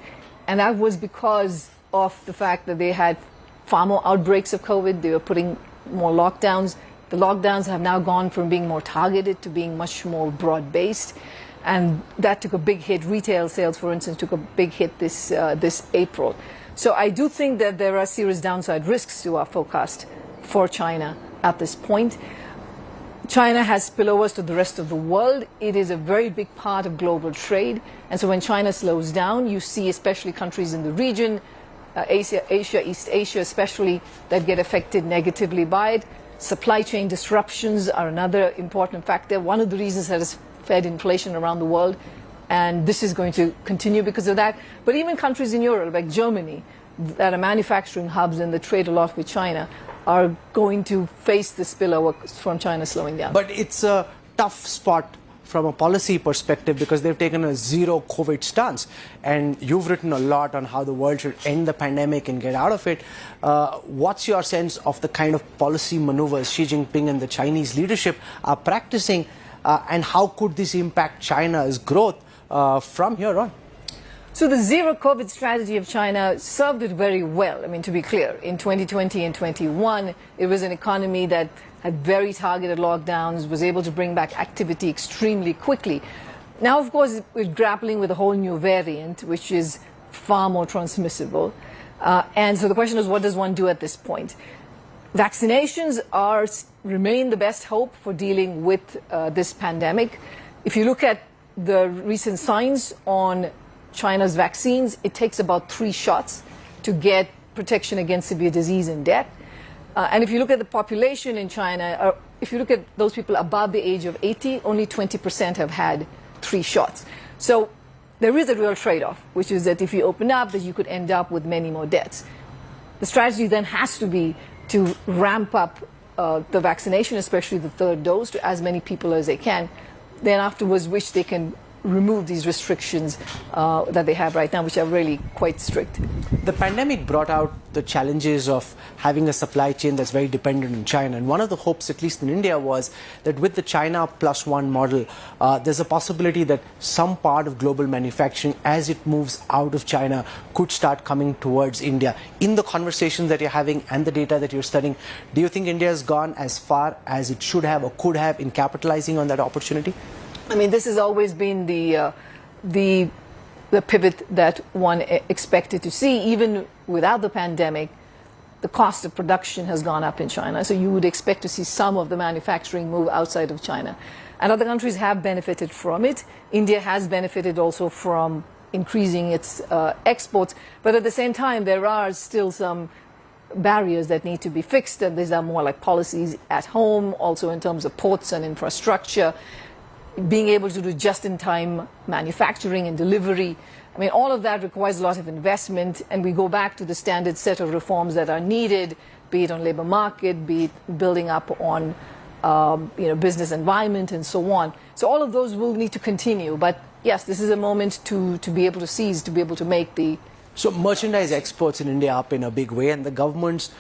And that was because of the fact that they had far more outbreaks of COVID. They were putting more lockdowns. The lockdowns have now gone from being more targeted to being much more broad-based. And that took a big hit. Retail sales, for instance, took a big hit this April. So I do think that there are serious downside risks to our forecast for China at this point. China has spillovers to the rest of the world. It is a very big part of global trade. And so when China slows down, you see especially countries in the region, Asia, East Asia especially, that get affected negatively by it. Supply chain disruptions are another important factor. One of the reasons that has fed inflation around the world, and this is going to continue because of that. But even countries in Europe, like Germany, that are manufacturing hubs and that trade a lot with China, are going to face the spillover from China slowing down. But it's a tough spot from a policy perspective because they've taken a zero COVID stance. And you've written a lot on how the world should end the pandemic and get out of it. What's your sense of the kind of policy maneuvers Xi Jinping and the Chinese leadership are practicing, and how could this impact China's growth from here on? So the zero COVID strategy of China served it very well. I mean, to be clear, in 2020 and 21, it was an economy that had very targeted lockdowns, was able to bring back activity extremely quickly. Now, of course, we're grappling with a whole new variant, which is far more transmissible. And so the question is, what does one do at this point? Vaccinations remain the best hope for dealing with this pandemic. If you look at the recent signs on China's vaccines, it takes about 3 shots to get protection against severe disease and death. And if you look at the population in China, if you look at those people above the age of 80, only 20% have had 3 shots. So there is a real trade-off, which is that if you open up, that you could end up with many more deaths. The strategy then has to be to ramp up the vaccination, especially the 3rd dose, to as many people as they can. Then afterwards, which they can remove these restrictions that they have right now, which are really quite strict. The pandemic brought out the challenges of having a supply chain that's very dependent on China. And one of the hopes, at least in India, was that with the China +1 model, there's a possibility that some part of global manufacturing, as it moves out of China, could start coming towards India. In the conversations that you're having and the data that you're studying, do you think India has gone as far as it should have or could have in capitalizing on that opportunity? I mean, this has always been the pivot that one expected to see. Even without the pandemic, the cost of production has gone up in China. So you would expect to see some of the manufacturing move outside of China. And other countries have benefited from it. India has benefited also from increasing its exports. But at the same time, there are still some barriers that need to be fixed. And these are more like policies at home, also in terms of ports and infrastructure, being able to do just-in-time manufacturing and delivery, I mean, all of that requires a lot of investment, and we go back to the standard set of reforms that are needed, be it on labor market, be it building up on business environment and so on. So all of those will need to continue. But yes, this is a moment to be able to seize, to be able to make the... So merchandise exports in India up in a big way, and the government's,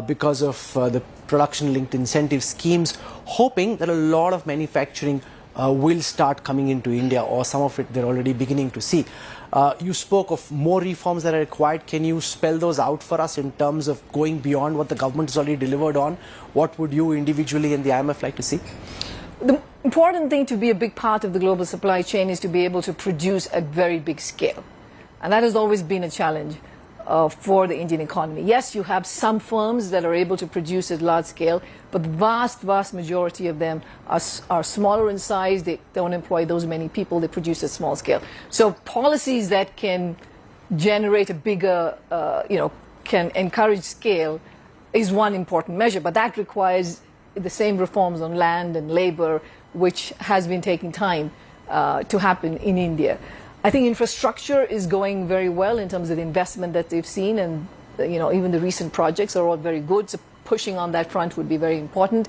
because of the production-linked incentive schemes, hoping that a lot of manufacturing will start coming into India, or some of it they're already beginning to see. You spoke of more reforms that are required. Can you spell those out for us in terms of going beyond what the government has already delivered on? What would you individually and the IMF like to see? The important thing to be a big part of the global supply chain is to be able to produce at very big scale. And that has always been a challenge for the Indian economy. Yes, you have some firms that are able to produce at large scale, but the vast majority of them are smaller in size. They don't employ those many people. They produce at small scale. So policies that can generate a bigger, can encourage scale is one important measure. But that requires the same reforms on land and labor, which has been taking time to happen in India. I think infrastructure is going very well in terms of the investment that they've seen, and even the recent projects are all very good. So pushing on that front would be very important.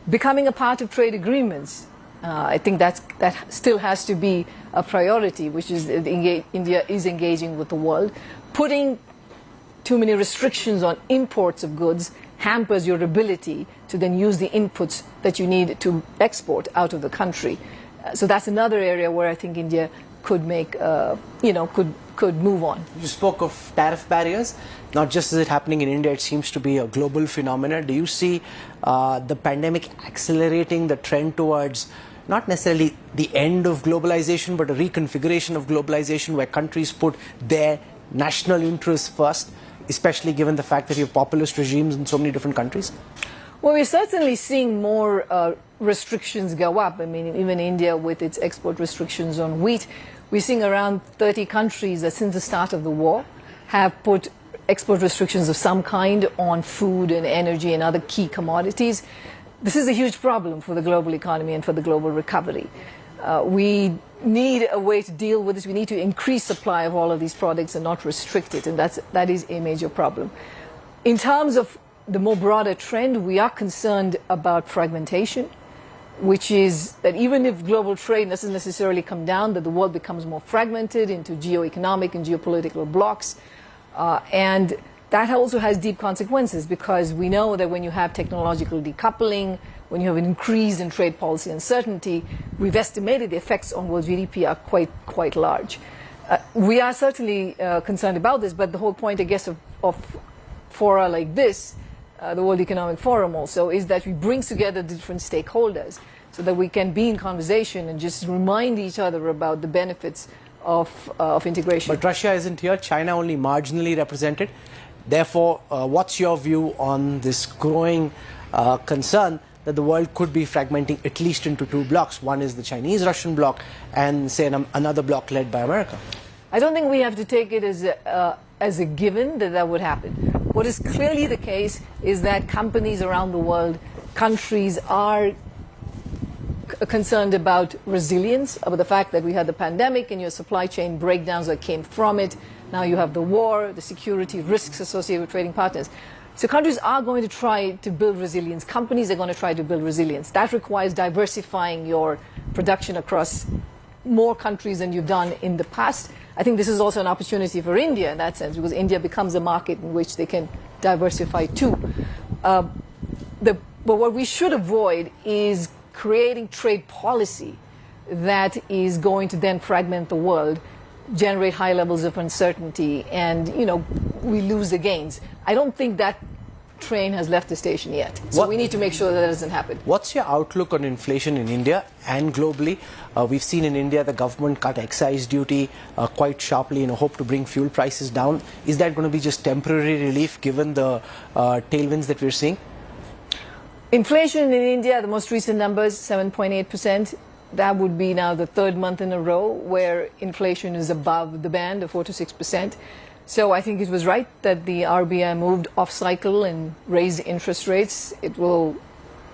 Becoming a part of trade agreements, I think that still has to be a priority, which is India is engaging with the world. Putting too many restrictions on imports of goods hampers your ability to then use the inputs that you need to export out of the country. So that's another area where I think India could make, could move on. You spoke of tariff barriers. Not just is it happening in India, it seems to be a global phenomenon. Do you see the pandemic accelerating the trend towards not necessarily the end of globalization, but a reconfiguration of globalization where countries put their national interests first, especially given the fact that you have populist regimes in so many different countries? Well, we're certainly seeing more restrictions go up. I mean, even India with its export restrictions on wheat, we're seeing around 30 countries that since the start of the war have put export restrictions of some kind on food and energy and other key commodities. This is a huge problem for the global economy and for the global recovery. We need a way to deal with this. We need to increase supply of all of these products and not restrict it, and that is a major problem. In terms of the more broader trend, we are concerned about fragmentation, which is that even if global trade doesn't necessarily come down, that the world becomes more fragmented into geo-economic and geopolitical blocks. And that also has deep consequences, because we know that when you have technological decoupling, when you have an increase in trade policy uncertainty, we've estimated the effects on world GDP are quite large. We are certainly concerned about this, but the whole point, I guess, of fora like this, the World Economic Forum also, is that we bring together the different stakeholders so that we can be in conversation and just remind each other about the benefits of integration. But Russia isn't here, China only marginally represented. Therefore, what's your view on this growing concern that the world could be fragmenting at least into two blocks? One is the Chinese-Russian bloc, and say another bloc led by America. I don't think we have to take it as a given that would happen. What is clearly the case is that companies around the world, countries are concerned about resilience, about the fact that we had the pandemic and your supply chain breakdowns that came from it. Now you have the war, the security risks associated with trading partners. So countries are going to try to build resilience. Companies are going to try to build resilience. That requires diversifying your production across more countries than you've done in the past. I think this is also an opportunity for India in that sense, because India becomes a market in which they can diversify too. But what we should avoid is creating trade policy that is going to then fragment the world, generate high levels of uncertainty, and we lose the gains. I don't think that train has left the station yet. So we need to make sure that doesn't happen. What's your outlook on inflation in India and globally? We've seen in India the government cut excise duty quite sharply in a hope to bring fuel prices down. Is that going to be just temporary relief given the tailwinds that we're seeing? Inflation in India, the most recent numbers, 7.8%. That would be now the third month in a row where inflation is above the band of 4 to 6%. So I think it was right that the RBI moved off cycle and raised interest rates. It will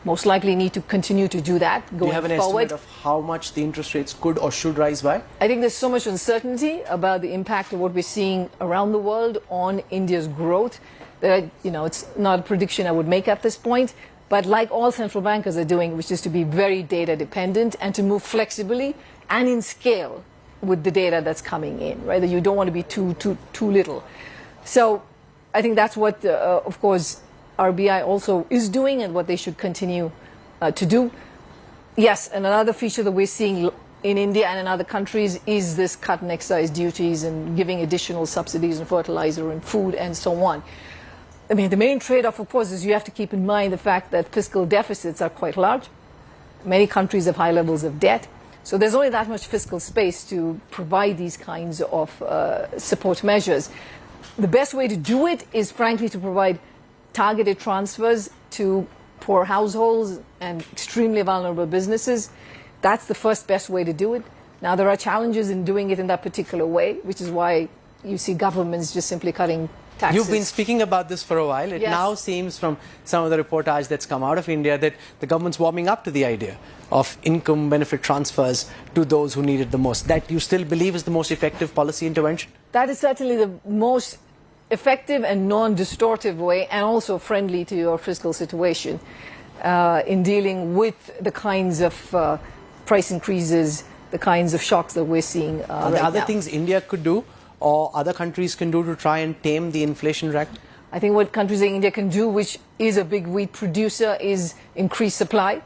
most likely need to continue to do that going forward. Do you have an estimate of how much the interest rates could or should rise by? I think there's so much uncertainty about the impact of what we're seeing around the world on India's growth that, it's not a prediction I would make at this point. But like all central bankers are doing, which is to be very data dependent and to move flexibly and in scale with the data that's coming in, right? That you don't want to be too little. So I think that's what, of course, RBI also is doing and what they should continue to do. Yes, and another feature that we're seeing in India and in other countries is this cut in excise duties and giving additional subsidies on fertilizer and food and so on. I mean, the main trade-off, of course, is you have to keep in mind the fact that fiscal deficits are quite large. Many countries have high levels of debt. So there's only that much fiscal space to provide these kinds of support measures. The best way to do it is, frankly, to provide targeted transfers to poor households and extremely vulnerable businesses. That's the first best way to do it. Now, there are challenges in doing it in that particular way, which is why you see governments just simply cutting taxes. You've been speaking about this for a while. It now seems from some of the reportage that's come out of India that the government's warming up to the idea of income benefit transfers to those who need it the most. That you still believe is the most effective policy intervention? That is certainly the most effective and non-distortive way, and also friendly to your fiscal situation in dealing with the kinds of price increases, the kinds of shocks that we're seeing Are there other things India could do or other countries can do to try and tame the inflation racket? I think what countries like India can do, which is a big wheat producer, is increase supply.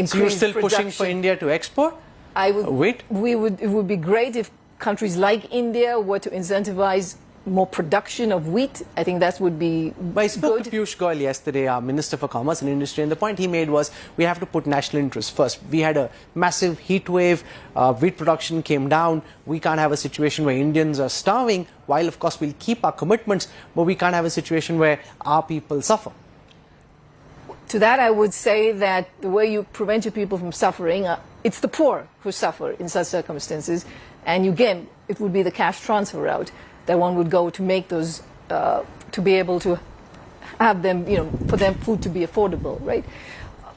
So you're still pushing for India to export? It would be great if countries like India were to incentivize more production of wheat. I think that would be I spoke to Piyush Goyal yesterday, our Minister for Commerce and Industry, and the point he made was we have to put national interest first. We had a massive heat wave, wheat production came down. We can't have a situation where Indians are starving, while of course we'll keep our commitments, but we can't have a situation where our people suffer. To that I would say that the way you prevent your people from suffering, it's the poor who suffer in such circumstances, and again, it would be the cash transfer route that one would go to make those, to be able to have them, for them food to be affordable, right?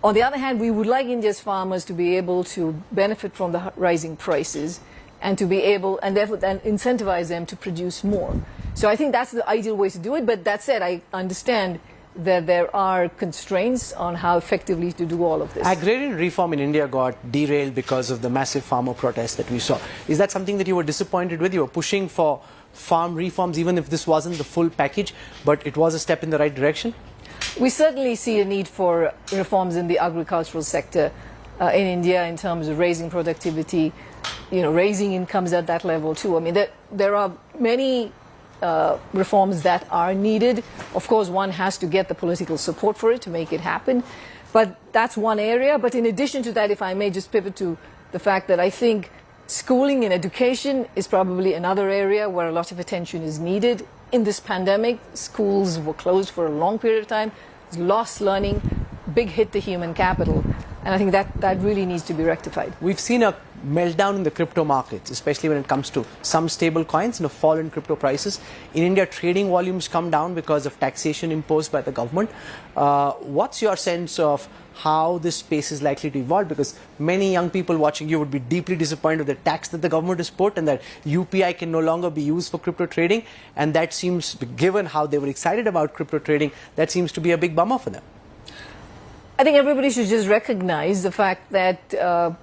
On the other hand, we would like India's farmers to be able to benefit from the rising prices and to be able, and therefore then incentivize them to produce more. So I think that's the ideal way to do it, but that said, I understand that there are constraints on how effectively to do all of this. Agrarian reform in India got derailed because of the massive farmer protests that we saw. Is that something that you were disappointed with? You were pushing for farm reforms, even if this wasn't the full package, but it was a step in the right direction? We certainly see a need for reforms in the agricultural sector in India in terms of raising productivity, raising incomes at that level too. I mean, there are many reforms that are needed. Of course, one has to get the political support for it to make it happen. But that's one area. But in addition to that, if I may just pivot to the fact that I think schooling and education is probably another area where a lot of attention is needed. In this pandemic, schools were closed for a long period of time. Lost learning, big hit to human capital. And I think that really needs to be rectified. We've seen a meltdown in the crypto markets, especially when it comes to some stable coins and a fall in crypto prices. In India, trading volumes come down because of taxation imposed by the government. What's your sense of how this space is likely to evolve? Because many young people watching you would be deeply disappointed with the tax that the government has put and that UPI can no longer be used for crypto trading. And that seems, given how they were excited about crypto trading, that seems to be a big bummer for them. I think everybody should just recognize the fact that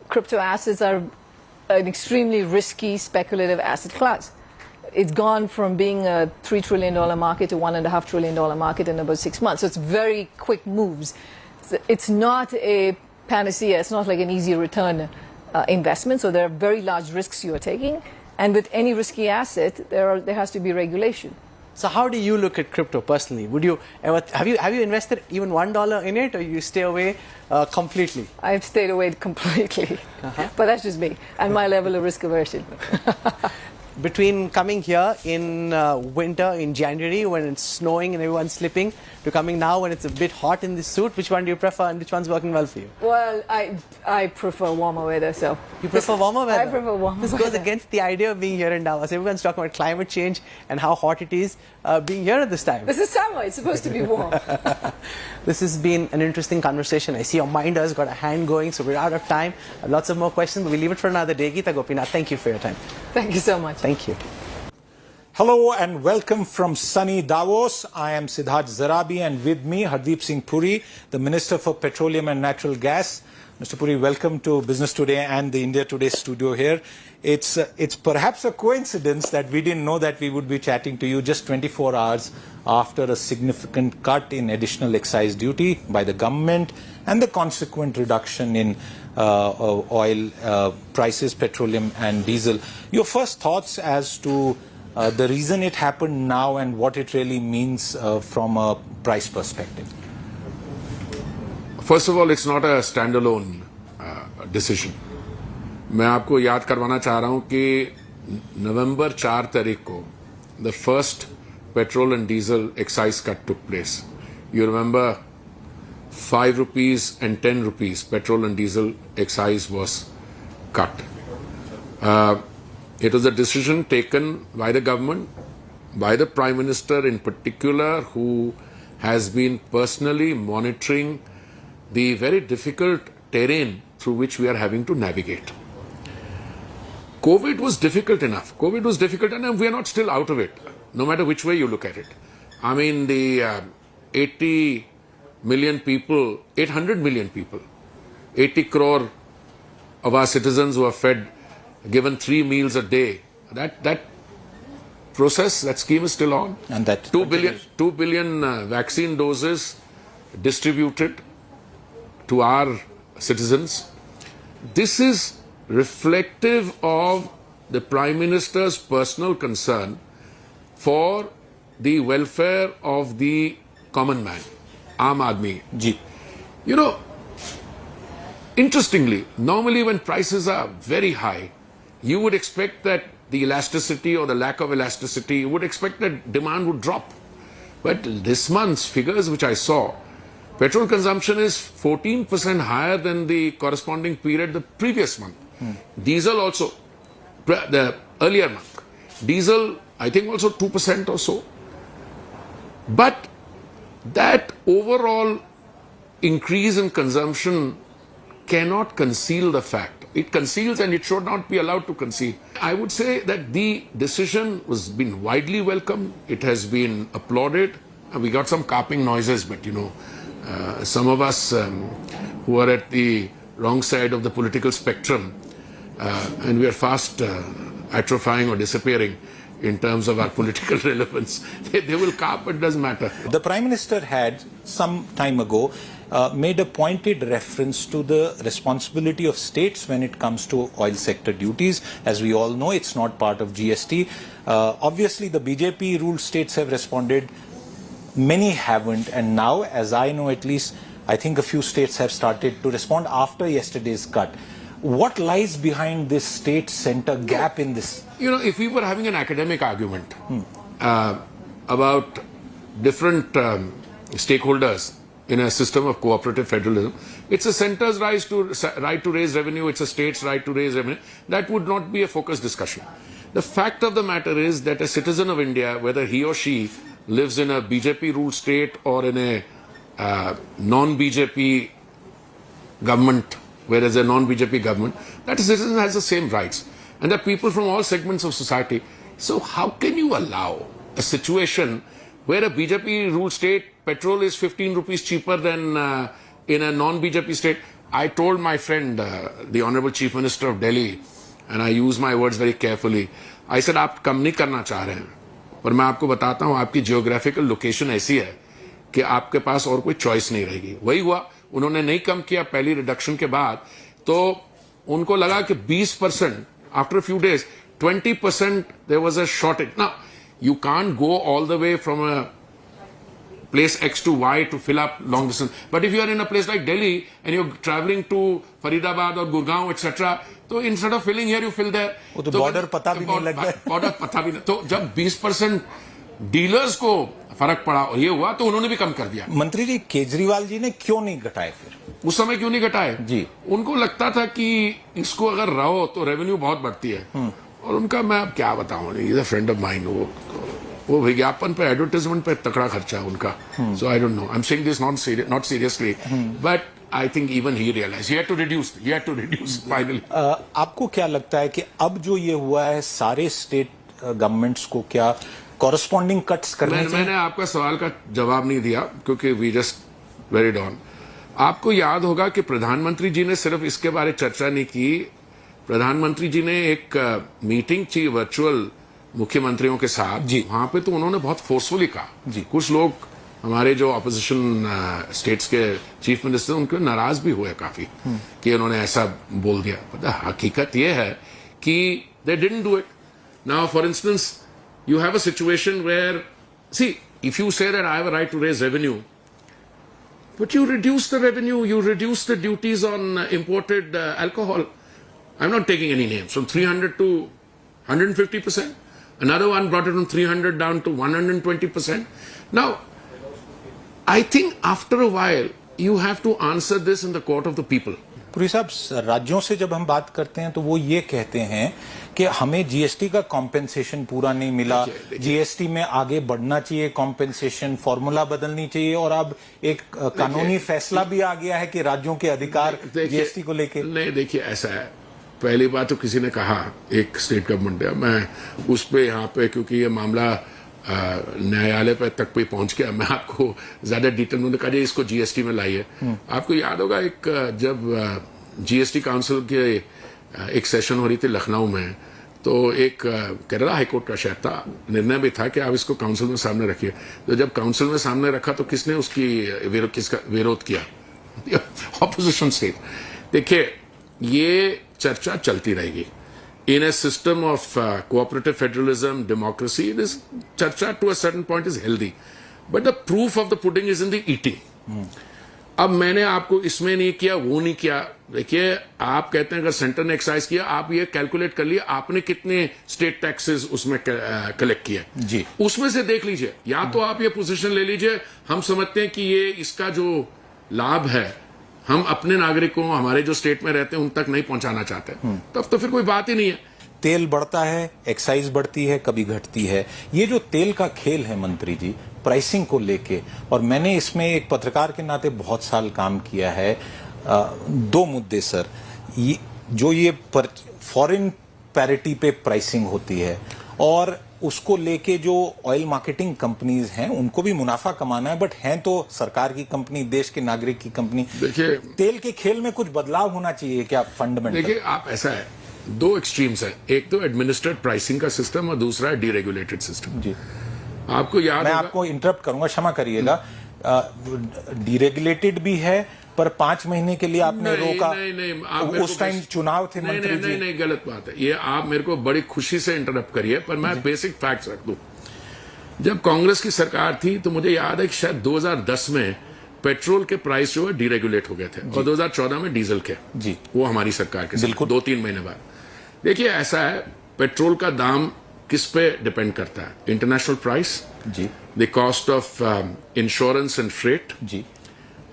crypto assets are an extremely risky speculative asset class. It's gone from being a $3 trillion market to $1.5 trillion market in about 6 months. So it's very quick moves. It's not a panacea. It's not like an easy return investment. So there are very large risks you are taking. And with any risky asset, there has to be regulation. So how do you look at crypto personally? Would you ever have you invested even $1 in it, or you stay away completely? I've stayed away completely, but that's just me and my level of risk aversion. between coming here in winter, in January, when it's snowing and everyone's slipping, to coming now when it's a bit hot in this suit, which one do you prefer and which one's working well for you? Well, I prefer warmer weather, so. You prefer warmer weather? I prefer warmer This weather. goes against the idea of being here in Davos. Everyone's talking about climate change and how hot it is being here at this time. This is summer, it's supposed to be warm. This has been an interesting conversation. I see your mind has got a hand going, so we're out of time. Lots of more questions, but we'll leave it for another day. Geeta Gopinath, thank you for your time. Thank you so much. Thank you. Hello and welcome from sunny Davos. I am Siddharth Zarabi and with me Hardeep Singh Puri, the Minister for Petroleum and Natural Gas. Mr. Puri, welcome to Business Today and the India Today studio here. It's perhaps a coincidence that we didn't know that we would be chatting to you just 24 hours after a significant cut in additional excise duty by the government and the consequent reduction in oil prices, petroleum and diesel. Your first thoughts as to the reason it happened now and what it really means from a price perspective? First of all, it's not a standalone decision. मैं आपको याद करवाना चाह रहा हूं कि नवंबर 4 तारीख को the first petrol and diesel excise cut took place. You remember 5 rupees and 10 rupees petrol and diesel excise was cut. It was a decision taken by the government, by the Prime Minister in particular, who has been personally monitoring the very difficult terrain through which we are having to navigate. COVID was difficult enough. COVID was difficult enough. We are not still out of it, no matter which way you look at it. I mean, the 80 million people, 800 million people, 80 crore of our citizens who are fed, given 3 meals a day. That process, that scheme is still on. And that 2 billion vaccine doses distributed to our citizens. This is reflective of the Prime Minister's personal concern for the welfare of the common man, Aam Aadmi. Ji. You know, interestingly, normally when prices are very high, you would expect that the elasticity or the lack of elasticity, you would expect that demand would drop. But this month's figures which I saw, petrol consumption is 14% higher than the corresponding period the previous month. Diesel also, the earlier month. Diesel, I think also 2% or so. But that overall increase in consumption cannot conceal the fact. It conceals and it should not be allowed to conceal. I would say that the decision has been widely welcomed. It has been applauded. We got some carping noises, but you know, some of us who are at the wrong side of the political spectrum, and we are fast atrophying or disappearing in terms of our political relevance. They will carp, it doesn't matter. The Prime Minister had some time ago made a pointed reference to the responsibility of states when it comes to oil sector duties. As we all know, it's not part of GST. Obviously, the BJP-ruled states have responded. Many haven't. And now, as I know at least, I think a few states have started to respond after yesterday's cut. What lies behind this state-center gap in this? You know, if we were having an academic argument about different stakeholders in a system of cooperative federalism, it's a center's right to raise revenue, it's a state's right to raise revenue. That would not be a focused discussion. The fact of the matter is that a citizen of India, whether he or she lives in a BJP-ruled state or in a non-BJP government, whereas a non-BJP government, that citizen has the same rights. And there are people from all segments of society. So how can you allow a situation where a BJP-ruled state, petrol is 15 rupees cheaper than in a non-BJP state? I told my friend, the Honorable Chief Minister of Delhi, and I use my words very carefully, I said, आप कम नहीं करना चाह रहे हैं, पर मैं आपको बताता हूँ आपकी जियोग्राफिकल लोकेशन ऐसी है कि आपके पास और कोई चॉइस नहीं रहेगी. वही हुआ, उन्होंने नहीं कम किया पहली रिडक्शन के बाद, तो उनको लगा कि 20%, after a few days, 20% there was a shortage. Now, you can't go all the way from a place X to Y to fill up long distance. But if you are in a place like Delhi and you're traveling to Faridabad or Gurgaon, etc., तो instead of filling here, you fill there. वो तो border पता भी नहीं लग रहा है. Border पता भी नहीं. तो जब 20% डीलर्स को फर्क पड़ा और ये हुआ तो उन्होंने भी कम कर दिया. मंत्री जी, केजरीवाल जी ने क्यों नहीं घटाए फिर? उस समय क्यों नहीं घटाए जी? उनको लगता था कि इसको अगर रहो तो रेवेन्यू बहुत बढ़ती है. और उनका मैं अब क्या बताऊं, is a friend of mine. वो विज्ञापन पे, एडवर्टाइजमेंट पे तकड़ा खर्चा है उनका. So I don't know, I am saying this not seriously, but I think even he realized he had to reduce finally. आपको क्या लगता है कि अब जो ये हुआ है, सारे स्टेट गवर्नमेंट्स को क्या कॉरेस्पॉन्डिंग कट्स करने चाहिए? मैंने आपका सवाल का जवाब नहीं दिया क्योंकि वी जस्ट वेरी ऑन. आपको याद होगा कि प्रधानमंत्री जी ने सिर्फ इसके बारे चर्चा नहीं की. प्रधानमंत्री जी ने एक मीटिंग की वर्चुअल मुख्यमंत्रियों के साथ. वहां पे तो उन्होंने बहुत फोर्सफुली कहा. कुछ लोग हमारे जो ऑपोजिशन स्टेट्स के चीफ मिनिस्टर उनके नाराज भी हुए काफी कि उन्होंने ऐसा बोल दिया. पता हकीकत ये है कि they didn't do it. Now for instance you have a situation where, see, if you say that I have a right to raise revenue, but you reduce the revenue, you reduce the duties on imported alcohol. I'm not taking any names, from 300 to 150%. Another one brought it from 300 down to 120%. Now, I think after a while, you have to answer this in the court of the people. Puri साहब, राज्यों से जब हम बात करते हैं तो वो ये कहते हैं कि हमें जीएसटी का कॉम्पेंसेशन पूरा नहीं मिला, जीएसटी में आगे बढ़ना चाहिए, कॉम्पेंसेशन फॉर्मूला बदलनी चाहिए, और अब एक कानूनी फैसला भी आ गया है कि राज्यों के अधिकार जीएसटी को लेके. नहीं, देखिए ऐसा है. पहली बात तो किसी ने कहा, एक स्टेट गवर्नमेंट है, मैं उस पे यहाँ पे क्योंकि ये मामला न्यायालय पर तक पे पहुंच गया, मैं आपको ज्यादा डिटेल में कहा इसको जीएसटी में लाइए. आपको याद होगा एक जब जीएसटी काउंसिल के एक सेशन हो रही थी लखनऊ में, तो एक केरला हाईकोर्ट का शायद था, निर्णय भी था कि आप इसको काउंसिल में सामने रखिए. तो जब काउंसिल में सामने रखा तो किसने उसकी किसका विरोध किया? Opposition state. देखिए ये चर्चा चलती रहेगी. In a system of cooperative federalism, democracy, this charcha to a certain point is healthy. But the proof of the pudding is in the eating. अब मैंने आपको इसमें नहीं किया, वो नहीं किया. देखिए, आप कहते हैं अगर सेंटर ने एक्साइज किया, आप ये कैलकुलेट कर लिए आपने कितने स्टेट टैक्सेस उसमें कलेक्ट किए जी, उसमें से देख लीजिए. या तो आप ये पोजीशन ले लीजिए, हम समझते हैं कि ये इसका जो लाभ है हम अपने नागरिकों, हमारे जो स्टेट में रहते हैं, उन तक नहीं पहुंचाना चाहते, तब तो फिर कोई बात ही नहीं है. तेल बढ़ता है, एक्साइज बढ़ती है, कभी घटती है. ये जो तेल का खेल है मंत्री जी, प्राइसिंग को लेके, और मैंने इसमें एक पत्रकार के नाते बहुत साल काम किया है. दो मुद्दे सर, ये फॉरेन पैरिटी पे प्राइसिंग होती है और उसको लेके जो ऑयल मार्केटिंग कंपनीज हैं उनको भी मुनाफा कमाना है, बट हैं तो सरकार की कंपनी, देश के नागरिक की कंपनी. देखिए, तेल के खेल में कुछ बदलाव होना चाहिए क्या फंडामेंटल? देखिए, आप ऐसा है, दो एक्सट्रीम्स है. एक तो एडमिनिस्ट्रेड प्राइसिंग का सिस्टम और दूसरा है डीरेगुलेटेड सिस्टम. जी, आपको याद, मैं आपको इंटरप्ट करूंगा, क्षमा करिएगा. डीरेगुलेटेड भी है पर 5 महीने के लिए आपने रोका. नहीं, उस टाइम चुनाव थे मंत्री जी. नहीं, गलत बात है ये. आप मेरे को बड़ी खुशी से इंटरप्ट करिए, पर मैं बेसिक फैक्ट्स रख दूं. जब कांग्रेस की सरकार थी तो मुझे याद है कि शायद 2010 में पेट्रोल के प्राइस जो है डीरेगुलेट हो गए थे, और 2014 में डीजल के जी, वो हमारी सरकार के बिल्कुल 2-3 महीने बाद. देखिए ऐसा है, पेट्रोल का दाम किस पे डिपेंड करता है? इंटरनेशनल प्राइस जी, the cost of insurance and freight जी,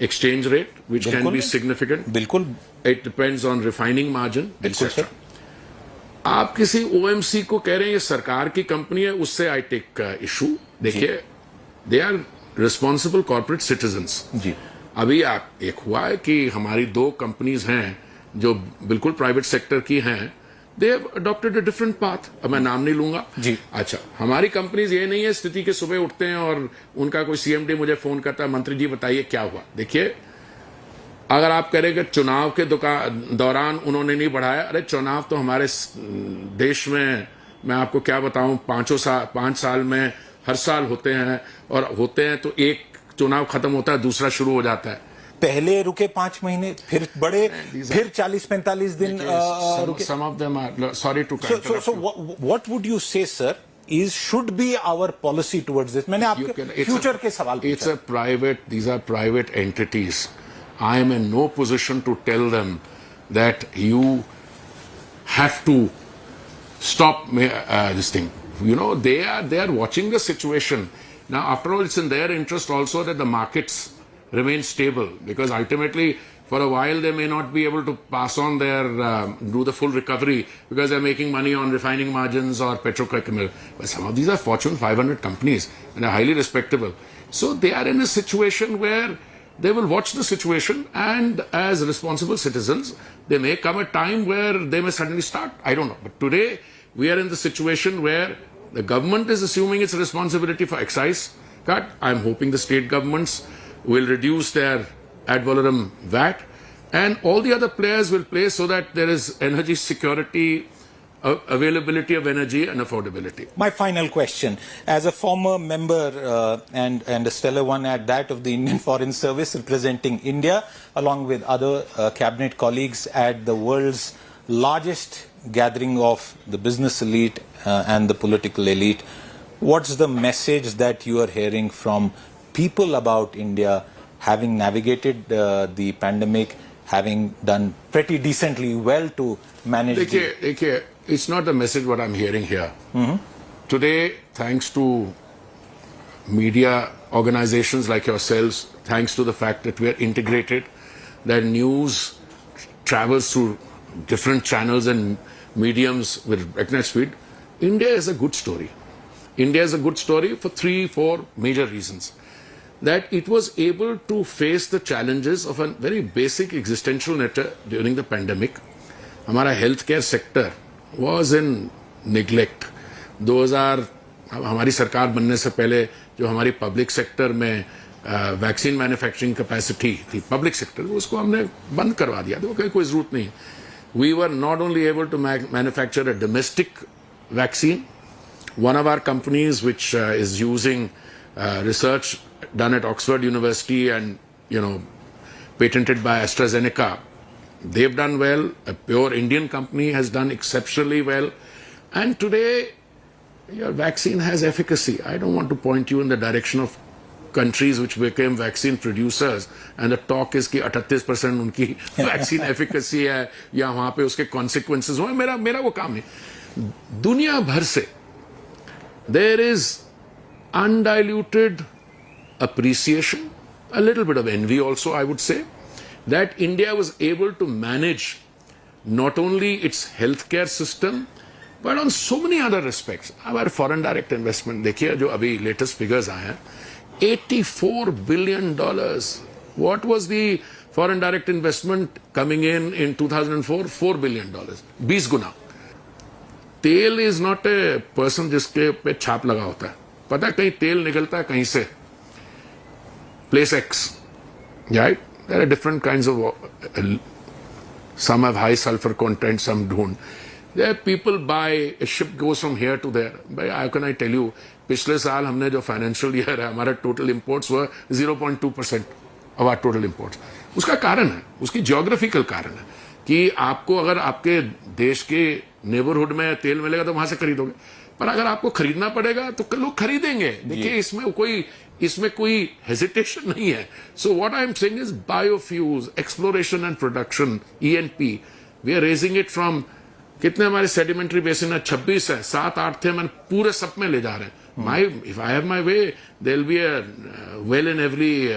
exchange rate which can be significant. बिल्कुल. It depends on refining margin, etc. आप किसी OMC को कह रहे हैं ये सरकार की कंपनी है, उससे I take issue. देखिए, they are responsible corporate citizens. जी. अभी आप एक हुआ है कि हमारी 2 कंपनीज हैं जो बिल्कुल प्राइवेट सेक्टर की हैं, they have adopted a different path. अब मैं नाम नहीं लूंगा जी. अच्छा, हमारी कंपनीज ये नहीं है स्थिति के सुबह उठते हैं और उनका कोई सीएमडी मुझे फोन करता है, मंत्री जी बताइए क्या हुआ. देखिए, अगर आप करेंगे चुनाव के दौरान उन्होंने नहीं बढ़ाया, अरे चुनाव तो हमारे देश में, मैं आपको क्या बताऊं, 5 साल में हर साल होते हैं, और होते हैं तो एक चुनाव खत्म होता है, दूसरा शुरू हो जाता है. पहले रुके 5 महीने, फिर बड़े, फिर 40-45 दिन रुके. Some of them are, sorry to cut. So what would you say, sir? should be our policy towards this? मैंने आपके future के सवाल पूछा. These are private entities. I am in no position to tell them that you have to stop this thing. You know, they are watching the situation. Now, after all, it's in their interest also that the markets remain stable, because ultimately, for a while, they may not be able to pass on do the full recovery because they're making money on refining margins or petrochemical. But some of these are Fortune 500 companies and are highly respectable. So they are in a situation where they will watch the situation, and as responsible citizens, there may come a time where they may suddenly start. I don't know. But today, we are in the situation where the government is assuming its responsibility for excise cut. I'm hoping the state governments will reduce their ad valorem VAT, and all the other players will play so that there is energy security, availability of energy and affordability. My final question, as a former member and a stellar one at that of the Indian Foreign Service representing India, along with other cabinet colleagues at the world's largest gathering of the business elite and the political elite, what's the message that you are hearing from people about India, having navigated the pandemic, having done pretty decently well to manage it's not the message what I'm hearing here. Today, thanks to media organizations like yourselves, thanks to the fact that we are integrated, that news travels through different channels and mediums with breakneck speed, India is a good story. India is a good story for 3-4 major reasons. That it was able to face the challenges of a very basic existential nature during the pandemic. Hamara healthcare sector was in neglect. हमारी सरकार बनने से पहले जो हमारी public sector में vaccine manufacturing capacity थी public sector, उसको हमने बंद करवा दिया. तो कोई जरूरत नहीं. We were not only able to manufacture a domestic vaccine. One of our companies, which is using research done at Oxford University and patented by AstraZeneca, they've done well. A pure Indian company has done exceptionally well. And today, your vaccine has efficacy. I don't want to point you in the direction of countries which became vaccine producers, and the talk is कि 38% उनकी vaccine efficacy है या वहाँ पे उसके consequences हुए. मेरा वो काम है. दुनिया भर से there is undiluted appreciation, a little bit of envy also, I would say, that India was able to manage not only its healthcare system, but on so many other respects. Our foreign direct investment, देखिए जो अभी latest figures आए हैं, $84 billion. What was the foreign direct investment coming in 2004? $4 billion. 20 गुना. तेल is not a person जिसके पे छाप लगा होता है. पता है कहीं तेल निकलता है कहीं से. Place X, right? There are different kinds of, some have high sulfur content, some don't. There people buy, a ship goes from here to there. But how can I tell you, पिछले साल हमने जो financial year है, हमारा total imports were 0.2% of our total imports. उसका कारण है, उसकी geographical कारण है, कि आपको अगर आपके देश के neighborhood में तेल मिलेगा तो वहां से खरीदोगे. पर अगर आपको खरीदना पड़ेगा तो लोग खरीदेंगे. देखिए इसमें कोई hesitation नहीं है. So what I am saying is biofuels, exploration and production, E&P, we are raising it from कितने हमारे sedimentary basin है 26 है 7-8 थे मैंने पूरे सब में ले जा रहे हैं. If I have my way, there will be a well in every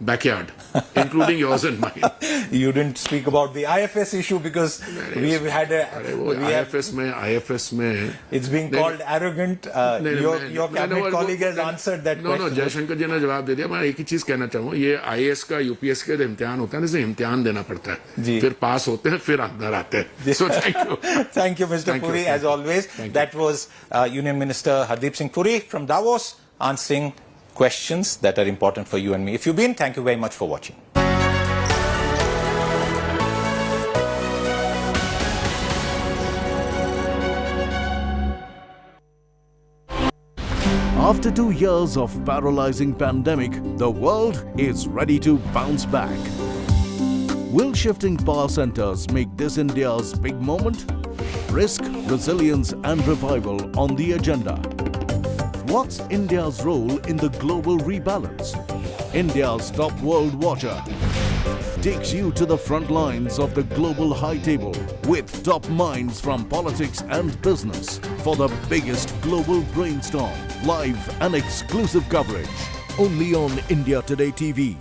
backyard, including yours and mine. You didn't speak about the IFS issue because we have had IFS में it's being called arrogant. Your cabinet colleague has answered that question. No, Jaishankar जी ने जवाब दे दिया. मैं एक ही चीज कहना चाहूँगा, ये IAS का UPS का इम्तिहान होता है, इसे इम्तिहान देना पड़ता है, फिर पास होते हैं, फिर अंदर आते हैं. So thank you, Mr. Puri, as always. That was Union Minister Hardeep Singh Puri from Davos answering questions that are important for you and me. If you've been, thank you very much for watching. After 2 years of paralyzing pandemic, the world is ready to bounce back. Will shifting power centers make this India's big moment? Risk, resilience and revival on the agenda. What's India's role in the global rebalance? India's top world watcher takes you to the front lines of the global high table with top minds from politics and business for the biggest global brainstorm. Live and exclusive coverage. Only on India Today TV.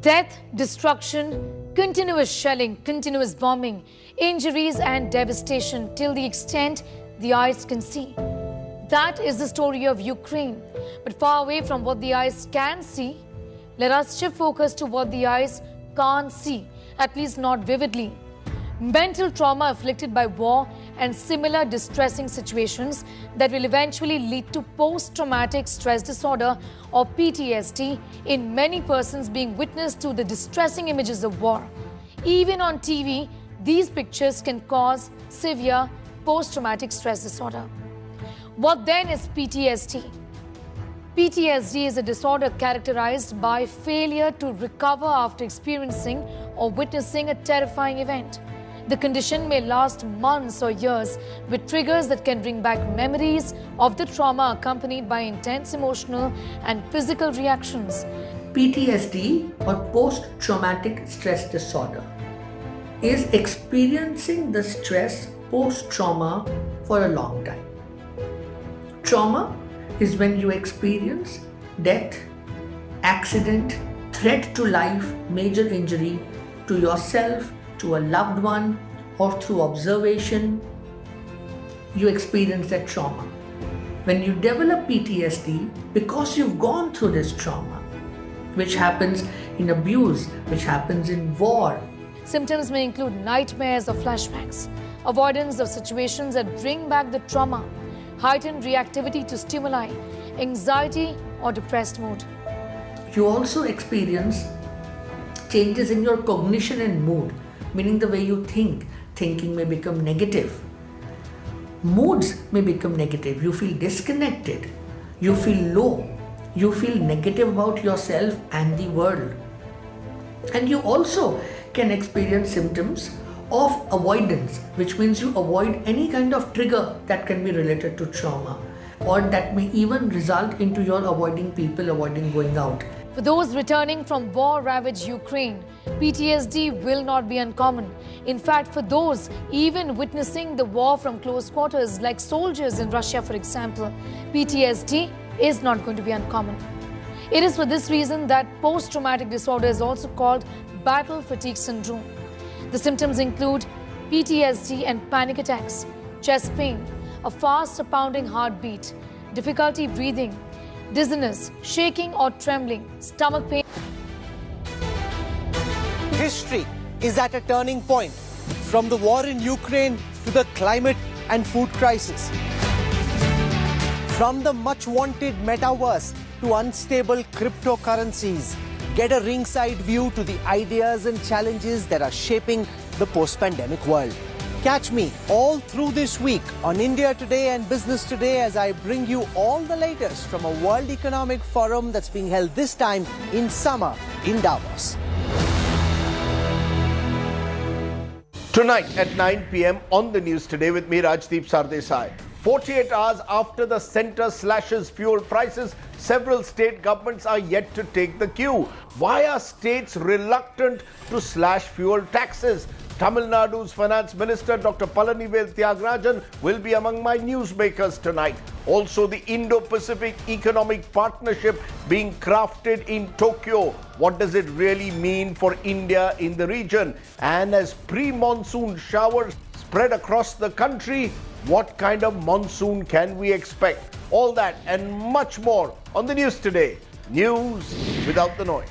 Death, destruction, continuous shelling, continuous bombing, injuries and devastation till the extent the eyes can see. That is the story of Ukraine. But far away from what the eyes can see, let us shift focus to what the eyes can't see, at least not vividly. Mental trauma afflicted by war and similar distressing situations that will eventually lead to post-traumatic stress disorder or PTSD in many persons being witness to the distressing images of war. Even on TV, these pictures can cause severe post-traumatic stress disorder. What then is PTSD? PTSD is a disorder characterized by failure to recover after experiencing or witnessing a terrifying event. The condition may last months or years with triggers that can bring back memories of the trauma accompanied by intense emotional and physical reactions. PTSD or post-traumatic stress disorder is experiencing the stress post-trauma for a long time. Trauma is when you experience death, accident, threat to life, major injury to yourself, to a loved one, or through observation, you experience that trauma. When you develop PTSD, because you've gone through this trauma, which happens in abuse, which happens in war. Symptoms may include nightmares or flashbacks, avoidance of situations that bring back the trauma, heightened reactivity to stimuli, anxiety or depressed mood. You also experience changes in your cognition and mood, meaning the way you think. Thinking may become negative. Moods may become negative. You feel disconnected. You feel low. You feel negative about yourself and the world. And you also can experience symptoms of avoidance, which means you avoid any kind of trigger that can be related to trauma, or that may even result into your avoiding people, avoiding going out. For those returning from war-ravaged Ukraine, PTSD will not be uncommon. In fact, for those even witnessing the war from close quarters, like soldiers in Russia, for example, PTSD is not going to be uncommon. It is for this reason that post-traumatic disorder is also called battle fatigue syndrome. The symptoms include PTSD and panic attacks, chest pain, a fast pounding heartbeat, difficulty breathing, dizziness, shaking or trembling, stomach pain. History is at a turning point, from the war in Ukraine to the climate and food crisis. From the much-wanted metaverse to unstable cryptocurrencies, get a ringside view to the ideas and challenges that are shaping the post-pandemic world. Catch me all through this week on India Today and Business Today as I bring you all the latest from a World Economic Forum that's being held this time in summer in Davos. Tonight at 9 p.m. on the news today with me, Rajdeep Sardesai. 48 hours after the centre slashes fuel prices, several state governments are yet to take the cue. Why are states reluctant to slash fuel taxes? Tamil Nadu's Finance Minister Dr. Palanivel Thiagarajan will be among my newsmakers tonight. Also, the Indo-Pacific Economic Partnership being crafted in Tokyo. What does it really mean for India in the region? And as pre-monsoon showers spread across the country, what kind of monsoon can we expect? All that and much more on the news today. News without the noise.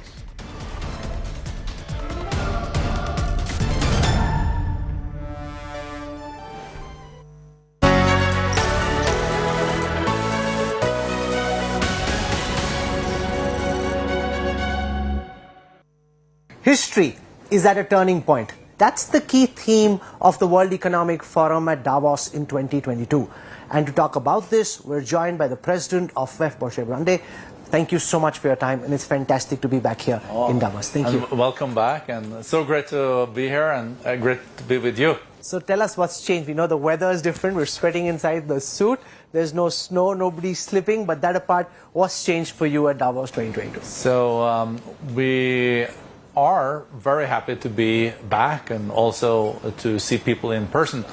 History is at a turning point. That's the key theme of the World Economic Forum at Davos in 2022. And to talk about this, we're joined by the president of WEF, Piyush Goyal. Thank you so much for your time, and it's fantastic to be back here in Davos. Thank you. Welcome back, and so great to be here and great to be with you. So tell us what's changed. We know the weather is different. We're sweating inside the suit. There's no snow, nobody's slipping. But that apart, what's changed for you at Davos 2022? So we are very happy to be back and also to see people in person.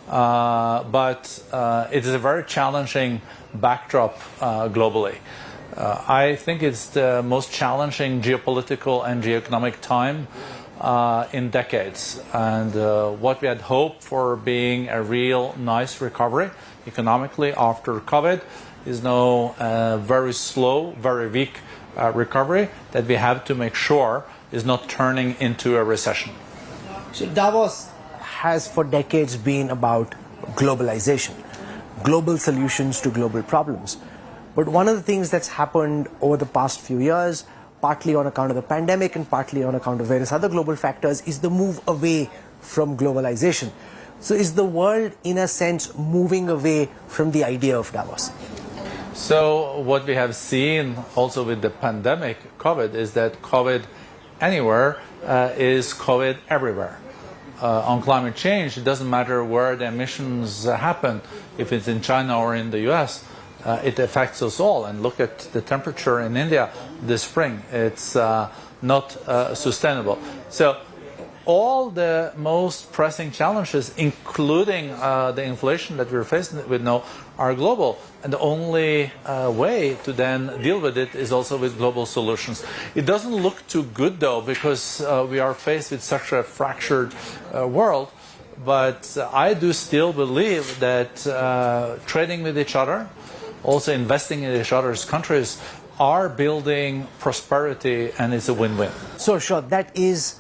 But it is a very challenging backdrop globally. I think it's the most challenging geopolitical and geoeconomic time in decades. And what we had hoped for being a real nice recovery economically after COVID is now a very slow, very weak recovery that we have to make sure is not turning into a recession. So Davos has for decades been about globalization, global solutions to global problems. But one of the things that's happened over the past few years, partly on account of the pandemic and partly on account of various other global factors, is the move away from globalization. So is the world, in a sense, moving away from the idea of Davos? So what we have seen also with the pandemic, COVID, is that COVID anywhere is COVID everywhere. On climate change, it doesn't matter where the emissions happen, if it's in China or in the US. It affects us all. And look at the temperature in India this spring. It's not sustainable. So all the most pressing challenges, including the inflation that we're facing with now, are global. And the only way to then deal with it is also with global solutions. It doesn't look too good, though, because we are faced with such a fractured world. But I do still believe that trading with each other, also investing in each other's countries, are building prosperity, and it's a win-win. So sure, that is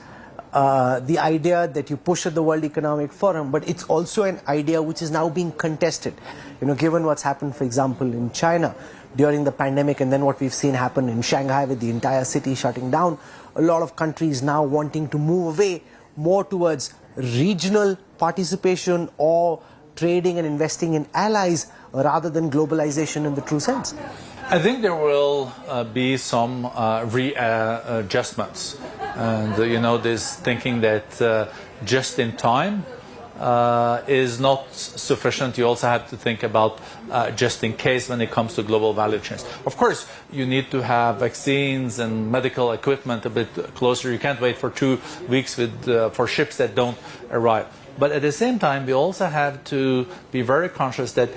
the idea that you push at the World Economic Forum, but it's also an idea which is now being contested. You know, given what's happened, for example, in China during the pandemic, and then what we've seen happen in Shanghai with the entire city shutting down, a lot of countries now wanting to move away more towards regional participation or trading and investing in allies rather than globalization in the true sense. I think there will be some readjustments. And, you know, this thinking that just in time is not sufficient. You also have to think about just in case when it comes to global value chains. Of course, you need to have vaccines and medical equipment a bit closer. You can't wait for 2 weeks for ships that don't arrive. But at the same time, we also have to be very conscious that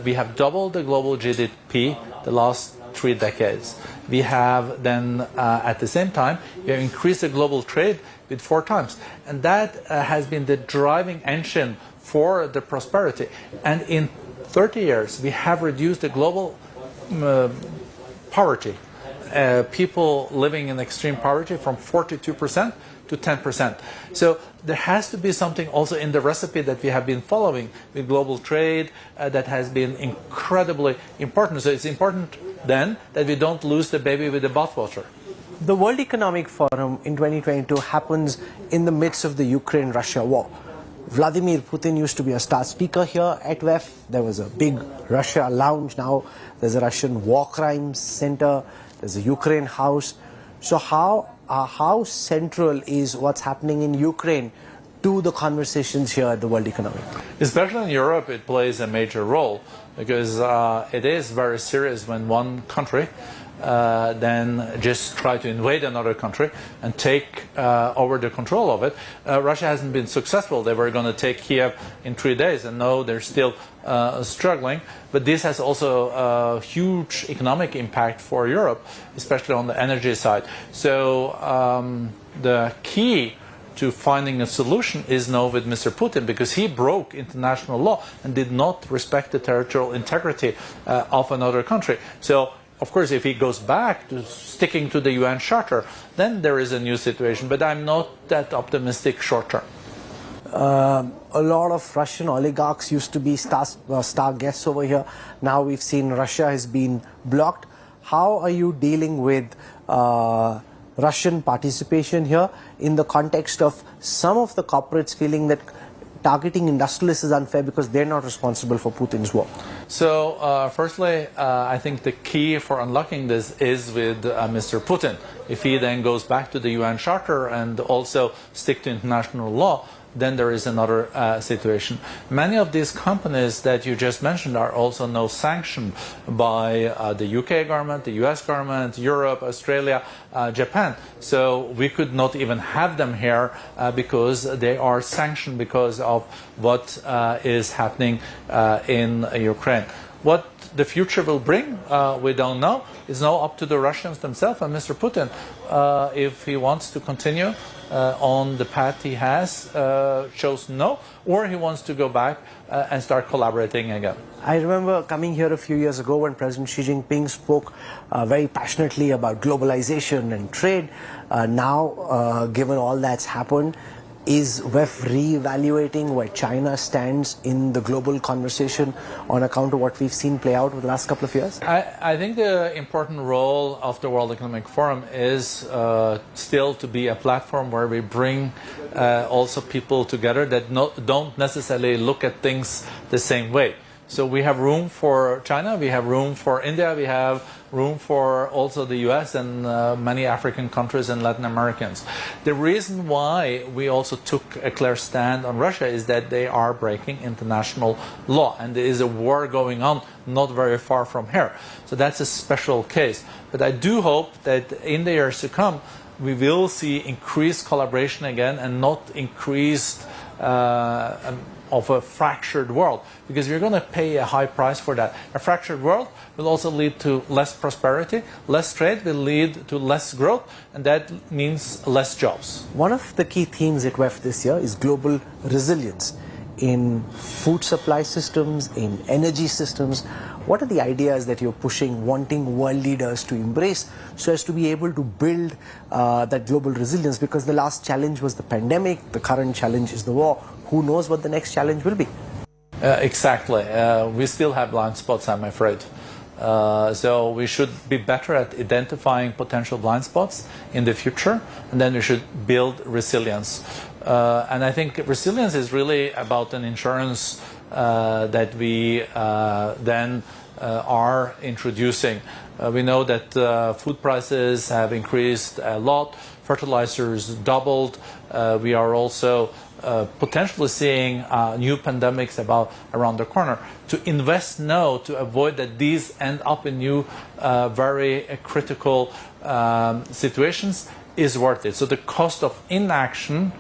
we have doubled the global GDP the last 3 decades. We have then, at the same time, we have increased the global trade with 4 times. And that has been the driving engine for the prosperity. And in 30 years, we have reduced the global poverty. People living in extreme poverty from 42% to 10%. So there has to be something also in the recipe that we have been following with global trade that has been incredibly important. So it's important then that we don't lose the baby with the bathwater. The World Economic Forum in 2022 happens in the midst of the Ukraine-Russia war. Vladimir Putin used to be a star speaker here at WEF. There was a big Russia lounge. Now there's a Russian war crimes center. There's a Ukraine house. So how central is what's happening in Ukraine to the conversations here at the World Economic Forum? Especially in Europe, it plays a major role because it is very serious when one country then just try to invade another country and take over the control of it. Russia hasn't been successful. They were going to take Kiev in 3 days, and now they're still struggling. But this has also a huge economic impact for Europe, especially on the energy side. So the key to finding a solution is now with Mr. Putin, because he broke international law and did not respect the territorial integrity of another country. So of course, if he goes back to sticking to the UN Charter, then there is a new situation. But I'm not that optimistic short term. A lot of Russian oligarchs used to be star guests over here. Now we've seen Russia has been blocked. How are you dealing with Russian participation here in the context of some of the corporates feeling that targeting industrialists is unfair because they're not responsible for Putin's war? So, firstly, I think the key for unlocking this is with Mr. Putin. If he then goes back to the UN Charter and also stick to international law, then there is another situation. Many of these companies that you just mentioned are also now sanctioned by the UK government, the US government, Europe, Australia, Japan. So we could not even have them here because they are sanctioned because of what is happening in Ukraine. What the future will bring, we don't know. It's now up to the Russians themselves and Mr. Putin if he wants to continue on the path he has chosen, no, or he wants to go back and start collaborating again. I remember coming here a few years ago when President Xi Jinping spoke very passionately about globalization and trade. Now, given all that's happened, is WEF re-evaluating where China stands in the global conversation on account of what we've seen play out over the last couple of years? I think the important role of the World Economic Forum is still to be a platform where we bring also people together that don't necessarily look at things the same way. So we have room for China, we have room for India, we have room for also the US and many African countries and Latin Americans. The reason why we also took a clear stand on Russia is that they are breaking international law and there is a war going on not very far from here. So that's a special case. But I do hope that in the years to come we will see increased collaboration again and not increased of a fractured world, because we're going to pay a high price for that. A fractured world will also lead to less prosperity, less trade will lead to less growth, and that means less jobs. One of the key themes at WEF this year is global resilience in food supply systems, in energy systems. What are the ideas that you're pushing, wanting world leaders to embrace so as to be able to build that global resilience? Because the last challenge was the pandemic, the current challenge is the war. Who knows what the next challenge will be? Exactly. We still have blind spots, I'm afraid. So we should be better at identifying potential blind spots in the future, and then we should build resilience. And I think resilience is really about an insurance that we then are introducing. We know that food prices have increased a lot, fertilizers doubled. We are also potentially seeing new pandemics around the corner. To invest now to avoid that these end up in new very critical situations is worth it. So the cost of inaction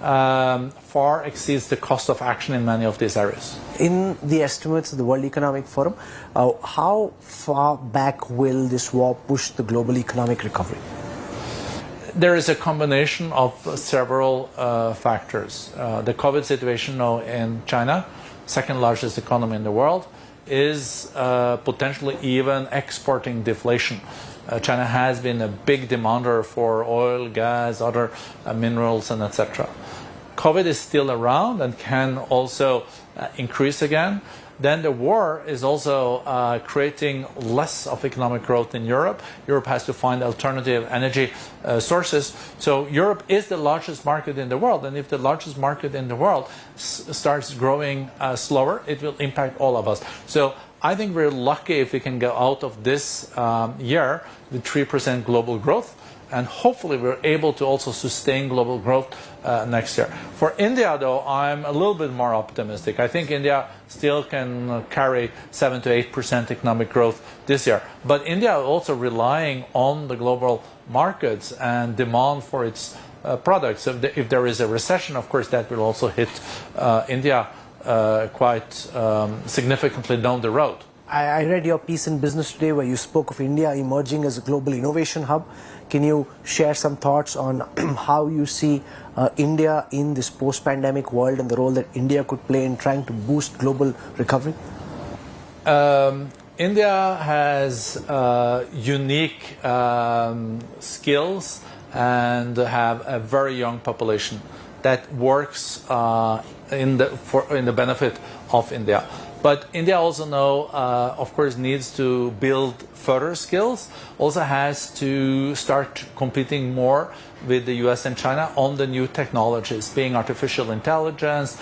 far exceeds the cost of action in many of these areas. In the estimates of the World Economic Forum, how far back will this war push the global economic recovery? There is a combination of several factors. The COVID situation now in China, second largest economy in the world, is potentially even exporting deflation. China has been a big demander for oil, gas, other minerals, and etc. COVID is still around and can also increase again. Then the war is also creating less of economic growth in Europe. Europe has to find alternative energy sources. So Europe is the largest market in the world. And if the largest market in the world starts growing slower, it will impact all of us. So I think we're lucky if we can go out of this year with 3% global growth. And hopefully we're able to also sustain global growth next year. For India, though, I'm a little bit more optimistic. I think India still can carry 7 to 8% economic growth this year. But India is also relying on the global markets and demand for its products. So if there is a recession, of course, that will also hit India quite significantly down the road. I read your piece in Business Today where you spoke of India emerging as a global innovation hub. Can you share some thoughts on how you see India in this post-pandemic world and the role that India could play in trying to boost global recovery? India has unique skills and have a very young population that works in the benefit of India. But India also of course, needs to build further skills, also has to start competing more with the US and China on the new technologies, being artificial intelligence,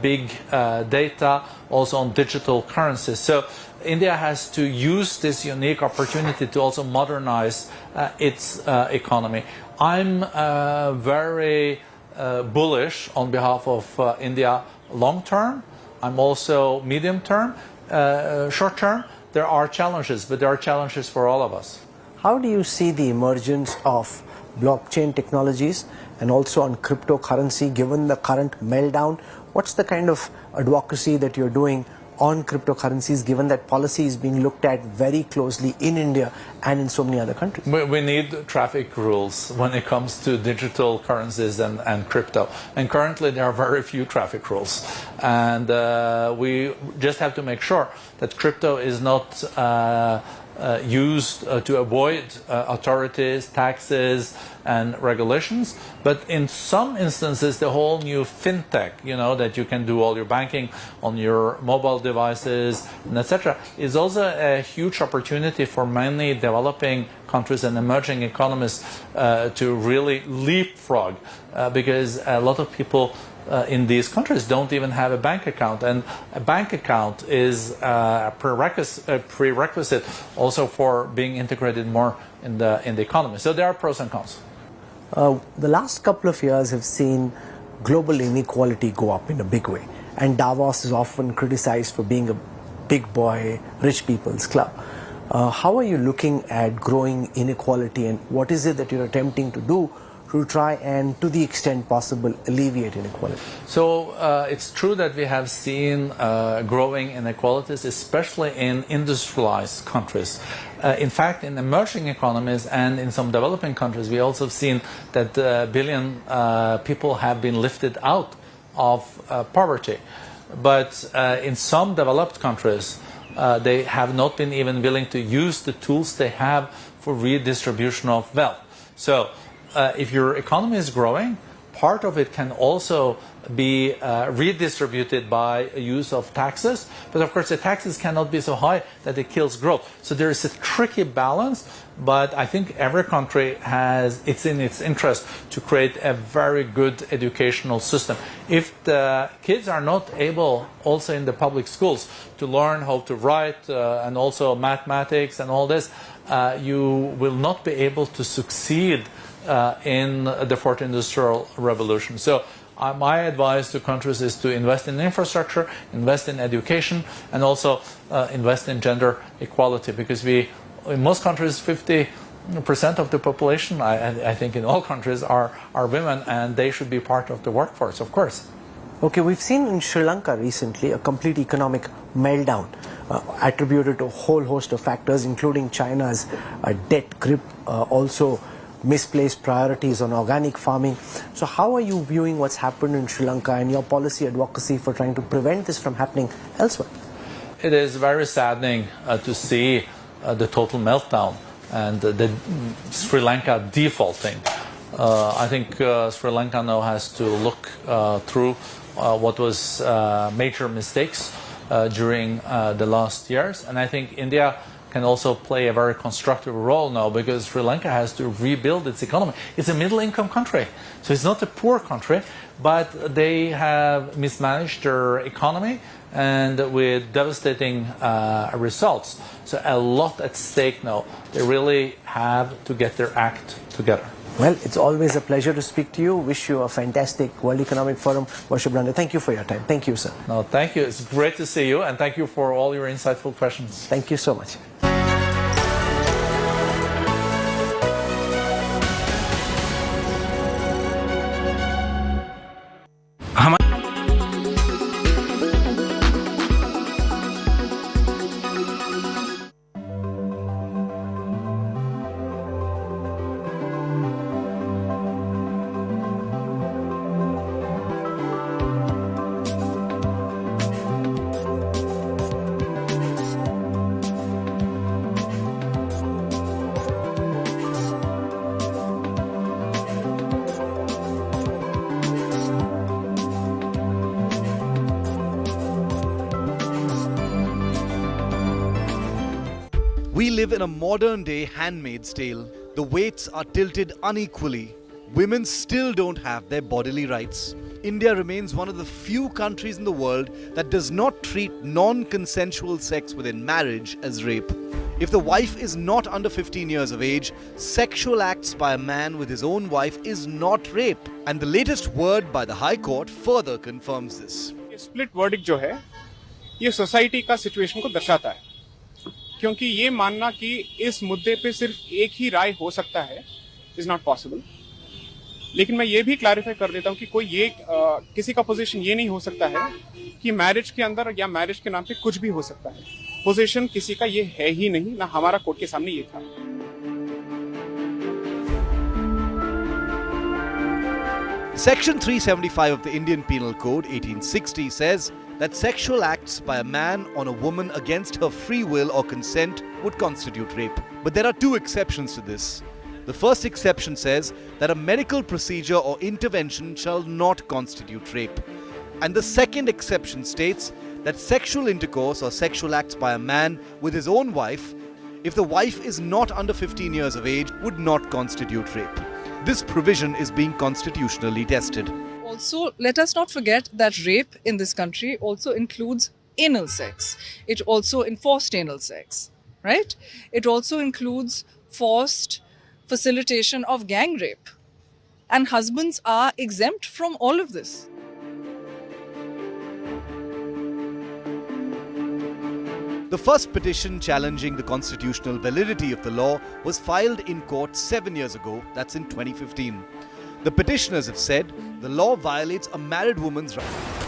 big data, also on digital currencies. So India has to use this unique opportunity to also modernize its economy. I'm very bullish on behalf of India long term. I'm also medium term. Short term, there are challenges, but there are challenges for all of us. How do you see the emergence of blockchain technologies and also on cryptocurrency given the current meltdown? What's the kind of advocacy that you're doing on cryptocurrencies given that policy is being looked at very closely in India and in so many other countries? We need traffic rules when it comes to digital currencies and crypto. And currently there are very few traffic rules. And we just have to make sure that crypto is not used to avoid authorities, taxes, and regulations. But in some instances, the whole new fintech, that you can do all your banking on your mobile devices, and etc., is also a huge opportunity for many developing countries and emerging economies to really leapfrog, because a lot of people in these countries don't even have a bank account, and a bank account is a prerequisite also for being integrated more in the economy. So there are pros and cons. The last couple of years have seen global inequality go up in a big way, and Davos is often criticized for being a big boy, rich people's club. How are you looking at growing inequality, and what is it that you're attempting to do to try and, to the extent possible, alleviate inequality? So it's true that we have seen growing inequalities, especially in industrialized countries. In fact, in emerging economies and in some developing countries, we also have seen that a billion people have been lifted out of poverty. But in some developed countries, they have not been even willing to use the tools they have for redistribution of wealth. So if your economy is growing, part of it can also be redistributed by use of taxes. But of course, the taxes cannot be so high that it kills growth. So there is a tricky balance, but I think every country it's in its interest to create a very good educational system. If the kids are not able, also in the public schools, to learn how to write and also mathematics and all this, you will not be able to succeed in the fourth industrial revolution. So my advice to countries is to invest in infrastructure, invest in education, and also invest in gender equality, because in most countries 50% of the population, I think in all countries, are women, and they should be part of the workforce, of course. Okay, we've seen in Sri Lanka recently a complete economic meltdown attributed to a whole host of factors, including China's debt grip, also misplaced priorities on organic farming. So how are you viewing what's happened in Sri Lanka and your policy advocacy for trying to prevent this from happening elsewhere? It is very saddening to see the total meltdown and the Sri Lanka defaulting. I think Sri Lanka now has to look through what was major mistakes during the last years, and I think India can also play a very constructive role now, because Sri Lanka has to rebuild its economy. It's a middle-income country, so it's not a poor country, but they have mismanaged their economy and with devastating results. So a lot at stake now. They really have to get their act together. Well, it's always a pleasure to speak to you. Wish you a fantastic World Economic Forum. Worship Brande, thank you for your time. Thank you, sir. No, thank you. It's great to see you, and thank you for all your insightful questions. Thank you so much. We live in a modern-day Handmaid's Tale. The weights are tilted unequally. Women still don't have their bodily rights. India remains one of the few countries in the world that does not treat non-consensual sex within marriage as rape. If the wife is not under 15 years of age, sexual acts by a man with his own wife is not rape. And the latest word by the High Court further confirms this. Split verdict जो है ये society का situation को दर्शाता है, क्योंकि ये मानना कि इस मुद्दे पे सिर्फ एक ही राय हो सकता है इज नॉट पॉसिबल। लेकिन मैं ये भी क्लैरिफाई कर देता हूँ कि कोई ये किसी का पोजीशन ये नहीं हो सकता है कि मैरिज के अंदर या मैरिज के नाम पे कुछ भी हो सकता है। पोजीशन किसी का ये है ही नहीं, ना हमारा कोर्ट के सामने ये था। Section 375 of the Indian Penal Code 1860 says that sexual acts by a man on a woman against her free will or consent would constitute rape. But there are two exceptions to this. The first exception says that a medical procedure or intervention shall not constitute rape. And the second exception states that sexual intercourse or sexual acts by a man with his own wife, if the wife is not under 15 years of age, would not constitute rape. This provision is being constitutionally tested. Also, let us not forget that rape in this country also includes anal sex. It also enforced anal sex, right? It also includes forced facilitation of gang rape. And husbands are exempt from all of this. The first petition challenging the constitutional validity of the law was filed in court 7 years ago, that's in 2015. The petitioners have said the law violates a married woman's right.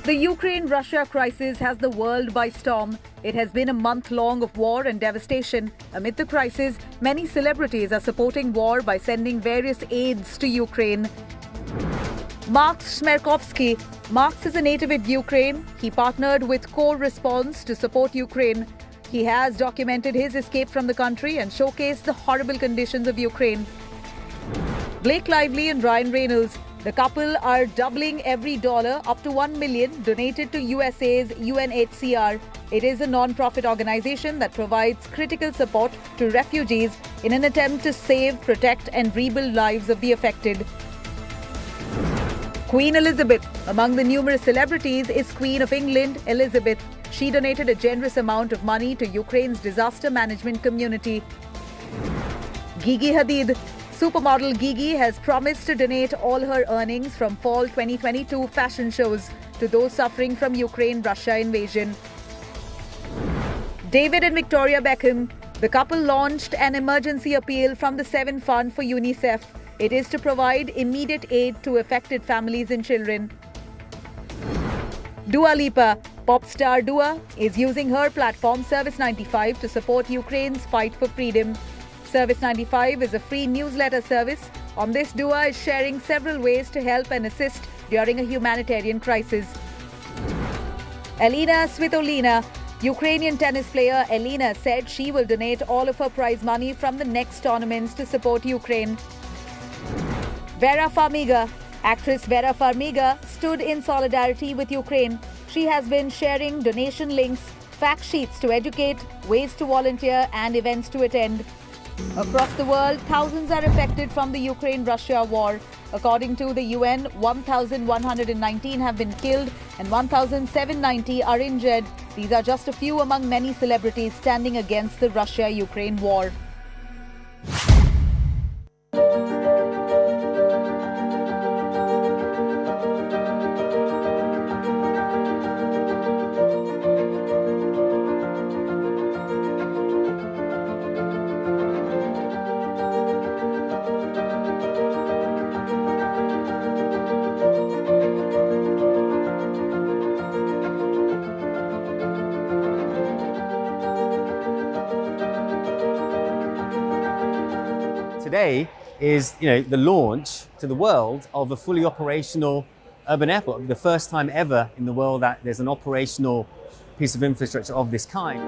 The Ukraine-Russia crisis has the world by storm. It has been a month long of war and devastation. Amid the crisis, many celebrities are supporting war by sending various aids to Ukraine. Max Smerkovsky. Max is a native of Ukraine. He partnered with Core Response to support Ukraine. He has documented his escape from the country and showcased the horrible conditions of Ukraine. Blake Lively and Ryan Reynolds. The couple are doubling every dollar up to $1 million donated to USA's UNHCR. It is a non-profit organization that provides critical support to refugees in an attempt to save, protect and rebuild lives of the affected. Queen Elizabeth. Among the numerous celebrities is Queen of England, Elizabeth. She donated a generous amount of money to Ukraine's disaster management community. Gigi Hadid. Supermodel Gigi has promised to donate all her earnings from fall 2022 fashion shows to those suffering from Ukraine-Russia invasion. David and Victoria Beckham. The couple launched an emergency appeal from the Seven Fund for UNICEF. It is to provide immediate aid to affected families and children. Dua Lipa. Pop star Dua is using her platform Service 95 to support Ukraine's fight for freedom. Service 95 is a free newsletter service. On this, Dua is sharing several ways to help and assist during a humanitarian crisis. Elina Svitolina. Ukrainian tennis player Elina said she will donate all of her prize money from the next tournaments to support Ukraine. Vera Farmiga. Actress Vera Farmiga stood in solidarity with Ukraine. She has been sharing donation links, fact sheets to educate, ways to volunteer and events to attend. Across the world, thousands are affected from the Ukraine-Russia war. According to the UN, 1,119 have been killed and 1,790 are injured. These are just a few among many celebrities standing against the Russia-Ukraine war. today is, the launch to the world of a fully operational urban airport. The first time ever in the world that there's an operational piece of infrastructure of this kind.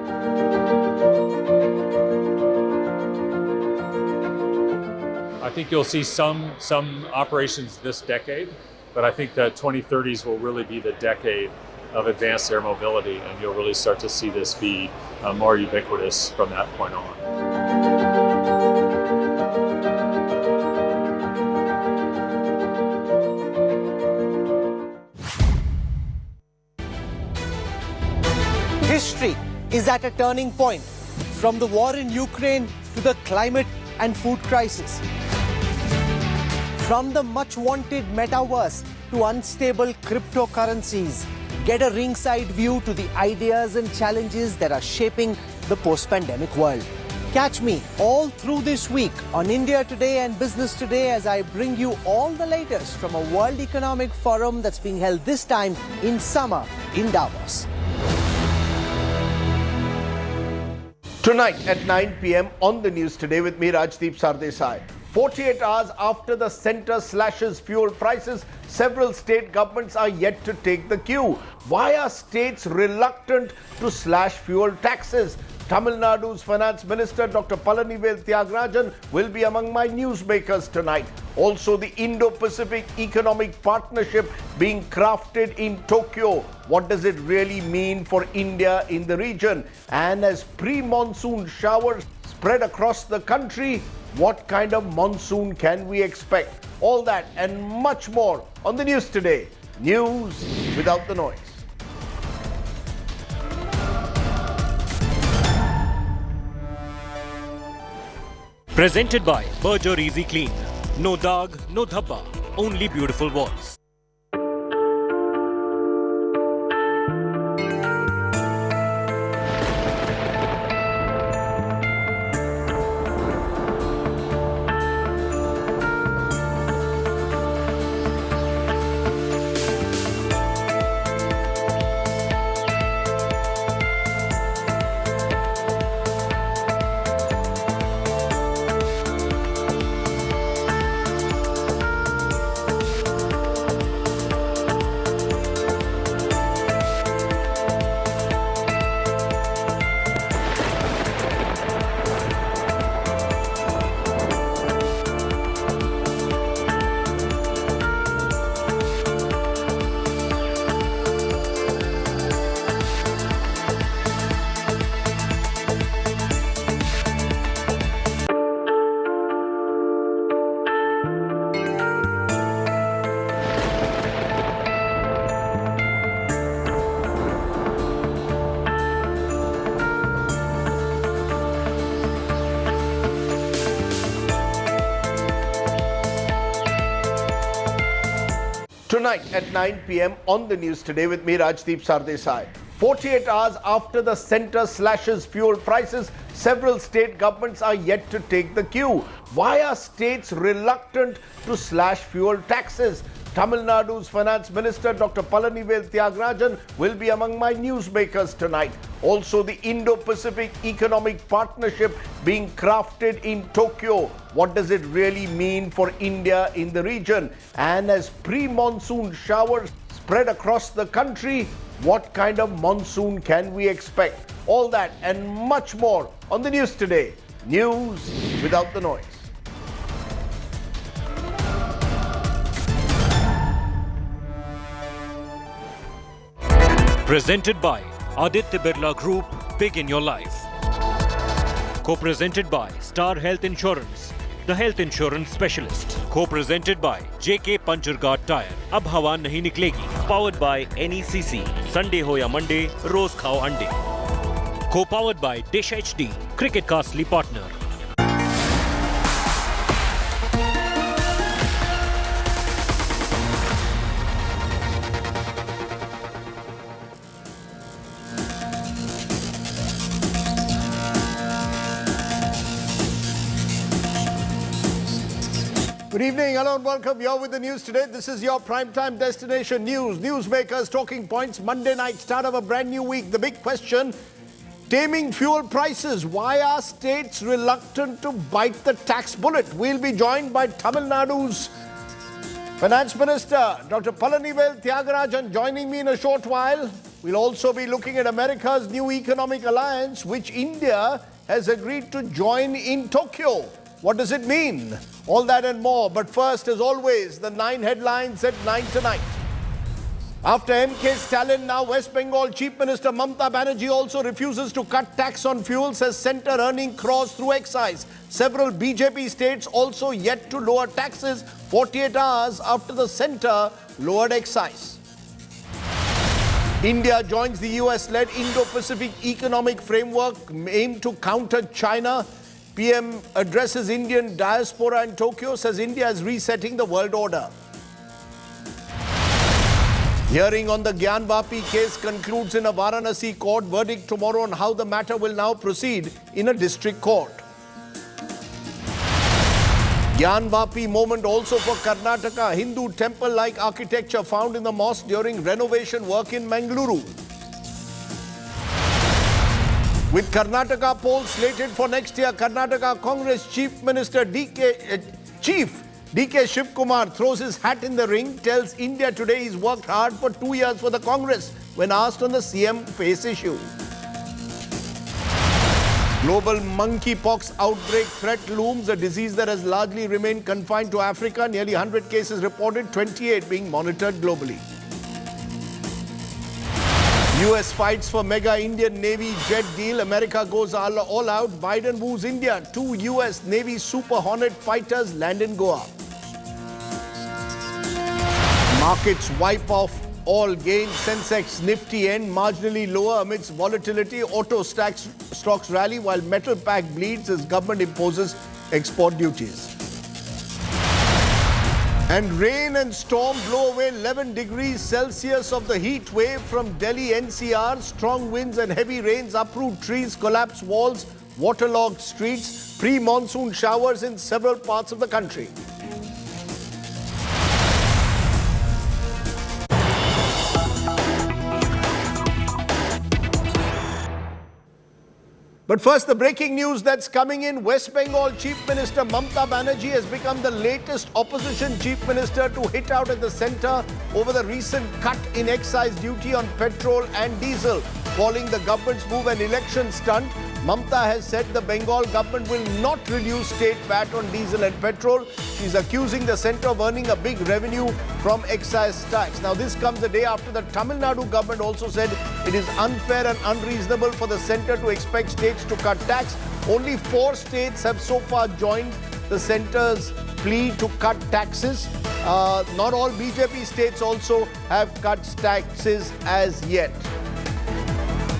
I think you'll see some operations this decade, but I think the 2030s will really be the decade of advanced air mobility, and you'll really start to see this be more ubiquitous from that point on. History is at a turning point, from the war in Ukraine to the climate and food crisis. From the much-wanted metaverse to unstable cryptocurrencies, get a ringside view to the ideas and challenges that are shaping the post-pandemic world. Catch me all through this week on India Today and Business Today as I bring you all the latest from a World Economic Forum that's being held this time in summer in Davos. Tonight at 9 p.m. on the news today with me, Rajdeep Sardesai. 48 hours after the centre slashes fuel prices, several state governments are yet to take the cue. Why are states reluctant to slash fuel taxes? Tamil Nadu's Finance Minister Dr. Palanivel Thiagarajan will be among my newsmakers tonight. Also, the Indo-Pacific Economic Partnership being crafted in Tokyo. What does it really mean for India in the region? And as pre-monsoon showers spread across the country, what kind of monsoon can we expect? All that and much more on the news today. News without the noise. Presented by Berger Easy Clean. No dag, no dhabba, only beautiful walls. Tonight at 9 p.m. on the news today with me, Rajdeep Sardesai. 48 hours after the centre slashes fuel prices, several state governments are yet to take the cue. Why are states reluctant to slash fuel taxes? Tamil Nadu's Finance Minister Dr. Palanivel Thiagarajan will be among my newsmakers tonight. Also, the Indo-Pacific Economic Partnership being crafted in Tokyo. What does it really mean for India in the region? And as pre-monsoon showers spread across the country, what kind of monsoon can we expect? All that and much more on the news today. News without the noise. Presented by Aditya Birla Group, Big in Your Life. Co-presented by Star Health Insurance, the health insurance specialist. Co-presented by JK Pancharghat Tire, Ab Hawa Nahi Niklegi. Powered by NECC, Sunday ho ya Monday, Roz Khao Ande. Co-powered by Dish HD, Cricket Castly Partner. Good evening, hello and welcome. You're with the news today. This is your primetime destination news. Newsmakers, talking points, Monday night, start of a brand new week. The big question, Taming fuel prices. Why are states reluctant to bite the tax bullet? We'll be joined by Tamil Nadu's Finance Minister, Dr. Palanivel Thiagarajan, joining me in a short while. We'll also be looking at America's new economic alliance, which India has agreed to join in Tokyo. What does it mean? All that and more. But first, as always, the 9 headlines at 9 tonight. After MK Stalin, now West Bengal Chief Minister Mamata Banerjee also refuses to cut tax on fuel, says centre earning crores through excise. Several BJP states also yet to lower taxes 48 hours after the centre lowered excise. India joins the US-led Indo-Pacific Economic Framework aimed to counter China. PM addresses Indian diaspora in Tokyo, says India is resetting the world order. Hearing on the Gyan Vapi case concludes in a Varanasi court. Verdict tomorrow on how the matter will now proceed in a district court. Gyan Vapi moment also for Karnataka. Hindu temple-like architecture found in the mosque during renovation work in Mangaluru. With Karnataka polls slated for next year, Karnataka Congress Chief Minister DK Shiv Kumar throws his hat in the ring, tells India Today he's worked hard for 2 years for the Congress when asked on the CM face issue. Global monkeypox outbreak threat looms, a disease that has largely remained confined to Africa. Nearly 100 cases reported, 28 being monitored globally. US fights for mega Indian Navy jet deal. America goes all out. Biden woos India. 2 US Navy Super Hornet fighters land in Goa. Markets wipe off all gains. Sensex Nifty end marginally lower amidst volatility. Auto stocks rally while metal pack bleeds as government imposes export duties. And rain and storm blow away 11 degrees Celsius of the heat wave from Delhi NCR. Strong winds and heavy rains uproot trees, collapse walls, waterlogged streets. Pre-monsoon showers in several parts of the country. But first, the breaking news that's coming in. West Bengal Chief Minister Mamata Banerjee has become the latest opposition chief minister to hit out at the centre over the recent cut in excise duty on petrol and diesel. Calling the government's move an election stunt, Mamata has said the Bengal government will not reduce state VAT on diesel and petrol. She's accusing the centre of earning a big revenue from excise tax. Now, this comes a day after the Tamil Nadu government also said it is unfair and unreasonable for the centre to expect states to cut tax. Only 4 states have so far joined the centre's plea to cut taxes. Not all BJP states also have cut taxes as yet.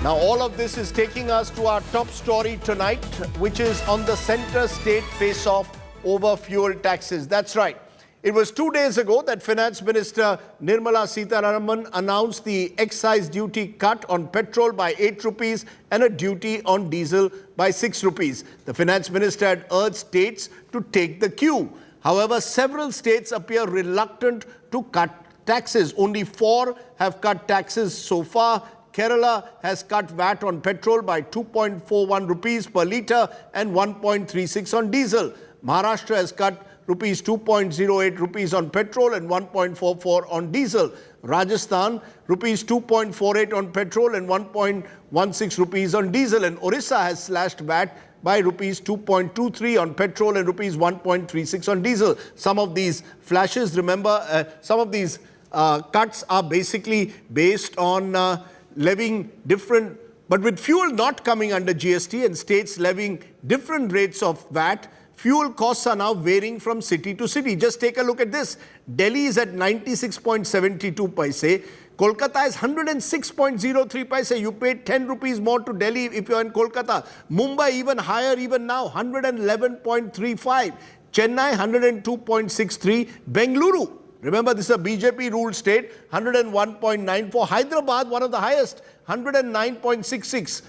Now, all of this is taking us to our top story tonight, which is on the centre-state face-off over fuel taxes. That's right. It was 2 days ago that Finance Minister Nirmala Sitharaman announced the excise duty cut on petrol by 8 rupees and a duty on diesel by 6 rupees. The Finance Minister had urged states to take the cue. However, several states appear reluctant to cut taxes. Only 4 have cut taxes so far. Kerala has cut VAT on petrol by 2.41 rupees per litre and 1.36 on diesel. Maharashtra has cut rupees 2.08 rupees on petrol and 1.44 on diesel. Rajasthan, rupees 2.48 on petrol and 1.16 rupees on diesel. And Orissa has slashed VAT by rupees 2.23 on petrol and rupees 1.36 on diesel. Some of these flashes, remember, some of these cuts are basically based on levying different, but with fuel not coming under GST and states levying different rates of VAT, fuel costs are now varying from city to city. Just take a look at this. Delhi is at 96.72 paise. Kolkata is 106.03 paise. You paid 10 rupees more to Delhi if you're in Kolkata. Mumbai even higher even now, 111.35. Chennai, 102.63. Bengaluru, remember, this is a BJP-ruled state, 101.94. Hyderabad, one of the highest, 109.66.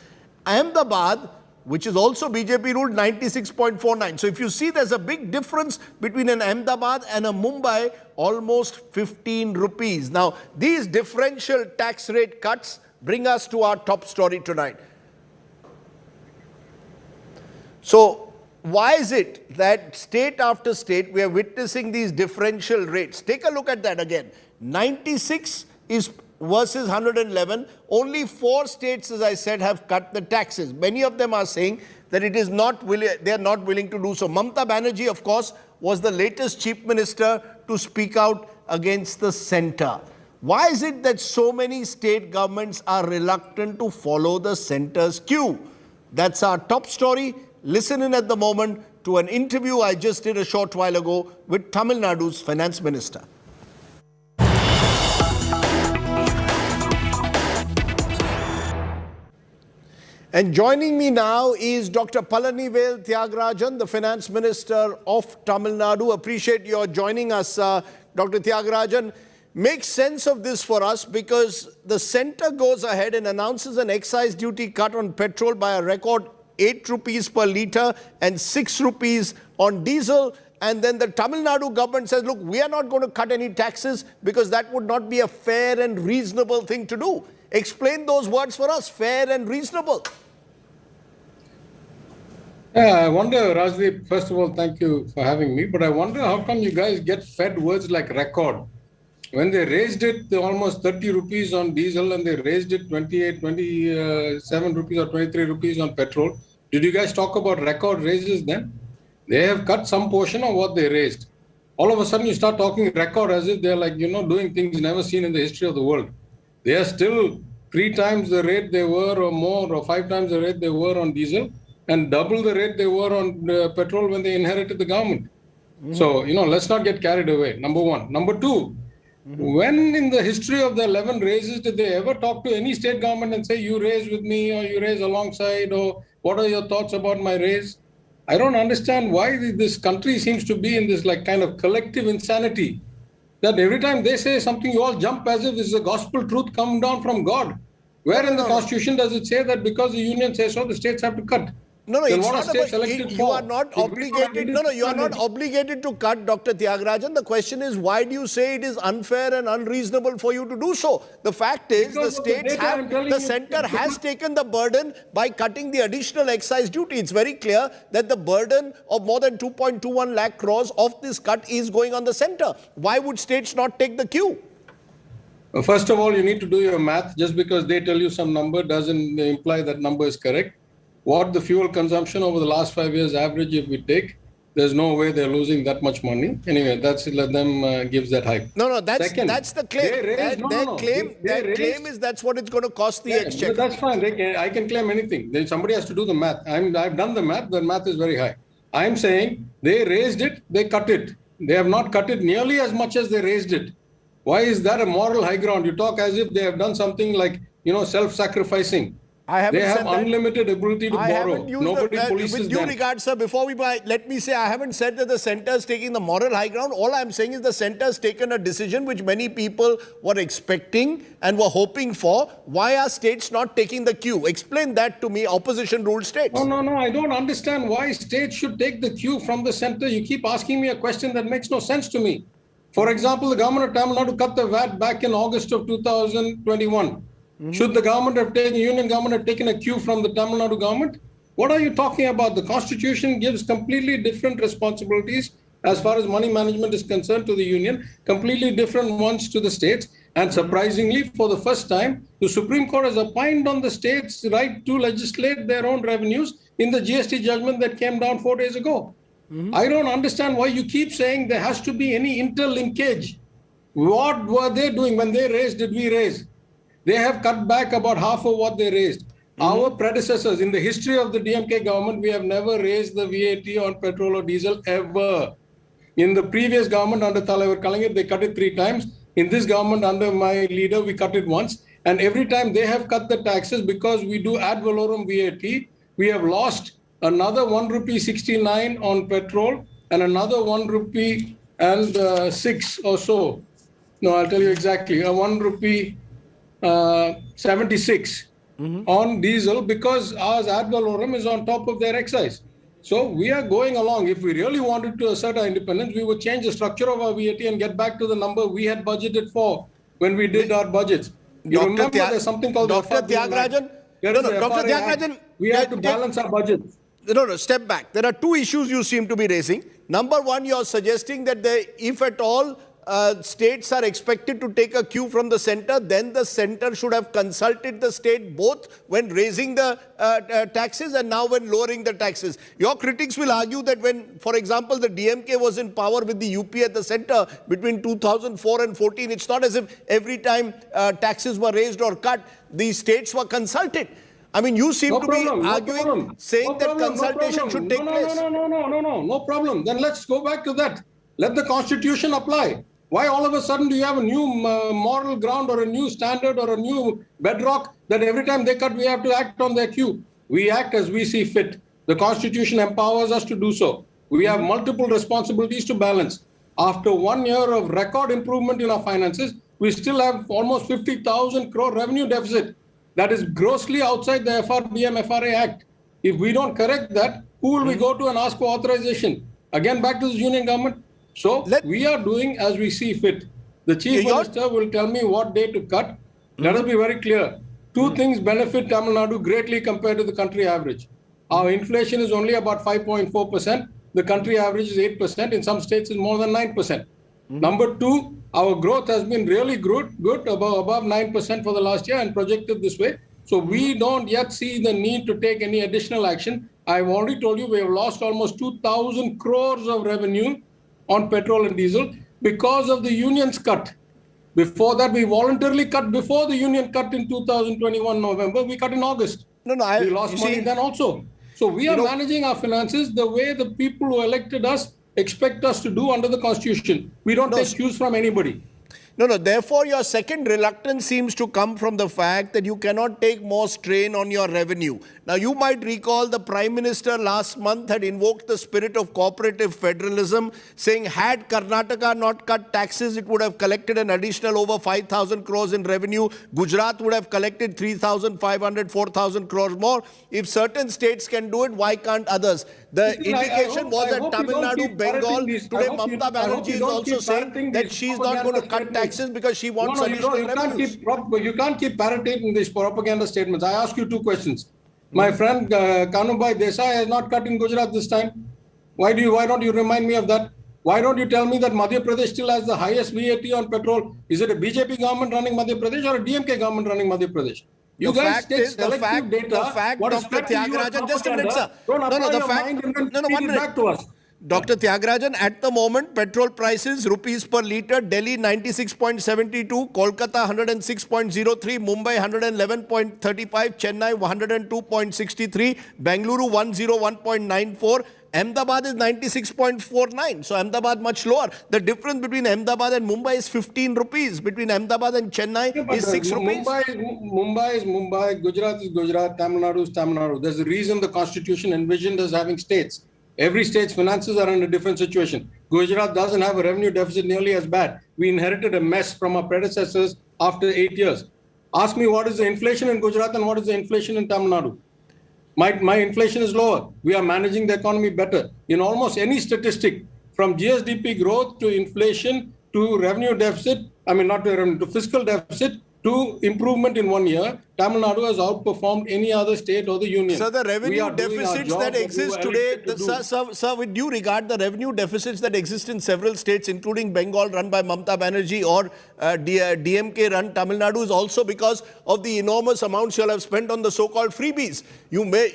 Ahmedabad, which is also BJP-ruled, 96.49. So if you see, there's a big difference between an Ahmedabad and a Mumbai, almost 15 rupees. Now, these differential tax rate cuts bring us to our top story tonight. So why is it that state after state we are witnessing these differential rates? Take a look at that again. 96 is versus 111. Only 4 states, as I said, have cut the taxes. Many of them are saying that it is not they are not willing to do so. Mamata Banerjee, of course, was the latest chief minister to speak out against the centre. Why is it that so many state governments are reluctant to follow the centre's cue? That's our top story. Listen in at the moment to an interview I just did a short while ago with Tamil Nadu's finance minister. And joining me now is Dr. Palanivel Thiagarajan, the Finance Minister of Tamil Nadu. Appreciate your joining us, Dr. Thiagarajan. Make sense of this for us, because the centre goes ahead and announces an excise duty cut on petrol by a record 8 rupees per litre and 6 rupees on diesel. And then the Tamil Nadu government says, look, we are not going to cut any taxes because that would not be a fair and reasonable thing to do. Explain those words for us, fair and reasonable. Yeah, I wonder, Rajdeep, first of all, thank you for having me, but I wonder how come you guys get fed words like record. When they raised it almost 30 rupees on diesel and they raised it 27 rupees or 23 rupees on petrol, did you guys talk about record raises then? They have cut some portion of what they raised. All of a sudden you start talking record as if they're like, doing things never seen in the history of the world. They are still 3 times the rate they were or more, or 5 times the rate they were on diesel, and double the rate they were on petrol when they inherited the government. Mm-hmm. So, let's not get carried away, number one. Number two, when in the history of the 11 raises did they ever talk to any state government and say, you raise with me or you raise alongside, or what are your thoughts about my raise? I don't understand why this country seems to be in this kind of collective insanity, that every time they say something, you all jump as if this is a gospel truth come down from God. Where in the Constitution does it say that because the union says so, the states have to cut? No, it's not about, you are not obligated. You are not obligated to cut, Dr. Thiagarajan. The question is, why do you say it is unfair and unreasonable for you to do so? The fact is, the centre has taken the burden by cutting the additional excise duty. It's very clear that the burden of more than 2.21 lakh crores of this cut is going on the centre. Why would states not take the cue? First of all, you need to do your math. Just because they tell you some number doesn't imply that number is correct. What the fuel consumption over the last 5 years average, if we take, there's no way they're losing that much money. Anyway, let them gives that hype. No, that's the claim. Their claim is that's what it's going to cost the exchequer. That's fine. I can claim anything. Then somebody has to do the math. I've done the math. The math is very high. I'm saying they raised it, they cut it. They have not cut it nearly as much as they raised it. Why is that a moral high ground? You talk as if they have done something like, self-sacrificing. They have unlimited ability to borrow. Nobody polices them. With due regard, sir, before we buy, let me say I haven't said that the centre is taking the moral high ground. All I'm saying is the centre has taken a decision which many people were expecting and were hoping for. Why are states not taking the cue? Explain that to me, opposition ruled states. No. I don't understand why states should take the cue from the centre. You keep asking me a question that makes no sense to me. For example, the government of Tamil Nadu cut the VAT back in August of 2021. Should the union government have taken a cue from the Tamil Nadu government? What are you talking about? The Constitution gives completely different responsibilities as far as money management is concerned to the union, completely different ones to the states. And surprisingly, for the first time, the Supreme Court has opined on the states' right to legislate their own revenues in the GST judgment that came down 4 days ago. I don't understand why you keep saying there has to be any interlinkage. What were they doing when they raised? Did we raise? They have cut back about half of what they raised. Our predecessors, in the history of the DMK government, we have never raised the VAT on petrol or diesel ever. In the previous government under Thalaivar Kalaignar, they cut it 3 times. In this government under my leader, we cut it once. And every time they have cut the taxes because we do ad valorem VAT, we have lost another 1 rupee 69 on petrol and another 1 rupee and 6 or so. No, I'll tell you exactly. 1 rupee 76 on diesel because ours ad valorem is on top of their excise. So we are going along. If we really wanted to assert our independence, we would change the structure of our VAT and get back to the number we had budgeted for when we did our budgets. You remember there's something called Dr. Thiagarajan? We have to balance our budgets. No, step back. There are two issues you seem to be raising. Number one, you're suggesting that if at all states are expected to take a cue from the center, then the center should have consulted the state both when raising the taxes and now when lowering the taxes. Your critics will argue that when, for example, the DMK was in power with the UP at the center between 2004 and 14, it's not as if every time taxes were raised or cut, the states were consulted. I mean, you seem to be arguing, saying that consultation should take place. No problem. Then let's go back to that. Let the constitution apply. Why all of a sudden do you have a new moral ground or a new standard or a new bedrock that every time they cut, we have to act on their cue? We act as we see fit. The constitution empowers us to do so. We have multiple responsibilities to balance. After 1 year of record improvement in our finances, we still have almost 50,000 crore revenue deficit. That is grossly outside the FRBM FRA Act. If we don't correct that, who will we go to and ask for authorization? Again, back to the union government. So we are doing as we see fit. The chief minister will tell me what day to cut. Let us be very clear. Two things benefit Tamil Nadu greatly compared to the country average. Our inflation is only about 5.4%. The country average is 8%. In some states, it's more than 9%. Number two, our growth has been really good above 9% for the last year and projected this way. So we don't yet see the need to take any additional action. I've already told you we have lost almost 2,000 crores of revenue on petrol and diesel because of the union's cut. Before that, we voluntarily cut before the union cut in 2021 November. We cut in August. We lost money then also. So we are managing our finances the way the people who elected us expect us to do under the constitution. We don't take cues from anybody. Therefore, your second reluctance seems to come from the fact that you cannot take more strain on your revenue. Now, you might recall the Prime Minister last month had invoked the spirit of cooperative federalism, saying had Karnataka not cut taxes, it would have collected an additional over 5,000 crores in revenue. Gujarat would have collected 3,500, 4,000 crores more. If certain states can do it, why can't others? The indication was that Tamil Nadu, Bengal, today Mamata Banerjee is also saying that she's not going to cut taxes because she wants additional revenues. You can't keep parroting these propaganda statements. I ask you two questions. My friend Kanubhai Desai has not cut in Gujarat this time. Why don't you remind me of that? Why don't you tell me that Madhya Pradesh still has the highest VAT on petrol? Is it a BJP government running Madhya Pradesh or a DMK government running Madhya Pradesh? You guys take selective data. The fact, Dr. Tyagarajan, just a minute, sir. Back to us. Dr. Tyagarajan, at the moment, petrol prices, rupees per litre, Delhi 96.72, Kolkata 106.03, Mumbai 111.35, Chennai 102.63, Bengaluru 101.94, Ahmedabad is 96.49. So Ahmedabad much lower. The difference between Ahmedabad and Mumbai is 15 rupees. Between Ahmedabad and Chennai is 6 rupees. Mumbai is Mumbai, Gujarat is Gujarat, Tamil Nadu is Tamil Nadu. There's a reason the constitution envisioned as having states. Every state's finances are in a different situation. Gujarat doesn't have a revenue deficit nearly as bad. We inherited a mess from our predecessors after 8 years. Ask me what is the inflation in Gujarat and what is the inflation in Tamil Nadu. My inflation is lower. We are managing the economy better. In almost any statistic, from GSDP growth to inflation to revenue deficit, not to revenue, to fiscal deficit, to improvement in 1 year, Tamil Nadu has outperformed any other state or the union. So the revenue deficits that exist today, sir, with due regard, the revenue deficits that exist in several states, including Bengal run by Mamata Banerjee or DMK run Tamil Nadu, is also because of the enormous amounts you'll have spent on the so-called freebies. You make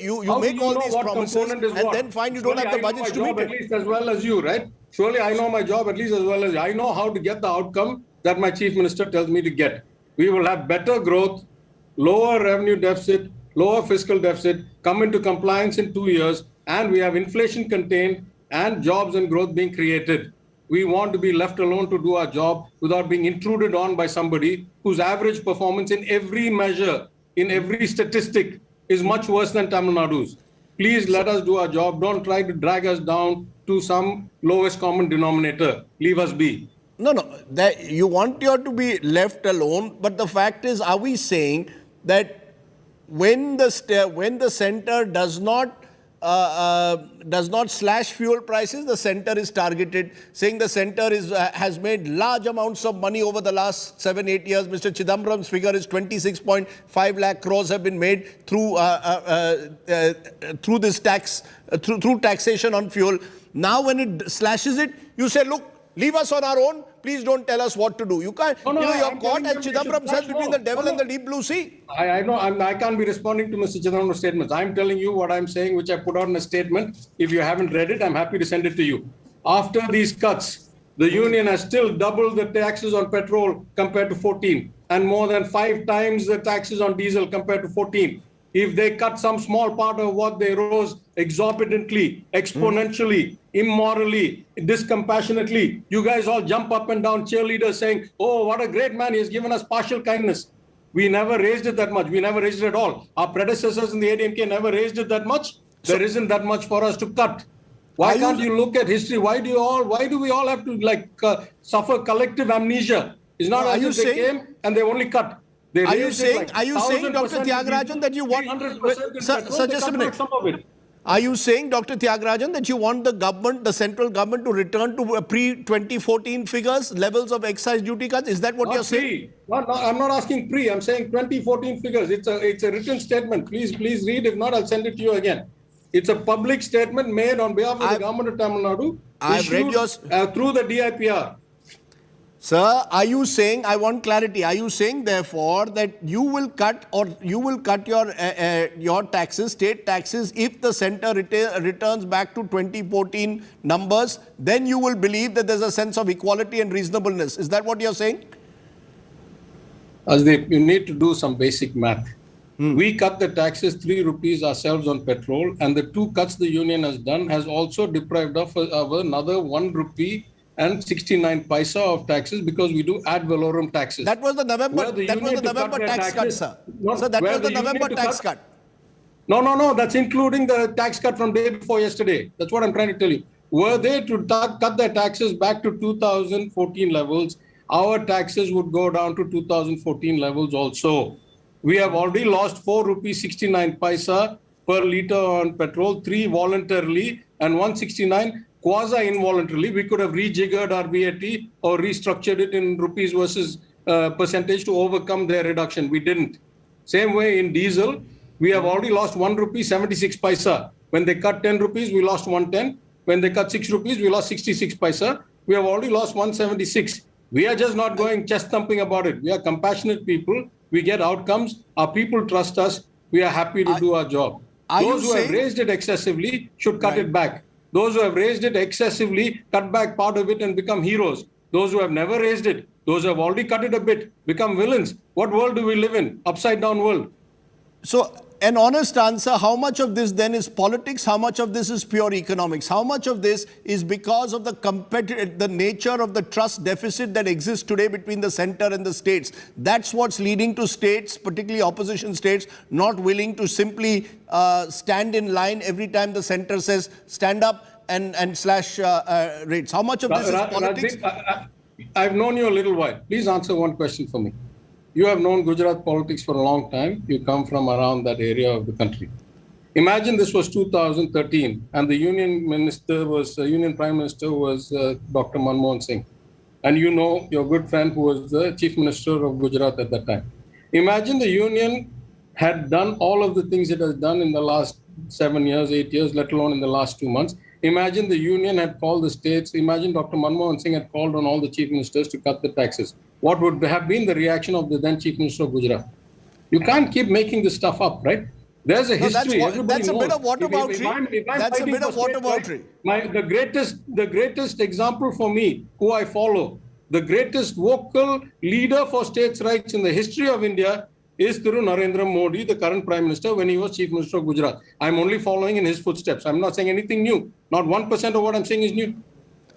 all these promises and then find you don't have the budgets to meet it. At least as well as you, right? Surely I know my job at least as well as you. I know how to get the outcome that my chief minister tells me to get. We will have better growth, lower revenue deficit, lower fiscal deficit, come into compliance in 2 years, and we have inflation contained and jobs and growth being created. We want to be left alone to do our job without being intruded on by somebody whose average performance in every measure, in every statistic, is much worse than Tamil Nadu's. Please let us do our job. Don't try to drag us down to some lowest common denominator. Leave us be. No, you want to be left alone, but the fact is, are we saying that when the center does not does not slash fuel prices. The centre is targeted, saying the centre has made large amounts of money over the last 7-8 years. Mr. Chidambaram's figure is 26.5 lakh crores have been made through this tax, through taxation on fuel. Now when it slashes it, you say, look, leave us on our own. Please don't tell us what to do. You can't. You're caught, as Chidambaram says, between the devil and the deep blue sea. I know. I can't be responding to Mr. Chidambaram's statements. I'm telling you what I'm saying, which I put out in a statement. If you haven't read it, I'm happy to send it to you. After these cuts, the union has still doubled the taxes on petrol compared to 14, and more than 5 times the taxes on diesel compared to 14. If they cut some small part of what they rose exorbitantly, exponentially, immorally, discompassionately, you guys all jump up and down, cheerleaders saying, oh, what a great man, he has given us partial kindness. We never raised it that much. We never raised it at all. Our predecessors in the ADMK never raised it that much. There isn't that much for us to cut. Why can't you look at history? Why do we all have to suffer collective amnesia? It's not as if they came and they only cut. Are you saying, Dr. Thiagarajan, that you want... Sir, just a minute. Are you saying, Dr. Thiagarajan, that you want the government, the central government, to return to pre-2014 figures, levels of excise duty cuts? Is that what you're saying? No, I'm not asking pre. I'm saying 2014 figures. It's a written statement. Please read. If not, I'll send it to you again. It's a public statement made on behalf of the government of Tamil Nadu. I've read yours through the DIPR. Sir, are you saying, I want clarity, are you saying therefore that you will cut your taxes, state taxes, if the centre returns back to 2014 numbers, then you will believe that there's a sense of equality and reasonableness? Is that what you're saying? You need to do some basic math. We cut the taxes 3 rupees ourselves on petrol, and the 2 cuts the union has done has also deprived of another 1 rupee and 69 paisa of taxes, because we do ad valorem taxes. That was the November tax cut, sir. So that was the November tax cut. No, that's including the tax cut from day before yesterday. That's what I'm trying to tell you. Were they to cut their taxes back to 2014 levels, our taxes would go down to 2014 levels also. We have already lost 4 rupees 69 paisa per litre on petrol, 3 voluntarily and 169 quasi-involuntarily. We could have rejiggered our VAT or restructured it in rupees versus percentage to overcome their reduction. We didn't. Same way in diesel, we have already lost 1 rupee 76 paisa. When they cut 10 rupees, we lost 110. When they cut 6 rupees, we lost 66 paisa. We have already lost 176. We are just not going chest thumping about it. We are compassionate people. We get outcomes. Our people trust us. We are happy to do our job. Those who have raised it excessively should cut it back. Those who have raised it excessively, cut back part of it and become heroes. Those who have never raised it, those who have already cut it a bit, become villains. What world do we live in? Upside down world. So, an honest answer, how much of this then is politics? How much of this is pure economics? How much of this is because of the nature of the trust deficit that exists today between the centre and the states? That's what's leading to states, particularly opposition states, not willing to simply stand in line every time the centre says stand up and slash rates. How much of this is politics? I've known you a little while. Please answer one question for me. You have known Gujarat politics for a long time. You come from around that area of the country. Imagine this was 2013 and the union prime minister was Dr. Manmohan Singh. And you know your good friend who was the chief minister of Gujarat at that time. Imagine the union had done all of the things it has done in the last 7 years, 8 years, let alone in the last 2 months. Imagine the union had called the states. Imagine Dr. Manmohan Singh had called on all the chief ministers to cut the taxes. What would have been the reaction of the then chief minister of Gujarat? You can't keep making this stuff up, right? There's a history. That's a bit of whataboutery. That's a bit of whataboutery. The greatest example for me, who I follow, the greatest vocal leader for states' rights in the history of India is through Narendra Modi, the current Prime Minister, when he was Chief Minister of Gujarat. I'm only following in his footsteps. I'm not saying anything new. Not 1% of what I'm saying is new.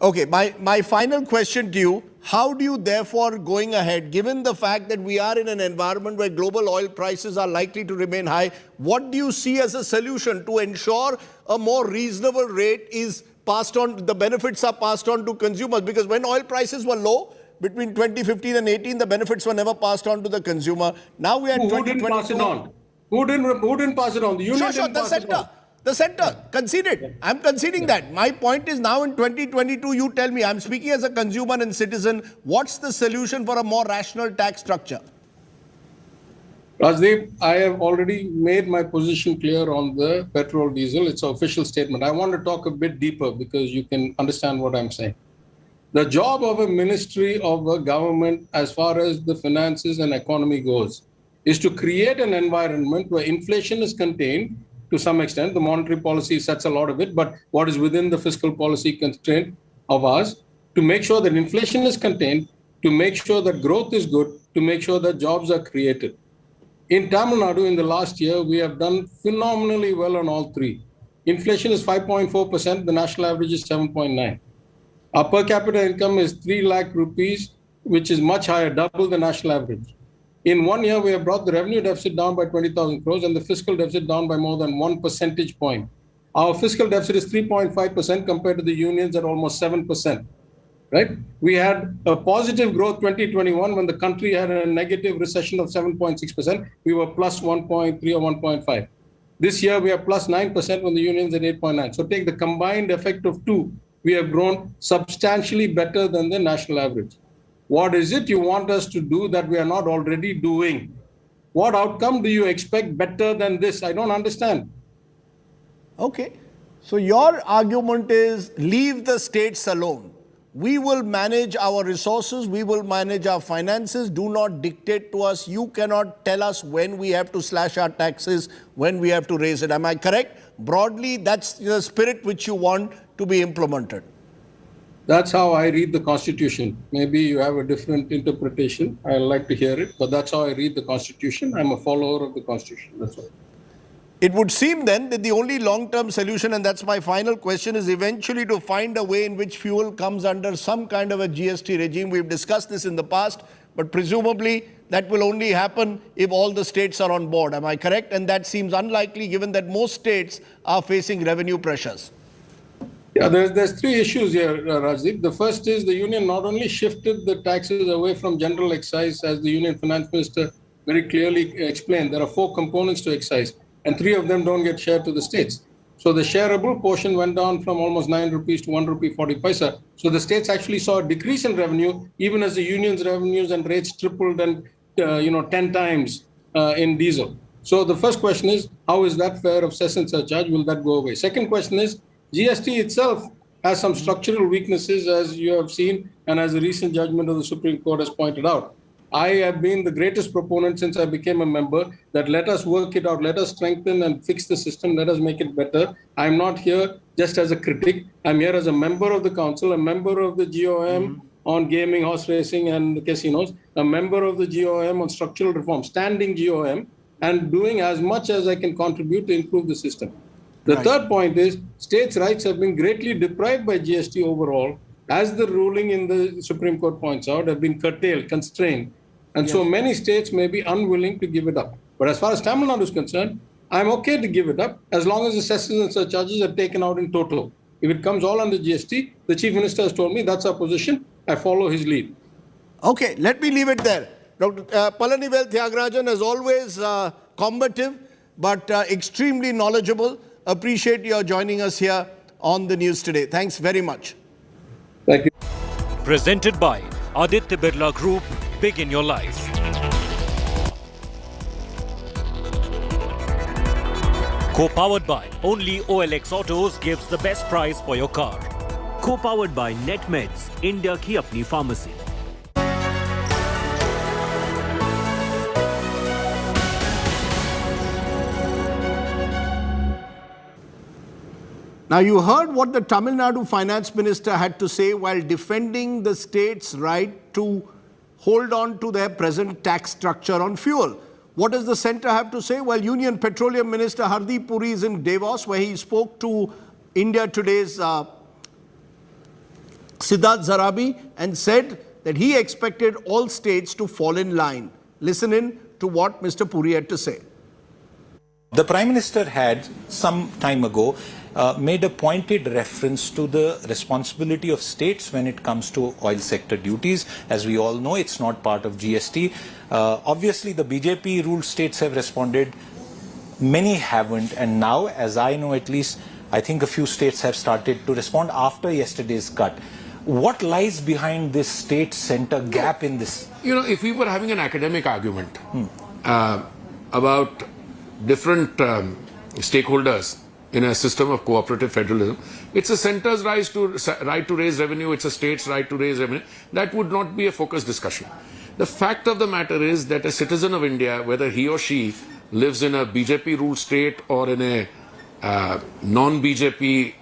Okay, my final question to you, how do you therefore, going ahead, given the fact that we are in an environment where global oil prices are likely to remain high, what do you see as a solution to ensure a more reasonable rate is passed on, the benefits are passed on to consumers? Because when oil prices were low, between 2015 and 18, the benefits were never passed on to the consumer. Now we are in 2022. Who didn't pass it on? Who didn't pass it on? The union didn't pass it on. The centre conceded. I'm conceding that. My point is now in 2022, you tell me, I'm speaking as a consumer and citizen, what's the solution for a more rational tax structure? Rajdeep, I have already made my position clear on the petrol diesel. It's an official statement. I want to talk a bit deeper because you can understand what I'm saying. The job of a ministry of a government as far as the finances and economy goes is to create an environment where inflation is contained to some extent. The monetary policy sets a lot of it, but what is within the fiscal policy constraint of ours, to make sure that inflation is contained, to make sure that growth is good, to make sure that jobs are created. In Tamil Nadu, in the last year, we have done phenomenally well on all three. Inflation is 5.4%, the national average is 7.9%. Our per capita income is 3 lakh rupees, which is much higher, double the national average. In 1 year, we have brought the revenue deficit down by 20,000 crores and the fiscal deficit down by more than 1 percentage point. Our fiscal deficit is 3.5% compared to the unions at almost 7%. Right? We had a positive growth 2021 when the country had a negative recession of 7.6%. We were plus 1.3 or 1.5. This year, we are plus 9% when the unions at 8.9. So take the combined effect of two. We have grown substantially better than the national average. What is it you want us to do that we are not already doing? What outcome do you expect better than this? I don't understand. Okay. So your argument is leave the states alone. We will manage our resources. We will manage our finances. Do not dictate to us. You cannot tell us when we have to slash our taxes, when we have to raise it. Am I correct? Broadly, that's the spirit which you want to be implemented. That's how I read the Constitution. Maybe you have a different interpretation. I'd like to hear it, but that's how I read the Constitution. I'm a follower of the Constitution. That's all. It would seem then that the only long-term solution, and that's my final question, is eventually to find a way in which fuel comes under some kind of a GST regime. We've discussed this in the past, but presumably that will only happen if all the states are on board. Am I correct? And that seems unlikely given that most states are facing revenue pressures. Yeah, there's three issues here, Rajdeep. The first is the union not only shifted the taxes away from general excise, as the union finance minister very clearly explained. There are 4 components to excise, and 3 of them don't get shared to the states. So the shareable portion went down from almost 9 rupees to 1 rupee 40 paisa. So the states actually saw a decrease in revenue, even as the union's revenues and rates tripled and 10 times in diesel. So the first question is, how is that fair of cess and surcharge? Will that go away? Second question is, GST itself has some structural weaknesses, as you have seen, and as a recent judgment of the Supreme Court has pointed out. I have been the greatest proponent since I became a member that let us work it out, let us strengthen and fix the system, let us make it better. I'm not here just as a critic. I'm here as a member of the council, a member of the GOM on gaming, horse racing and casinos, a member of the GOM on structural reform, standing GOM, and doing as much as I can contribute to improve the system. The third point is states' rights have been greatly deprived by GST overall, as the ruling in the Supreme Court points out, have been curtailed, constrained. And so many states may be unwilling to give it up. But as far as Tamil Nadu is concerned, I'm okay to give it up as long as the cesses and surcharges are taken out in total. If it comes all under GST, the Chief Minister has told me that's our position. I follow his lead. Okay, let me leave it there. Dr. Palanivel Thiagarajan, as always, combative, but extremely knowledgeable. Appreciate your joining us here on the news today. Thanks very much. Thank you. Presented by Aditya Birla Group, big in your life. Co-powered by only OLX Autos gives the best price for your car. Co-powered by NetMeds, India की अपनी pharmacy. Now, you heard what the Tamil Nadu finance minister had to say while defending the state's right to hold on to their present tax structure on fuel. What does the centre have to say? Well, Union Petroleum Minister Hardeep Puri is in Davos, where he spoke to India Today's Siddharth Zarabi and said that he expected all states to fall in line. Listen in to what Mr. Puri had to say. The Prime Minister had some time ago made a pointed reference to the responsibility of states when it comes to oil sector duties. As we all know, it's not part of GST. Obviously, the BJP ruled states have responded Many haven't, and now, as I know at least, I think a few states have started to respond after yesterday's cut. What lies behind this state-center gap in this? You know, if we were having an academic argument about different stakeholders in a system of cooperative federalism, it's a center's right to raise revenue, it's a state's right to raise revenue. That would not be a focused discussion. The fact of the matter is that a citizen of India, whether he or she lives in a BJP-ruled state or in a non-BJP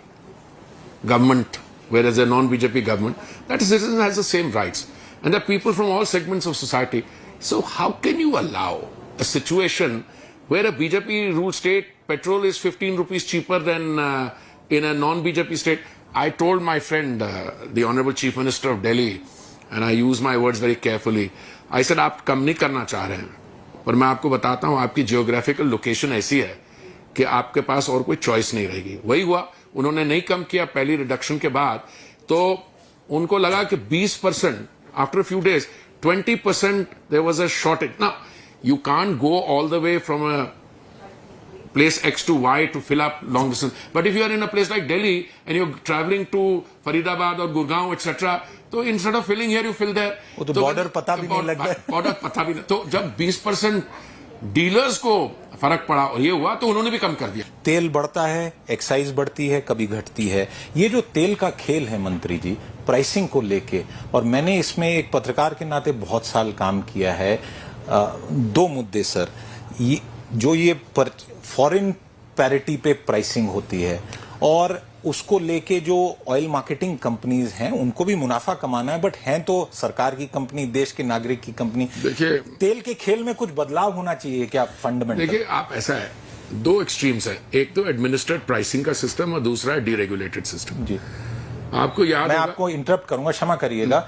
government, where there's a non-BJP government, that citizen has the same rights. And there are people from all segments of society. So how can you allow a situation where a BJP-ruled state, petrol is 15 rupees cheaper than in a non-BJP state? I told my friend, the Honorable Chief Minister of Delhi, and I use my words very carefully, I said, आप कम नहीं करना चाह रहे हैं, पर मैं आपको बताता हूँ, आपकी जियोग्राफिकल लोकेशन ऐसी है कि आपके पास और कोई चॉइस नहीं रहेगी. वही हुआ, उन्होंने नहीं कम किया पहली रिडक्शन के बाद, तो उनको लगा कि 20%, after a few days, 20% there was a shortage. Now, you can't go all the way from a place X to Y to fill up long distance. But if you are in a place like Delhi and you're traveling to Faridabad or Gurgaon, etc., तो instead of filling here, you fill there. वो तो border पता भी नहीं लग रहा है. Border पता भी नहीं. तो जब 20% डीलर्स को फर्क पड़ा और ये हुआ तो उन्होंने भी कम कर दिया. तेल बढ़ता है, एक्साइज बढ़ती है, कभी घटती है. ये जो तेल का खेल है मंत्री जी, प्राइसिंग को लेके, और मैंने इसमें एक पत्रकार के नाते बहुत साल काम किया है. दो मुद्दे सर, ये फॉरेन पैरिटी पे प्राइसिंग होती है और उसको लेके जो ऑयल मार्केटिंग कंपनीज हैं उनको भी मुनाफा कमाना है, बट हैं तो सरकार की कंपनी, देश के नागरिक की कंपनी. देखिए, तेल के खेल में कुछ बदलाव होना चाहिए क्या फंडामेंटल? देखिए, आप ऐसा है, दो एक्सट्रीम्स है, एक तो एडमिनिस्ट्रेड प्राइसिंग का सिस्टम और दूसरा है डीरेगुलेटेड सिस्टम. जी, आपको याद, मैं आपको इंटरप्ट करूंगा, क्षमा करिएगा.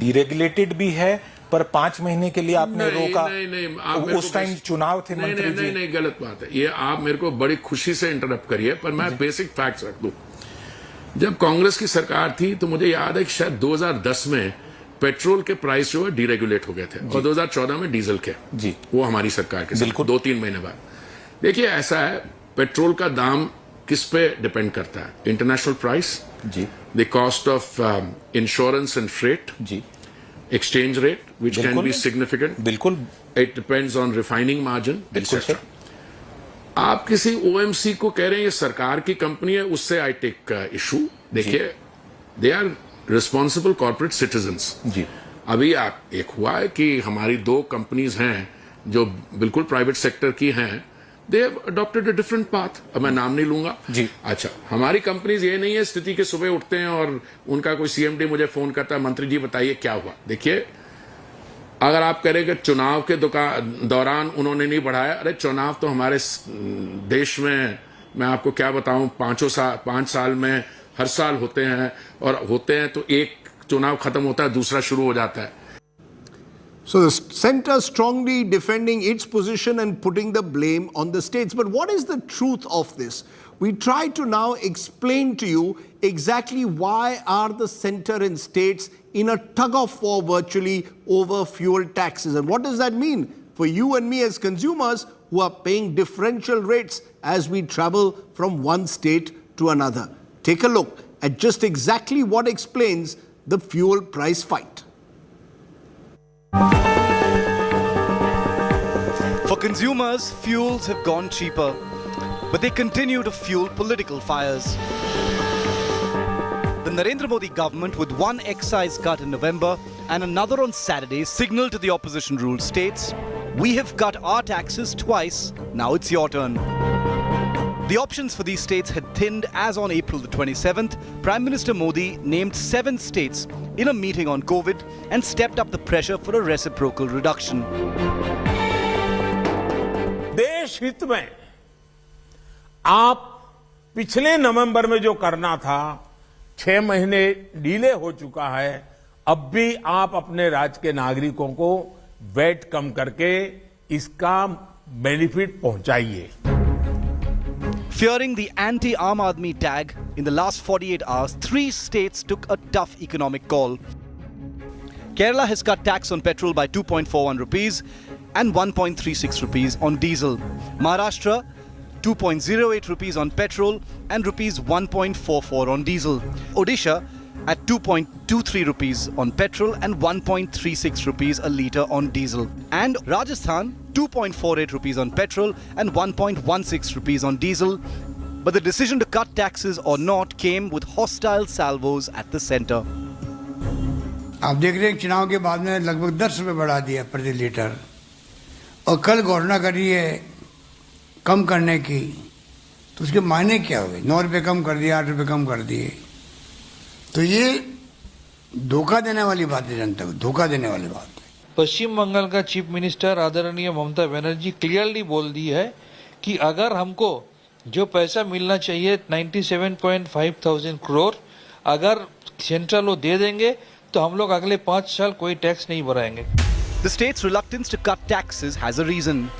डीरेगुलेटेड भी है पर 5 महीने के लिए आपने रोका. नहीं, उस टाइम चुनाव थे मंत्री जी. नहीं, गलत बात है ये. आप मेरे को बड़ी खुशी से इंटरप्ट करिए, पर मैं बेसिक फैक्ट्स रख दूं. जब कांग्रेस की सरकार थी तो मुझे याद है कि शायद 2010 में पेट्रोल के प्राइस जो है डीरेगुलेट हो गए थे और 2014 में डीजल के. जी, वो हमारी सरकार के बिल्कुल 2-3 महीने बाद. देखिए, ऐसा है, पेट्रोल का दाम किस पे डिपेंड करता है? इंटरनेशनल प्राइस, जी, the cost of insurance and freight, जी, exchange rate, which can be significant. बिल्कुल. It depends on refining margin, etc. आप किसी OMC को कह रहे हैं ये सरकार की कंपनी है, उससे I take issue. देखिए, they are responsible corporate citizens. जी. अभी आप एक हुआ है कि हमारी 2 कंपनीज हैं जो बिल्कुल प्राइवेट सेक्टर की हैं. They have adopted a different path. अब मैं नाम नहीं लूंगा. जी. अच्छा, हमारी कंपनीज ये नहीं है स्थिति के सुबह उठते हैं और उनका कोई CMD मुझे फोन करता है, मंत्री जी बताइए क्या हुआ. देखिए, अगर आप कह रहे कि चुनाव के दौरान उन्होंने नहीं बढ़ाया, अरे चुनाव तो हमारे देश में, मैं आपको क्या बताऊं, 5 साल में हर साल होते हैं, और होते हैं तो एक चुनाव खत्म होता है, दूसरा शुरू हो जाता है. So the centre strongly defending its position and putting the blame on the states. But what is the truth of this? We try to now explain to you exactly why are the centre and states in a tug-of-war virtually over fuel taxes. And what does that mean for you and me as consumers who are paying differential rates as we travel from one state to another? Take a look at just exactly what explains the fuel price fight. For consumers, fuels have gone cheaper, but they continue to fuel political fires. The Narendra Modi government, with one excise cut in November and another on Saturday, signalled to the opposition-ruled states, "We have cut our taxes twice, now it's your turn." The options for these states had thinned as on April the 27th, Prime Minister Modi named 7 states in a meeting on COVID and stepped up the pressure for a reciprocal reduction. देश हित में आप पिछले नवंबर में जो करना था, 6 महीने डिले हो चुका है. अब भी आप अपने राज्य के नागरिकों को वेट कम करके इसका benefit पहुंचाइए. Fearing the anti-Aam Aadmi tag, in the last 48 hours, 3 states took a tough economic call. Kerala has cut tax on petrol by 2.41 rupees, and 1.36 rupees on diesel. Maharashtra, 2.08 rupees on petrol and rupees 1.44 on diesel. Odisha at 2.23 rupees on petrol and 1.36 rupees a litre on diesel. And Rajasthan, 2.48 rupees on petrol and 1.16 rupees on diesel. But the decision to cut taxes or not came with hostile salvos at the centre. आप देख रहे हैं चुनाव के बाद में लगभग 10 रुपए बढ़ा दिया प्रति लीटर और कल घोषणा करी है कम करने की तो उसके मायने क्या हुए 9 रुपए कम कर दिए 8 रुपए कम कर दिए तो ये धोखा देने वाली बात है जनता को धोखा देने वाली बात है। पश्चिम बंगाल का चीफ मिनिस्टर आदरणीय ममता बनर्जी क्लियरली बोल दी है कि अगर हमको जो पैसा मिलना चाहिए 97.5 thousand करोड़ अगर सेंट्रल वो दे देंगे तो हम लोग अगले 5 साल कोई टैक्स नहीं भराएंगे। The state's reluctance to cut taxes has a reason.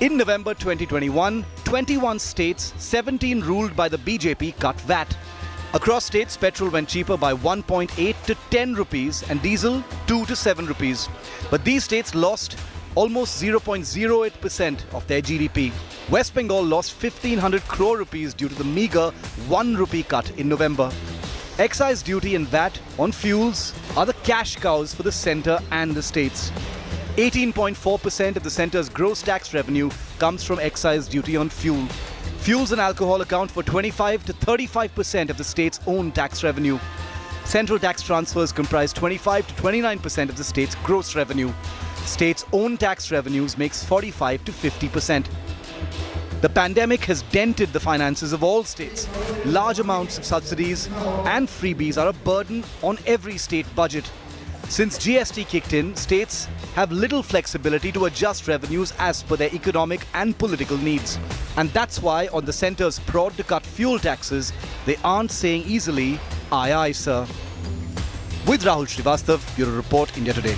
In November 2021, 21 states, 17 ruled by the BJP, cut VAT. Across states, petrol went cheaper by 1.8 to 10 rupees and diesel 2 to 7 rupees. But these states lost almost 0.08% of their GDP. West Bengal lost 1,500 crore rupees due to the meager 1 rupee cut in November. Excise duty and VAT on fuels are the cash cows for the centre and the states. 18.4% of the centre's gross tax revenue comes from excise duty on fuel. Fuels and alcohol account for 25 to 35% of the state's own tax revenue. Central tax transfers comprise 25 to 29% of the state's gross revenue. State's own tax revenues makes 45 to 50%. The pandemic has dented the finances of all states. Large amounts of subsidies and freebies are a burden on every state budget. Since GST kicked in, states have little flexibility to adjust revenues as per their economic and political needs. And that's why on the centre's prod to cut fuel taxes, they aren't saying easily, aye aye sir. With Rahul Srivastav, Bureau Report, India Today.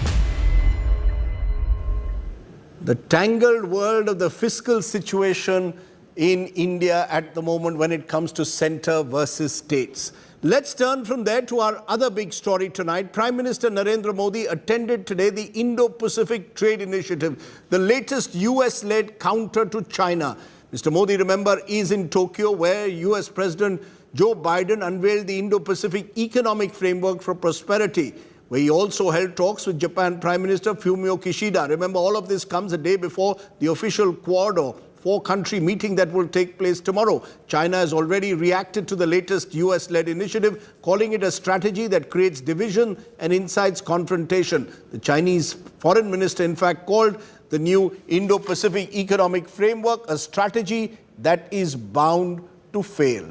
The tangled world of the fiscal situation in India at the moment when it comes to centre versus states. Let's turn from there to our other big story tonight. Prime Minister Narendra Modi attended today the Indo-Pacific Trade Initiative, the latest US-led counter to China. Mr. Modi, remember, is in Tokyo where US President Joe Biden unveiled the Indo-Pacific Economic Framework for Prosperity, where he also held talks with Japan Prime Minister Fumio Kishida. Remember, all of this comes a day before the official Quad or four-country meeting that will take place tomorrow. China has already reacted to the latest US-led initiative, calling it a strategy that creates division and incites confrontation. The Chinese foreign minister, in fact, called the new Indo-Pacific Economic Framework a strategy that is bound to fail.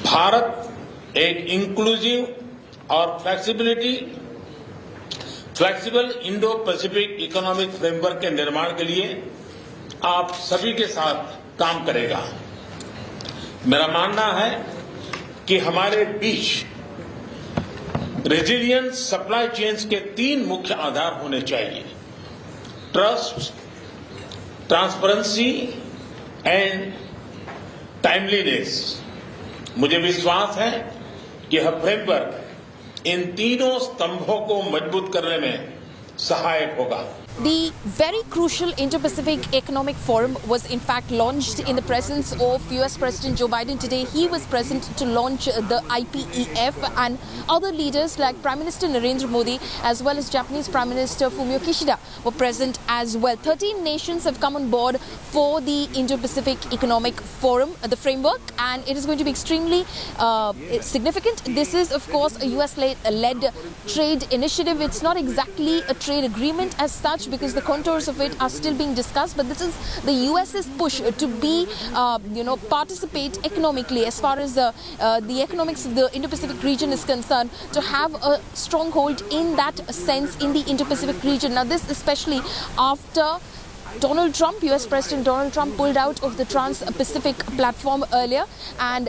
Bharat एक inclusive और flexible Indo Pacific economic framework के निर्माण के लिए आप सभी के साथ काम करेगा। मेरा मानना है कि हमारे बीच रेजिलियंट सप्लाई चेन्स के 3 मुख्य आधार होने चाहिए: ट्रस्ट, ट्रांसपेरेंसी एंड टाइमलीनेस। मुझे विश्वास है कि यह फ्रेमवर्क इन तीनों स्तंभों को मजबूत करने में सहायक होगा। The very crucial Indo-Pacific Economic Forum was in fact launched in the presence of US President Joe Biden today. He was present to launch the IPEF, and other leaders like Prime Minister Narendra Modi as well as Japanese Prime Minister Fumio Kishida were present as well. 13 nations have come on board for the Indo-Pacific Economic Forum, the framework, and it is going to be extremely significant. This is of course a US-led trade initiative. It's not exactly a trade agreement as such, because the contours of it are still being discussed, but this is the US's push to be, participate economically as far as the economics of the Indo-Pacific region is concerned, to have a stronghold in that sense in the Indo-Pacific region. Now this especially after Donald Trump, US President Donald Trump, pulled out of the Trans-Pacific platform earlier, and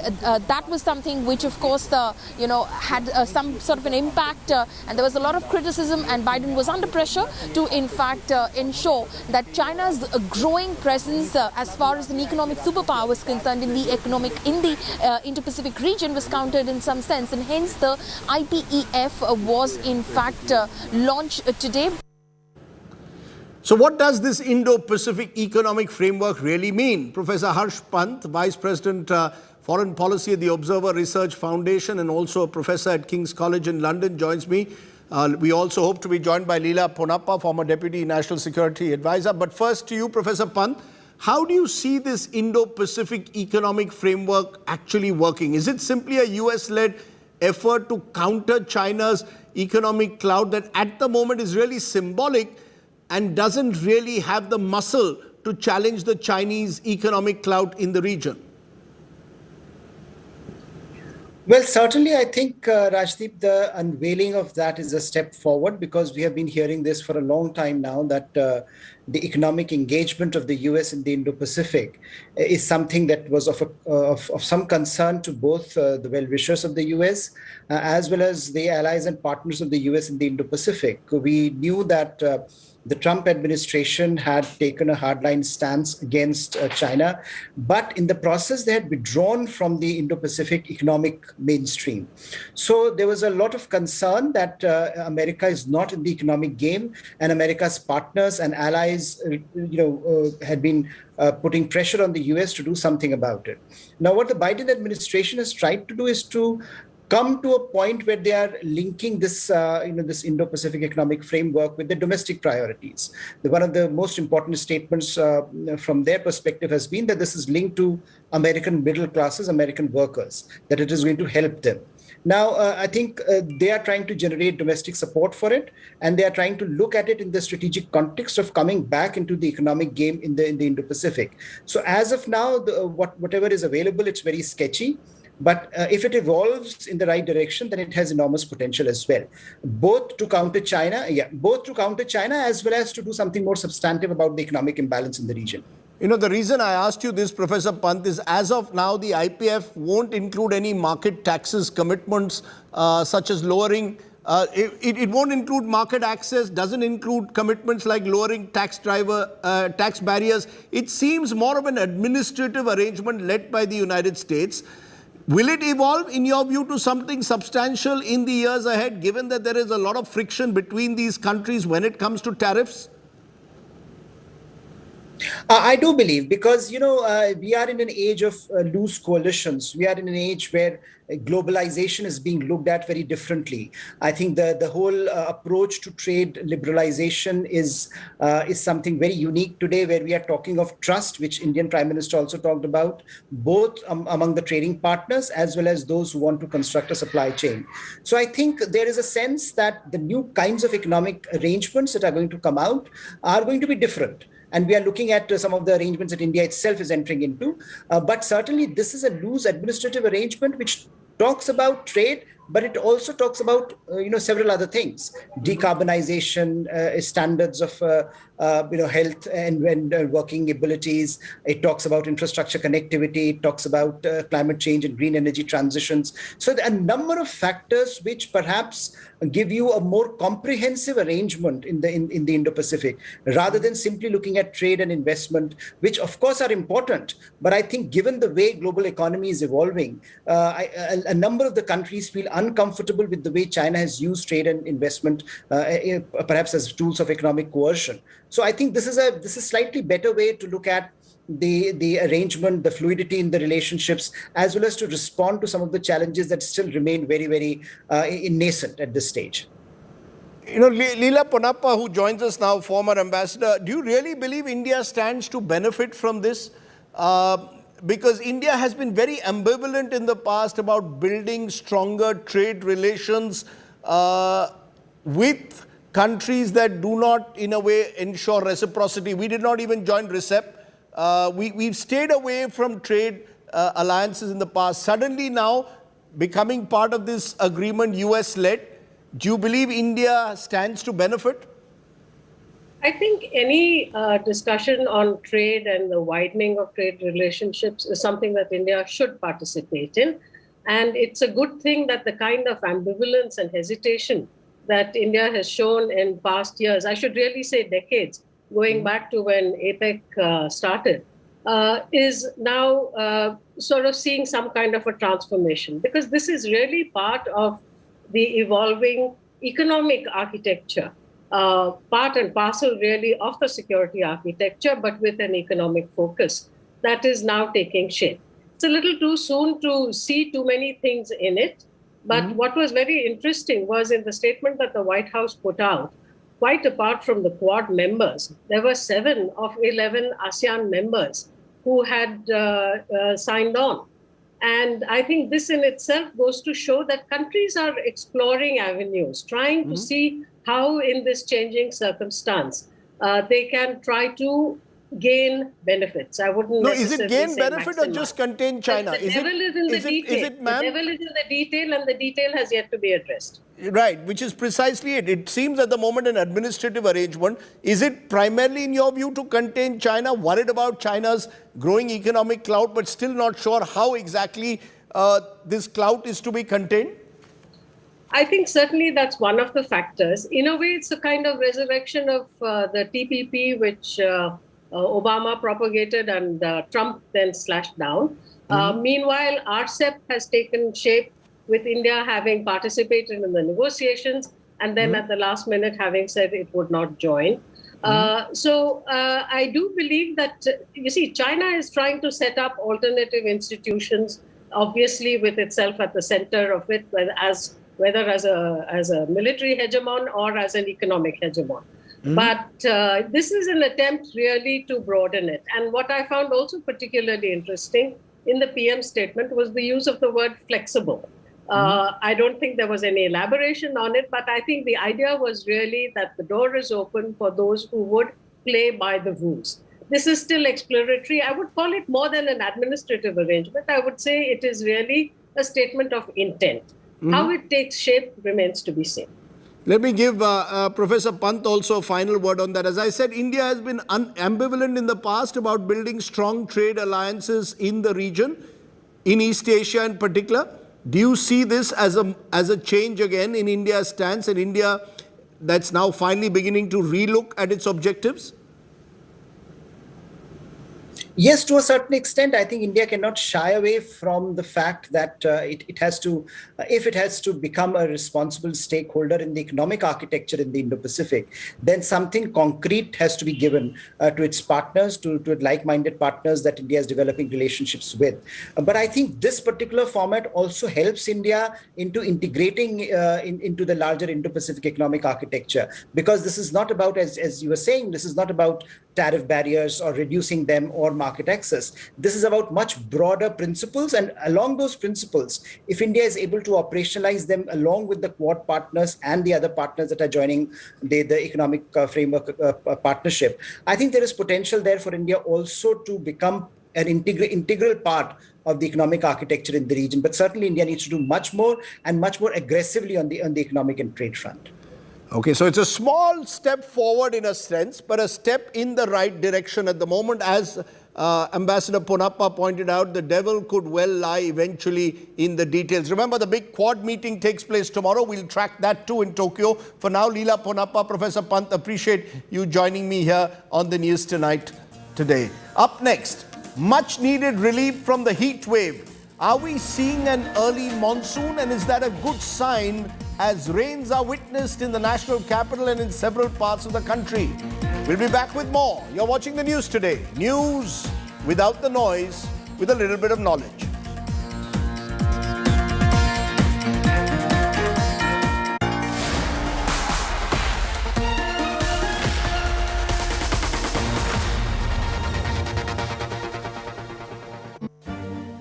that was something which of course had some sort of an impact, and there was a lot of criticism, and Biden was under pressure to in fact ensure that China's growing presence as far as an economic superpower is concerned in the Indo-Pacific region was countered in some sense, and hence the IPEF was in fact launched today. So what does this Indo-Pacific economic framework really mean? Professor Harsh Pant, Vice President Foreign Policy at the Observer Research Foundation and also a professor at King's College in London, joins me. We also hope to be joined by Leela Ponnappa, former Deputy National Security Advisor. But first to you, Professor Pant, how do you see this Indo-Pacific economic framework actually working? Is it simply a US-led effort to counter China's economic clout that at the moment is really symbolic and doesn't really have the muscle to challenge the Chinese economic clout in the region? Well, certainly, I think, Rajdeep, the unveiling of that is a step forward, because we have been hearing this for a long time now, that the economic engagement of the US in the Indo-Pacific is something that was of some concern to both the well-wishers of the US as well as the allies and partners of the US in the Indo-Pacific. We knew that the Trump administration had taken a hardline stance against China, but in the process, they had withdrawn from the Indo-Pacific economic mainstream. So there was a lot of concern that America is not in the economic game, and America's partners and allies, had been putting pressure on the US to do something about it. Now, what the Biden administration has tried to do is to come to a point where they are linking this, this Indo-Pacific economic framework with the domestic priorities. One of the most important statements from their perspective has been that this is linked to American middle classes, American workers, that it is going to help them. Now, I think they are trying to generate domestic support for it, and they are trying to look at it in the strategic context of coming back into the economic game in the Indo-Pacific. So as of now, whatever is available, it's very sketchy. But if it evolves in the right direction, then it has enormous potential as well, both to counter China, as well as to do something more substantive about the economic imbalance in the region. The reason I asked you this, Professor Pant, is as of now, the IPF won't include any market taxes commitments such as lowering. It won't include market access, doesn't include commitments like lowering tax barriers. It seems more of an administrative arrangement led by the United States. Will it evolve, in your view, to something substantial in the years ahead, given that there is a lot of friction between these countries when it comes to tariffs? I do believe, because, we are in an age of loose coalitions. We are in an age where globalization is being looked at very differently. I think the whole approach to trade liberalization is something very unique today, where we are talking of trust, which Indian Prime Minister also talked about, both among the trading partners as well as those who want to construct a supply chain. So I think there is a sense that the new kinds of economic arrangements that are going to come out are going to be different. And we are looking at some of the arrangements that India itself is entering into. But certainly this is a loose administrative arrangement which talks about trade, but it also talks about, several other things. Decarbonization, standards of, health and working abilities. It talks about infrastructure connectivity. It talks about climate change and green energy transitions. So there are a number of factors which perhaps give you a more comprehensive arrangement in the Indo-Pacific, rather than simply looking at trade and investment, which of course are important. But I think given the way global economy is evolving, a number of the countries feel uncomfortable with the way China has used trade and investment, perhaps as tools of economic coercion. So I think this is a slightly better way to look at the arrangement, the fluidity in the relationships, as well as to respond to some of the challenges that still remain very, very nascent at this stage. Leela Ponnappa, who joins us now, former ambassador, do you really believe India stands to benefit from this? Because India has been very ambivalent in the past about building stronger trade relations with countries that do not, in a way, ensure reciprocity. We did not even join RCEP. We've stayed away from trade alliances in the past. Suddenly now, becoming part of this agreement, US-led, do you believe India stands to benefit? I think any discussion on trade and the widening of trade relationships is something that India should participate in. And it's a good thing that the kind of ambivalence and hesitation that India has shown in past years, I should really say decades, going back to when APEC started, is now sort of seeing some kind of a transformation, because this is really part of the evolving economic architecture part and parcel really of the security architecture, but with an economic focus that is now taking shape. It's a little too soon to see too many things in it, but what was very interesting was in the statement that the White House put out, quite apart from the Quad members, there were 7 of 11 ASEAN members who had signed on. And I think this in itself goes to show that countries are exploring avenues, trying to see how in this changing circumstance they can try to gain benefits. I wouldn't No, is it necessarily gain say benefit or maximize. just contain China? The devil is in the detail. ma'am? The devil is in the detail, and the detail has yet to be addressed. Right, which is precisely it. It seems at the moment an administrative arrangement. Is it primarily, in your view, to contain China, worried about China's growing economic clout, but still not sure how exactly this clout is to be contained? I think certainly that's one of the factors. In a way, it's a kind of resurrection of the TPP, which Obama propagated and Trump then slashed down. Meanwhile, RCEP has taken shape with India having participated in the negotiations and then at the last minute having said it would not join. So I do believe that, you see, China is trying to set up alternative institutions, obviously with itself at the center of it, whether as a military hegemon or as an economic hegemon. But this is an attempt really to broaden it. And what I found also particularly interesting in the PM statement was the use of the word flexible. I don't think there was any elaboration on it, but I think the idea was really that the door is open for those who would play by the rules. This is still exploratory. I would call it more than an administrative arrangement. I would say it is really a statement of intent. How it takes shape remains to be seen. Let me give Professor Pant also a final word on that. As I said, India has been ambivalent in the past about building strong trade alliances in the region, in East Asia in particular. Do you see this as a change again in India's stance, and India that's now finally beginning to relook at its objectives? Yes, to a certain extent, I think India cannot shy away from the fact that it has to, if it has to become a responsible stakeholder in the economic architecture in the Indo-Pacific, then something concrete has to be given to its partners, to like-minded partners that India is developing relationships with. But I think this particular format also helps India into integrating into the larger Indo-Pacific economic architecture, because this is not about, as you were saying, this is not about tariff barriers or reducing them or market access. This is about much broader principles, and along those principles, if India is able to operationalize them along with the Quad partners and the other partners that are joining the economic framework partnership, I think there is potential there for India also to become an integral part of the economic architecture in the region. But certainly India needs to do much more and much more aggressively on the economic and trade front. Okay, so it's a small step forward in a sense, but a step in the right direction at the moment. As Ambassador Ponnappa pointed out, the devil could well lie eventually in the details. Remember, the big Quad meeting takes place tomorrow. We'll track that too in Tokyo. For now, Leela Ponnappa, Professor Pant, appreciate you joining me here on the News Tonight today. Up next, much needed relief from the heat wave. Are we seeing an early monsoon, and is that a good sign as rains are witnessed in the national capital and in several parts of the country? We'll be back with more. You're watching the News Today. News without the noise, with a little bit of knowledge.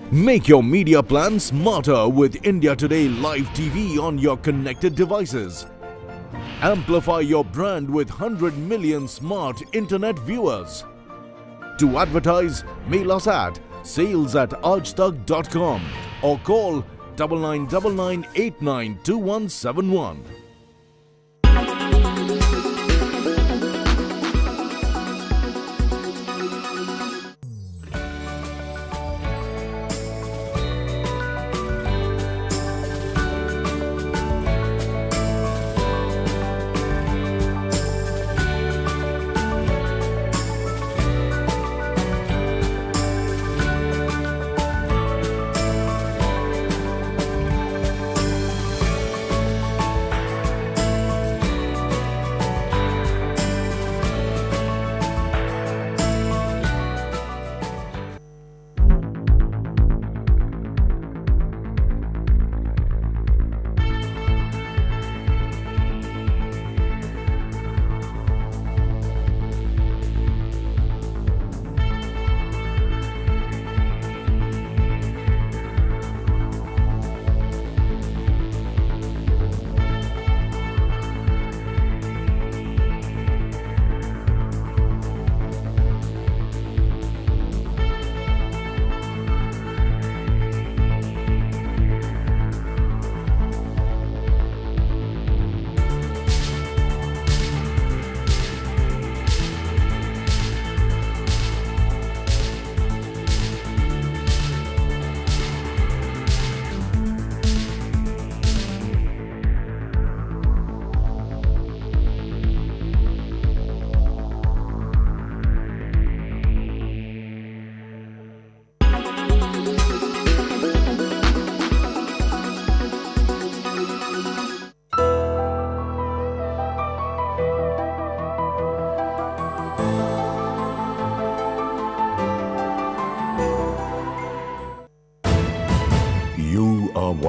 Make your media plan smarter with India Today Live TV on your connected devices. Amplify your brand with 100 million smart internet viewers. To advertise, mail us at sales@aajtak.com or call 9999892171.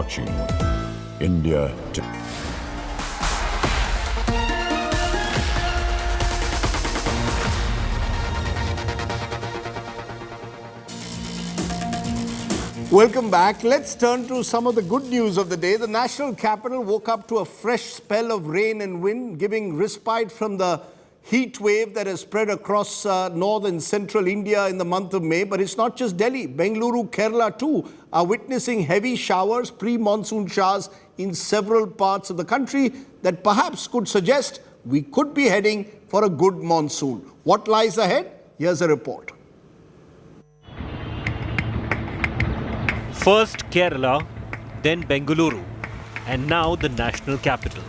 watching India Today. Welcome back. Let's turn to some of the good news of the day. The national capital woke up to a fresh spell of rain and wind, giving respite from the heat wave that has spread across northern central India in the month of May. But it's not just Delhi. Bengaluru, Kerala too are witnessing heavy showers, pre-monsoon showers in several parts of the country that perhaps could suggest we could be heading for a good monsoon. What lies ahead? Here's a report. First Kerala, then Bengaluru, and now the national capital.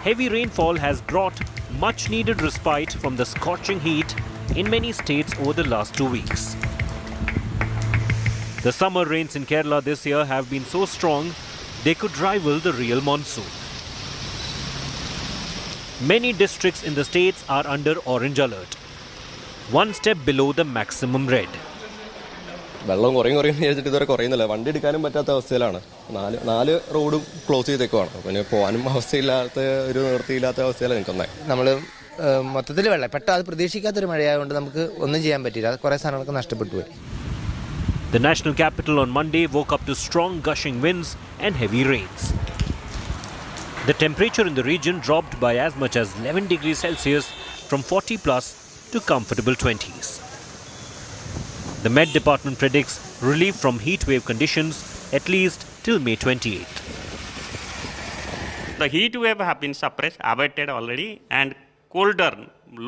Heavy rainfall has brought much needed respite from the scorching heat in many states over the last 2 weeks. The summer rains in Kerala this year have been so strong they could rival the real monsoon. Many districts in the states are under orange alert, one step below the maximum red. വെള്ളം കുറയും വിചാരിച്ചിട്ട് കുറയുന്നില്ല. വണ്ടി എടുക്കാനും പറ്റാത്ത അവസ്ഥയിലാണ്. നാല് റോഡും ക്ലോസ് ചെയ്തേക്കുവാണ്. പിന്നെ പോകാനും അവസ്ഥയില്ലാത്ത ഒരു നിവൃത്തിയില്ലാത്ത അവസ്ഥയിലാണ് നിൽക്കുന്നത്. നമ്മൾ മൊത്തത്തിൽ വെള്ളം പെട്ടെന്ന് അത് പ്രതീക്ഷിക്കാത്തൊരു മഴയായതുകൊണ്ട് നമുക്ക് ഒന്നും ചെയ്യാൻ പറ്റില്ല. കുറേ സാധനങ്ങളൊക്കെ നഷ്ടപ്പെട്ടു പോയി. The national capital on Monday woke up to strong gushing winds and heavy rains. The temperature in the region dropped by as much as 11 degrees Celsius from 40 plus to comfortable 20s. The Met Department predicts relief from heat wave conditions at least till May 28th. The heat wave have been suppressed, abated already, and colder,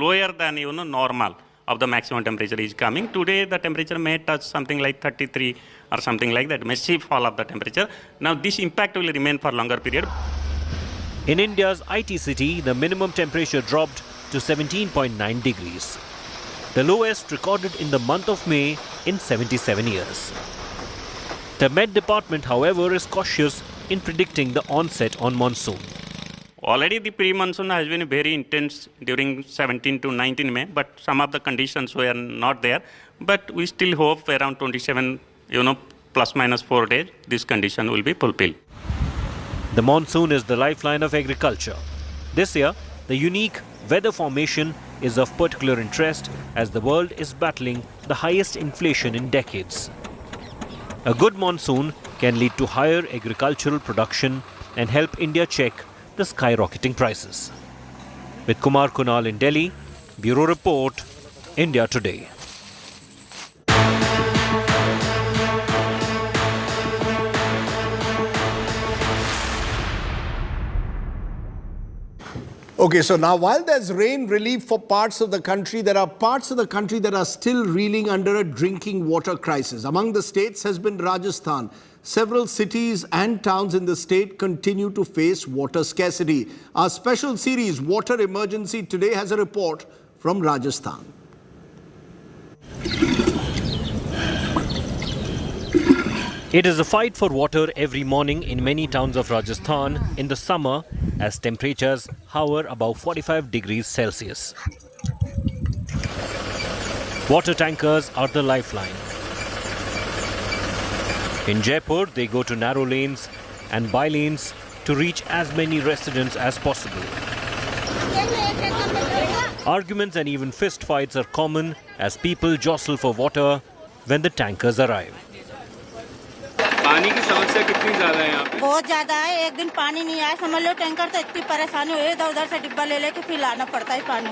lower than normal of the maximum temperature is coming. Today the temperature may touch something like 33 or something like that, massive fall of the temperature. Now this impact will remain for longer period. In India's IT city, the minimum temperature dropped to 17.9 degrees. The lowest recorded in the month of May in 77 years. The Met Department, however, is cautious in predicting the onset on monsoon. Already the pre-monsoon has been very intense during 17 to 19 May, but some of the conditions were not there. But we still hope around 27, plus minus 4 days, this condition will be fulfilled. The monsoon is the lifeline of agriculture. This year, the unique weather formation is of particular interest as the world is battling the highest inflation in decades. A good monsoon can lead to higher agricultural production and help India check the skyrocketing prices. With Kumar Kunal in Delhi, Bureau Report, India Today. Okay, so now while there's rain relief for parts of the country, there are parts of the country that are still reeling under a drinking water crisis. Among the states has been Rajasthan. Several cities and towns in the state continue to face water scarcity. Our special series, Water Emergency Today, has a report from Rajasthan. It is a fight for water every morning in many towns of Rajasthan in the summer as temperatures hover above 45 degrees Celsius. Water tankers are the lifeline. In Jaipur, they go to narrow lanes and by lanes to reach as many residents as possible. Arguments and even fist fights are common as people jostle for water when the tankers arrive. पानी की समस्या कितनी ज्यादा है यहाँ पे? बहुत ज्यादा है. एक दिन पानी नहीं आया समझ लो टैंकर तो इतनी परेशानी हुई इधर उधर से डिब्बा ले लेके फिर लाना पड़ता है पानी.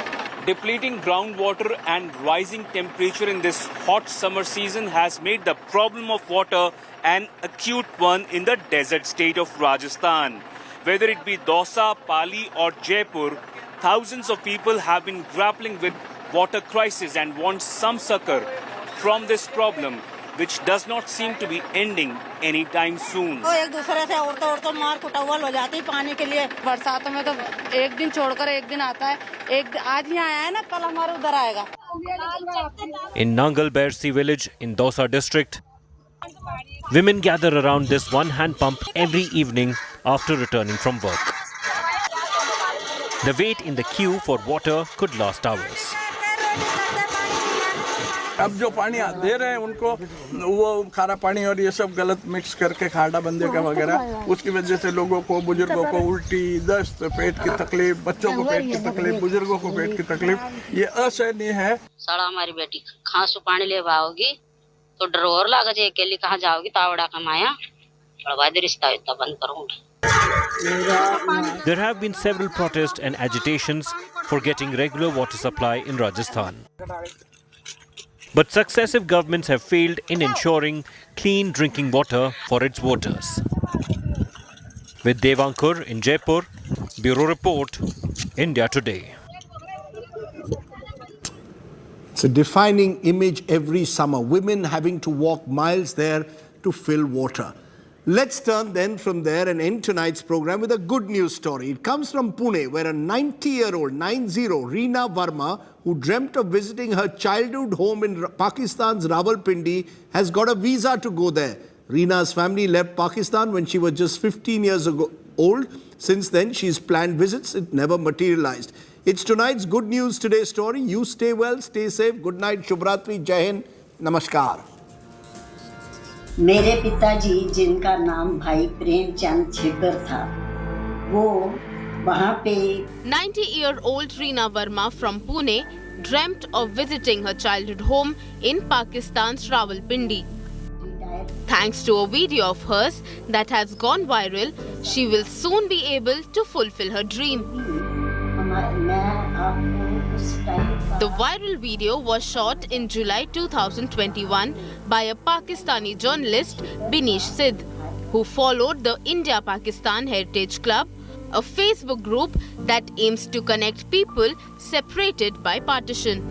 Depleting groundwater and rising temperature in this hot summer season has made the problem of water an acute one in the desert state of Rajasthan. Whether it be Dausa, Pali or Jaipur, thousands of people have been grappling with water crisis and want some succor from this problem, which does not seem to be ending anytime soon. एक दूसरे से औरतों मार कुटावल हो जाती है पानी के लिए. बरसातों में तो एक दिन छोड़कर एक दिन आता है. आज यहाँ आया है ना, कल हमारे उधर आएगा. In Nangal Bersi village in Dausa district, women gather around this one hand pump every evening after returning from work. The wait in the queue for water could last hours. अब जो पानी दे रहे हैं उनको वो खारा पानी और ये सब गलत मिक्स करके खाड़ा बंदे का वगैरह, उसकी वजह से लोगों को, बुजुर्गों को उल्टी, दस्त, पेट की तकलीफ, बच्चों को पेट की तकलीफ, बुजुर्गों को पेट की तकलीफ, ये असहनीय है। साला हमारी बेटी खांसू पानी ले आओगी तो डर और लागा जे अकेली कहाँ जाओगी, तावड़ा कमाया बर्बादी रिश्ता इतना बंद करूंगी। There have been several protests and agitations for getting regular water supply in Rajasthan. But successive governments have failed in ensuring clean drinking water for its voters. With Devankur in Jaipur, Bureau Report, India Today. It's a defining image every summer, women having to walk miles there to fill water. Let's turn then from there and end tonight's program with a good news story. It comes from Pune, where a 90-year-old, 90, Reena Verma, who dreamt of visiting her childhood home in Pakistan's Rawalpindi, has got a visa to go there. Reena's family left Pakistan when she was just 15 years old. Since then, she's planned visits. It never materialized. It's tonight's Good News Today story. You stay well, stay safe. Good night, Shubhratri, Jai Hind, Namaskar. मेरे पिताजी जिनका नाम भाई प्रेमचंद छिपर था, वो वहाँ पे 90-year-old Reena Verma from Pune dreamt of visiting her childhood home in Pakistan's Rawalpindi. Thanks to a video of hers that has gone viral, she will soon be able to fulfill her dream. The viral video was shot in July 2021 by a Pakistani journalist, Binish Sidh, who followed the India-Pakistan Heritage Club, a Facebook group that aims to connect people separated by partition.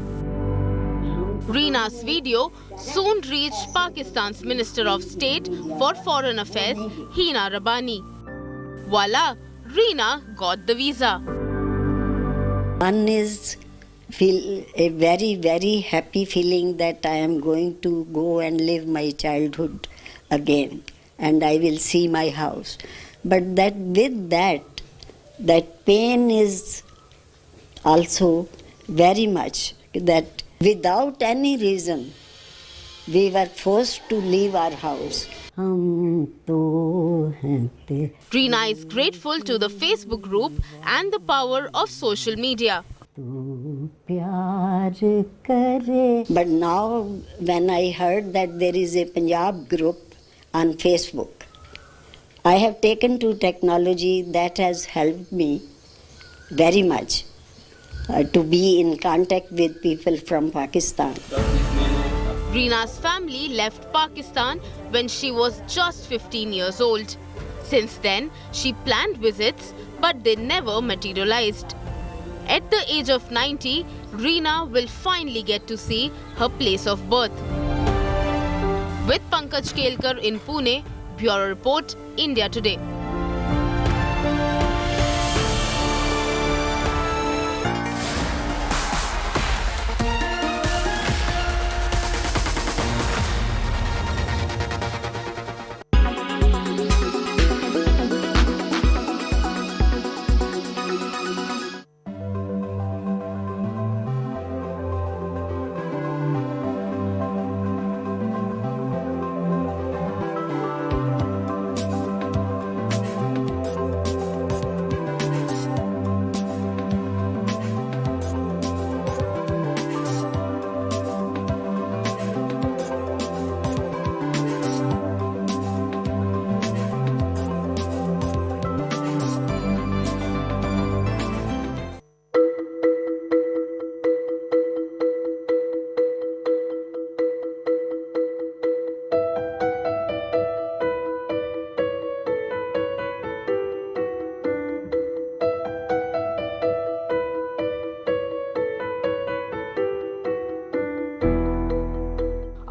Reena's video soon reached Pakistan's Minister of State for Foreign Affairs, Hina Rabbani. Voila, Reena got the visa. One is feel a very, very happy feeling that I am going to go and live my childhood again and I will see my house. But that with that pain is also very much that without any reason we were forced to leave our house. Reena is grateful to the Facebook group and the power of social media. But now when I heard that there is a Punjab group on Facebook, I have taken to technology that has helped me very much to be in contact with people from Pakistan. Reena's family left Pakistan when she was just 15 years old. Since then, she planned visits, but they never materialized. At the age of 90, Reena will finally get to see her place of birth. With Pankaj Kelkar in Pune, Bureau Report, India Today.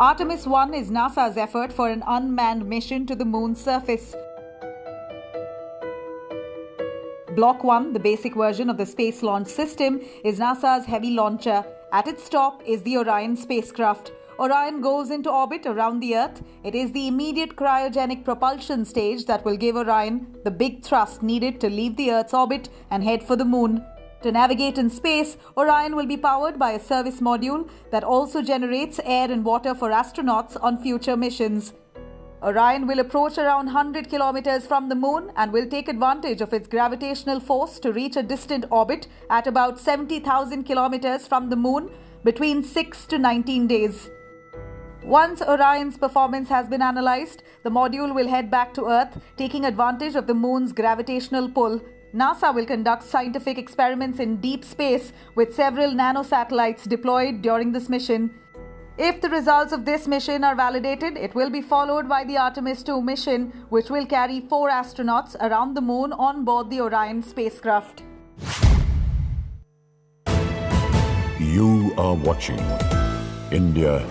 Artemis 1 is NASA's effort for an unmanned mission to the moon's surface. Block 1, the basic version of the Space Launch System, is NASA's heavy launcher. At its top is the Orion spacecraft. Orion goes into orbit around the Earth. It is the immediate cryogenic propulsion stage that will give Orion the big thrust needed to leave the Earth's orbit and head for the moon. To navigate in space, Orion will be powered by a service module that also generates air and water for astronauts on future missions. Orion will approach around 100 kilometers from the moon and will take advantage of its gravitational force to reach a distant orbit at about 70,000 kilometers from the moon between 6 to 19 days. Once Orion's performance has been analyzed, the module will head back to Earth, taking advantage of the moon's gravitational pull. NASA will conduct scientific experiments in deep space with several nanosatellites deployed during this mission. If the results of this mission are validated, it will be followed by the Artemis II mission, which will carry 4 astronauts around the moon on board the Orion spacecraft. You are watching India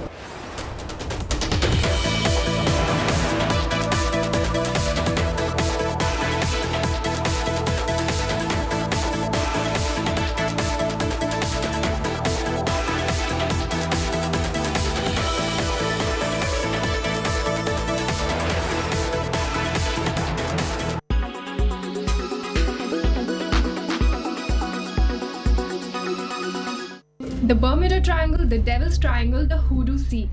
The Bermuda Triangle, the Devil's Triangle, the Hoodoo Sea.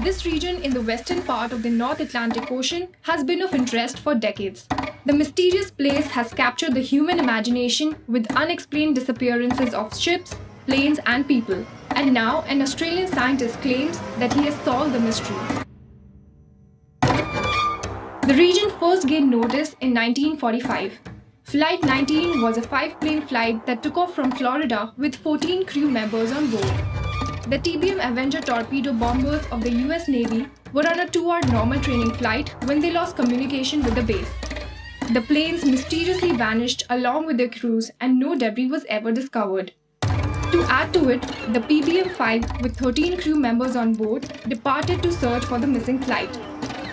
This region in the western part of the North Atlantic Ocean has been of interest for decades. The mysterious place has captured the human imagination with unexplained disappearances of ships, planes, and people. And now an Australian scientist claims that he has solved the mystery. The region first gained notice in 1945. Flight 19 was a 5-plane flight that took off from Florida with 14 crew members on board. The TBM Avenger torpedo bombers of the US Navy were on a 2-hour normal training flight when they lost communication with the base. The planes mysteriously vanished along with their crews and no debris was ever discovered. To add to it, the PBM-5 with 13 crew members on board departed to search for the missing flight.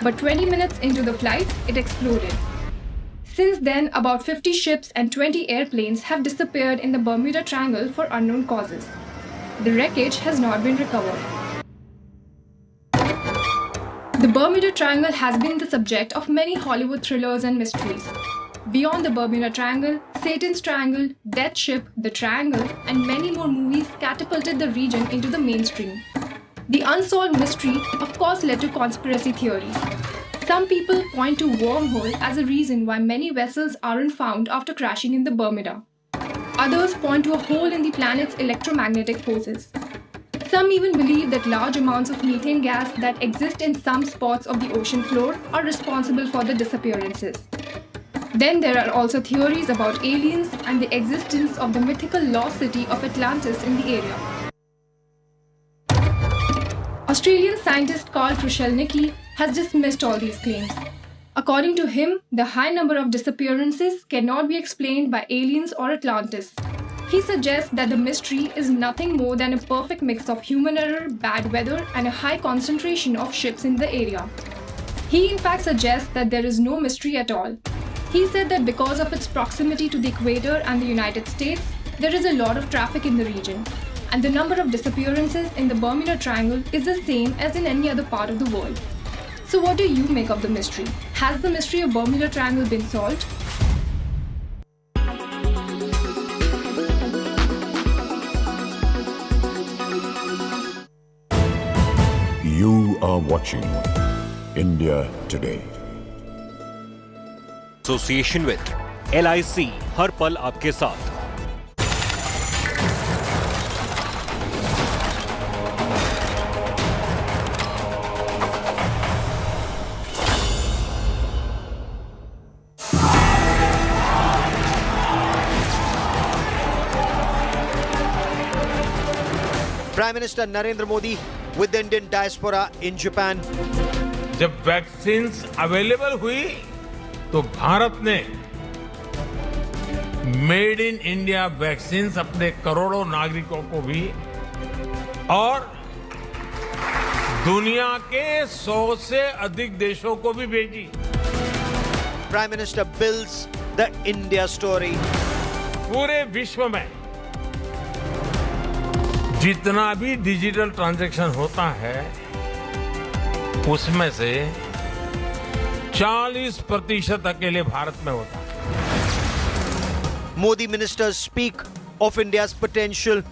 But 20 minutes into the flight, it exploded. Since then, about 50 ships and 20 airplanes have disappeared in the Bermuda Triangle for unknown causes. The wreckage has not been recovered. The Bermuda Triangle has been the subject of many Hollywood thrillers and mysteries. Beyond the Bermuda Triangle, Satan's Triangle, Death Ship, The Triangle, and many more movies catapulted the region into the mainstream. The unsolved mystery, of course, led to conspiracy theories. Some people point to wormhole as a reason why many vessels aren't found after crashing in the Bermuda. Others point to a hole in the planet's electromagnetic forces. Some even believe that large amounts of methane gas that exist in some spots of the ocean floor are responsible for the disappearances. Then there are also theories about aliens and the existence of the mythical lost city of Atlantis in the area. Australian scientist Carl Krushelnicki has dismissed all these claims. According to him, the high number of disappearances cannot be explained by aliens or Atlantis. He suggests that the mystery is nothing more than a perfect mix of human error, bad weather, and a high concentration of ships in the area. He in fact suggests that there is no mystery at all. He said that because of its proximity to the equator and the United States, there is a lot of traffic in the region, and the number of disappearances in the Bermuda Triangle is the same as in any other part of the world. So what do you make of the mystery? Has the mystery of Bermuda Triangle been solved? You are watching India Today. Association with LIC, हर पल आपके साथ. Prime Minister Narendra Modi with the Indian diaspora in Japan. जब vaccines available हुई तो भारत ने made in India vaccines अपने करोड़ों नागरिकों को भी और दुनिया के 100 से अधिक देशों को भी भेजी. Prime Minister builds the India story. पूरे विश्व में जितना भी डिजिटल ट्रांजैक्शन होता है उसमें से 40% अकेले भारत में होता है. Modi ministers speak of India's potential.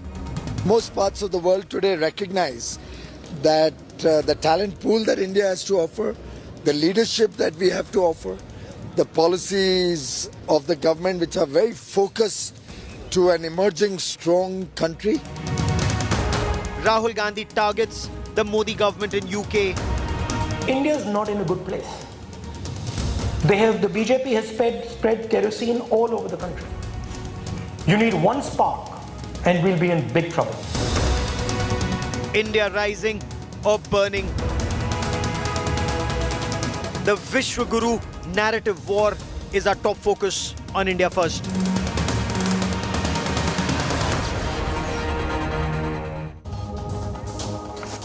Most parts of the world today recognize that the talent pool that India has to offer, the leadership that we have to offer, the policies of the government which are very focused to an emerging strong country. Rahul Gandhi targets the Modi government in UK. India is not in a good place. The BJP has spread kerosene all over the country. You need one spark and we'll be in big trouble. India rising or burning. The Vishwaguru narrative war is our top focus on India First.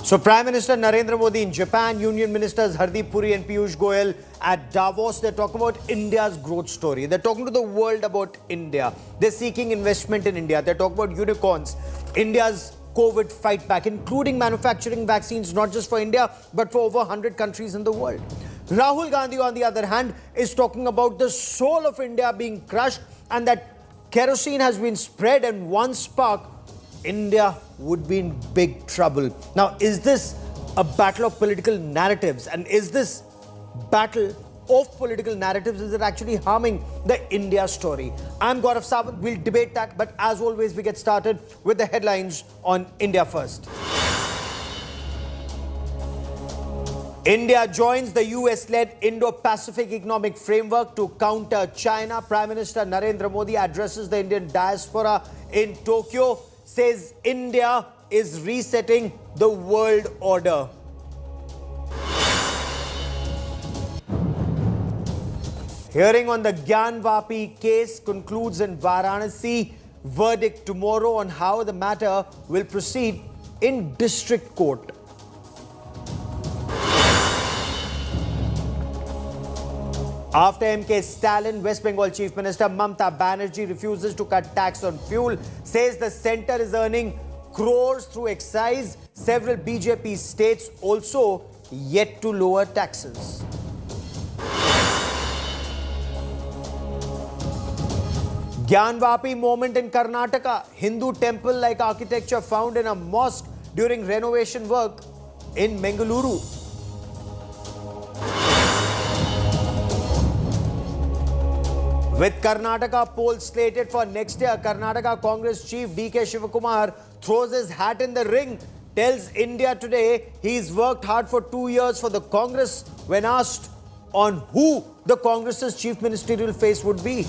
So Prime Minister Narendra Modi in Japan, Union Ministers Hardeep Puri and Piyush Goyal at Davos. They're talking about India's growth story. They're talking to the world about India. They're seeking investment in India. They're talking about unicorns, India's COVID fight back, including manufacturing vaccines, not just for India, but for over 100 countries in the world. Rahul Gandhi, on the other hand, is talking about the soul of India being crushed and that kerosene has been spread and one spark, India would be in big trouble. Now, is this a battle of political narratives? And is this battle of political narratives, is it actually harming the India story? I'm Gaurav Sawant. We'll debate that. But as always, we get started with the headlines on India First. India joins the US-led Indo-Pacific Economic Framework to counter China. Prime Minister Narendra Modi addresses the Indian diaspora in Tokyo, says India is resetting the world order. Hearing on the Gyanvapi case concludes in Varanasi. Verdict tomorrow on how the matter will proceed in district court. After MK Stalin, West Bengal Chief Minister Mamata Banerjee refuses to cut tax on fuel, says the centre is earning crores through excise. Several BJP states also yet to lower taxes. Gyanvapi moment in Karnataka. Hindu temple-like architecture found in a mosque during renovation work in Bengaluru. With Karnataka polls slated for next year, Karnataka Congress Chief D.K. Shivakumar throws his hat in the ring, tells India Today he's worked hard for 2 years for the Congress when asked on who the Congress's chief ministerial face would be.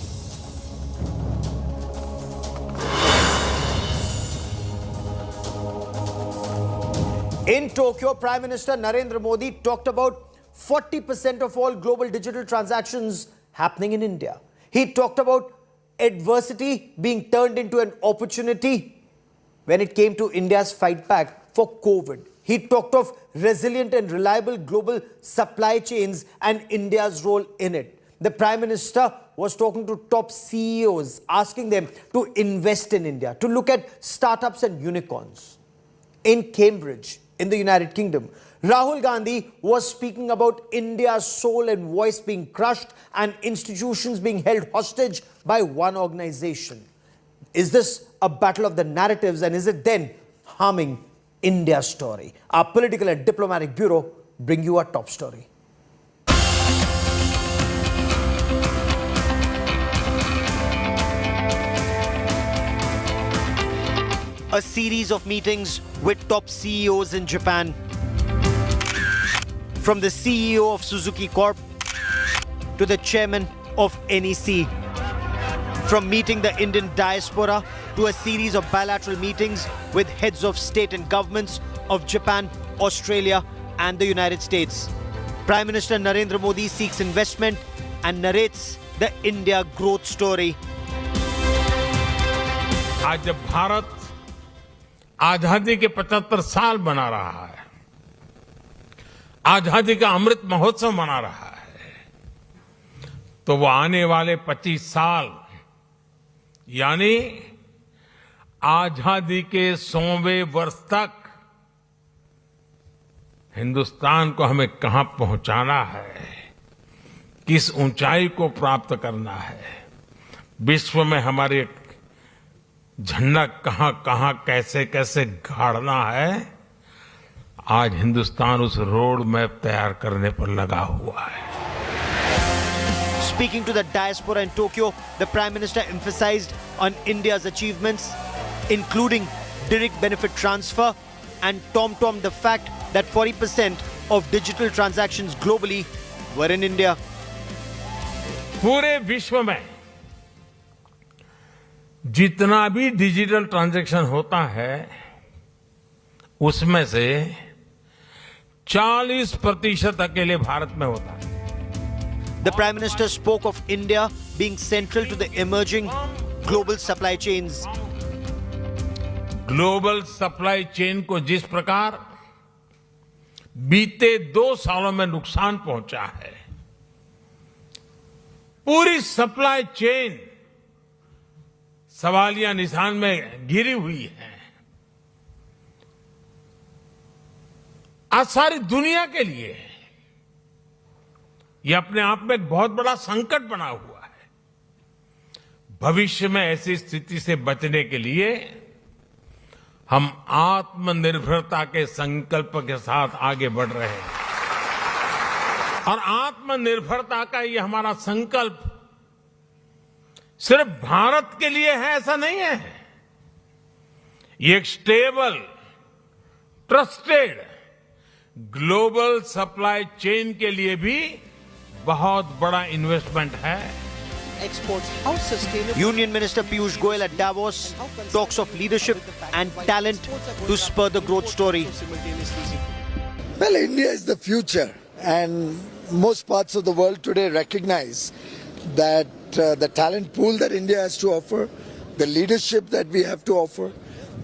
In Tokyo, Prime Minister Narendra Modi talked about 40% of all global digital transactions happening in India. He talked about adversity being turned into an opportunity when it came to India's fight back for COVID. He talked of resilient and reliable global supply chains and India's role in it. The Prime Minister was talking to top CEOs, asking them to invest in India, to look at startups and unicorns. In Cambridge, in the United Kingdom, Rahul Gandhi was speaking about India's soul and voice being crushed and institutions being held hostage by one organization. Is this a battle of the narratives, and is it then harming India's story? Our political and diplomatic bureau bring you our top story. A series of meetings with top CEOs in Japan. From the CEO of Suzuki Corp to the chairman of NEC. From meeting the Indian diaspora to a series of bilateral meetings with heads of state and governments of Japan, Australia and the United States. Prime Minister Narendra Modi seeks investment and narrates the India growth story. आज जब भारत आजादी के 75 साल मना रहा है, आजादी का अमृत महोत्सव मना रहा है, तो वो आने वाले 25 साल यानी आजादी के 100वें वर्ष तक हिंदुस्तान को हमें कहां पहुंचाना है, किस ऊंचाई को प्राप्त करना है, विश्व में हमारे झंडा कहां कहां कैसे कैसे गाड़ना है, आज हिंदुस्तान उस रोड मैप तैयार करने पर लगा हुआ है. Speaking to the diaspora in Tokyo, the Prime Minister emphasized on India's achievements, including direct benefit transfer, and tom-tommed the fact that 40% of digital transactions globally were in India. पूरे विश्व में जितना भी डिजिटल ट्रांजैक्शन होता है, उसमें से 40% अकेले भारत में होता है. The Prime Minister spoke of India being central to the emerging global supply chains. Global supply chain को जिस प्रकार बीते 2 सालों में नुकसान पहुंचा है, पूरी सप्लाई चेन सवालिया निशान में घिरी हुई है. आज सारी दुनिया के लिए यह अपने आप में एक बहुत बड़ा संकट बना हुआ है. भविष्य में ऐसी स्थिति से बचने के लिए हम आत्मनिर्भरता के संकल्प के साथ आगे बढ़ रहे हैं. और आत्मनिर्भरता का ये हमारा संकल्प सिर्फ भारत के लिए है ऐसा नहीं है. ये एक stable, trusted global supply chain के लिए भी बहुत बड़ा इन्वेस्टमेंट है. Union Minister Piyush Goyal at Davos talks of leadership and talent to spur the growth story. Well, India is the future, and most parts of the world today recognize that the talent pool that India has to offer, the leadership that we have to offer,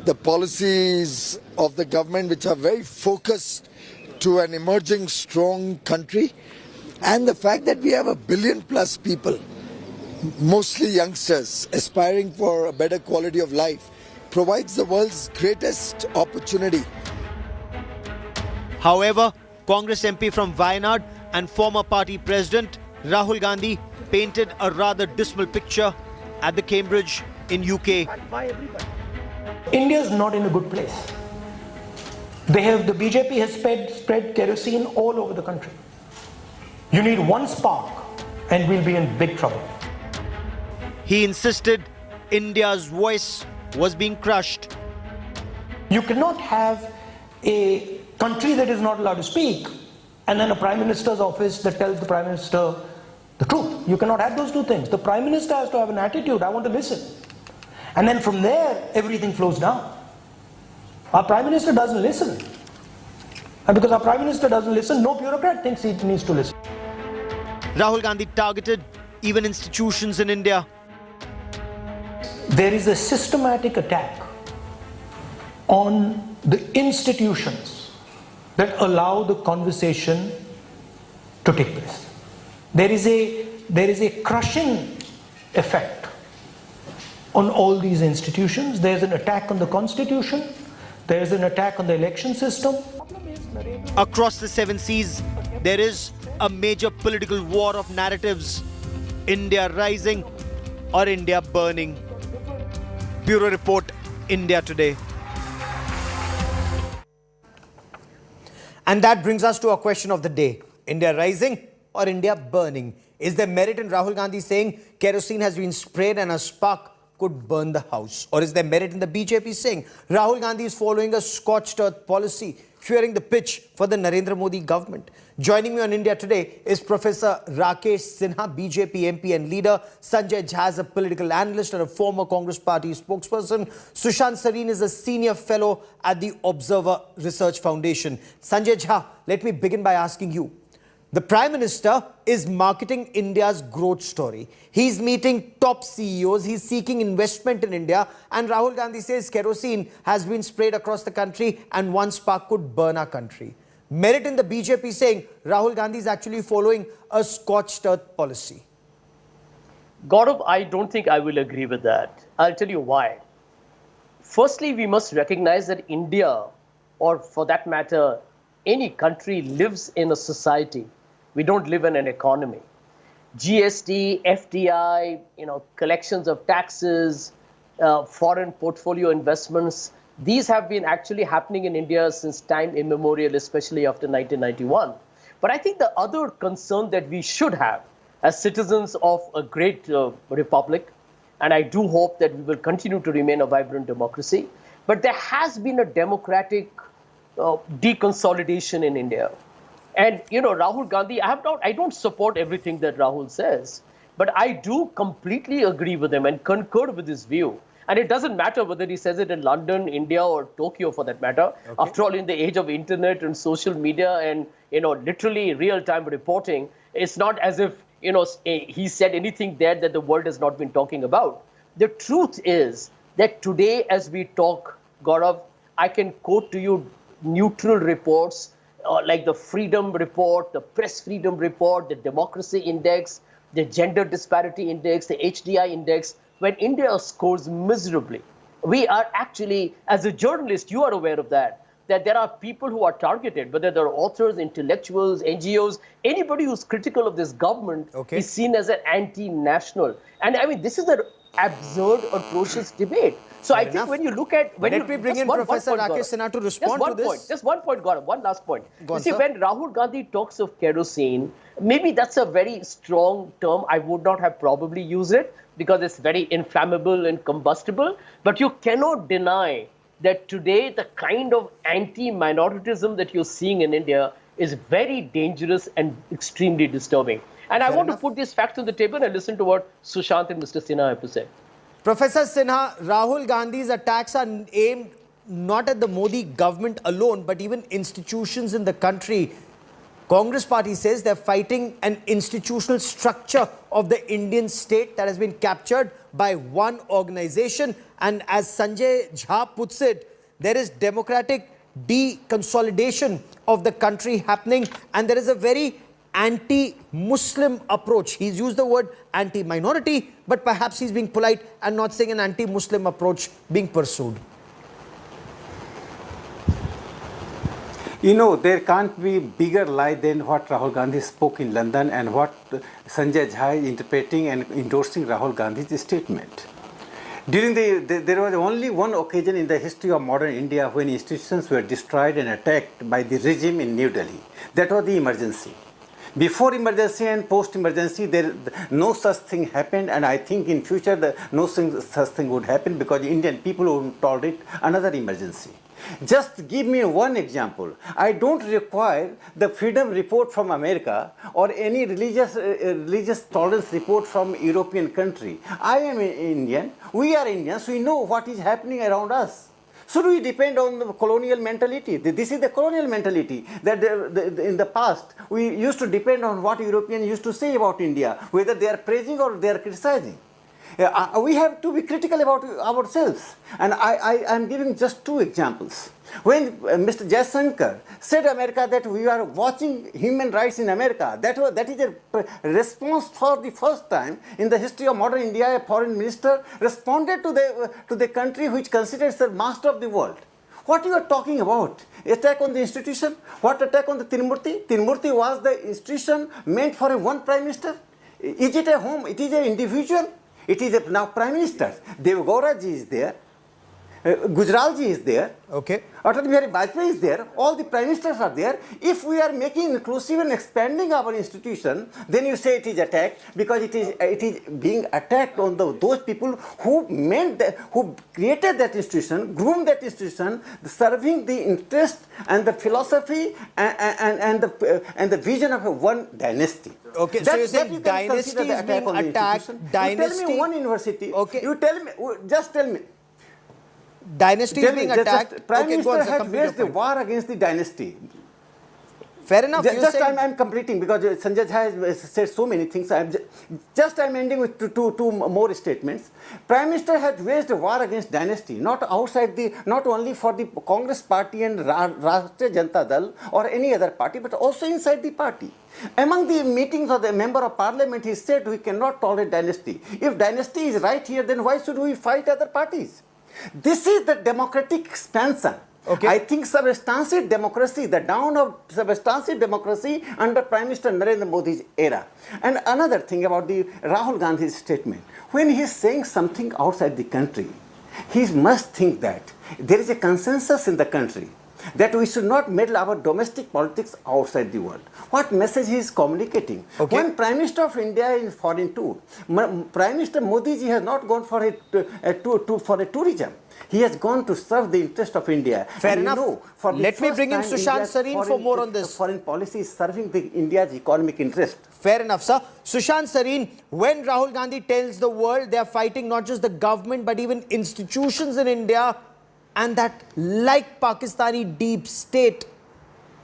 the policies of the government which are very focused to an emerging strong country, and the fact that we have 1 billion plus people, mostly youngsters, aspiring for a better quality of life, provides the world's greatest opportunity. However, Congress MP from Wayanad and former party president Rahul Gandhi painted a rather dismal picture at the Cambridge in UK. India is not in a good place. The BJP has spread kerosene all over the country. You need one spark and we'll be in big trouble. He insisted India's voice was being crushed. You cannot have a country that is not allowed to speak and then a Prime Minister's office that tells the Prime Minister the truth. You cannot have those two things. The Prime Minister has to have an attitude, I want to listen. And then from there, everything flows down. Our Prime Minister doesn't listen. And because our Prime Minister doesn't listen, no bureaucrat thinks he needs to listen. Rahul Gandhi targeted even institutions in India. There is a systematic attack on the institutions that allow the conversation to take place. There is a crushing effect on all these institutions. There is an attack on the constitution. There is an attack on the election system. Across the 7 seas, there is a major political war of narratives. India rising or India burning. Bureau Report, India Today. And that brings us to a question of the day. India rising or India burning? Is there merit in Rahul Gandhi saying kerosene has been sprayed and a spark could burn the house? Or is there merit in the BJP saying Rahul Gandhi is following a scorched earth policy, fearing the pitch for the Narendra Modi government? Joining me on India Today is Professor Rakesh Sinha, BJP MP and leader. Sanjay Jha is a political analyst and a former Congress party spokesperson. Sushant Sareen is a senior fellow at the Observer Research Foundation. Sanjay Jha, let me begin by asking you. The Prime Minister is marketing India's growth story. He's meeting top CEOs. He's seeking investment in India. And Rahul Gandhi says kerosene has been sprayed across the country and one spark could burn our country. Merit in the BJP saying Rahul Gandhi is actually following a scorched earth policy. Gaurav, I don't think I will agree with that. I'll tell you why. Firstly, we must recognize that India, or for that matter, any country lives in a society. We don't live in an economy. GST, FDI, collections of taxes, foreign portfolio investments. These have been actually happening in India since time immemorial, especially after 1991. But I think the other concern that we should have as citizens of a great republic, and I do hope that we will continue to remain a vibrant democracy, but there has been a democratic deconsolidation in India. And, Rahul Gandhi, I don't support everything that Rahul says, but I do completely agree with him and concur with his view. And it doesn't matter whether he says it in London, India, or Tokyo for that matter. Okay. After all, in the age of internet and social media and, literally real-time reporting, it's not as if, he said anything there that the world has not been talking about. The truth is that today, as we talk, Gaurav, I can quote to you neutral reports like the Freedom Report, the Press Freedom Report, the Democracy Index, the Gender Disparity Index, the HDI Index, when India scores miserably. We are actually, as a journalist, you are aware of that there are people who are targeted, whether they're authors, intellectuals, NGOs, anybody who's critical of this government is seen as an anti-national. And I mean, this is an absurd, atrocious debate. So I think when you look at... Let me bring in Professor Rakesh Sinha to respond to this. Just one point, Gaurav, one last point. You see, when Rahul Gandhi talks of kerosene, maybe that's a very strong term. I would not have probably used it because it's very inflammable and combustible. But you cannot deny that today the kind of anti-minoritism that you're seeing in India is very dangerous and extremely disturbing. And I want to put these facts on the table and listen to what Sushant and Mr. Sinha have to say. Professor Sinha, Rahul Gandhi's attacks are aimed not at the Modi government alone, but even institutions in the country. Congress party says they're fighting an institutional structure of the Indian state that has been captured by one organization. And as Sanjay Jha puts it, there is democratic deconsolidation of the country happening. And there is a very anti-Muslim approach. He's used the word anti-minority, but perhaps he's being polite and not saying an anti-Muslim approach being pursued. There can't be bigger lie than what Rahul Gandhi spoke in London and what Sanjay Jha is interpreting and endorsing Rahul Gandhi's statement. There was only one occasion in the history of modern India when institutions were destroyed and attacked by the regime in New Delhi. That was the emergency. Before emergency and post-emergency, no such thing happened, and I think in future no such thing would happen because Indian people wouldn't tolerate another emergency. Just give me one example. I don't require the Freedom Report from America or any religious tolerance report from European country. I am Indian. We are Indians. We know what is happening around us. Should we depend on the colonial mentality? This is the colonial mentality that in the past we used to depend on what Europeans used to say about India, whether they are praising or they are criticizing. We have to be critical about ourselves. And I am giving just two examples. When Mr. Jaishankar said America that we are watching human rights in America, that is a response for the first time in the history of modern India. A foreign minister responded to the country which considers the master of the world. What you are talking about? Attack on the institution? What attack on the Tirumurti? Tirumurti was the institution meant for a one prime minister. Is it a home? It is an individual. It is now Prime Minister. Devgowda ji is there. Gujral ji is there. Okay. Atal Bihari Vajpayee is there. All the Prime Ministers are there. If we are making inclusive and expanding our institution, then you say it is attacked because it is being attacked on those people who who created that institution, groomed that institution, serving the interest and the philosophy and the vision of one dynasty. Okay, so you're saying dynasty is being attacked. Dynasty. You tell me one university. Okay. You tell me. Just tell me. Dynasty is being attacked. Prime Minister has waged a war against the dynasty. Fair enough. I'm completing because Sanjay Jha has said so many things. I'm ending with two more statements. Prime Minister has waged a war against dynasty, not only for the Congress party and Rashtriya Janata Dal or any other party, but also inside the party. Among the meetings of the member of parliament, he said we cannot tolerate dynasty. If dynasty is right here, then why should we fight other parties? This is the democratic expansion. Okay. I think substantive democracy, the down of substantive democracy under Prime Minister Narendra Modi's era. And another thing about the Rahul Gandhi's statement, when he's saying something outside the country, he must think that there is a consensus in the country that we should not meddle our domestic politics outside the world. What message he is communicating? Okay. When Prime Minister of India is in foreign tour, Prime Minister Modi ji has not gone for a tourism. He has gone to serve the interest of India. Fair enough. Let me bring in Sushant Sareen for more on this. Foreign policy is serving India's economic interest. Fair enough, sir. Sushant Sareen, when Rahul Gandhi tells the world they are fighting not just the government but even institutions in India, and that like Pakistani deep state,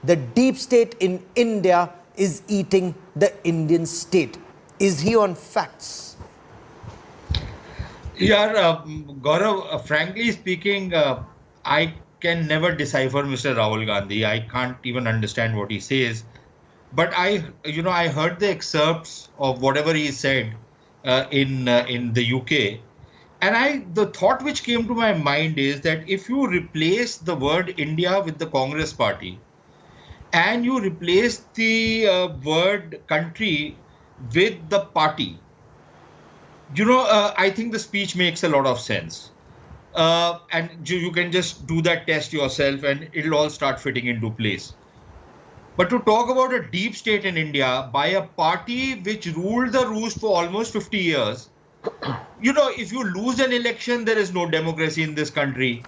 the deep state in India is eating the Indian state. Is he on facts? Yeah, Gaurav, frankly speaking, I can never decipher Mr. Rahul Gandhi. I can't even understand what he says. But I heard the excerpts of whatever he said in the UK. And the thought which came to my mind is that if you replace the word India with the Congress party and you replace the word country with the party, I think the speech makes a lot of sense. And you can just do that test yourself and it'll all start fitting into place. But to talk about a deep state in India by a party which ruled the roost for almost 50 years, if you lose an election, there is no democracy in this country.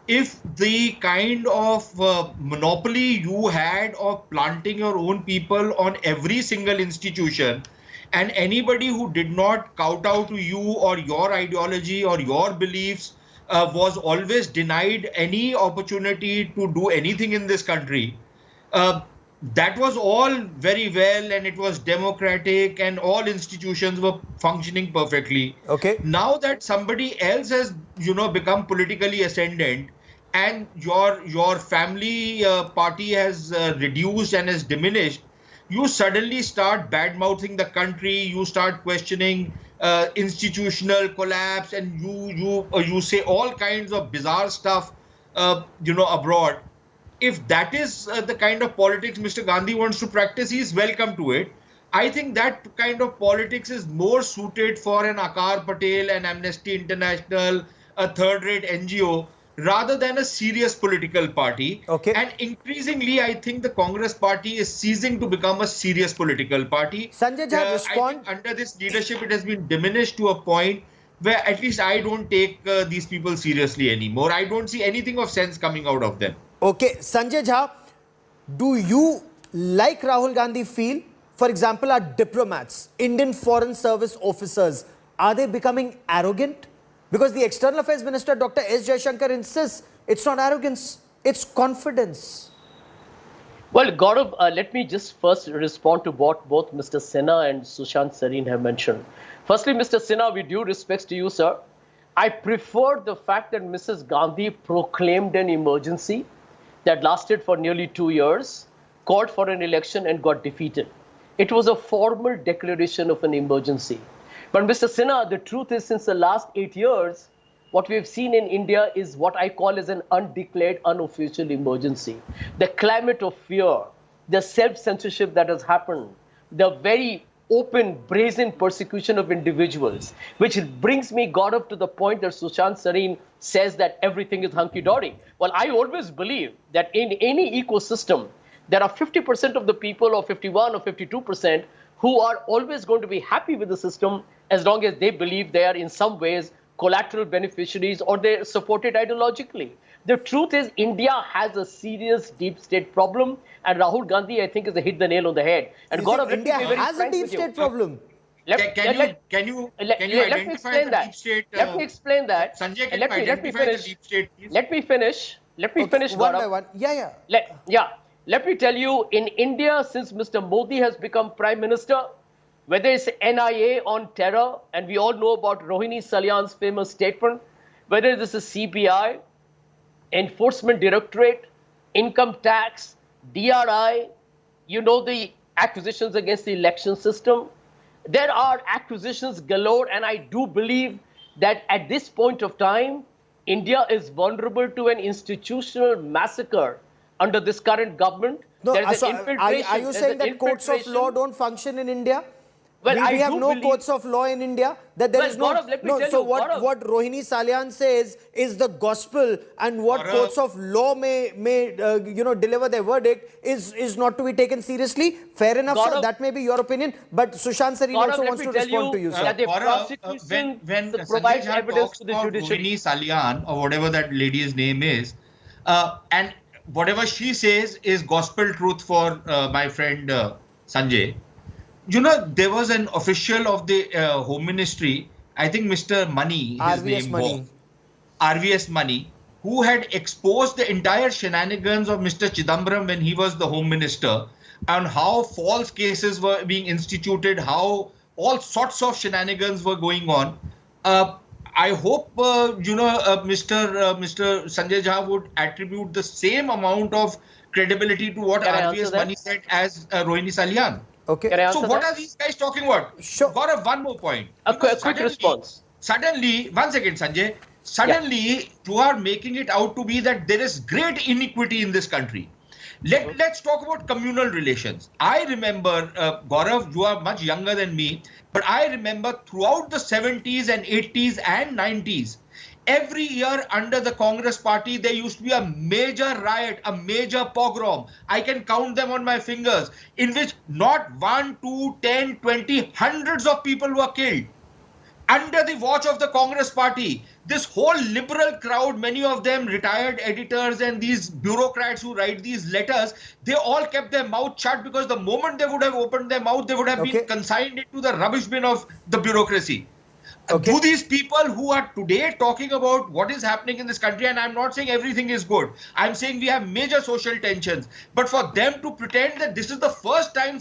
If the kind of monopoly you had of planting your own people on every single institution, and anybody who did not kowtow to you or your ideology or your beliefs was always denied any opportunity to do anything in this country, that was all very well and it was democratic and all institutions were functioning perfectly. Okay. Now that somebody else has, become politically ascendant and your family party has reduced and has diminished, you suddenly start bad-mouthing the country, you start questioning institutional collapse, and you say all kinds of bizarre stuff, abroad. If that is the kind of politics Mr. Gandhi wants to practice, he is welcome to it. I think that kind of politics is more suited for an Akar Patel, an Amnesty International, a third-rate NGO, rather than a serious political party. Okay. And increasingly, I think the Congress party is ceasing to become a serious political party. Sanjay Jha, respond. I think under this leadership, it has been diminished to a point where at least I don't take these people seriously anymore. I don't see anything of sense coming out of them. Okay, Sanjay Jha, do you, like Rahul Gandhi, feel, for example, our diplomats, Indian Foreign Service officers, are they becoming arrogant? Because the External Affairs Minister, Dr. S. Jaishankar, insists it's not arrogance, it's confidence. Well, Gaurav, let me just first respond to what both Mr. Sinha and Sushant Sareen have mentioned. Firstly, Mr. Sinha, with due respects to you, sir, I prefer the fact that Mrs. Gandhi proclaimed an emergency that lasted for nearly 2 years, called for an election and got defeated. It was a formal declaration of an emergency. But Mr. Sinha, the truth is, since the last 8 years, what we have seen in India is what I call as an undeclared, unofficial emergency. The climate of fear, the self-censorship that has happened, the very open, brazen persecution of individuals, which brings me, Gaurav, to the point that Sushant Sareen says that everything is hunky-dory. Well, I always believe that in any ecosystem, there are 50% of the people or 51 or 52% who are always going to be happy with the system as long as they believe they are in some ways collateral beneficiaries or they're supported ideologically. The truth is India has a serious deep state problem, and Rahul Gandhi, I think, has hit the nail on the head. And Gaurav, India has a deep state problem. Can you identify the deep state? Let me explain that. Sanjay, can you identify the deep state, please? Let me finish, Gaurav. One by one. Yeah. Let me tell you, in India, since Mr. Modi has become Prime Minister, whether it's NIA on terror, and we all know about Rohini Salyan's famous statement, whether this is CBI, Enforcement Directorate, Income Tax, DRI, the accusations against the election system. There are accusations galore, and I do believe that at this point of time, India is vulnerable to an institutional massacre under this current government. No, There is so an infiltration. are you saying that courts of law don't function in India? Well, we have no courts of law in India. That there is Gaurav, let me tell so you, what Rohini Salyan says is the gospel, and what courts of law may deliver their verdict is not to be taken seriously. Fair enough, sir. That may be your opinion. But Sushant Sareen also wants to respond to you, sir. That the prosecution provides evidence to the judiciary. Rohini Salyan, or whatever that lady's name is, and whatever she says is gospel truth for my friend Sanjay. You know, there was an official of the Home Ministry, I think Mr. Money, his name was RVS Money, who had exposed the entire shenanigans of Mr. Chidambaram when he was the Home Minister, and how false cases were being instituted, how all sorts of shenanigans were going on. I hope, Mr. Sanjay Jha would attribute the same amount of credibility to what RVS Money said as Rohini Salyan. Okay. So what are these guys talking about? Sure. Gaurav, one more point. A quick response. Suddenly, one second, Sanjay. Suddenly, you are making it out to be that there is great inequity in this country. Let's talk about communal relations. I remember, Gaurav, you are much younger than me, but I remember throughout the 70s and 80s and 90s, every year under the Congress party, there used to be a major riot, a major pogrom. I can count them on my fingers, in which not 1, 2, 10, 20, hundreds of people were killed. Under the watch of the Congress party, this whole liberal crowd, many of them retired editors and these bureaucrats who write these letters, they all kept their mouth shut, because the moment they would have opened their mouth, they would have been consigned into the rubbish bin of the bureaucracy. Do these people who are today talking about what is happening in this country, and I'm not saying everything is good, I'm saying we have major social tensions, but for them to pretend that this is the first time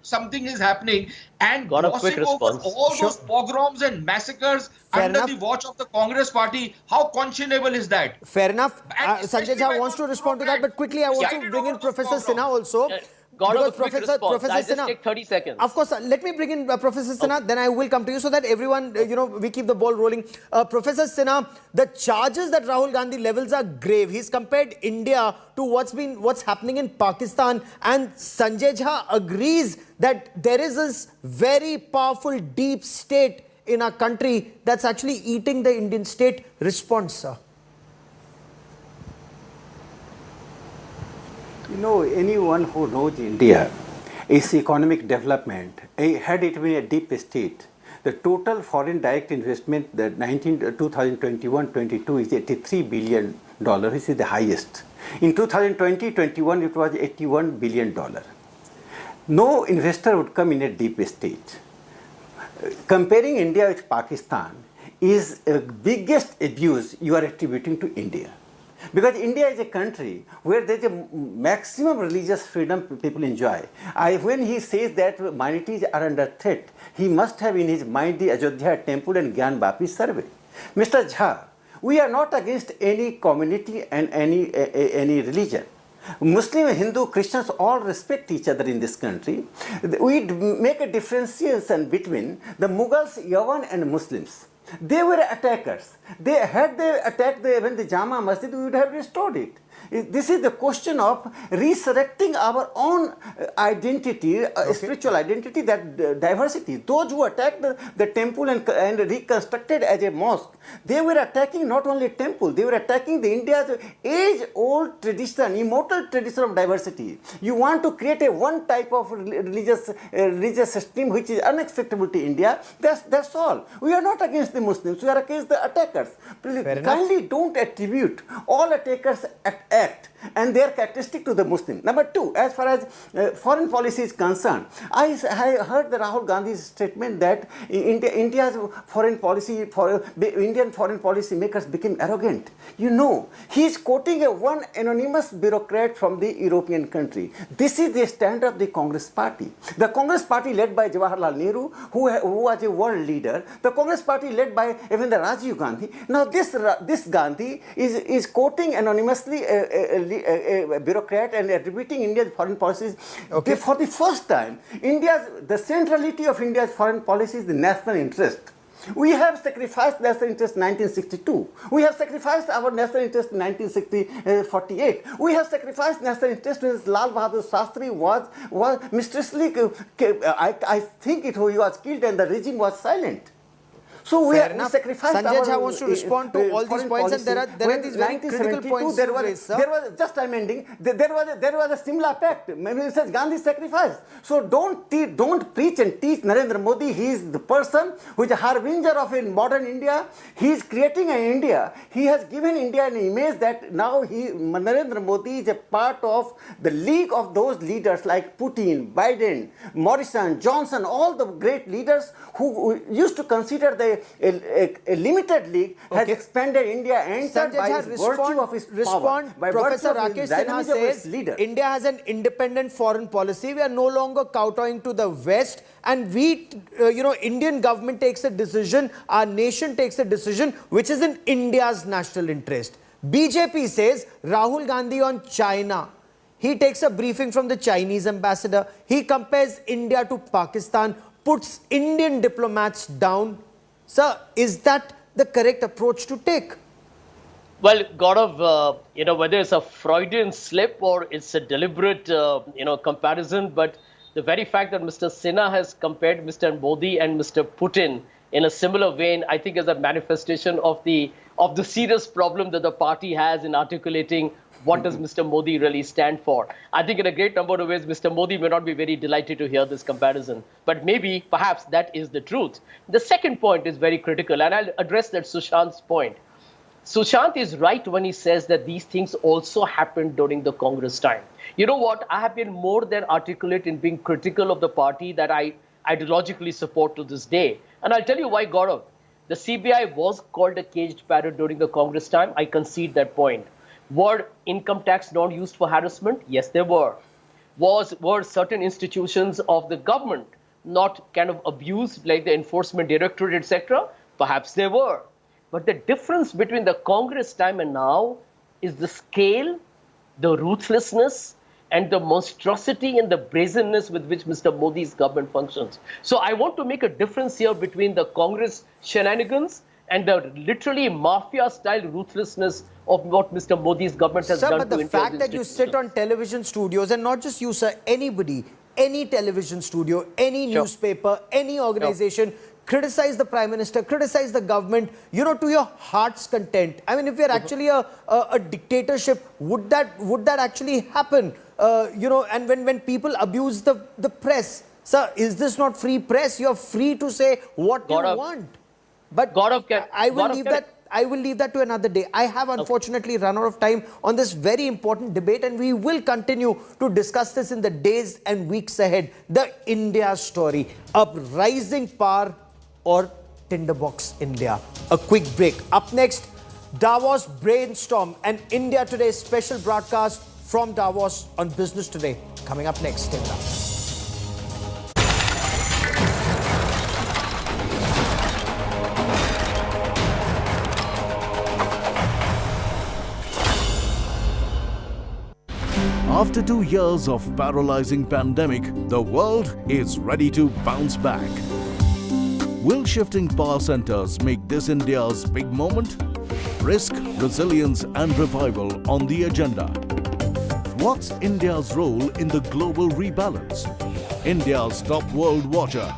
something is happening and glossing over all those pogroms and massacres under the watch of the Congress party, how conscionable is that? Fair enough. Sanjay Jha wants to respond to that, but quickly I want to bring in Professor Sinha also. Because Professor Sinha, take 30 seconds. Of course, let me bring in Professor Sinha, then I will come to you so that everyone, we keep the ball rolling. Professor Sinha, the charges that Rahul Gandhi levels are grave. He's compared India to what's happening in Pakistan, and Sanjay Jha agrees that there is this very powerful deep state in our country that's actually eating the Indian state. Response, sir. You know, anyone who knows India, its economic development, had it been a deep state, the total foreign direct investment, the 2021-22 is $83 billion, which is the highest. In 2020-21, it was $81 billion. No investor would come in a deep state. Comparing India with Pakistan is the biggest abuse you are attributing to India. Because India is a country where there is a maximum religious freedom people enjoy. When he says that minorities are under threat, he must have in his mind the Ajodhya temple and Gyan Bapi survey. Mr. Jha, we are not against any community and any religion. Muslim, Hindu, Christians all respect each other in this country. We make a differentiation between the Mughals, Yavan and Muslims. They were attackers. Had they attacked even the Jama Masjid, we would have restored it. This is the question of resurrecting our own identity, spiritual identity, that diversity. Those who attacked the temple and reconstructed as a mosque, they were attacking not only temple, they were attacking the India's age-old tradition, immortal tradition of diversity. You want to create one type of religious system which is unacceptable to India. That's all. We are not against the Muslims. We are against the attackers. Please, kindly don't attribute all attackers act and their characteristic to the Muslim. Number two, as far as foreign policy is concerned, I heard the Rahul Gandhi's statement that India's foreign policy, Indian foreign policy makers became arrogant. You know, he is quoting one anonymous bureaucrat from the European country. This is the stand of the Congress party. The Congress party led by Jawaharlal Nehru, who was a world leader. The Congress party led by even the Rajiv Gandhi. Now this Gandhi is quoting anonymously a bureaucrat and attributing India's foreign policies. Okay. For the first time, the centrality of India's foreign policy is the national interest. We have sacrificed national interest in 1962. We have sacrificed our national interest in 1948. We have sacrificed national interest when Lal Bahadur Shastri was mysteriously, I think he was killed and the regime was silent. So we sacrificed Sanjay Jha wants to respond to all these points, and there are these very critical points. There was just I'm ending. There was a Simla Pact. It says Gandhi sacrificed. So don't preach and teach Narendra Modi. He is the person who is a harbinger of a modern India. He is creating an India. He has given India an image that now Narendra Modi is a part of the league of those leaders like Putin, Biden, Morrison, Johnson, all the great leaders who used to consider a limited league has expanded India and by virtue of his power. By Professor virtue of his Rakesh Sinha says India has an independent foreign policy. We are no longer kowtowing to the West, and Indian government takes a decision, our nation takes a decision which is in India's national interest. BJP says Rahul Gandhi on China. He takes a briefing from the Chinese ambassador. He compares India to Pakistan, puts Indian diplomats down. Sir, is that the correct approach to take? Well, Gaurav, whether it's a Freudian slip or it's a deliberate, comparison, but the very fact that Mr. Sinha has compared Mr. Modi and Mr. Putin in a similar vein, I think is a manifestation of the serious problem that the party has in articulating what does Mr. Modi really stand for. I think in a great number of ways, Mr. Modi may not be very delighted to hear this comparison, but maybe, perhaps, that is the truth. The second point is very critical, and I'll address that Sushant's point. Sushant is right when he says that these things also happened during the Congress time. You know what? I have been more than articulate in being critical of the party that I ideologically support to this day. And I'll tell you why, Gaurav. The CBI was called a caged parrot during the Congress time. I concede that point. Were income tax not used for harassment? Yes, they were. Were certain institutions of the government not kind of abused, like the Enforcement Directorate, etc.? Perhaps they were. But the difference between the Congress time and now is the scale, the ruthlessness, and the monstrosity and the brazenness with which Mr. Modi's government functions. So I want to make a difference here between the Congress shenanigans and the literally mafia-style ruthlessness of what Mr. Modi's government has done to But the fact that you sit on television studios, and not just you, sir, anybody, any television studio, any newspaper, any organization, criticize the Prime Minister, criticize the government, to your heart's content. I mean, if we're actually a dictatorship, would that actually happen? And when people abuse the press, sir, is this not free press? You're free to say what you want. But I will leave that to another day. I have unfortunately run out of time on this very important debate, and we will continue to discuss this in the days and weeks ahead. The India story, uprising power or tinderbox India. A quick break. Up next, Davos Brainstorm, and India Today special broadcast from Davos on Business Today. Coming up next. Stay with us. After 2 years of paralyzing pandemic, the world is ready to bounce back. Will shifting power centers make this India's big moment? Risk, resilience and revival on the agenda. What's India's role in the global rebalance? India's top world watcher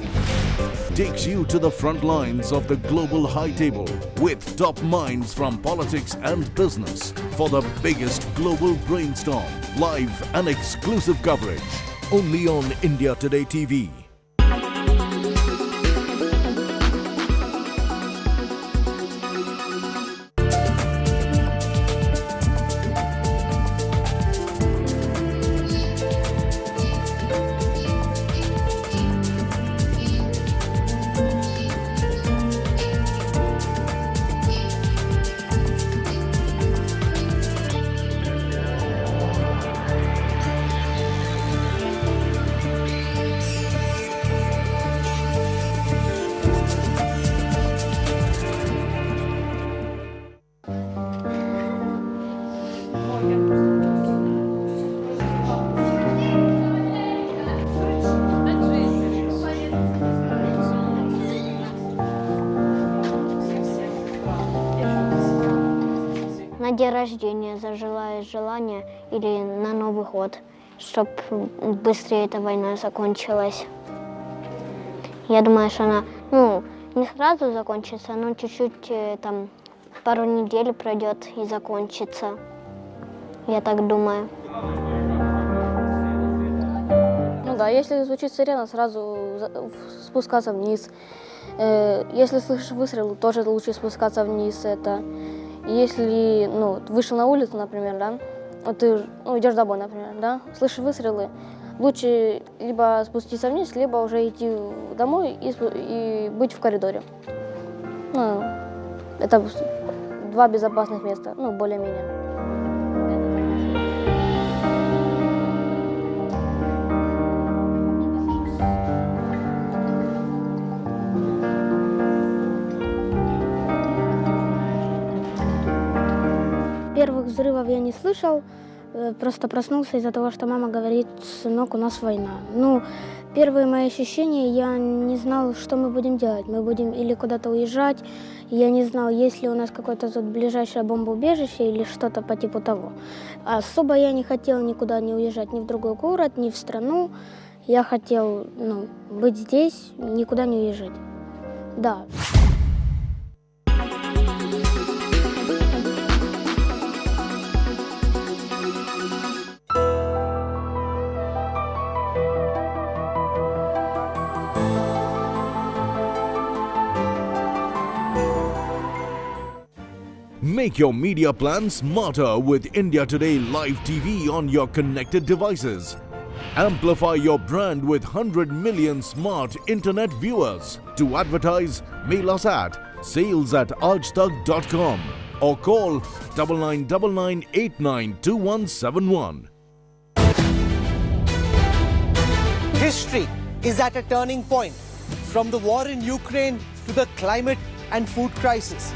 takes you to the front lines of the global high table with top minds from politics and business for the biggest global brainstorm. Live and exclusive coverage only on India Today TV. день рождения зажелаешь желание или на Новый год, чтобы быстрее эта война закончилась. Я думаю, что она, не сразу закончится, но чуть-чуть, там, пару недель пройдет и закончится. Я так думаю. Ну да, если звучит сирена, сразу спускаться вниз. Если слышишь выстрел, тоже лучше спускаться вниз. Если, вышел на улицу, например, да, вот ты идешь домой, например, да, слышишь выстрелы, лучше либо спуститься вниз, либо уже идти домой и быть в коридоре. Это два безопасных места, более-менее. Первых взрывов я не слышал, просто проснулся из-за того, что мама говорит: сынок, у нас война. Первые мои ощущения, я не знал, что мы будем делать. Мы будем или куда-то уезжать, я не знал, есть ли у нас какое-то тут ближайшее бомбоубежище или что-то по типу того. Особо я не хотел никуда не уезжать, ни в другой город, ни в страну. Я хотел, быть здесь, никуда не уезжать. Да. Make your media plan smarter with India Today Live TV on your connected devices. Amplify your brand with 100 million smart internet viewers. To advertise, mail us at sales@aajtak.com or call 9999892171. History is at a turning point, from the war in Ukraine to the climate and food crisis.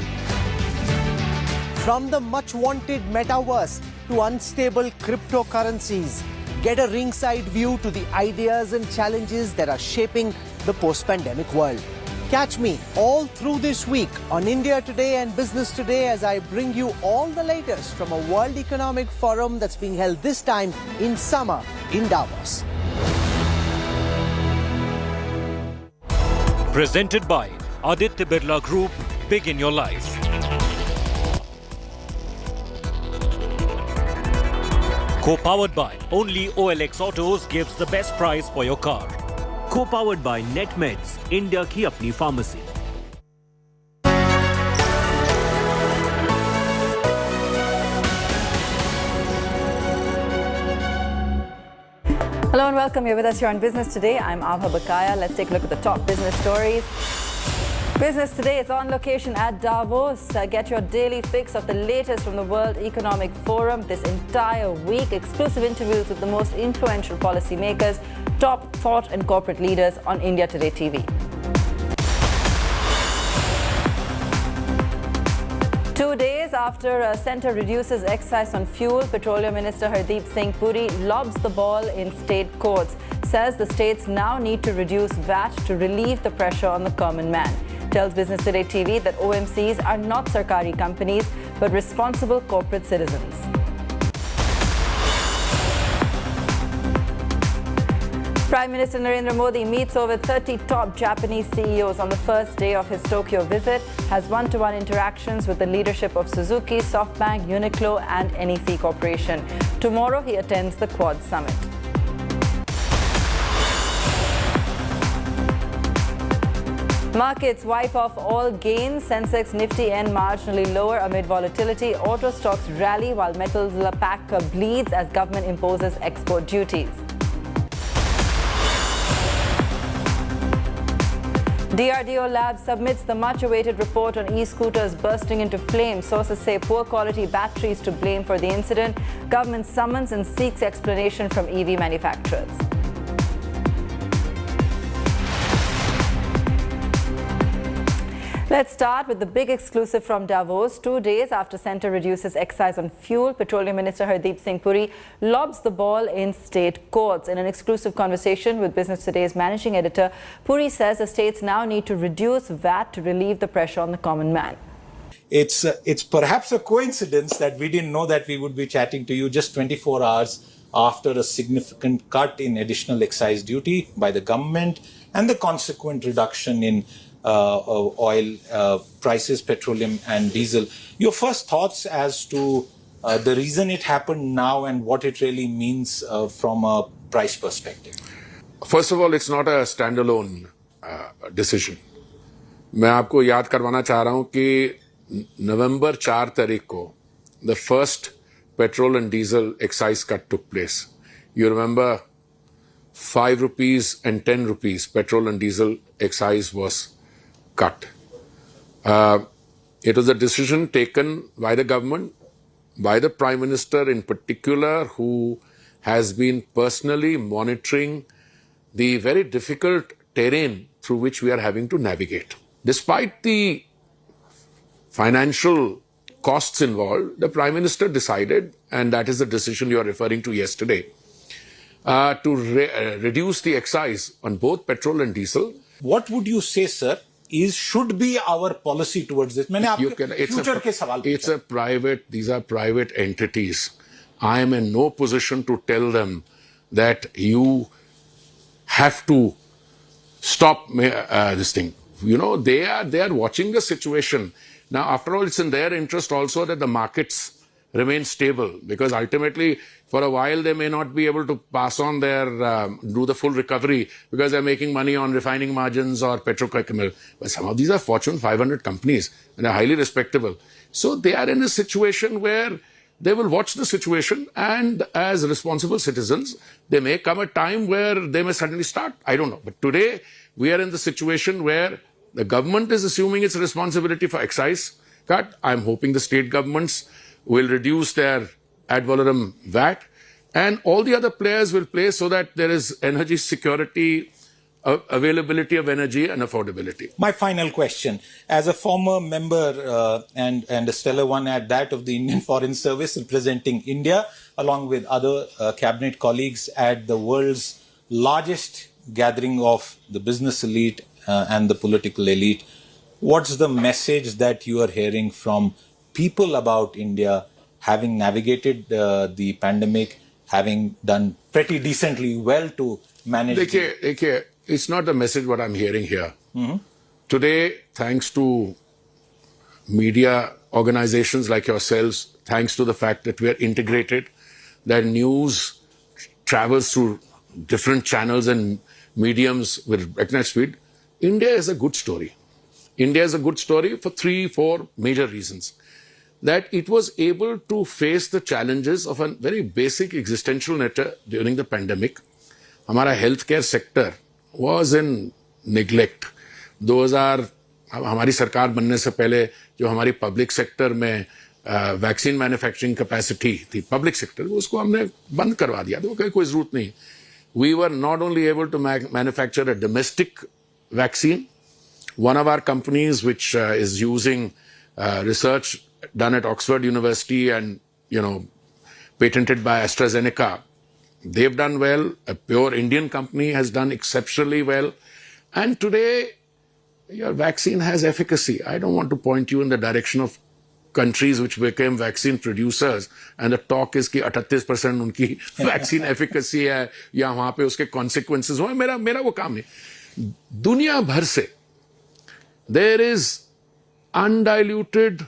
From the much-wanted metaverse to unstable cryptocurrencies, get a ringside view to the ideas and challenges that are shaping the post-pandemic world. Catch me all through this week on India Today and Business Today as I bring you all the latest from a World Economic Forum that's being held this time in summer in Davos. Presented by Aditya Birla Group, Big in Your Life. Co-powered by only OLX Autos gives the best price for your car. Co-powered by NetMeds, India की अपनी pharmacy. Hello and welcome. You're with us here on Business Today. I'm Abha Bakaya. Let's take a look at the top business stories. Business Today is on location at Davos. Get your daily fix of the latest from the World Economic Forum this entire week. Exclusive interviews with the most influential policymakers, top thought and corporate leaders on India Today TV. 2 days after a centre reduces excise on fuel, Petroleum Minister Hardeep Singh Puri lobs the ball in state courts. Says the states now need to reduce VAT to relieve the pressure on the common man. Tells Business Today TV that OMCs are not Sarkari companies, but responsible corporate citizens. Prime Minister Narendra Modi meets over 30 top Japanese CEOs on the first day of his Tokyo visit, has one-to-one interactions with the leadership of Suzuki, SoftBank, Uniqlo and NEC Corporation. Tomorrow he attends the Quad Summit. Markets wipe off all gains. Sensex, Nifty end marginally lower amid volatility. Auto stocks rally while metals pack bleeds as government imposes export duties. DRDO Labs submits the much-awaited report on e-scooters bursting into flames. Sources say poor quality batteries to blame for the incident. Government summons and seeks explanation from EV manufacturers. Let's start with the big exclusive from Davos. 2 days after centre reduces excise on fuel, Petroleum Minister Hardeep Singh Puri lobs the ball in state courts. In an exclusive conversation with Business Today's managing editor, Puri says the states now need to reduce VAT to relieve the pressure on the common man. it's perhaps a coincidence that we didn't know that we would be chatting to you just 24 hours after a significant cut in additional excise duty by the government and the consequent reduction in oil prices, petroleum and diesel. Your first thoughts as to the reason it happened now and what it really means from a price perspective? First of all, it's not a standalone decision. मैं आपको याद करवाना चाह रहा हूं कि नवंबर 4 तारीख को the first petrol and diesel excise cut took place. You remember 5 rupees and 10 rupees petrol and diesel excise was cut. It was a decision taken by the government, by the Prime Minister in particular, who has been personally monitoring the very difficult terrain through which we are having to navigate. Despite the financial costs involved, the Prime Minister decided, and that is the decision you are referring to yesterday, to reduce the excise on both petrol and diesel. What would you say, sir, should be our policy towards this? These are private entities. I am in no position to tell them that you have to stop this thing. You know, they are watching the situation. Now, after all, it's in their interest also that the markets remain stable, because ultimately, for a while, they may not be able to pass on their, do the full recovery because they're making money on refining margins or petrochemical. But some of these are Fortune 500 companies and they're highly respectable. So they are in a situation where they will watch the situation, and as responsible citizens, there may come a time where they may suddenly start. I don't know. But today, we are in the situation where the government is assuming its responsibility for excise cut. I'm hoping the state governments will reduce their ad valorem VAT, and all the other players will play so that there is energy security, availability of energy and affordability. My final question, as a former member and a stellar one at that of the Indian Foreign Service representing India, along with other cabinet colleagues at the world's largest gathering of the business elite and the political elite, what's the message that you are hearing from people about India having navigated the pandemic, having done pretty decently well to manage? It's not the message what I'm hearing here. Today, thanks to media organizations like yourselves, thanks to the fact that we are integrated, that news travels through different channels and mediums with breakneck speed, India is a good story. India is a good story for 3-4 major reasons. That it was able to face the challenges of a very basic existential nature during the pandemic. Our healthcare sector was in neglect. हमारी सरकार बनने से पहले जो हमारी public sector में vaccine manufacturing capacity थी public sector, उसको हमने बंद करवा दिया. तो कोई जरूरत नहीं. We were not only able to manufacture a domestic vaccine. One of our companies, which is using research done at Oxford University and, patented by AstraZeneca, they've done well. A pure Indian company has done exceptionally well. And today, your vaccine has efficacy. I don't want to point you in the direction of countries which became vaccine producers, and the talk is कि 38% उनकी vaccine efficacy है या वहाँ पे उसके consequences हुए. मेरा वो काम नहीं. दुनिया भर से there is undiluted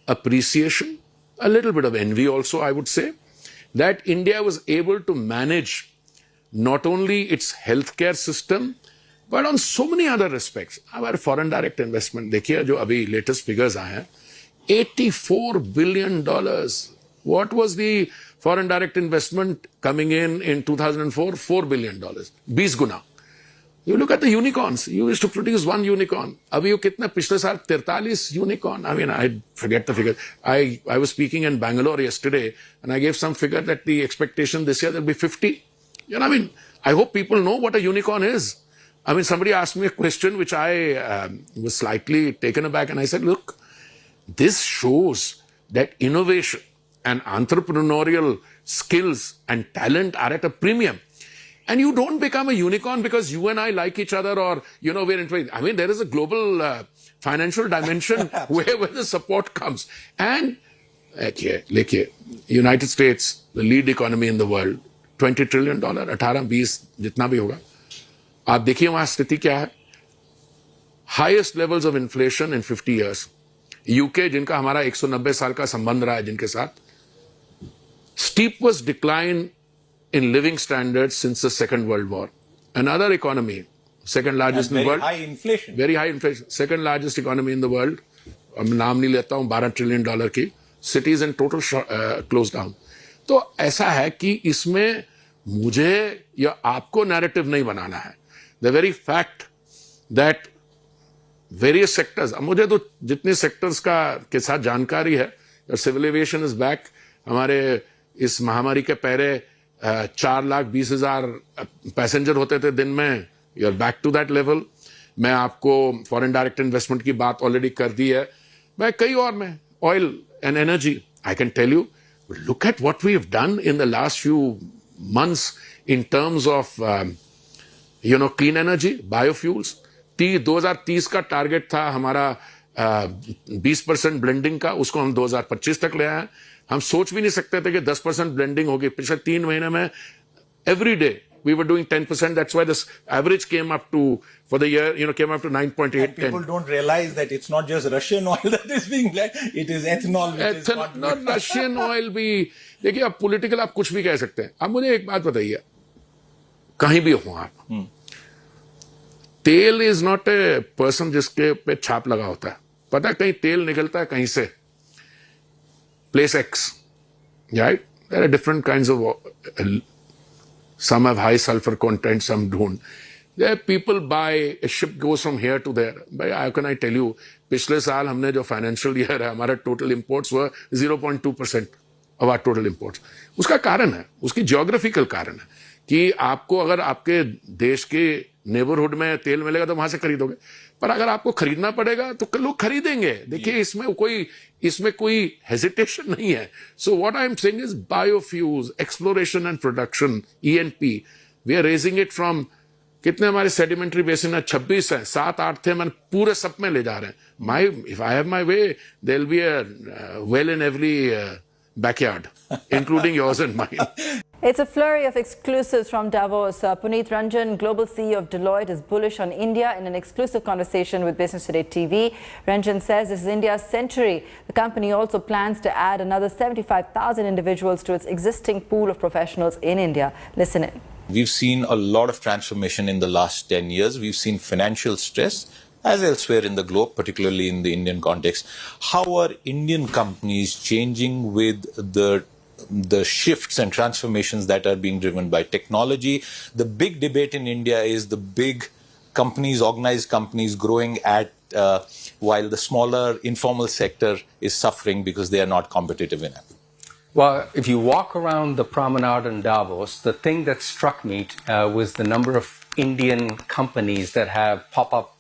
appreciation, a little bit of envy also, I would say, that India was able to manage not only its healthcare system, but on so many other respects. Our foreign direct investment, देखिए जो अभी latest figures आए हैं, $84 billion. What was the foreign direct investment coming in 2004? $4 billion. 20 guna. You look at the unicorns. You used to produce one unicorn. Abhi yo kitna पिछले साल 43 unicorn. I mean, I forget the figure. I was speaking in Bangalore yesterday, and I gave some figure that the expectation this year there'll be 50. I mean, I hope people know what a unicorn is. I mean, somebody asked me a question which I was slightly taken aback, and I said, look, this shows that innovation and entrepreneurial skills and talent are at a premium. And you don't become a unicorn because you and I like each other or, we're in. I mean, there is a global financial dimension where the support comes. And, देखिए, United States, the lead economy in the world, $20 trillion, 18-20 जितना भी होगा. आप देखिए वहां स्थिति क्या है. Highest levels of inflation in 50 years. UK, जिनका हमारा 190 साल का संबंध रहा है जिनके साथ, steepest decline in living standards since the Second World War. Another economy, second largest in the world. Very high inflation. Very high inflation. Second largest economy in the world. अब नाम नहीं लेता हूं, $12 trillion की. Cities in total closed down. तो ऐसा है कि इसमें मुझे या आपको narrative नहीं बनाना है. The very fact that various sectors, अब मुझे तो जितने sectors के साथ जानकारी है, civil aviation is back. हमारे इस महामारी के पहले 4,20,000 पैसेंजर होते थे दिन में. You're back to that level. मैं आपको foreign direct investment की बात already कर दी है. मैं कई और में oil and energy. I can tell you, look at what we have done in the last few months in terms of, clean energy, biofuels. 2030 का टारगेट था हमारा 20% ब्लेंडिंग का, उसको हम 2025 तक ले आए हैं. हम सोच भी नहीं सकते थे कि 10% ब्लेंडिंग होगी. पिछले 3 महीने में every day we were doing 10%. That's why this average came up to, for the year, came up to 9.8. People don't realize that it's not just Russian oil that is being blended, it is ethanol. Which is not Russian oil भी. देखिए आप political आप कुछ भी कह सकते हैं. अब मुझे एक बात बताइए, कहीं भी हो आप, तेल is not a person जिसके पे छाप लगा होता है. पता है कहीं तेल निकलता है कहीं से. Place X, right? There are different kinds of, some have high sulfur content, some don't. There people buy, a ship goes from here to there. But how can I tell you, पिछले साल हमने जो financial year है, हमारे total imports were 0.2% of our total imports. उसका कारण है, उसकी geographical कारण है कि आपको अगर आपके देश के नेबरहुड में तेल मिलेगा तो वहां से खरीदोगे, पर अगर आपको खरीदना पड़ेगा तो लोग खरीदेंगे. देखिए इसमें कोई हेजिटेशन नहीं है. So what I am saying is biofuels, exploration and production, ENP, we are raising it from, कितने हमारे सेडिमेंट्री बेसिन है, 26 है, 7-8 थे, मैंने पूरे सब में ले जा रहे हैं. If I have my way, there will be a well in every backyard, including yours and mine. It's a flurry of exclusives from Davos. Puneet Ranjan, global CEO of Deloitte, is bullish on India in an exclusive conversation with Business Today TV. Ranjan says this is India's century. The company also plans to add another 75,000 individuals to its existing pool of professionals in India. Listen in. We've seen a lot of transformation in the last 10 years. We've seen financial stress, as elsewhere in the globe, particularly in the Indian context. How are Indian companies changing with the shifts and transformations that are being driven by technology? The big debate in India is the big companies, organized companies growing at while the smaller informal sector is suffering because they are not competitive enough. Well, if you walk around the promenade in Davos, the thing that struck me was the number of Indian companies that have pop-up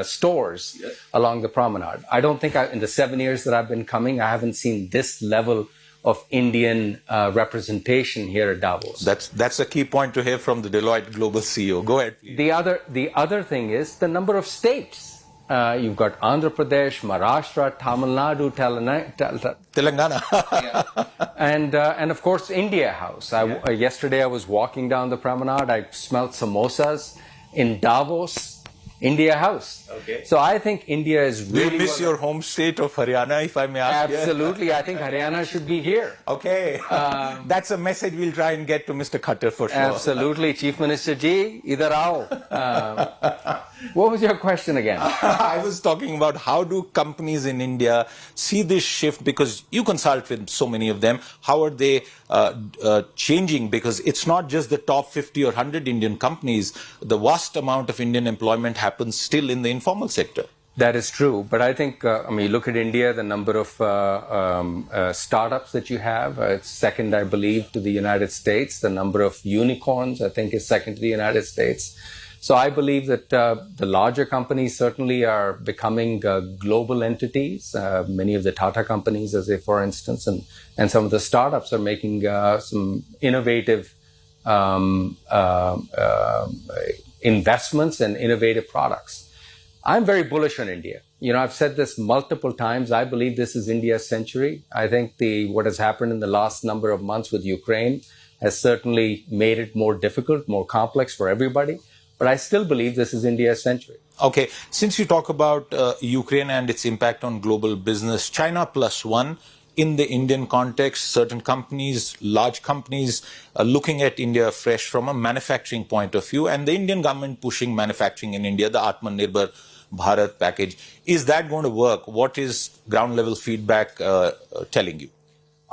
stores along the promenade. I don't think in the 7 years that I've been coming, I haven't seen this level of Indian representation here at Davos. That's a key point to hear from the Deloitte global CEO. Go ahead. Please. The other thing is the number of states. You've got Andhra Pradesh, Maharashtra, Tamil Nadu, Telangana, and of course India House. Yesterday I was walking down the promenade. I smelled samosas in Davos. India House. Okay. So I think India is really... Do you miss your home state of Haryana, if I may ask? Absolutely. I think Haryana should be here. Okay. That's a message we'll try and get to Mr. Khattar for sure. Absolutely. Chief Minister ji, idhar aao. What was your question again? I was talking about how do companies in India see this shift, because you consult with so many of them. How are they changing? Because it's not just the top 50 or 100 Indian companies. The vast amount of Indian employment happens still in the informal sector. That is true. But I think, you look at India, the number of startups that you have, it's second, I believe, to the United States. The number of unicorns, I think, is second to the United States. So I believe that the larger companies certainly are becoming global entities. Many of the Tata companies, as for instance, and some of the startups are making some innovative investments and innovative products. I'm very bullish on India. You know, I've said this multiple times. I believe this is India's century. I think what has happened in the last number of months with Ukraine has certainly made it more difficult, more complex for everybody. But I still believe this is India's century. Okay, since you talk about Ukraine and its impact on global business, China plus one, in the Indian context, certain companies, large companies, are looking at India fresh from a manufacturing point of view, and the Indian government pushing manufacturing in India, the Atmanirbhar Bharat package. Is that going to work? What is ground level feedback telling you?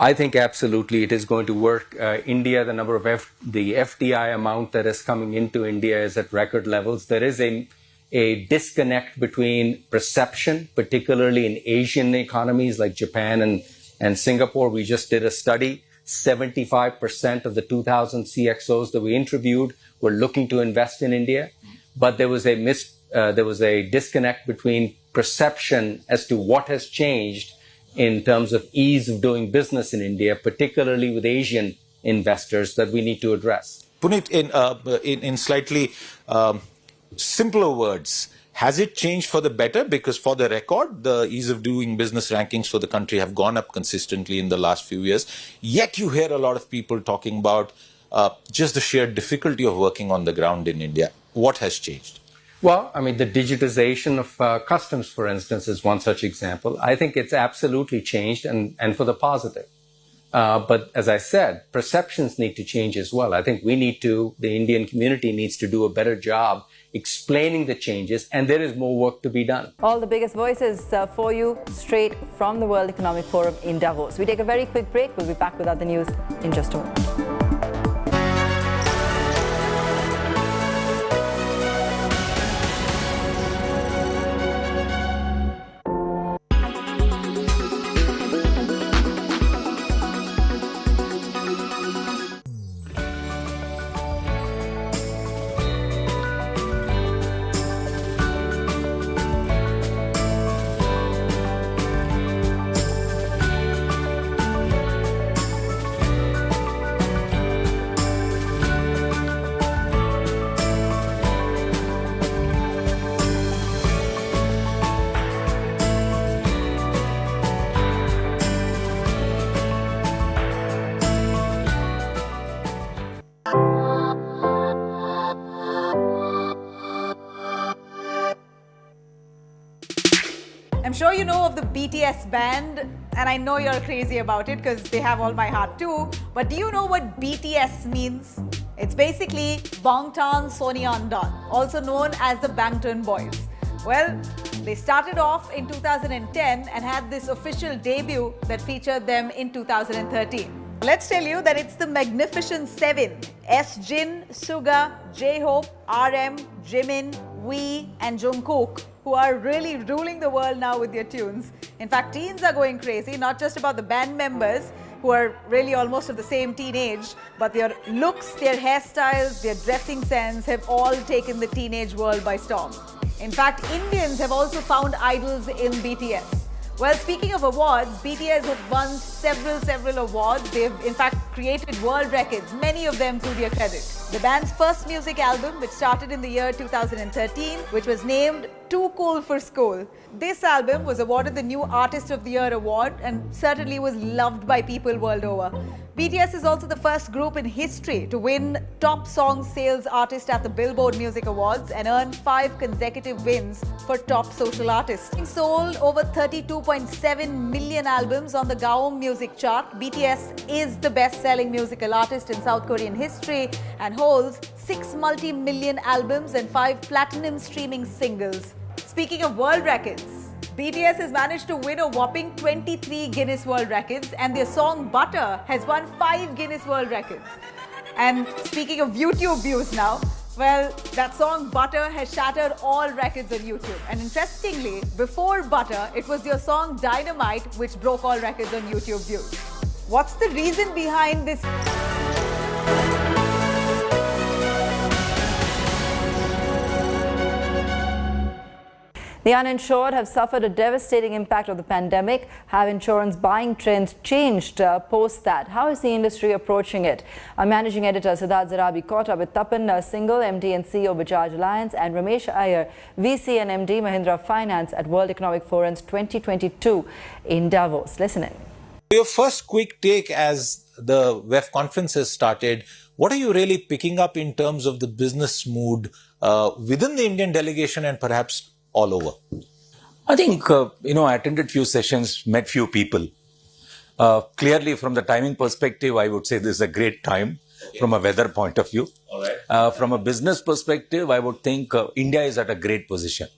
I think absolutely it is going to work. India, the number of the FDI amount that is coming into India is at record levels. There is a disconnect between perception, particularly in Asian economies like Japan and Singapore. We just did a study. 75% of the 2,000 CXOs that we interviewed were looking to invest in India, but there was a disconnect between perception as to what has changed in terms of ease of doing business in India, particularly with Asian investors, that we need to address. Puneet, in slightly simpler words, has it changed for the better? Because for the record, the ease of doing business rankings for the country have gone up consistently in the last few years. Yet you hear a lot of people talking about just the sheer difficulty of working on the ground in India. What has changed? Well, I mean, the digitization of customs, for instance, is one such example. I think it's absolutely changed and for the positive. But as I said, perceptions need to change as well. I think the Indian community needs to do a better job explaining the changes, and there is more work to be done. All the biggest voices for you straight from the World Economic Forum in Davos. We take a very quick break. We'll be back with other news in just a moment. I'm sure you know of the BTS band, and I know you're crazy about it because they have all my heart too. But do you know what BTS means? It's basically Bangtan Sonyeondan, also known as the Bangtan Boys. Well, they started off in 2010 and had this official debut that featured them in 2013. Let's tell you that it's the Magnificent Seven: S-Jin, Suga, J-Hope, RM, Jimin, V, and Jungkook, who are really ruling the world now with their tunes. In fact, teens are going crazy, not just about the band members, who are really almost of the same teenage, but their looks, their hairstyles, their dressing sense have all taken the teenage world by storm. In fact, Indians have also found idols in BTS. Well, speaking of awards, BTS have won several awards. They've in fact created world records, many of them to their credit. The band's first music album, which started in the year 2013, which was named Too Cool for School. This album was awarded the New Artist of the Year award and certainly was loved by people world over. BTS is also the first group in history to win Top Song Sales Artist at the Billboard Music Awards and earn 5 consecutive wins for Top Social Artist. Sold over 32.7 million albums on the Gaon Music Chart, BTS is the best-selling musical artist in South Korean history and holds 6 multi-million albums and 5 platinum streaming singles. Speaking of world records, BTS has managed to win a whopping 23 Guinness World Records, and their song Butter has won 5 Guinness World Records. And speaking of YouTube views now, well, that song Butter has shattered all records on YouTube. And interestingly, before Butter, it was their song Dynamite which broke all records on YouTube views. What's the reason behind this? The uninsured have suffered a devastating impact of the pandemic. Have insurance buying trends changed post that? How is the industry approaching it? Our managing editor Siddharth Zarabi caught up with Tapan Singhal, MD and CEO Bajaj Alliance, and Ramesh Iyer, VC and MD Mahindra Finance at World Economic Forum's 2022 in Davos. Listen in. Your first quick take as the WEF conference has started, what are you really picking up in terms of the business mood within the Indian delegation and perhaps all over? I think, I attended few sessions, met few people. Clearly, from the timing perspective, I would say this is a great time from a weather point of view. From a business perspective, I would think India is at a great position.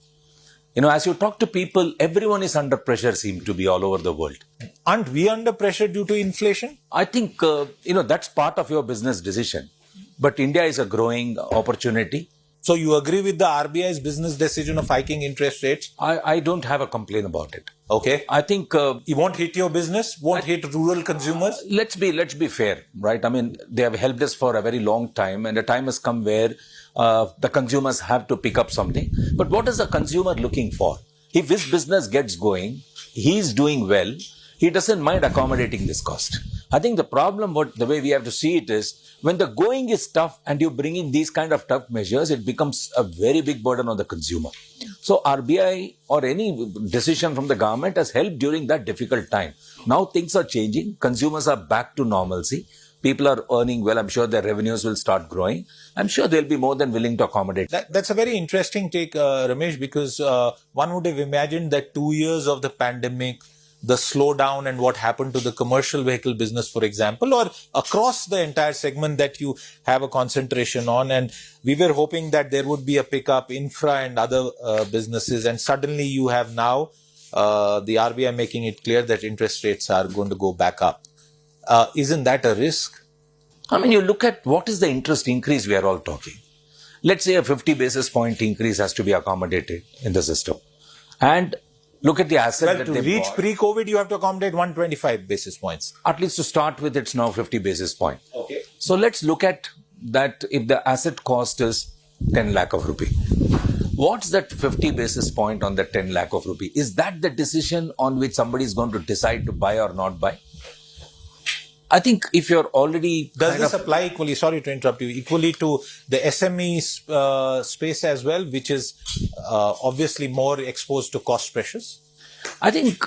As you talk to people, everyone is under pressure, seem to be all over the world. Aren't we under pressure due to inflation? I think, that's part of your business decision. But India is a growing opportunity. So you agree with the RBI's business decision of hiking interest rates? I don't have a complaint about it. Okay. I think... it won't hit your business? Won't hit rural consumers? Let's be fair, right? I mean, they have helped us for a very long time, and the time has come where the consumers have to pick up something. But what is the consumer looking for? If his business gets going, he's doing well, he doesn't mind accommodating this cost. I think the problem, the way we have to see it is, when the going is tough and you bring in these kind of tough measures, it becomes a very big burden on the consumer. So RBI or any decision from the government has helped during that difficult time. Now things are changing. Consumers are back to normalcy. People are earning well. I'm sure their revenues will start growing. I'm sure they'll be more than willing to accommodate. That's a very interesting take, Ramesh, because one would have imagined that 2 years of the pandemic, the slowdown and what happened to the commercial vehicle business, for example, or across the entire segment that you have a concentration on. And we were hoping that there would be a pickup infra and other businesses. And suddenly you have now the RBI making it clear that interest rates are going to go back up. Isn't that a risk? I mean, you look at what is the interest increase we are all talking. Let's say a 50 basis point increase has to be accommodated in the system. And look at the asset that to reach pre-COVID, you have to accommodate 125 basis points. At least to start with, it's now 50 basis point. Okay. So let's look at that. If the asset cost is 10 lakh of rupee, what's that 50 basis point on the 10 lakh of rupee? Is that the decision on which somebody is going to decide to buy or not buy? I think if you're already... Does this apply equally, sorry to interrupt you, equally to the SME space as well, which is obviously more exposed to cost pressures? I think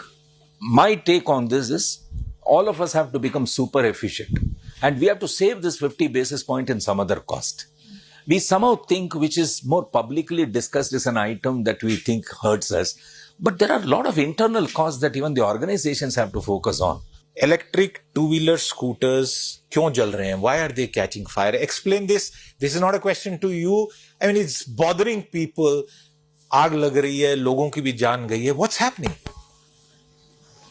my take on this is all of us have to become super efficient and we have to save this 50 basis point in some other cost. We somehow think which is more publicly discussed as an item that we think hurts us. But there are a lot of internal costs that even the organizations have to focus on. Electric two-wheeler scooters, kyun jal rahe hain? Why are they catching fire? Explain this. This is not a question to you. I mean, it's bothering people. Aag lag rahi hai, logon ki bhi jaan gayi hai. What's happening?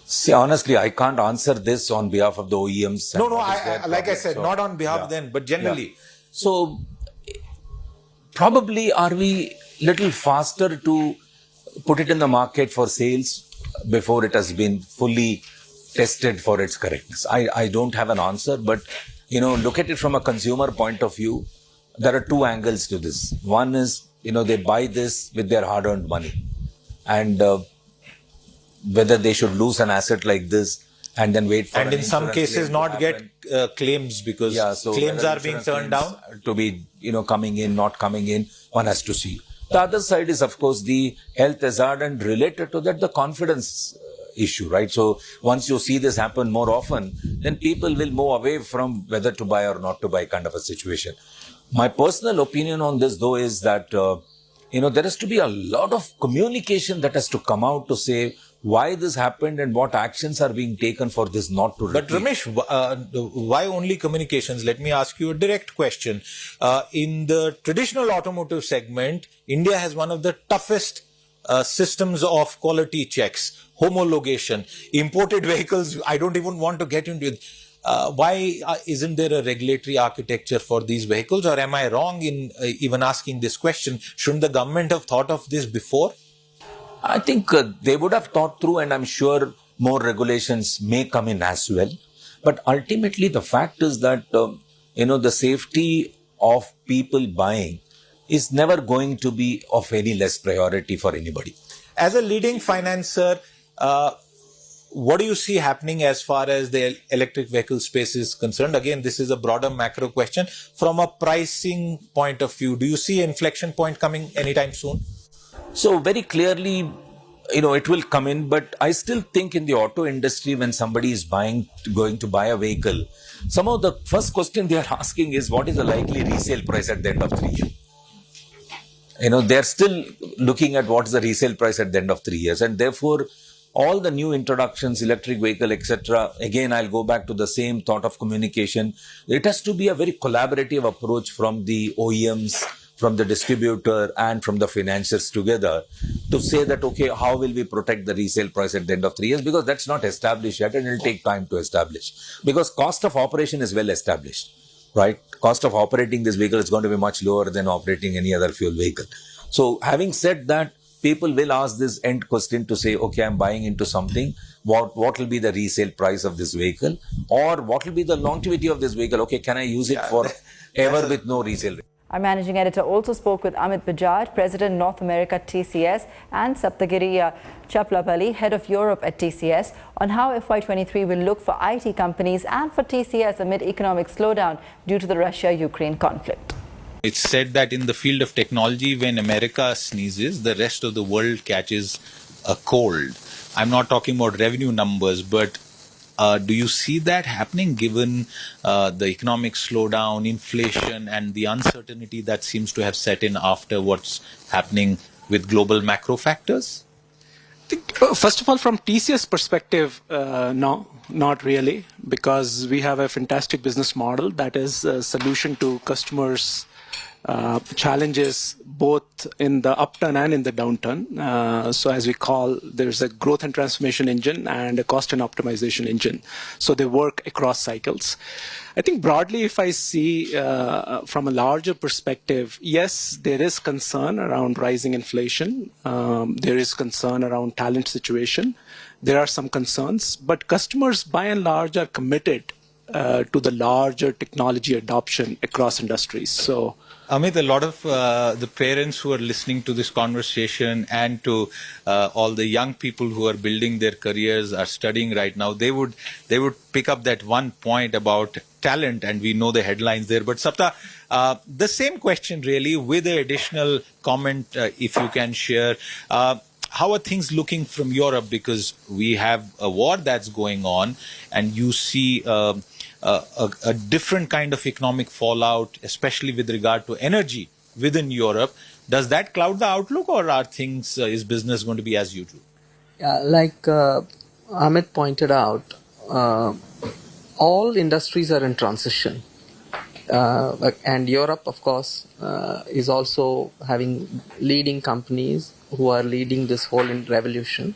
See, honestly, I can't answer this on behalf of the OEMs. No, like I said, not on behalf of them, but generally. Yeah. So, probably are we little faster to put it in the market for sales before it has been fully tested for its correctness? I don't have an answer, but, look at it from a consumer point of view. There are two angles to this. One is, they buy this with their hard-earned money. And whether they should lose an asset like this and then wait for and in some cases not get claims because claims are being turned down. To be, coming in, not coming in, one has to see. The other side is, of course, the health hazard and related to that, the confidence issue, right? So once you see this happen more often, then people will move away from whether to buy or not to buy kind of a situation. My personal opinion on this, though, is that, there has to be a lot of communication that has to come out to say why this happened and what actions are being taken for this not to repeat. But Ramesh, why only communications? Let me ask you a direct question. In the traditional automotive segment, India has one of the toughest systems of quality checks, homologation, imported vehicles. I don't even want to get into it. Why isn't there a regulatory architecture for these vehicles? Or am I wrong in even asking this question? Shouldn't the government have thought of this before? I think they would have thought through, and I'm sure more regulations may come in as well. But ultimately, the fact is that, the safety of people buying is never going to be of any less priority for anybody. As a leading financer, what do you see happening as far as the electric vehicle space is concerned? Again, this is a broader macro question. From a pricing point of view, do you see an inflection point coming anytime soon? So very clearly, it will come in, but I still think in the auto industry, when somebody is going to buy a vehicle, somehow the first question they are asking is, what is the likely resale price at the end of 3 years? They're still looking at what's the resale price at the end of 3 years. And therefore, all the new introductions, electric vehicle, etc. Again, I'll go back to the same thought of communication. It has to be a very collaborative approach from the OEMs, from the distributor, and from the financiers together to say that, okay, how will we protect the resale price at the end of 3 years? Because that's not established yet and it'll take time to establish. Because cost of operation is well established, right? Cost of operating this vehicle is going to be much lower than operating any other fuel vehicle. So having said that, people will ask this end question to say, okay, I'm buying into something. What will be the resale price of this vehicle? Or what will be the longevity of this vehicle? Okay, can I use it forever with no resale? Our managing editor also spoke with Amit Bajaj, President North America TCS, and Saptagiri Chaplapalli, Head of Europe at TCS, on how FY23 will look for IT companies and for TCS amid economic slowdown due to the Russia-Ukraine conflict. It's said that in the field of technology, when America sneezes, the rest of the world catches a cold. I'm not talking about revenue numbers, but do you see that happening given the economic slowdown, inflation, and the uncertainty that seems to have set in after what's happening with global macro factors? I think, first of all, from TCS perspective, no, not really, because we have a fantastic business model that is a solution to customers' challenges both in the upturn and in the downturn. So as we call, there's a growth and transformation engine and a cost and optimization engine. So they work across cycles. I think broadly, if I see from a larger perspective, yes, there is concern around rising inflation. There is concern around talent situation. There are some concerns, but customers by and large are committed to the larger technology adoption across industries. So Amit, a lot of the parents who are listening to this conversation and to all the young people who are building their careers, are studying right now, they would pick up that one point about talent, and we know the headlines there. But Sapta, the same question really, with an additional comment, if you can share. How are things looking from Europe? Because we have a war that's going on, and you see a different kind of economic fallout, especially with regard to energy within Europe. Does that cloud the outlook, or are things, is business going to be as usual? Yeah, like Amit pointed out, all industries are in transition. And Europe, of course, is also having leading companies who are leading this whole revolution.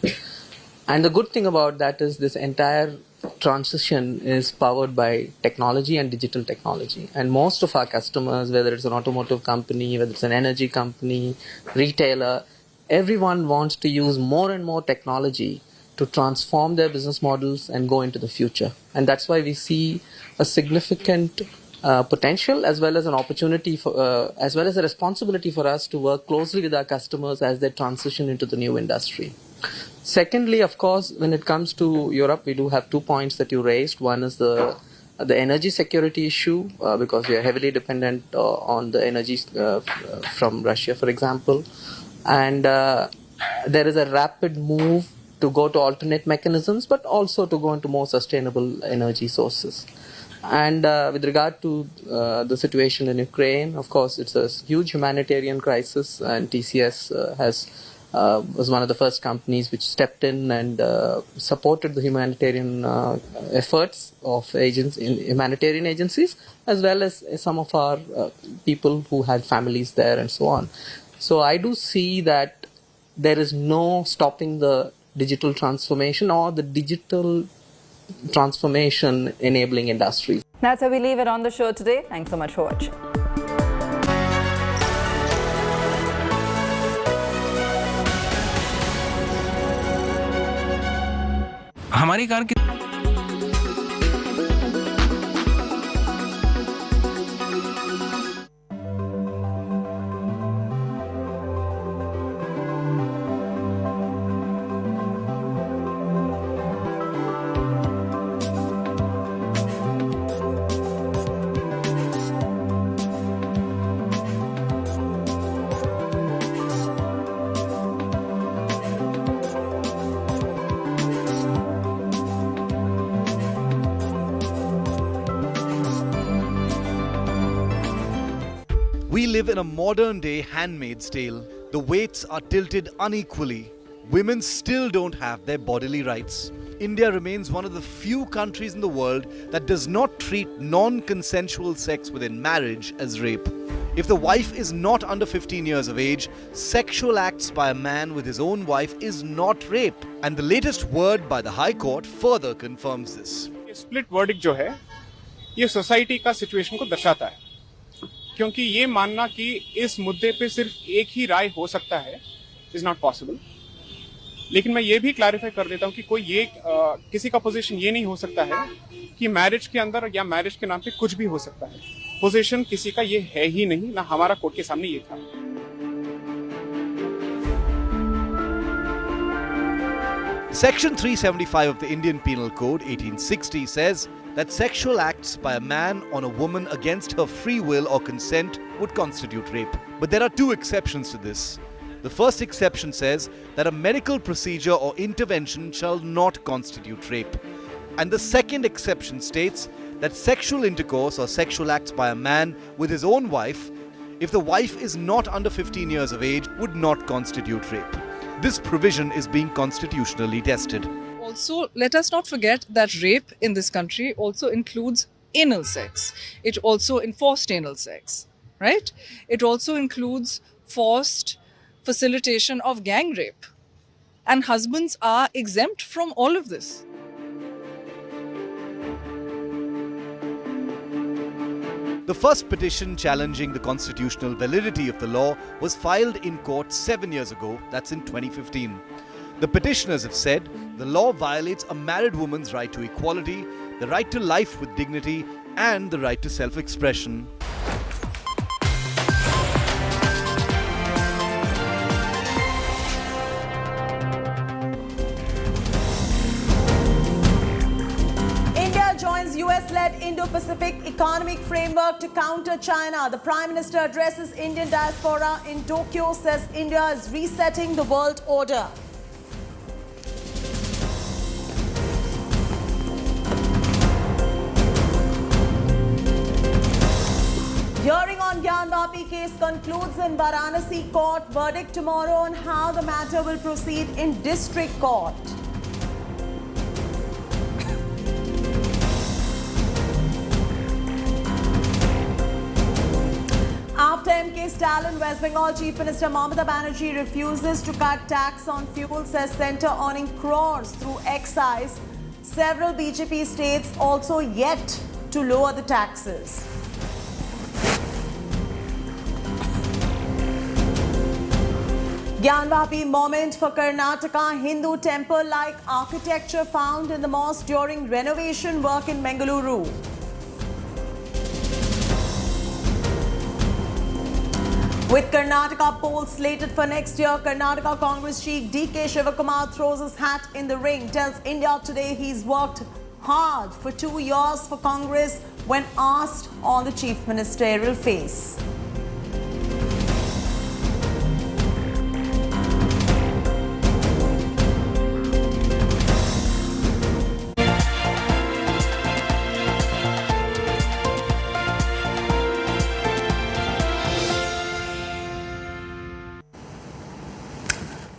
And the good thing about that is this entire transition is powered by technology and digital technology. And most of our customers, whether it's an automotive company, whether it's an energy company, retailer, everyone wants to use more and more technology to transform their business models and go into the future. And that's why we see a significant potential as well as an opportunity for, as well as a responsibility for us to work closely with our customers as they transition into the new industry. Secondly, of course, when it comes to Europe, we do have 2 points that you raised. One is the energy security issue, because we are heavily dependent on the energy from Russia, for example. And there is a rapid move to go to alternate mechanisms, but also to go into more sustainable energy sources. And with regard to the situation in Ukraine, of course, it's a huge humanitarian crisis, and TCS was one of the first companies which stepped in and supported the humanitarian efforts of humanitarian agencies, as well as some of our people who had families there and so on. So I do see that there is no stopping the digital transformation or the digital transformation enabling industries. That's how we leave it on the show today. Thanks so much for watching. हमारी car की We live in a modern-day Handmaid's Tale. The weights are tilted unequally. Women still don't have their bodily rights. India remains one of the few countries in the world that does not treat non-consensual sex within marriage as rape. If the wife is not under 15 years of age, sexual acts by a man with his own wife is not rape. And the latest word by the High Court further confirms this. Split verdict जो है, ये society का situation को दर्शाता है, क्योंकि ये मानना कि इस मुद्दे पे सिर्फ एक ही राय हो सकता है, is not possible. लेकिन मैं ये भी क्लैरिफाई कर देता हूँ कि कोई ये किसी का पोजीशन ये नहीं हो सकता है कि मैरिज के अंदर या मैरिज के नाम पे कुछ भी हो सकता है. पोजीशन किसी का ये है ही नहीं, ना हमारा कोर्ट के सामने ये था. Section 375 of the Indian Penal Code 1860 says that sexual acts by a man on a woman against her free will or consent would constitute rape. But there are two exceptions to this. The first exception says that a medical procedure or intervention shall not constitute rape. And the second exception states that sexual intercourse or sexual acts by a man with his own wife, if the wife is not under 15 years of age, would not constitute rape. This provision is being constitutionally tested. Also, let us not forget that rape in this country also includes anal sex. It also enforced anal sex, right? It also includes forced facilitation of gang rape. And husbands are exempt from all of this. The first petition challenging the constitutional validity of the law was filed in court 7 years ago, that's in 2015. The petitioners have said the law violates a married woman's right to equality, the right to life with dignity, and the right to self-expression. US-led Indo-Pacific Economic Framework to counter China. The Prime Minister addresses Indian diaspora in Tokyo, says India is resetting the world order. Hearing on Gyan Vapi case concludes in Varanasi court. Verdict tomorrow on how the matter will proceed in district court. After MK Stalin, West Bengal Chief Minister Mamata Banerjee refuses to cut tax on fuel, says centre earning crores through excise. Several BJP states also yet to lower the taxes. Gyan Vapi moment for Karnataka. Hindu temple-like architecture found in the mosque during renovation work in Bengaluru. With Karnataka polls slated for next year, Karnataka Congress chief DK Shivakumar throws his hat in the ring, tells India Today he's worked hard for 2 years for Congress when asked on the chief ministerial face.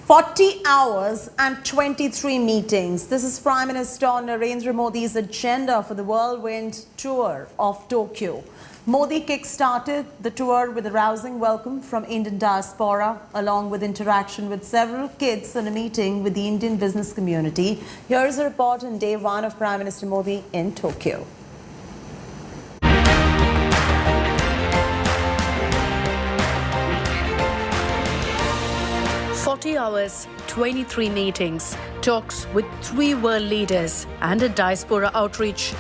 "40 hours and 23 meetings. This is Prime Minister Narendra Modi's agenda for the whirlwind tour of Tokyo. Modi kick-started the tour with a rousing welcome from Indian diaspora, along with interaction with several kids and a meeting with the Indian business community. Here is a report on day one of Prime Minister Modi in Tokyo. 40 hours, 23 meetings, talks with 3 world leaders and a diaspora outreach.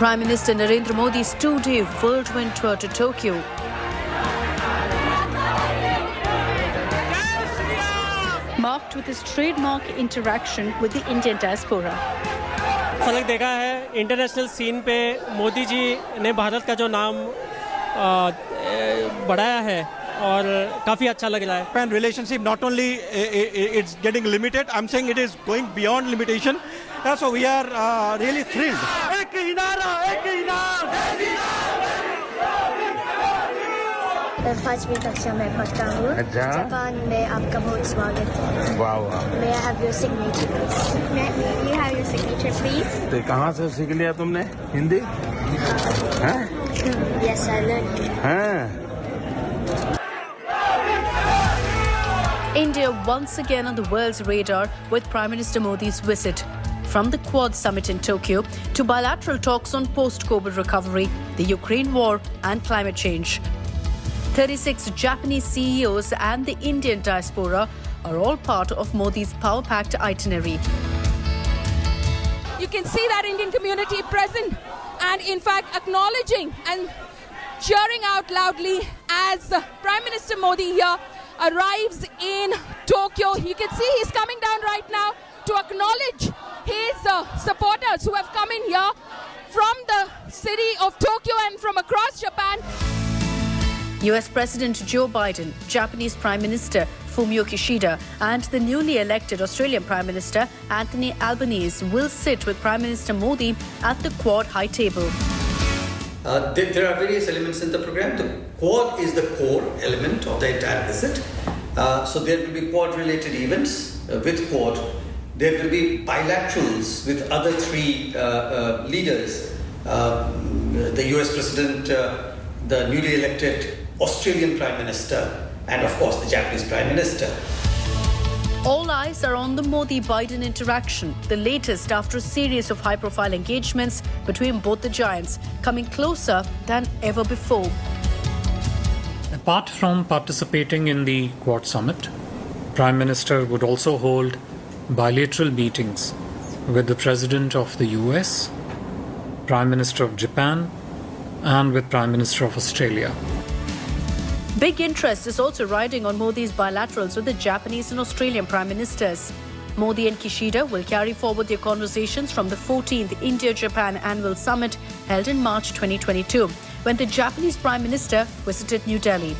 Prime Minister Narendra Modi's 2-day whirlwind tour to Tokyo. Marked with his trademark interaction with the Indian diaspora. फलक देखा है international scene पे मोदी जी ने भारत का जो नाम बढ़ाया है और काफी अच्छा लग रहा है. And relationship not only it's getting limited, I'm saying it is going beyond limitation. So we are really thrilled. 5वीं कक्षा में पढ़ता हूँ। अच्छा। जापान में आपका बहुत स्वागत है। वाह वाह। May I have your signature, please? May I have your signature, please? तो कहाँ से सीख लिया तुमने हिंदी? हैं? Yes, I learned. हैं? India once again on the world's radar with Prime Minister Modi's visit. From the Quad summit in Tokyo to bilateral talks on post-COVID recovery, the Ukraine war and climate change. 36 Japanese CEOs and the Indian diaspora are all part of Modi's power-packed itinerary. You can see that Indian community present and in fact acknowledging and cheering out loudly as Prime Minister Modi here arrives in Tokyo. You can see he's coming down right now to acknowledge his supporters who have come in here from the city of Tokyo and from across Japan. US President Joe Biden, Japanese Prime Minister Fumio Kishida and the newly elected Australian Prime Minister Anthony Albanese will sit with Prime Minister Modi at the Quad high table. There are various elements in the program. The Quad is the core element of the entire visit. So there will be Quad-related events with Quad. There will be bilaterals with other three leaders. The US President, the newly elected Australian Prime Minister, and of course the Japanese Prime Minister. All eyes are on the Modi-Biden interaction, the latest after a series of high-profile engagements between both the giants, coming closer than ever before. Apart from participating in the Quad Summit, Prime Minister would also hold bilateral meetings with the President of the US, Prime Minister of Japan, and with Prime Minister of Australia. Big interest is also riding on Modi's bilaterals with the Japanese and Australian Prime Ministers. Modi and Kishida will carry forward their conversations from the 14th India-Japan Annual Summit held in March 2022, when the Japanese Prime Minister visited New Delhi.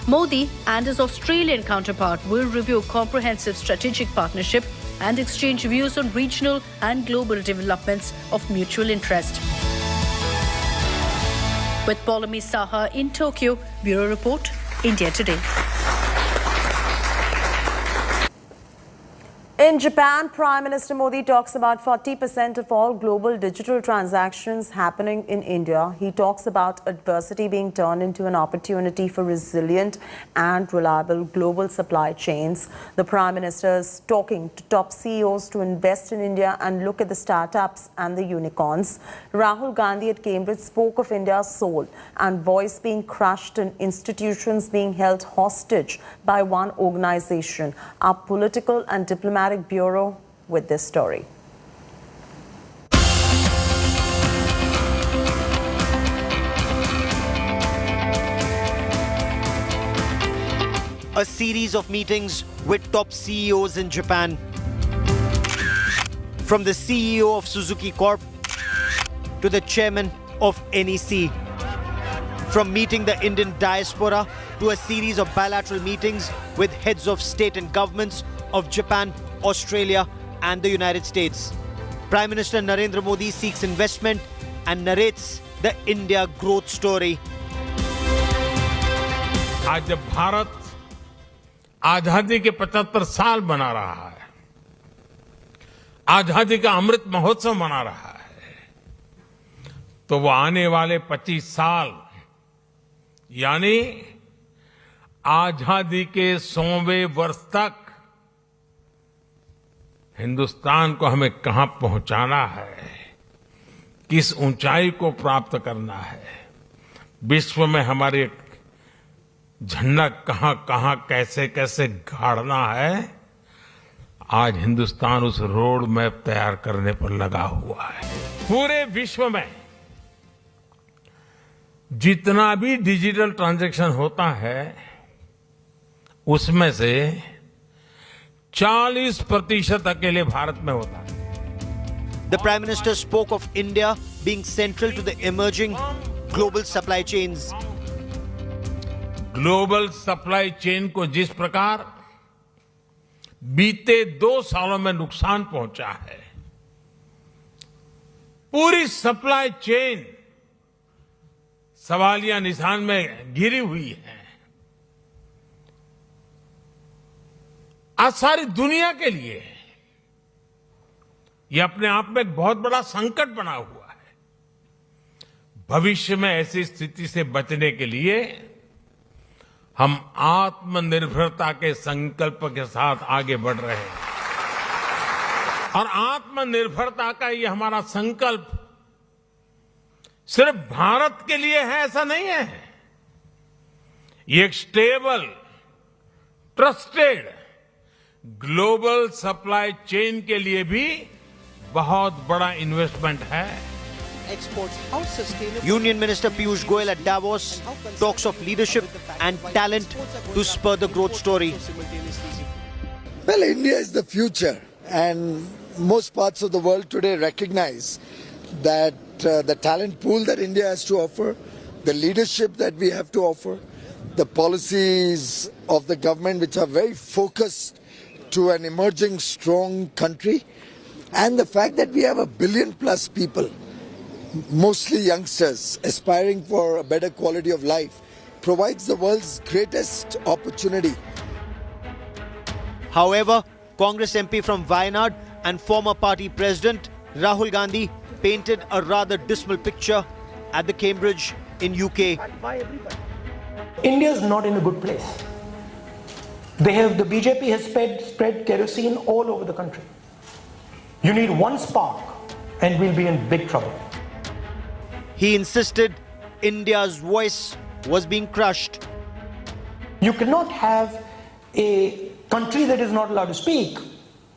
Modi and his Australian counterpart will review comprehensive strategic partnership and exchange views on regional and global developments of mutual interest. With Paulami Saha in Tokyo, Bureau Report, India Today. In Japan, Prime Minister Modi talks about 40% of all global digital transactions happening in India. He talks about adversity being turned into an opportunity for resilient and reliable global supply chains. The Prime Minister is talking to top CEOs to invest in India and look at the startups and the unicorns. Rahul Gandhi at Cambridge spoke of India's soul and voice being crushed and institutions being held hostage by one organization. Our political and diplomatic bureau with this story. A series of meetings with top CEOs in Japan. From the CEO of Suzuki Corp to the chairman of NEC. From meeting the Indian diaspora to a series of bilateral meetings with heads of state and governments of Japan, Australia and the United States. Prime Minister Narendra Modi seeks investment and narrates the India growth story. आज जब भारत आजादी के 75 साल मना रहा है, आजादी का अमृत महोत्सव मना रहा है, तो वो आने वाले 25 साल यानी आजादी के 100वें वर्ष तक हिंदुस्तान को हमें कहां पहुंचाना है, किस ऊंचाई को प्राप्त करना है, विश्व में हमारे झंडा कहां कहां कैसे कैसे गाड़ना है, आज हिंदुस्तान उस रोड मैप तैयार करने पर लगा हुआ है। पूरे विश्व में जितना भी डिजिटल ट्रांजैक्शन होता है उसमें से 40% अकेले भारत में होता है। The Prime Minister spoke of India being central to the emerging global supply chains. Global supply chain को जिस प्रकार बीते 2 सालों में नुकसान पहुंचा है, पूरी सप्लाई चेन सवालिया निशान में घिरी हुई है। आज सारी दुनिया के लिए ये अपने आप में एक बहुत बड़ा संकट बना हुआ है। भविष्य में ऐसी स्थिति से बचने के लिए हम आत्मनिर्भरता के संकल्प के साथ आगे बढ़ रहे हैं और आत्मनिर्भरता का ये हमारा संकल्प सिर्फ भारत के लिए है ऐसा नहीं है। ये एक stable, trusted global supply chain के लिए भी बहुत बड़ा इन्वेस्टमेंट है। Union Minister Piyush Goyal at Davos talks of leadership and talent to spur the growth story. Well, India is the future, and most parts of the world today recognize that the talent pool that India has to offer, the leadership that we have to offer, the policies of the government which are very focused to an emerging strong country, and the fact that we have 1 billion plus people, mostly youngsters, aspiring for a better quality of life, provides the world's greatest opportunity. However, Congress MP from Wayanad and former party president Rahul Gandhi painted a rather dismal picture at the Cambridge in UK. India is not in a good place. The BJP has spread kerosene all over the country. You need one spark and we'll be in big trouble. He insisted India's voice was being crushed. You cannot have a country that is not allowed to speak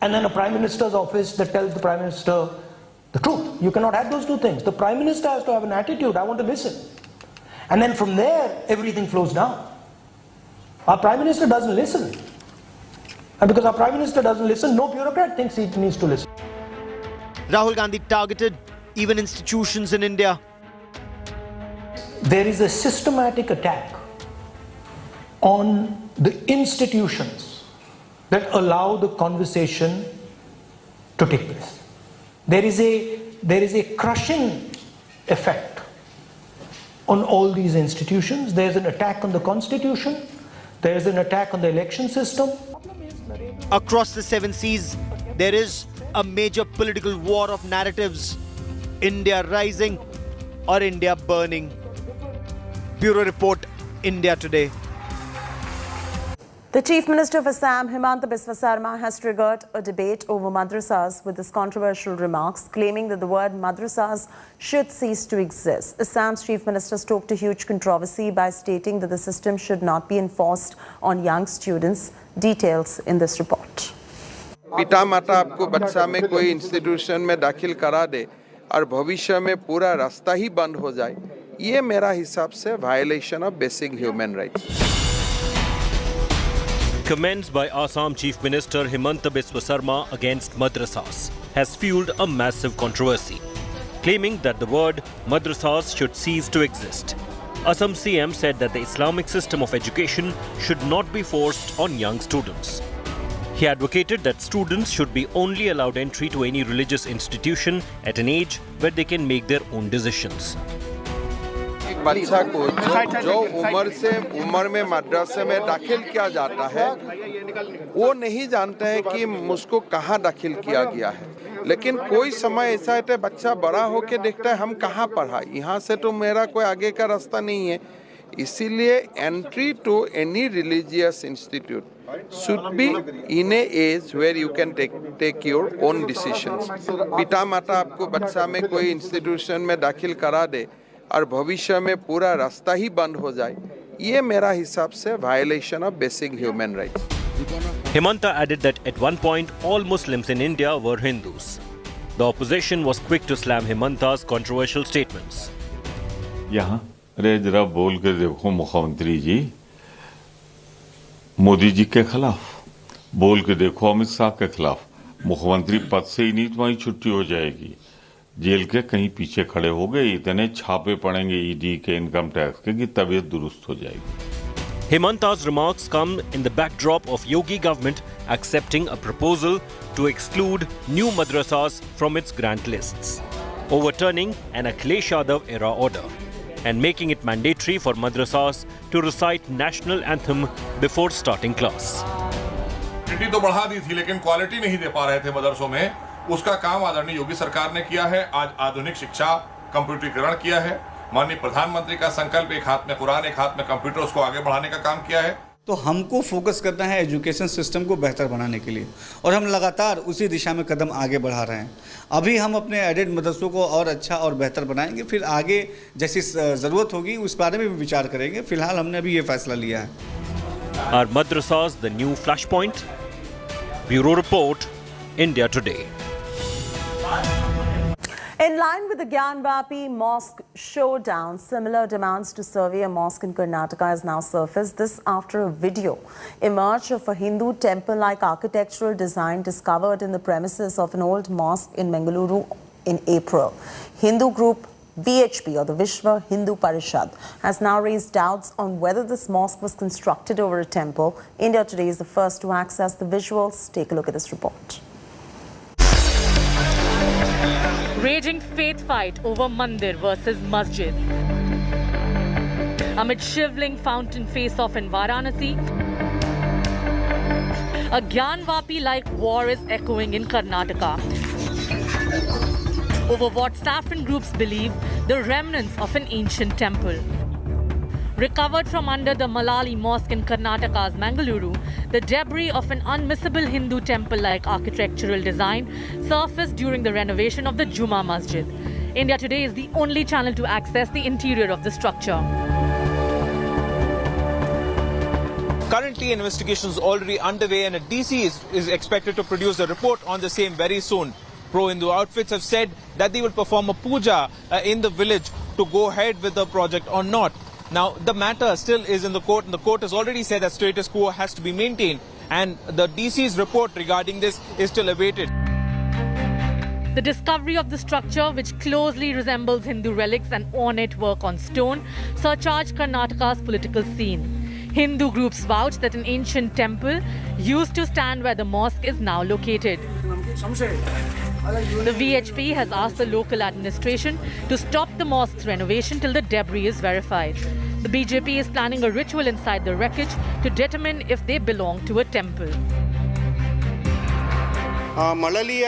and then a Prime Minister's office that tells the Prime Minister the truth. You cannot have those two things. The Prime Minister has to have an attitude, I want to listen. And then from there, everything flows down. Our Prime Minister doesn't listen. And because our Prime Minister doesn't listen, no bureaucrat thinks he needs to listen. Rahul Gandhi targeted even institutions in India. There is a systematic attack on the institutions that allow the conversation to take place. There is a crushing effect on all these institutions. There's an attack on the constitution. There's an attack on the election system. Across the 7 seas, there is a major political war of narratives. India rising or India burning. Bureau Report, India Today. The Chief Minister of Assam, Himanta Biswa Sarma, has triggered a debate over madrasas with his controversial remarks, claiming that the word madrasas should cease to exist. Assam's Chief Minister stoked a huge controversy by stating that the system should not be enforced on young students. Details in this report. पिता माता आपको बच्चा में कोई institution में दाखिल करा दे और भविष्य में पूरा रास्ता ही बंद हो जाए, ये मेरा हिसाब से violation of basic human rights. Comments by Assam Chief Minister Himanta Biswa Sarma against madrasas has fueled a massive controversy, claiming that the word madrasas should cease to exist. Assam CM said that the Islamic system of education should not be forced on young students. He advocated that students should be only allowed entry to any religious institution at an age where they can make their own decisions. बच्चा को जो उम्र में मदरसे में दाखिल किया जाता है, वो नहीं जानता है कि मुझको कहाँ दाखिल किया गया है. लेकिन कोई समय ऐसा है कि बच्चा बड़ा होके देखता है हम कहाँ पढ़ा, यहाँ से तो मेरा कोई आगे का रास्ता नहीं है. इसीलिए entry to any religious institute should be in a age where you can take your own decisions. पिता माता आपको बच्चा में कोई इंस्टीट्यूशन में दाखिल करा दे और भविष्य में पूरा रास्ता ही बंद हो जाए, ये मेरा हिसाब से violation of basic human rights. Himanta added that at one point all Muslims in India were Hindus. The opposition was quick to slam Himanta's controversial statements. यहाँ अरे जरा बोल के देखो मुख्यमंत्री जी, मोदी जी के खिलाफ बोल के देखो, अमित शाह के खिलाफ. मुख्यमंत्री पद से ही नहीं तुम्हारी छुट्टी हो जाएगी, जेल के कहीं पीछे खड़े हो गए, इतने छापे पड़ेंगे ईडी के, इनकम टैक्स के, कि तबीयत दुरुस्त हो जाएगी. Himanta's remarks come in the backdrop of Yogi government accepting a proposal to exclude new madrasas from its grant lists, overturning an Akhilesh Yadav era order and making it mandatory for madrasas to recite national anthem before starting class. Quantity तो बढ़ा दी थी लेकिन quality नहीं दे पा रहे थे मदरसों में। उसका काम आदरणीय योगी सरकार ने किया है। आज आधुनिक शिक्षा कंप्यूटरीकरण किया है। माननीय प्रधानमंत्री का संकल्प, एक हाथ में कुरान एक हाथ में कंप्यूटर, उसको आगे बढ़ाने का काम किया है। तो हमको फोकस करना है एजुकेशन सिस्टम को बेहतर बनाने के लिए, और हम लगातार उसी दिशा में कदम आगे बढ़ा रहे हैं। अभी हम अपने एडेड मदरसों को और अच्छा और बेहतर बनाएंगे, फिर आगे जैसी ज़रूरत होगी उस बारे में भी विचार करेंगे। फिलहाल हमने अभी ये फैसला लिया है। Are madrasas the new flashpoint? Bureau Report, India Today. In line with the Gyanvapi mosque showdown, similar demands to survey a mosque in Karnataka has now surfaced. This after a video emerged of a Hindu temple-like architectural design discovered in the premises of an old mosque in Mangaluru in April. Hindu group VHP, or the Vishwa Hindu Parishad, has now raised doubts on whether this mosque was constructed over a temple. India Today is the first to access the visuals. Take a look at this report. Raging faith fight over Mandir versus Masjid. Amid shivling fountain face-off in Varanasi, a Gyanvapi-like war is echoing in Karnataka over what saffron groups believe the remnants of an ancient temple. Recovered from under the Malali Mosque in Karnataka's Mangaluru, the debris of an unmissable Hindu temple-like architectural design surfaced during the renovation of the Juma Masjid. India Today is the only channel to access the interior of the structure. Currently, investigations already underway, and a DC is expected to produce a report on the same very soon. Pro-Hindu outfits have said that they will perform a puja in the village to go ahead with the project or not. Now, the matter still is in the court, and the court has already said that status quo has to be maintained, and the DC's report regarding this is still awaited. The discovery of the structure, which closely resembles Hindu relics and ornate work on stone, surcharged Karnataka's political scene. Hindu groups vouch that an ancient temple used to stand where the mosque is now located. The VHP has asked the local administration to stop the mosque's renovation till the debris is verified. The BJP is planning a ritual inside the wreckage to determine if they belong to a temple. ಮಳಲಿಯ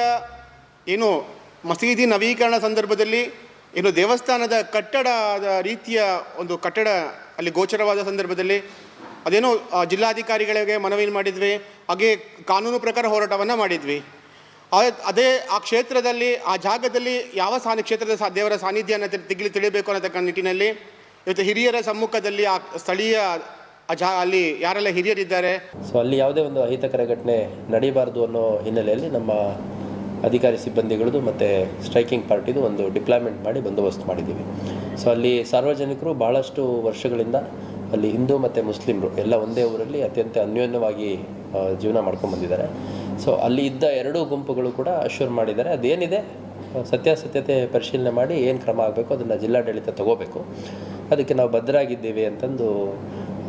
ಏನು ಮಸೀದಿ ನವೀಕರಣ ಸಂದರ್ಭದಲ್ಲಿ ಏನು ದೇವಸ್ಥಾನದ ಕಟ್ಟಡದ ರೀತಿಯ ಒಂದು ಕಟ್ಟಡ ಅಲ್ಲಿ ಗೋಚರವಾದ ಸಂದರ್ಭದಲ್ಲಿ ಅದೇನೋ ಜಿಲ್ಲಾಧಿಕಾರಿಗಳಿಗೆ ಮನವಿ ಮಾಡಿದ್ವಿ, ಹಾಗೆ ಕಾನೂನು ಪ್ರಕಾರ ಹೋರಾಟವನ್ನು ಮಾಡಿದ್ವಿ. ಅದೇ ಆ ಕ್ಷೇತ್ರದಲ್ಲಿ ಆ ಜಾಗದಲ್ಲಿ ಯಾವ ಕ್ಷೇತ್ರದ ದೇವರ ಸಾನ್ನಿಧ್ಯನ ತಿಳಿಬೇಕು ಅನ್ನತಕ್ಕ ನಿಟ್ಟಿನಲ್ಲಿ ಇವತ್ತು ಹಿರಿಯರ ಸಮ್ಮುಖದಲ್ಲಿ ಆ ಸ್ಥಳೀಯ ಅಲ್ಲಿ ಯಾರೆಲ್ಲ ಹಿರಿಯರಿದ್ದಾರೆ, ಸೊ ಅಲ್ಲಿ ಯಾವುದೇ ಒಂದು ಅಹಿತಕರ ಘಟನೆ ನಡೀಬಾರ್ದು ಅನ್ನೋ ಹಿನ್ನೆಲೆಯಲ್ಲಿ ನಮ್ಮ ಅಧಿಕಾರಿ ಸಿಬ್ಬಂದಿಗಳದ್ದು ಮತ್ತು ಸ್ಟ್ರೈಕಿಂಗ್ ಪಾರ್ಟಿದು ಒಂದು ಡಿಪ್ಲಾಯ್ಮೆಂಟ್ ಮಾಡಿ ಬಂದೋಬಸ್ತ್ ಮಾಡಿದ್ದೀವಿ. ಸೊ ಅಲ್ಲಿ ಸಾರ್ವಜನಿಕರು ಭಾಳಷ್ಟು ವರ್ಷಗಳಿಂದ ಅಲ್ಲಿ ಹಿಂದೂ ಮತ್ತು ಮುಸ್ಲಿಮರು ಎಲ್ಲ ಒಂದೇ ಊರಲ್ಲಿ ಅತ್ಯಂತ ಅನ್ಯೋನ್ಯವಾಗಿ ಜೀವನ ಮಾಡ್ಕೊಂಡು ಬಂದಿದ್ದಾರೆ. ಸೊ ಅಲ್ಲಿ ಇದ್ದ ಎರಡೂ ಗುಂಪುಗಳು ಕೂಡ ಅಶ್ಯೂರ್ ಮಾಡಿದ್ದಾರೆ, ಅದೇನಿದೆ ಸತ್ಯಾಸತ್ಯತೆ ಪರಿಶೀಲನೆ ಮಾಡಿ ಏನು ಕ್ರಮ ಆಗಬೇಕು ಅದನ್ನು ಜಿಲ್ಲಾಡಳಿತ ತಗೋಬೇಕು, ಅದಕ್ಕೆ ನಾವು ಬದ್ಧರಾಗಿದ್ದೇವೆ ಅಂತಂದು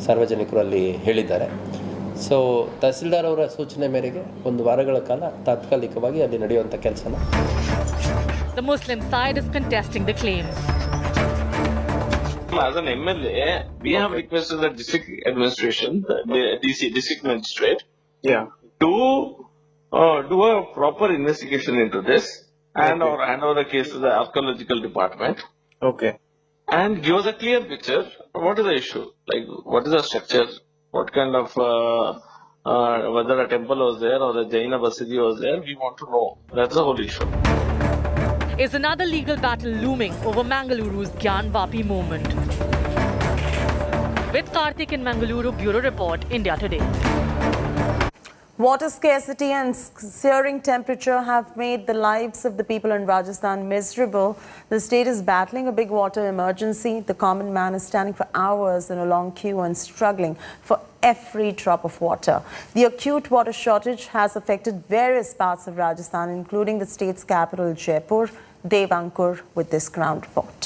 ಸಾರ್ವಜನಿಕರು ಅಲ್ಲಿ ಹೇಳಿದ್ದಾರೆ. ಸೊ ತಹಸೀಲ್ದಾರ್ ಅವರ ಸೂಚನೆ ಮೇರೆಗೆ ಒಂದು ವಾರಗಳ ಕಾಲ ತಾತ್ಕಾಲಿಕವಾಗಿ ಅಲ್ಲಿ ನಡೆಯುವಂಥ ಕೆಲಸನ. The Muslim side is contesting the claims. As an MLA, we have requested the district administration, the DC, district magistrate, to do a proper investigation into this and or hand over the case to the archaeological department. Okay. And give us a clear picture. What is the issue? Like, what is the structure? What kind of, whether a temple was there or a Jaina Basidi was there, we want to know. That's the whole issue. Is another legal battle looming over Mangaluru's Gyanvapi movement? With Karthik in Mangaluru, Bureau Report, India Today. Water scarcity and searing temperature have made the lives of the people in Rajasthan miserable. The state is battling a big water emergency. The common man is standing for hours in a long queue and struggling for every drop of water. The acute water shortage has affected various parts of Rajasthan, including the state's capital, Jaipur. Devankur with this ground report.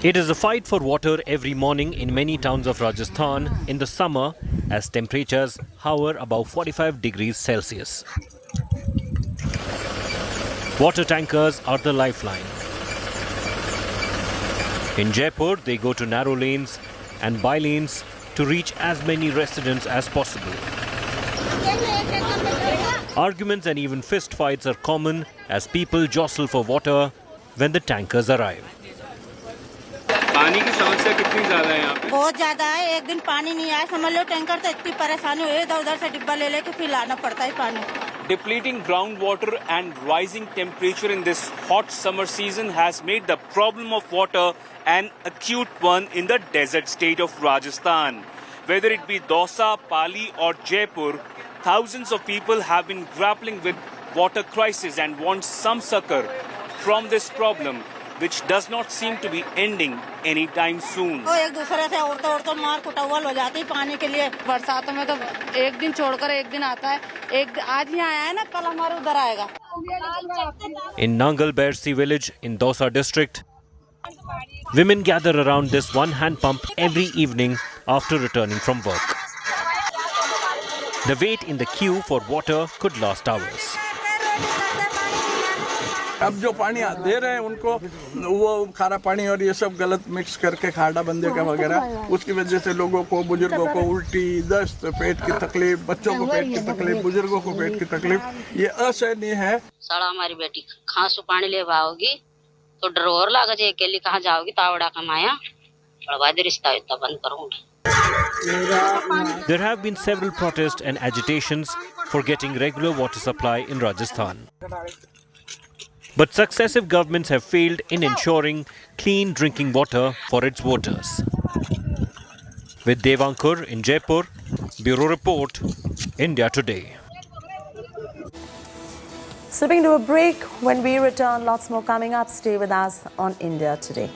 It is a fight for water every morning in many towns of Rajasthan in the summer as temperatures hover above 45 degrees Celsius. Water tankers are the lifeline. In Jaipur, they go to narrow lanes and bylanes to reach as many residents as possible. Arguments and even fist fights are common as people jostle for water when the tankers arrive. पानी की समस्या कितनी ज्यादा है यहाँ पे? बहुत ज्यादा है। एक दिन पानी नहीं आया, समझ लो टैंकर तो इतनी परेशानी हुई, इधर उधर से डिब्बा ले लेके फिर लाना पड़ता है पानी. Depleting groundwater and rising temperature in this hot summer season has made the problem of water an acute one in the desert state of Rajasthan. Whether it be Dausa, Pali or Jaipur, thousands of people have been grappling with water crisis and want some succor from this problem, which does not seem to be ending anytime soon. एक दूसरे से औरतों मार कुटावल हो जाती है पानी के लिए. बरसातों में तो एक दिन छोड़कर एक दिन आता है. एक आज यहाँ आया है ना, कल हमारे उधर आएगा. In Nangal Bersi village in Dausa district, women gather around this one hand pump every evening after returning from work. The wait in the queue for water could last hours. अब जो पानी दे रहे हैं उनको वो खारा पानी और ये सब गलत मिक्स करके खाड़ा बंदे का वगैरह, उसकी वजह से लोगों को, बुजुर्गों को उल्टी, दस्त, पेट की तकलीफ, बच्चों को पेट की तकलीफ, बुजुर्गों को पेट की तकलीफ, ये असहनीय है. साला हमारी बेटी खांसू पानी ले आओगी तो डर और लागा जे अकेली कहाँ जाओगी, तावड़ा कमाया बड़वा दे रिश्ता इतना बंद करूंगी. There have been several protests and agitations for getting regular water supply in Rajasthan. But successive governments have failed in ensuring clean drinking water for its voters. With Devankur in Jaipur, Bureau Report, India Today. Slipping to a break. When we return, lots more coming up. Stay with us on India Today.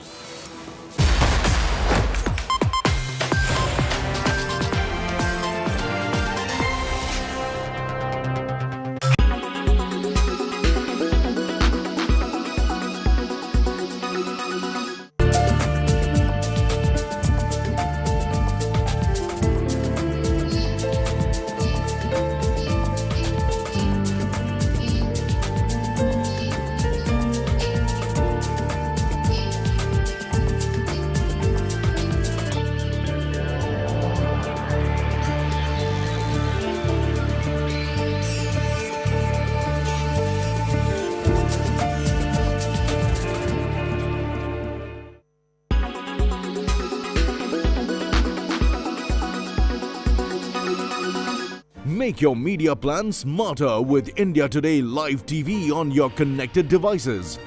Make your media plan smarter with India Today Live TV on your connected devices.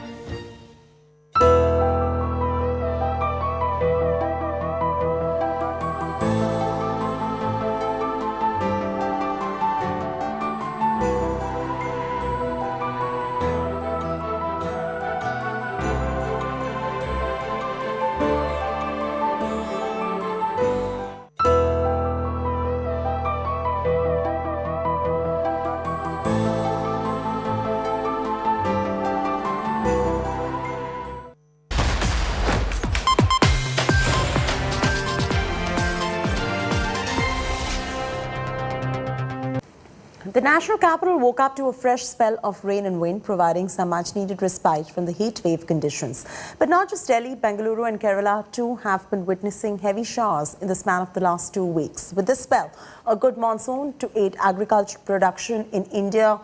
The national capital woke up to a fresh spell of rain and wind, providing some much-needed respite from the heat wave conditions. But not just Delhi, Bengaluru and Kerala too have been witnessing heavy showers in the span of the last 2 weeks. With this spell, a good monsoon to aid agricultural production in India.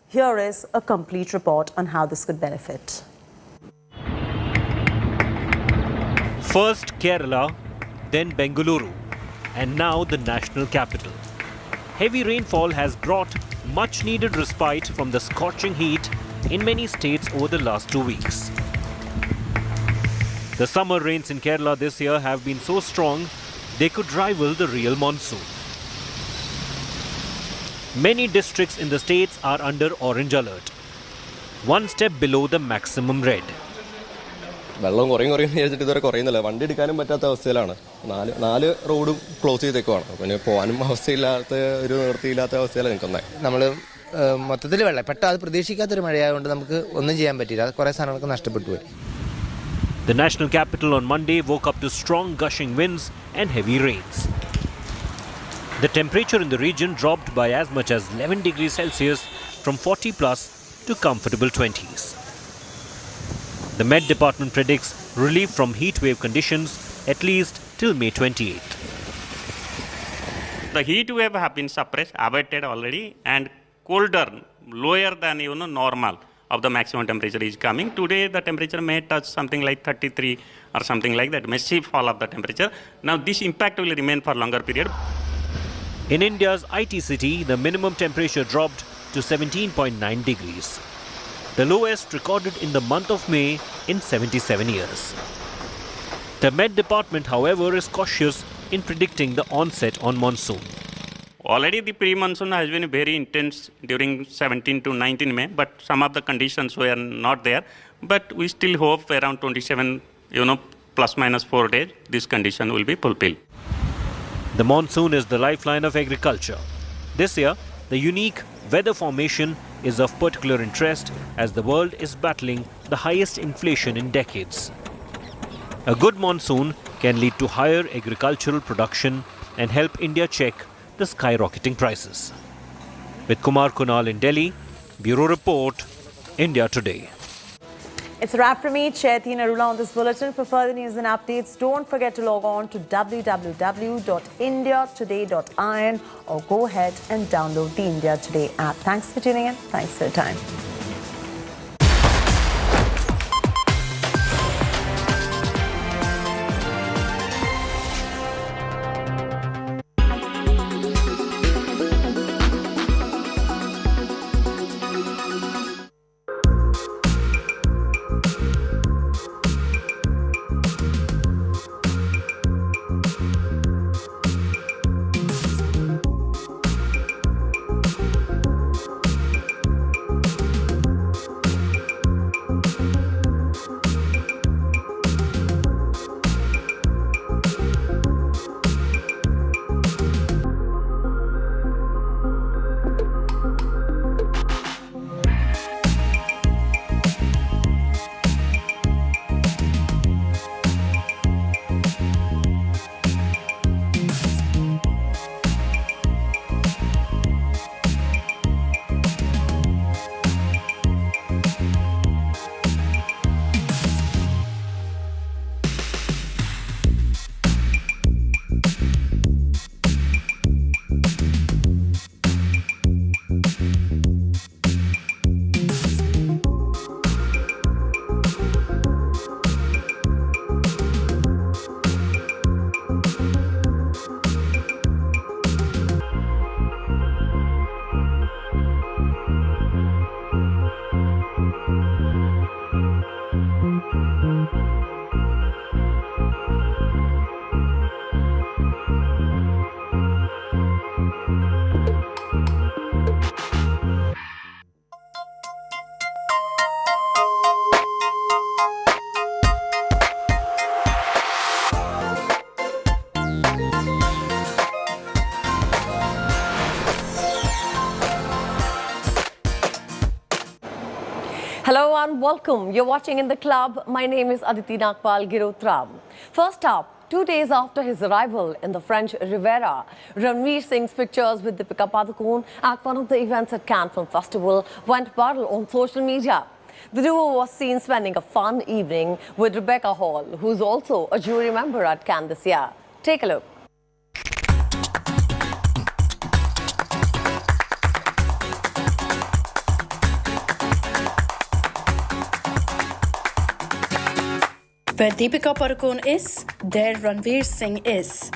Here is a complete report on how this could benefit. First Kerala, then Bengaluru, and now the national capital. Heavy rainfall has brought much-needed respite from the scorching heat in many states over the last 2 weeks. The summer rains in Kerala this year have been so strong, they could rival the real monsoon. Many districts in the states are under orange alert, one step below the maximum red. വെള്ളം കുറയും വിചാരിച്ചിട്ട് ഇതുവരെ കുറയുന്നില്ല. വണ്ടി എടുക്കാനും പറ്റാത്ത അവസ്ഥയിലാണ്. നാല് റോഡും ക്ലോസ് ചെയ്തേക്കുവാണ്. പിന്നെ പോകാനും അവസ്ഥയില്ലാത്ത ഒരു നിവൃത്തിയില്ലാത്ത അവസ്ഥയിലാണ് നിൽക്കുന്നത്. നമ്മൾ മൊത്തത്തിൽ വെള്ളം പെട്ടെന്ന് അത് പ്രതീക്ഷിക്കാത്തൊരു മഴയായതുകൊണ്ട് നമുക്ക് ഒന്നും ചെയ്യാൻ പറ്റില്ല. കുറേ സാധനങ്ങൾക്ക് നഷ്ടപ്പെട്ടു പോയി. The national capital on Monday woke up to strong gushing winds and heavy rains. The temperature in the region dropped by as much as 11 degrees Celsius from 40 plus to comfortable 20s. The Met Department predicts relief from heat wave conditions at least till May 28th. The heat wave have been suppressed, abated already, and colder, lower than normal of the maximum temperature is coming. Today the temperature may touch something like 33 or something like that, massive fall of the temperature. Now this impact will remain for longer period. In India's IT city, the minimum temperature dropped to 17.9 degrees, the lowest recorded in the month of May in 77 years. The Met Department, however, is cautious in predicting the onset on monsoon. Already the pre-monsoon has been very intense during 17 to 19 May, but some of the conditions were not there. But we still hope around 27, plus minus 4 days, this condition will be fulfilled. The monsoon is the lifeline of agriculture. This year, the unique weather formation is of particular interest as the world is battling the highest inflation in decades. A good monsoon can lead to higher agricultural production and help India check the skyrocketing prices. With Kumar Kunal in Delhi, Bureau Report, India Today. It's a wrap from me, Chaiti Narula on this bulletin. For further news and updates, don't forget to log on to www.indiatoday.in or go ahead and download the India Today app. Thanks for tuning in. Thanks for your time. Hello and welcome. You're watching In the Club. My name is Aditi Nagpal Girotram. First up, 2 days after his arrival in the French Riviera, Ranveer Singh's pictures with Deepika Padukone at one of the events at Cannes Film Festival went viral on social media. The duo was seen spending a fun evening with Rebecca Hall, who's also a jury member at Cannes this year. Take a look. Where Deepika Padukone is, there Ranveer Singh is.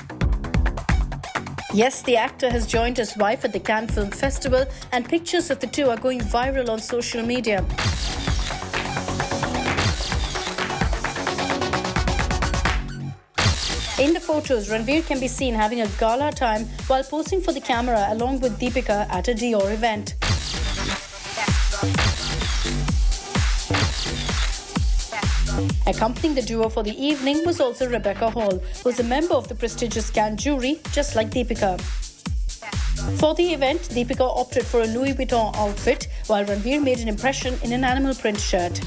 Yes, the actor has joined his wife at the Cannes Film Festival, and pictures of the two are going viral on social media. In the photos, Ranveer can be seen having a gala time while posing for the camera along with Deepika at a Dior event. Accompanying the duo for the evening was also Rebecca Hall, who's a member of the prestigious Cannes jury, just like Deepika. For the event, Deepika opted for a Louis Vuitton outfit, while Ranveer made an impression in an animal print shirt.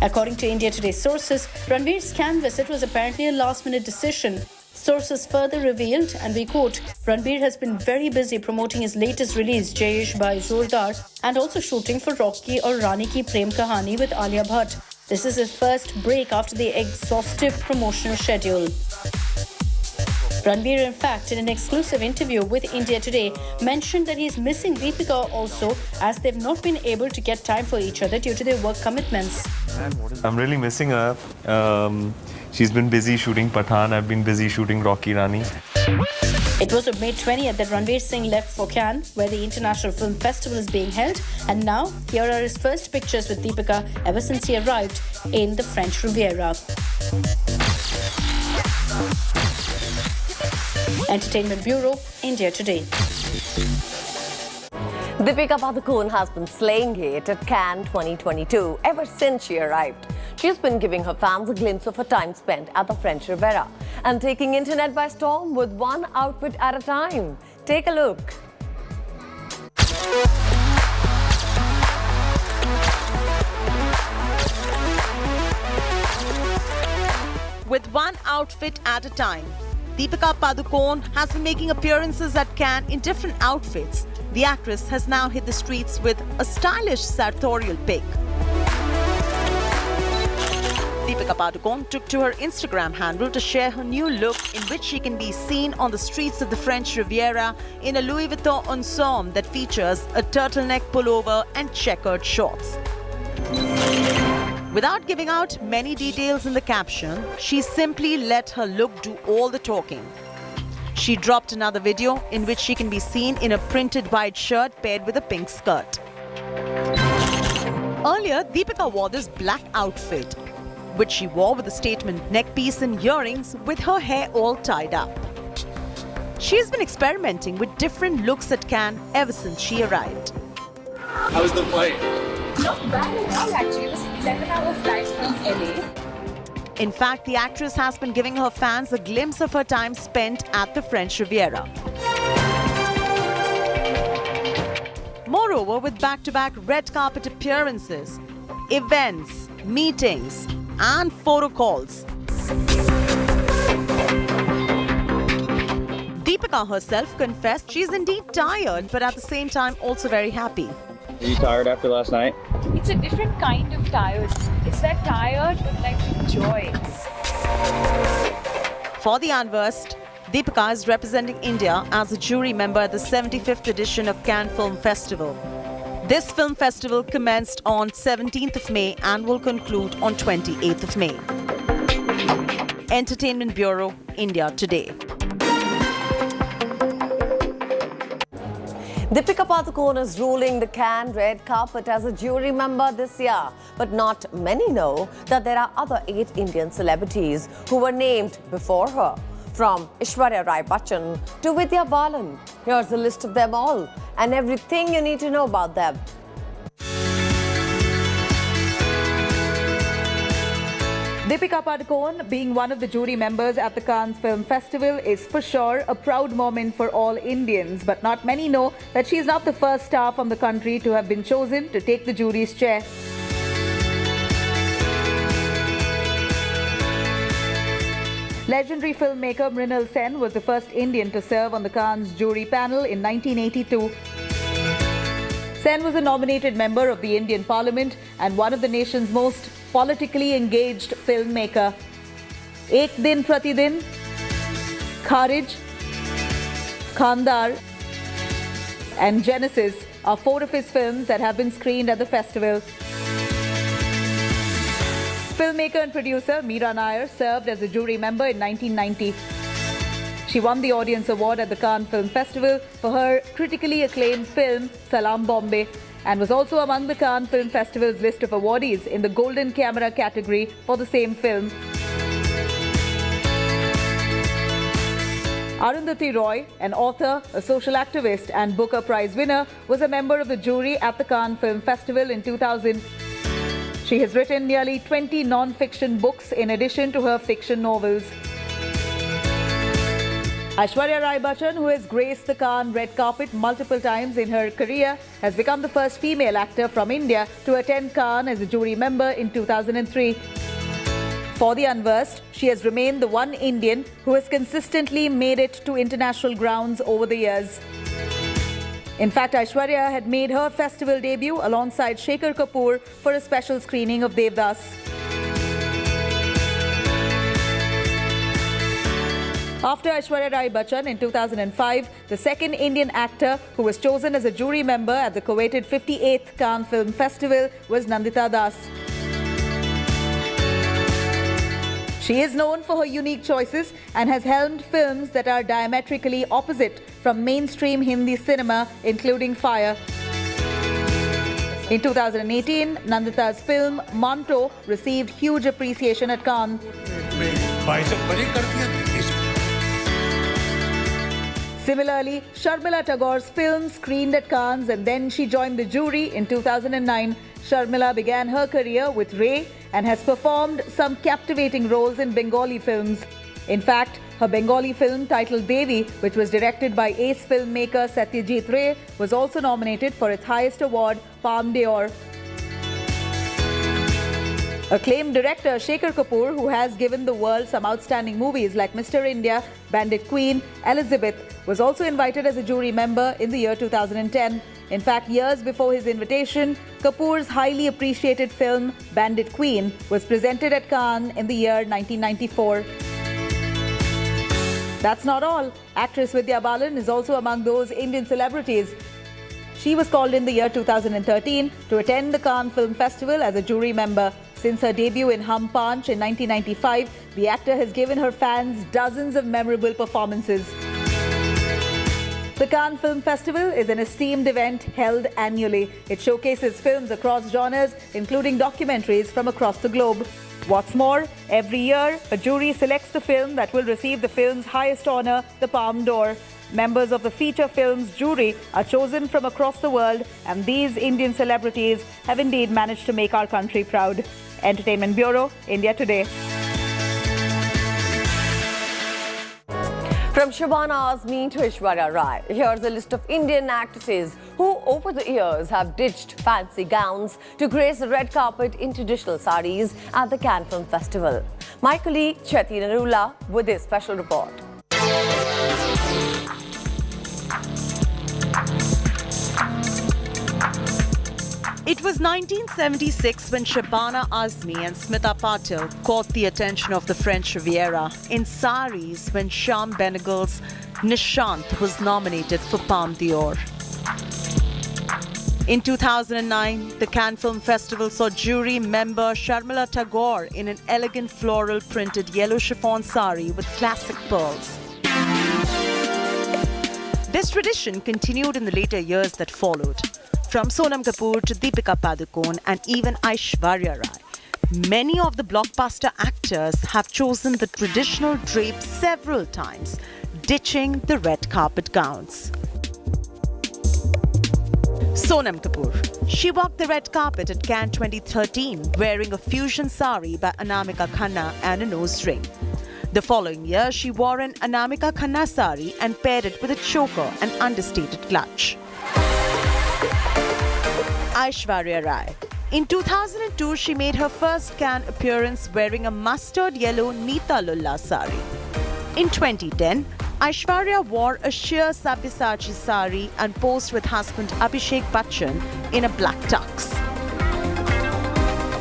According to India Today's sources, Ranveer's Cannes visit was apparently a last-minute decision. Sources further revealed, and we quote, Ranveer has been very busy promoting his latest release, Jayesh Bhai Zordar, and also shooting for Rocky or Rani Ki Prem Kahani with Alia Bhatt. This is his first break after the exhaustive promotional schedule. Ranveer, in fact, in an exclusive interview with India Today, mentioned that he's missing Deepika also, as they've not been able to get time for each other due to their work commitments. I'm really missing her. She's been busy shooting Pathaan. I've been busy shooting Rocky Rani. It was on May 20th that Ranveer Singh left for Cannes, where the International Film Festival is being held, and now here are his first pictures with Deepika ever since he arrived in the French Riviera. Entertainment Bureau, India Today. Deepika Padukone has been slaying it at Cannes 2022 ever since she arrived. She's been giving her fans a glimpse of her time spent at the French Riviera and taking internet by storm with one outfit at a time. Take a look. With one outfit at a time, Deepika Padukone has been making appearances at Cannes in different outfits. The actress has now hit the streets with a stylish sartorial pic. Deepika Padukone took to her Instagram handle to share her new look, in which she can be seen on the streets of the French Riviera in a Louis Vuitton ensemble that features a turtleneck pullover and checkered shorts. Without giving out many details in the caption, she simply let her look do all the talking. She dropped another video in which she can be seen in a printed white shirt paired with a pink skirt. Earlier, Deepika wore this black outfit, which she wore with a statement neckpiece and earrings with her hair all tied up. She has been experimenting with different looks at Cannes ever since she arrived. How was the flight? Not bad at all, actually. It was an 11-hour flight from LA. In fact, the actress has been giving her fans a glimpse of her time spent at the French Riviera. Moreover, with back-to-back red carpet appearances, events, meetings, and photo calls, Deepika herself confessed she's indeed tired, but at the same time also very happy. Are you tired after last night? It's a different kind of tired. It's that tired but like with joy. For the Unversed, Deepika is representing India as a jury member at the 75th edition of Cannes Film Festival. This film festival commenced on 17th of May and will conclude on 28th of May. Entertainment Bureau, India Today. Deepika Padukone is ruling the Cannes red carpet as a jury member this year. But not many know that there are other 8 Indian celebrities who were named before her. From Aishwarya Rai Bachchan to Vidya Balan. Here's a list of them all and everything you need to know about them. Deepika Padukone, being one of the jury members at the Cannes Film Festival, is for sure a proud moment for all Indians. But not many know that she is not the first star from the country to have been chosen to take the jury's chair. Legendary filmmaker Mrinal Sen was the first Indian to serve on the Cannes jury panel in 1982. Sen was a nominated member of the Indian Parliament and one of the nation's most politically engaged filmmaker. Ek Din Prati Din, Kharij, Khandar and Genesis are 4 of his films that have been screened at the festival. Filmmaker and producer Meera Nair served as a jury member in 1990. She won the Audience Award at the Cannes Film Festival for her critically acclaimed film Salaam Bombay and was also among the Cannes Film Festival's list of awardees in the Golden Camera category for the same film. Arundhati Roy, an author, a social activist and Booker Prize winner, was a member of the jury at the Cannes Film Festival in 2000. She has written nearly 20 non-fiction books in addition to her fiction novels. Aishwarya Rai Bachchan, who has graced the Cannes red carpet multiple times in her career, has become the first female actor from India to attend Cannes as a jury member in 2003. For the Unversed, she has remained the one Indian who has consistently made it to international grounds over the years. In fact, Aishwarya had made her festival debut alongside Shekhar Kapoor for a special screening of Devdas. After Aishwarya Rai Bachchan in 2005, the second Indian actor who was chosen as a jury member at the coveted 58th Cannes Film Festival was Nandita Das. She is known for her unique choices and has helmed films that are diametrically opposite from mainstream Hindi cinema, including Fire. In 2018, Nandita's film Manto received huge appreciation at Cannes. Similarly, Sharmila Tagore's film screened at Cannes and then she joined the jury in 2009. Sharmila began her career with Ray and has performed some captivating roles in Bengali films. In fact, her Bengali film titled Devi, which was directed by ace filmmaker Satyajit Ray, was also nominated for its highest award, Palme d'Or. Acclaimed director Shekhar Kapoor, who has given the world some outstanding movies like Mr. India, Bandit Queen, Elizabeth, was also invited as a jury member in the year 2010. In fact, years before his invitation, Kapoor's highly appreciated film Bandit Queen was presented at Cannes in the year 1994. That's not all. Actress Vidya Balan is also among those Indian celebrities. She was called in the year 2013 to attend the Cannes Film Festival as a jury member. Since her debut in Hum Panch in 1995, the actor has given her fans dozens of memorable performances. The Cannes Film Festival is an esteemed event held annually. It showcases films across genres, including documentaries from across the globe. What's more, every year, a jury selects the film that will receive the film's highest honor, the Palme d'Or. Members of the feature film's jury are chosen from across the world, and these Indian celebrities have indeed managed to make our country proud. Entertainment Bureau, India Today. From Shabana Azmi to Aishwarya Rai, here's a list of Indian actresses who over the years have ditched fancy gowns to grace the red carpet in traditional saris at the Cannes Film Festival. My colleague Cheti Narula with this special report. It was 1976 when Shabana Azmi and Smita Patil caught the attention of the French Riviera in saris when Shyam Benegal's Nishant was nominated for Palme d'Or. In 2009, the Cannes Film Festival saw jury member Sharmila Tagore in an elegant floral printed yellow chiffon sari with classic pearls. This tradition continued in the later years that followed. From Sonam Kapoor to Deepika Padukone and even Aishwarya Rai, many of the blockbuster actors have chosen the traditional drape several times, ditching the red carpet gowns. Sonam Kapoor. She walked the red carpet at Cannes 2013 wearing a fusion sari by Anamika Khanna and a nose ring. The following year, she wore an Anamika Khanna sari and paired it with a choker and understated clutch. Aishwarya Rai. In 2002, she made her first Cannes appearance wearing a mustard yellow Neeta Lulla sari. In 2010, Aishwarya wore a sheer Sabyasachi sari and posed with husband Abhishek Bachchan in a black tux.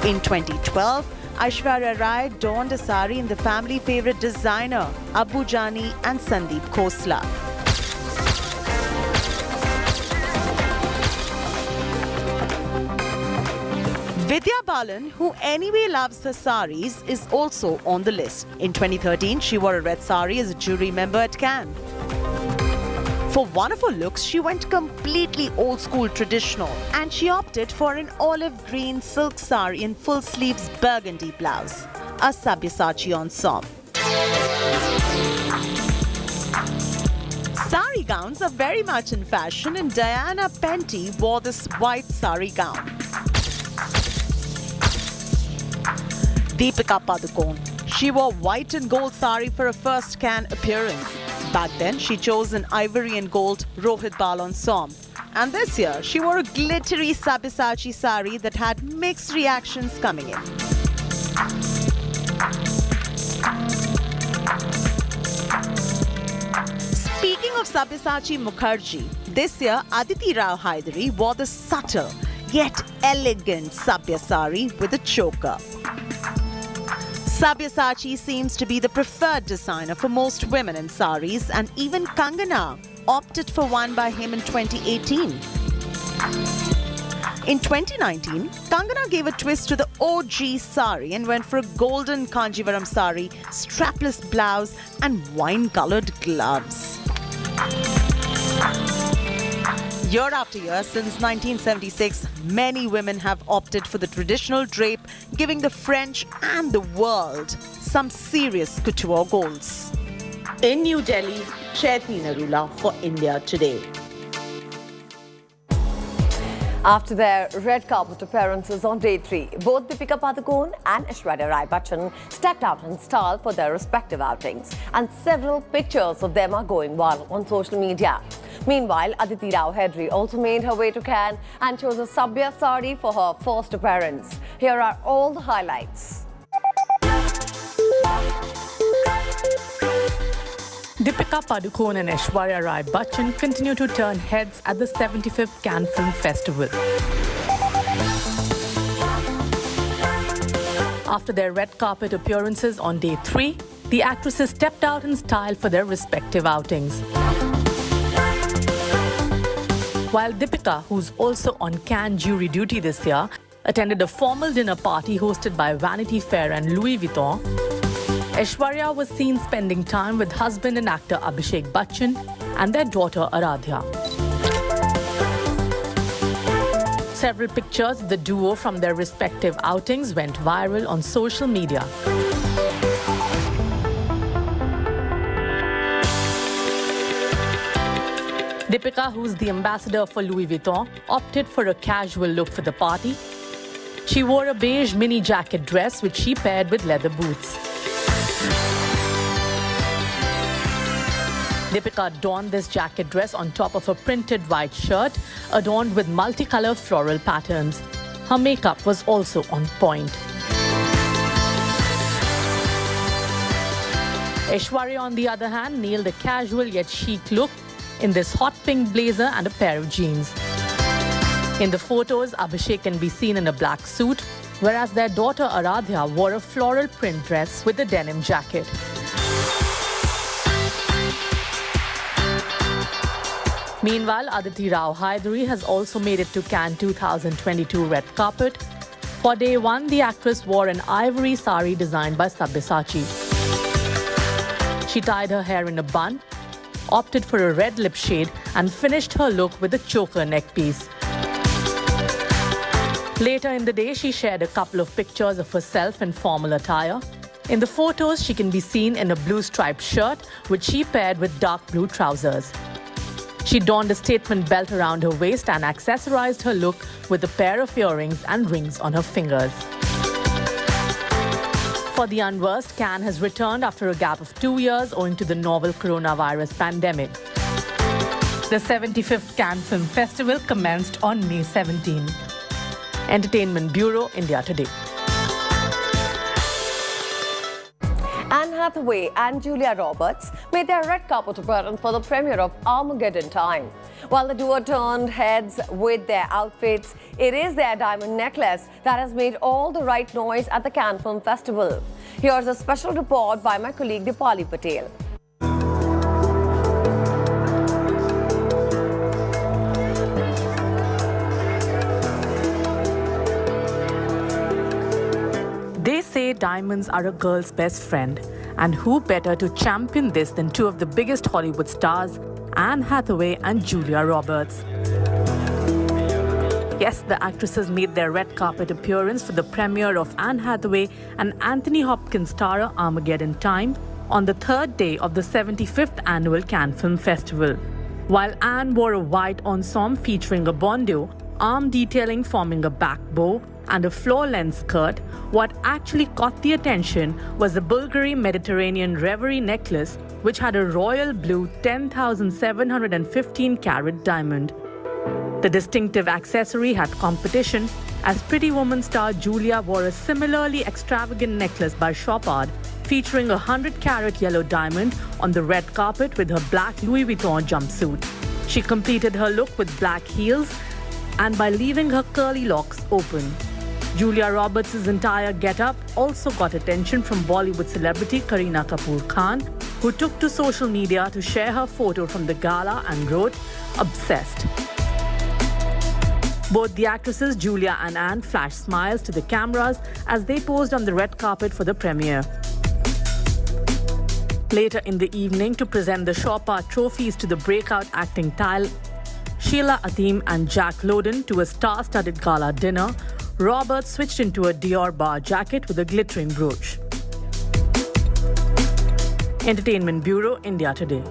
In 2012, Aishwarya Rai donned a sari in the family favorite designer Abu Jani and Sandeep Khosla. Vidya Balan, who anyway loves her saris, is also on the list. In 2013, she wore a red sari as a jury member at Cannes. For one of her looks, she went completely old-school traditional and she opted for an olive green silk sari and full sleeves burgundy blouse, a Sabyasachi ensemble. Sari gowns are very much in fashion and Diana Penty wore this white sari gown. Deepika Padukone. She wore white and gold sari for her first Cannes appearance. Back then, she chose an ivory and gold Rohit Bal ensemble. And this year, she wore a glittery Sabyasachi sari that had mixed reactions coming in. Speaking of Sabyasachi Mukherjee, this year Aditi Rao Hydari wore the subtle yet elegant Sabyasari with a choker. Sabyasachi seems to be the preferred designer for most women in saris, and even Kangana opted for one by him in 2018. In 2019, Kangana gave a twist to the OG sari and went for a golden Kanjivaram sari, strapless blouse and wine-coloured gloves. Year after year, since 1976, many women have opted for the traditional drape, giving the French and the world some serious couture goals. In New Delhi, Chaitni Narula for India Today. After their red carpet appearances on day 3, both Deepika Padukone and Aishwarya Rai Bachchan stepped out in style for their respective outings, and several pictures of them are going viral on social media. Meanwhile, Aditi Rao Hedri also made her way to Cannes and chose a Sabya sari for her first appearance. Here are all the highlights. Deepika Padukone and Aishwarya Rai Bachchan continue to turn heads at the 75th Cannes Film Festival. After their red carpet appearances on day 3, the actresses stepped out in style for their respective outings. While Deepika, who's also on Cannes jury duty this year, attended a formal dinner party hosted by Vanity Fair and Louis Vuitton, Aishwarya was seen spending time with husband and actor Abhishek Bachchan and their daughter Aradhya. Several pictures of the duo from their respective outings went viral on social media. Deepika, who's the ambassador for Louis Vuitton, opted for a casual look for the party. She wore a beige mini jacket dress which she paired with leather boots. Deepika donned this jacket dress on top of a printed white shirt adorned with multicolour floral patterns. Her makeup was also on point. Aishwarya, on the other hand, nailed a casual yet chic look in this hot pink blazer and a pair of jeans. In the photos, Abhishek can be seen in a black suit, whereas their daughter Aradhya wore a floral print dress with a denim jacket. Meanwhile, Aditi Rao Hedri has also made it to Cannes 2022 red carpet. For day 1, the actress wore an ivory sari designed by Sabyasachi. She tied her hair in a bun, opted for a red lip shade and finished her look with a choker neckpiece. Later in the day, she shared a couple of pictures of herself in formal attire. In the photos, she can be seen in a blue striped shirt, which she paired with dark blue trousers. She donned a statement belt around her waist and accessorized her look with a pair of earrings and rings on her fingers. For the unversed, Cannes has returned after a gap of 2 years owing to the novel coronavirus pandemic. The 75th Cannes Film Festival commenced on May 17. Entertainment Bureau, India Today. Anne Hathaway and Julia Roberts made their red carpet appearance for the premiere of Armageddon Time. While the duo turned heads with their outfits, it is their diamond necklace that has made all the right noise at the Cannes Film Festival. Here's a special report by my colleague Dipali Patel. They say diamonds are a girl's best friend, and who better to champion this than two of the biggest Hollywood stars, Anne Hathaway and Julia Roberts. Yes, the actresses made their red carpet appearance for the premiere of Anne Hathaway and Anthony Hopkins' star Armageddon Time on the 3rd day of the 75th annual Cannes Film Festival. While Anne wore a white ensemble featuring a bandeau, arm detailing forming a back bow, and a floor-length skirt, what actually caught the attention was the Bulgari Mediterranean Reverie necklace, which had a royal blue 10,715 carat diamond. The distinctive accessory had competition, as Pretty Woman star Julia wore a similarly extravagant necklace by Chopard, featuring a 100-carat yellow diamond on the red carpet with her black Louis Vuitton jumpsuit. She completed her look with black heels and by leaving her curly locks open. Julia Roberts' entire get-up also got attention from Bollywood celebrity Kareena Kapoor Khan, who took to social media to share her photo from the gala and wrote, "Obsessed." Both the actresses Julia and Anne flashed smiles to the cameras as they posed on the red carpet for the premiere. Later in the evening, to present the Chopin trophies to the breakout acting tile, Sheila Atim and Jack Lowden to a star-studded gala dinner, Roberts switched into a Dior bar jacket with a glittering brooch. Entertainment Bureau, India Today.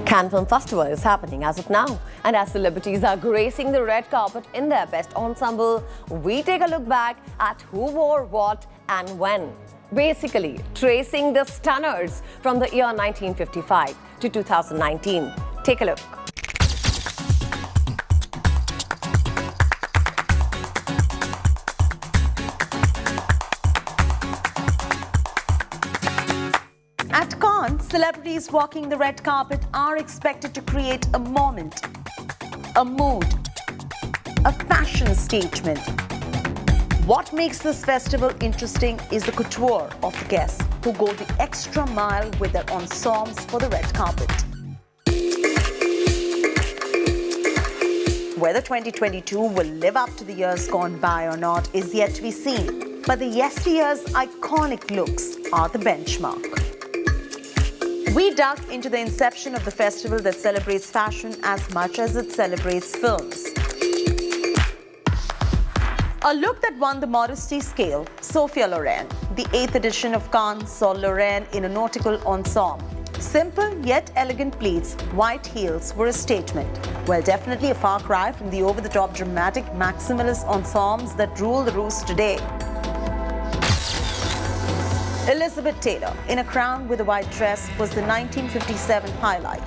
Cannes Film Festival is happening as of now, and as celebrities are gracing the red carpet in their best ensemble, we take a look back at who wore what and when. Basically, tracing the stunners from the year 1955 to 2019. Take a look. At Cannes, celebrities walking the red carpet are expected to create a moment, a mood, a fashion statement. What makes this festival interesting is the couture of the guests who go the extra mile with their ensembles for the red carpet. Whether 2022 will live up to the years gone by or not is yet to be seen, but the yesteryear's iconic looks are the benchmark. We dug into the inception of the festival that celebrates fashion as much as it celebrates films. A look that won the modesty scale, Sophia Loren. The 8th edition of Cannes saw Loren in a nautical ensemble. Simple yet elegant pleats, white heels were a statement. Well, definitely a far cry from the over-the-top dramatic maximalist ensembles that rule the roost today. Elizabeth Taylor, in a crown with a white dress, was the 1957 highlight.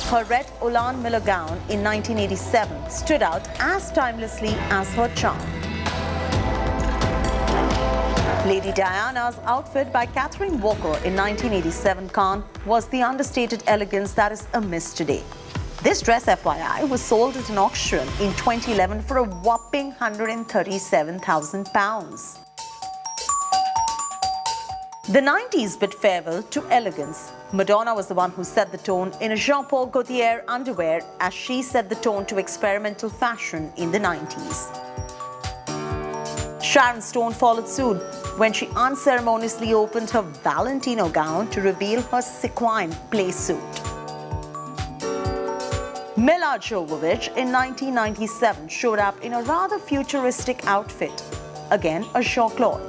Her red Olan Miller gown in 1987 stood out as timelessly as her charm. Lady Diana's outfit by Catherine Walker in 1987 Cannes was the understated elegance that is a miss today. This dress, FYI, was sold at an auction in 2011 for a whopping £137,000. The 90s bid farewell to elegance. Madonna was the one who set the tone in a Jean-Paul Gaultier underwear as she set the tone to experimental fashion in the 90s. Sharon Stone followed suit when she unceremoniously opened her Valentino gown to reveal her sequin play suit. Mila Jovovich in 1997 showed up in a rather futuristic outfit, again a Jean-Claude.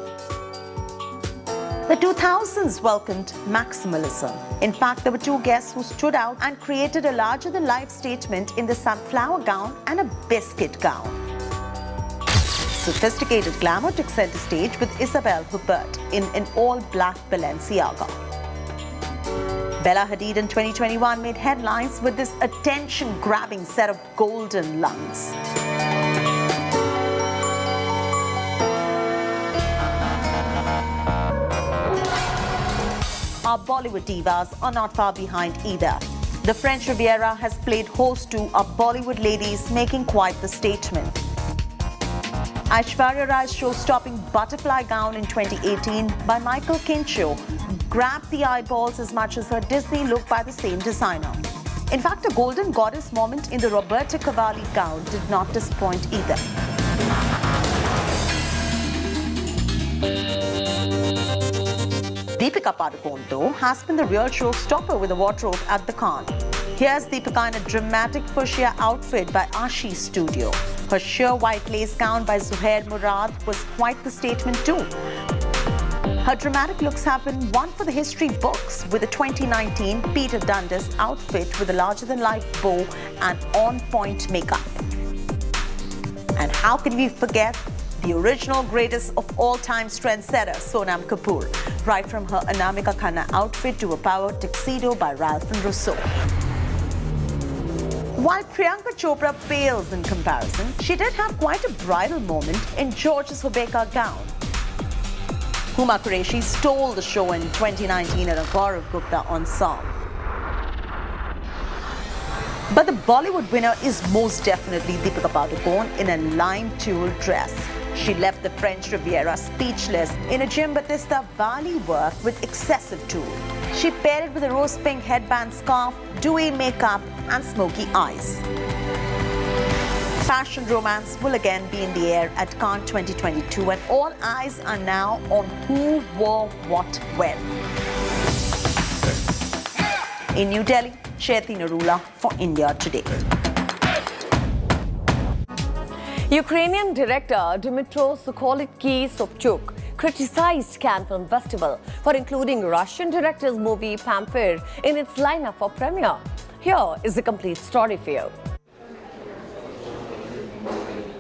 The 2000s welcomed maximalism. In fact, there were two guests who stood out and created a larger-than-life statement in the sunflower gown and a biscuit gown. Sophisticated glamour took center stage with Isabelle Huppert in an all-black Balenciaga. Bella Hadid in 2021 made headlines with this attention-grabbing set of golden lungs. Our Bollywood divas are not far behind either. The French Riviera has played host to our Bollywood ladies, making quite the statement. Aishwarya Rai's show-stopping butterfly gown in 2018 by Michael Kincho grabbed the eyeballs as much as her Disney look by the same designer. In fact, a golden goddess moment in the Roberta Cavalli gown did not disappoint either. Deepika Padukone, though, has been the real showstopper with a wardrobe at the Cannes. Here's Deepika in a dramatic fuchsia outfit by Ashi Studio. Her sheer white lace gown by Zuhair Murad was quite the statement too. Her dramatic looks have been one for the history books with the 2019 Peter Dundas outfit with a larger-than-life bow and on-point makeup. And how can we forget the original greatest of all-time trendsetter, Sonam Kapoor, right from her Anamika Khanna outfit to a power tuxedo by Ralph and Russo. While Priyanka Chopra pales in comparison, she did have quite a bridal moment in George's Hubeka gown. Huma Qureshi stole the show in 2019 at a Gaurav Gupta ensemble. But the Bollywood winner is most definitely Deepika Padukone in a lime tulle dress. She left the French Riviera speechless in a Giambattista Bali work with excessive tulle. She paired it with a rose pink headband scarf, dewy makeup and smoky eyes. Fashion romance will again be in the air at Cannes 2022 and all eyes are now on who wore what when. In New Delhi, Chaiti Narula for India Today. Ukrainian director Dmytro Sokolitsky-Sobchuk criticized Cannes Film Festival for including Russian director's movie Pamphir in its lineup for premiere. Here is the complete story for you.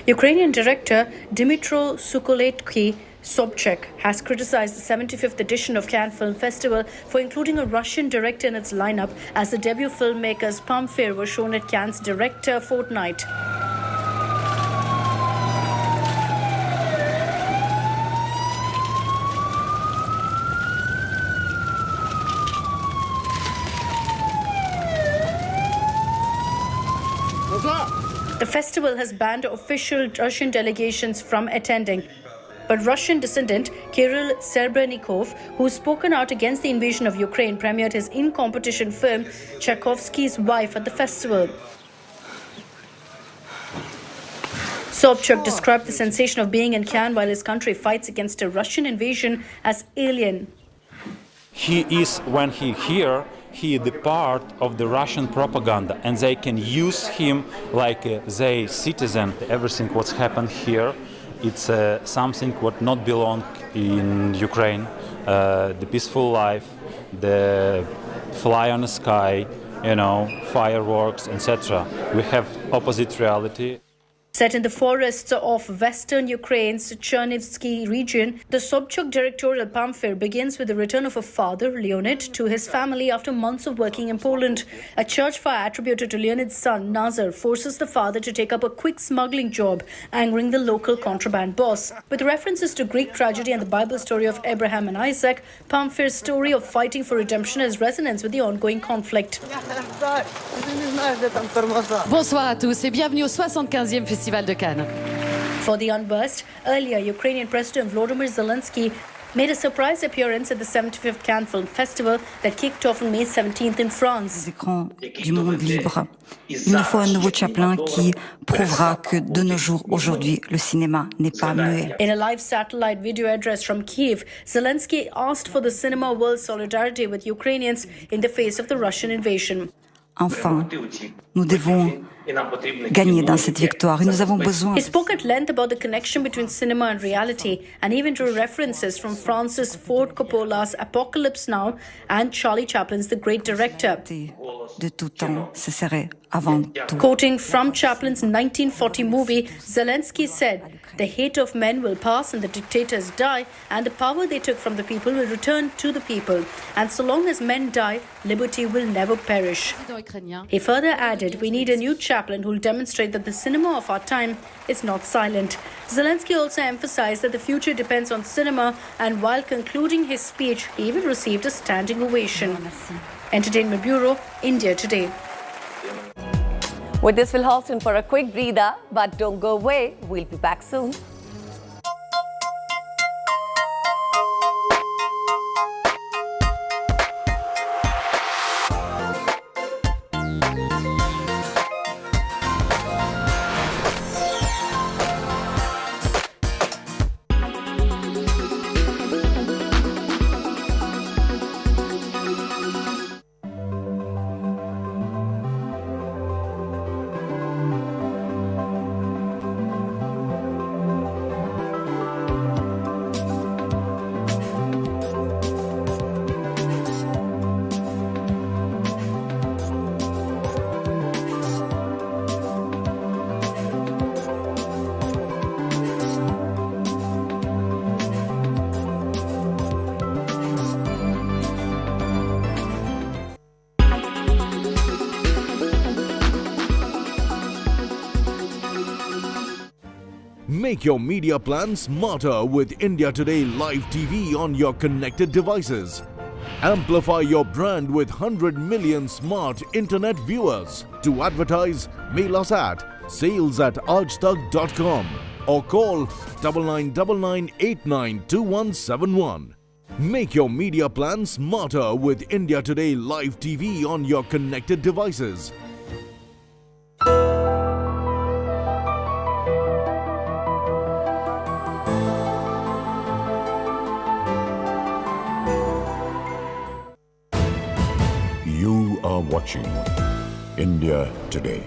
Ukrainian director Dmytro Sokolitsky-Sobchuk has criticized the 75th edition of Cannes Film Festival for including a Russian director in its lineup as the debut filmmaker's Pamphir was shown at Cannes' Director Fortnight. The festival has banned official Russian delegations from attending. But Russian dissident Kirill Serebrennikov, who's spoken out against the invasion of Ukraine, premiered his in-competition film Tchaikovsky's Wife at the festival. Sobchuk described the sensation of being in Cannes while his country fights against a Russian invasion as alien. He is, when he here, he is the part of the Russian propaganda, and they can use him like they citizen. Everything what's happened here, it's something what not belong in Ukraine. The peaceful life, the fly on the sky, fireworks, etc. We have opposite reality. Set in the forests of western Ukraine's Chernivtsi region, the Sobchuk directorial Pamphir begins with the return of a father, Leonid, to his family after months of working in Poland. A church fire attributed to Leonid's son, Nazar, forces the father to take up a quick smuggling job, angering the local contraband boss. With references to Greek tragedy and the Bible story of Abraham and Isaac, Pamphir's story of fighting for redemption has resonance with the ongoing conflict. Bonsoir à tous et bienvenue au 75e Festival de Cannes. For the unburst, earlier Ukrainian President Volodymyr Zelensky made a surprise appearance at the 75th Cannes Film Festival that kicked off on May 17th in France. Écran du monde libre. Il nous faut un nouveau Chaplin qui prouvera que de nos jours, aujourd'hui, le cinéma n'est pas muet. In a live satellite video address from Kiev, Zelensky asked for the cinema world's solidarity with Ukrainians in the face of the Russian invasion. Enfin, nous devons gagner dans cette victoire et nous avons besoin. He spoke at length about the connection between cinema and reality and even drew references from Francis Ford Coppola's Apocalypse Now and Charlie Chaplin's The Great Director. De tout temps, ce serait avant tout. Quoting from Chaplin's 1940 movie, Zelensky said, "The hate of men will pass and the dictators die, and the power they took from the people will return to the people. And so long as men die, liberty will never perish." He further added, "We need a new Chaplin who will demonstrate that the cinema of our time is not silent." Zelensky also emphasized that the future depends on cinema, and while concluding his speech, he even received a standing ovation. Entertainment Bureau, India Today. With this, we'll halt in for a quick breather, but don't go away. We'll be back soon. Make your media plan smarter with India Today Live TV on your connected devices. Amplify your brand with 100 million smart internet viewers. To advertise, mail us at sales@aajtak.com or call 9999892171. Make your media plan smarter with India Today Live TV on your connected devices. You are watching India Today.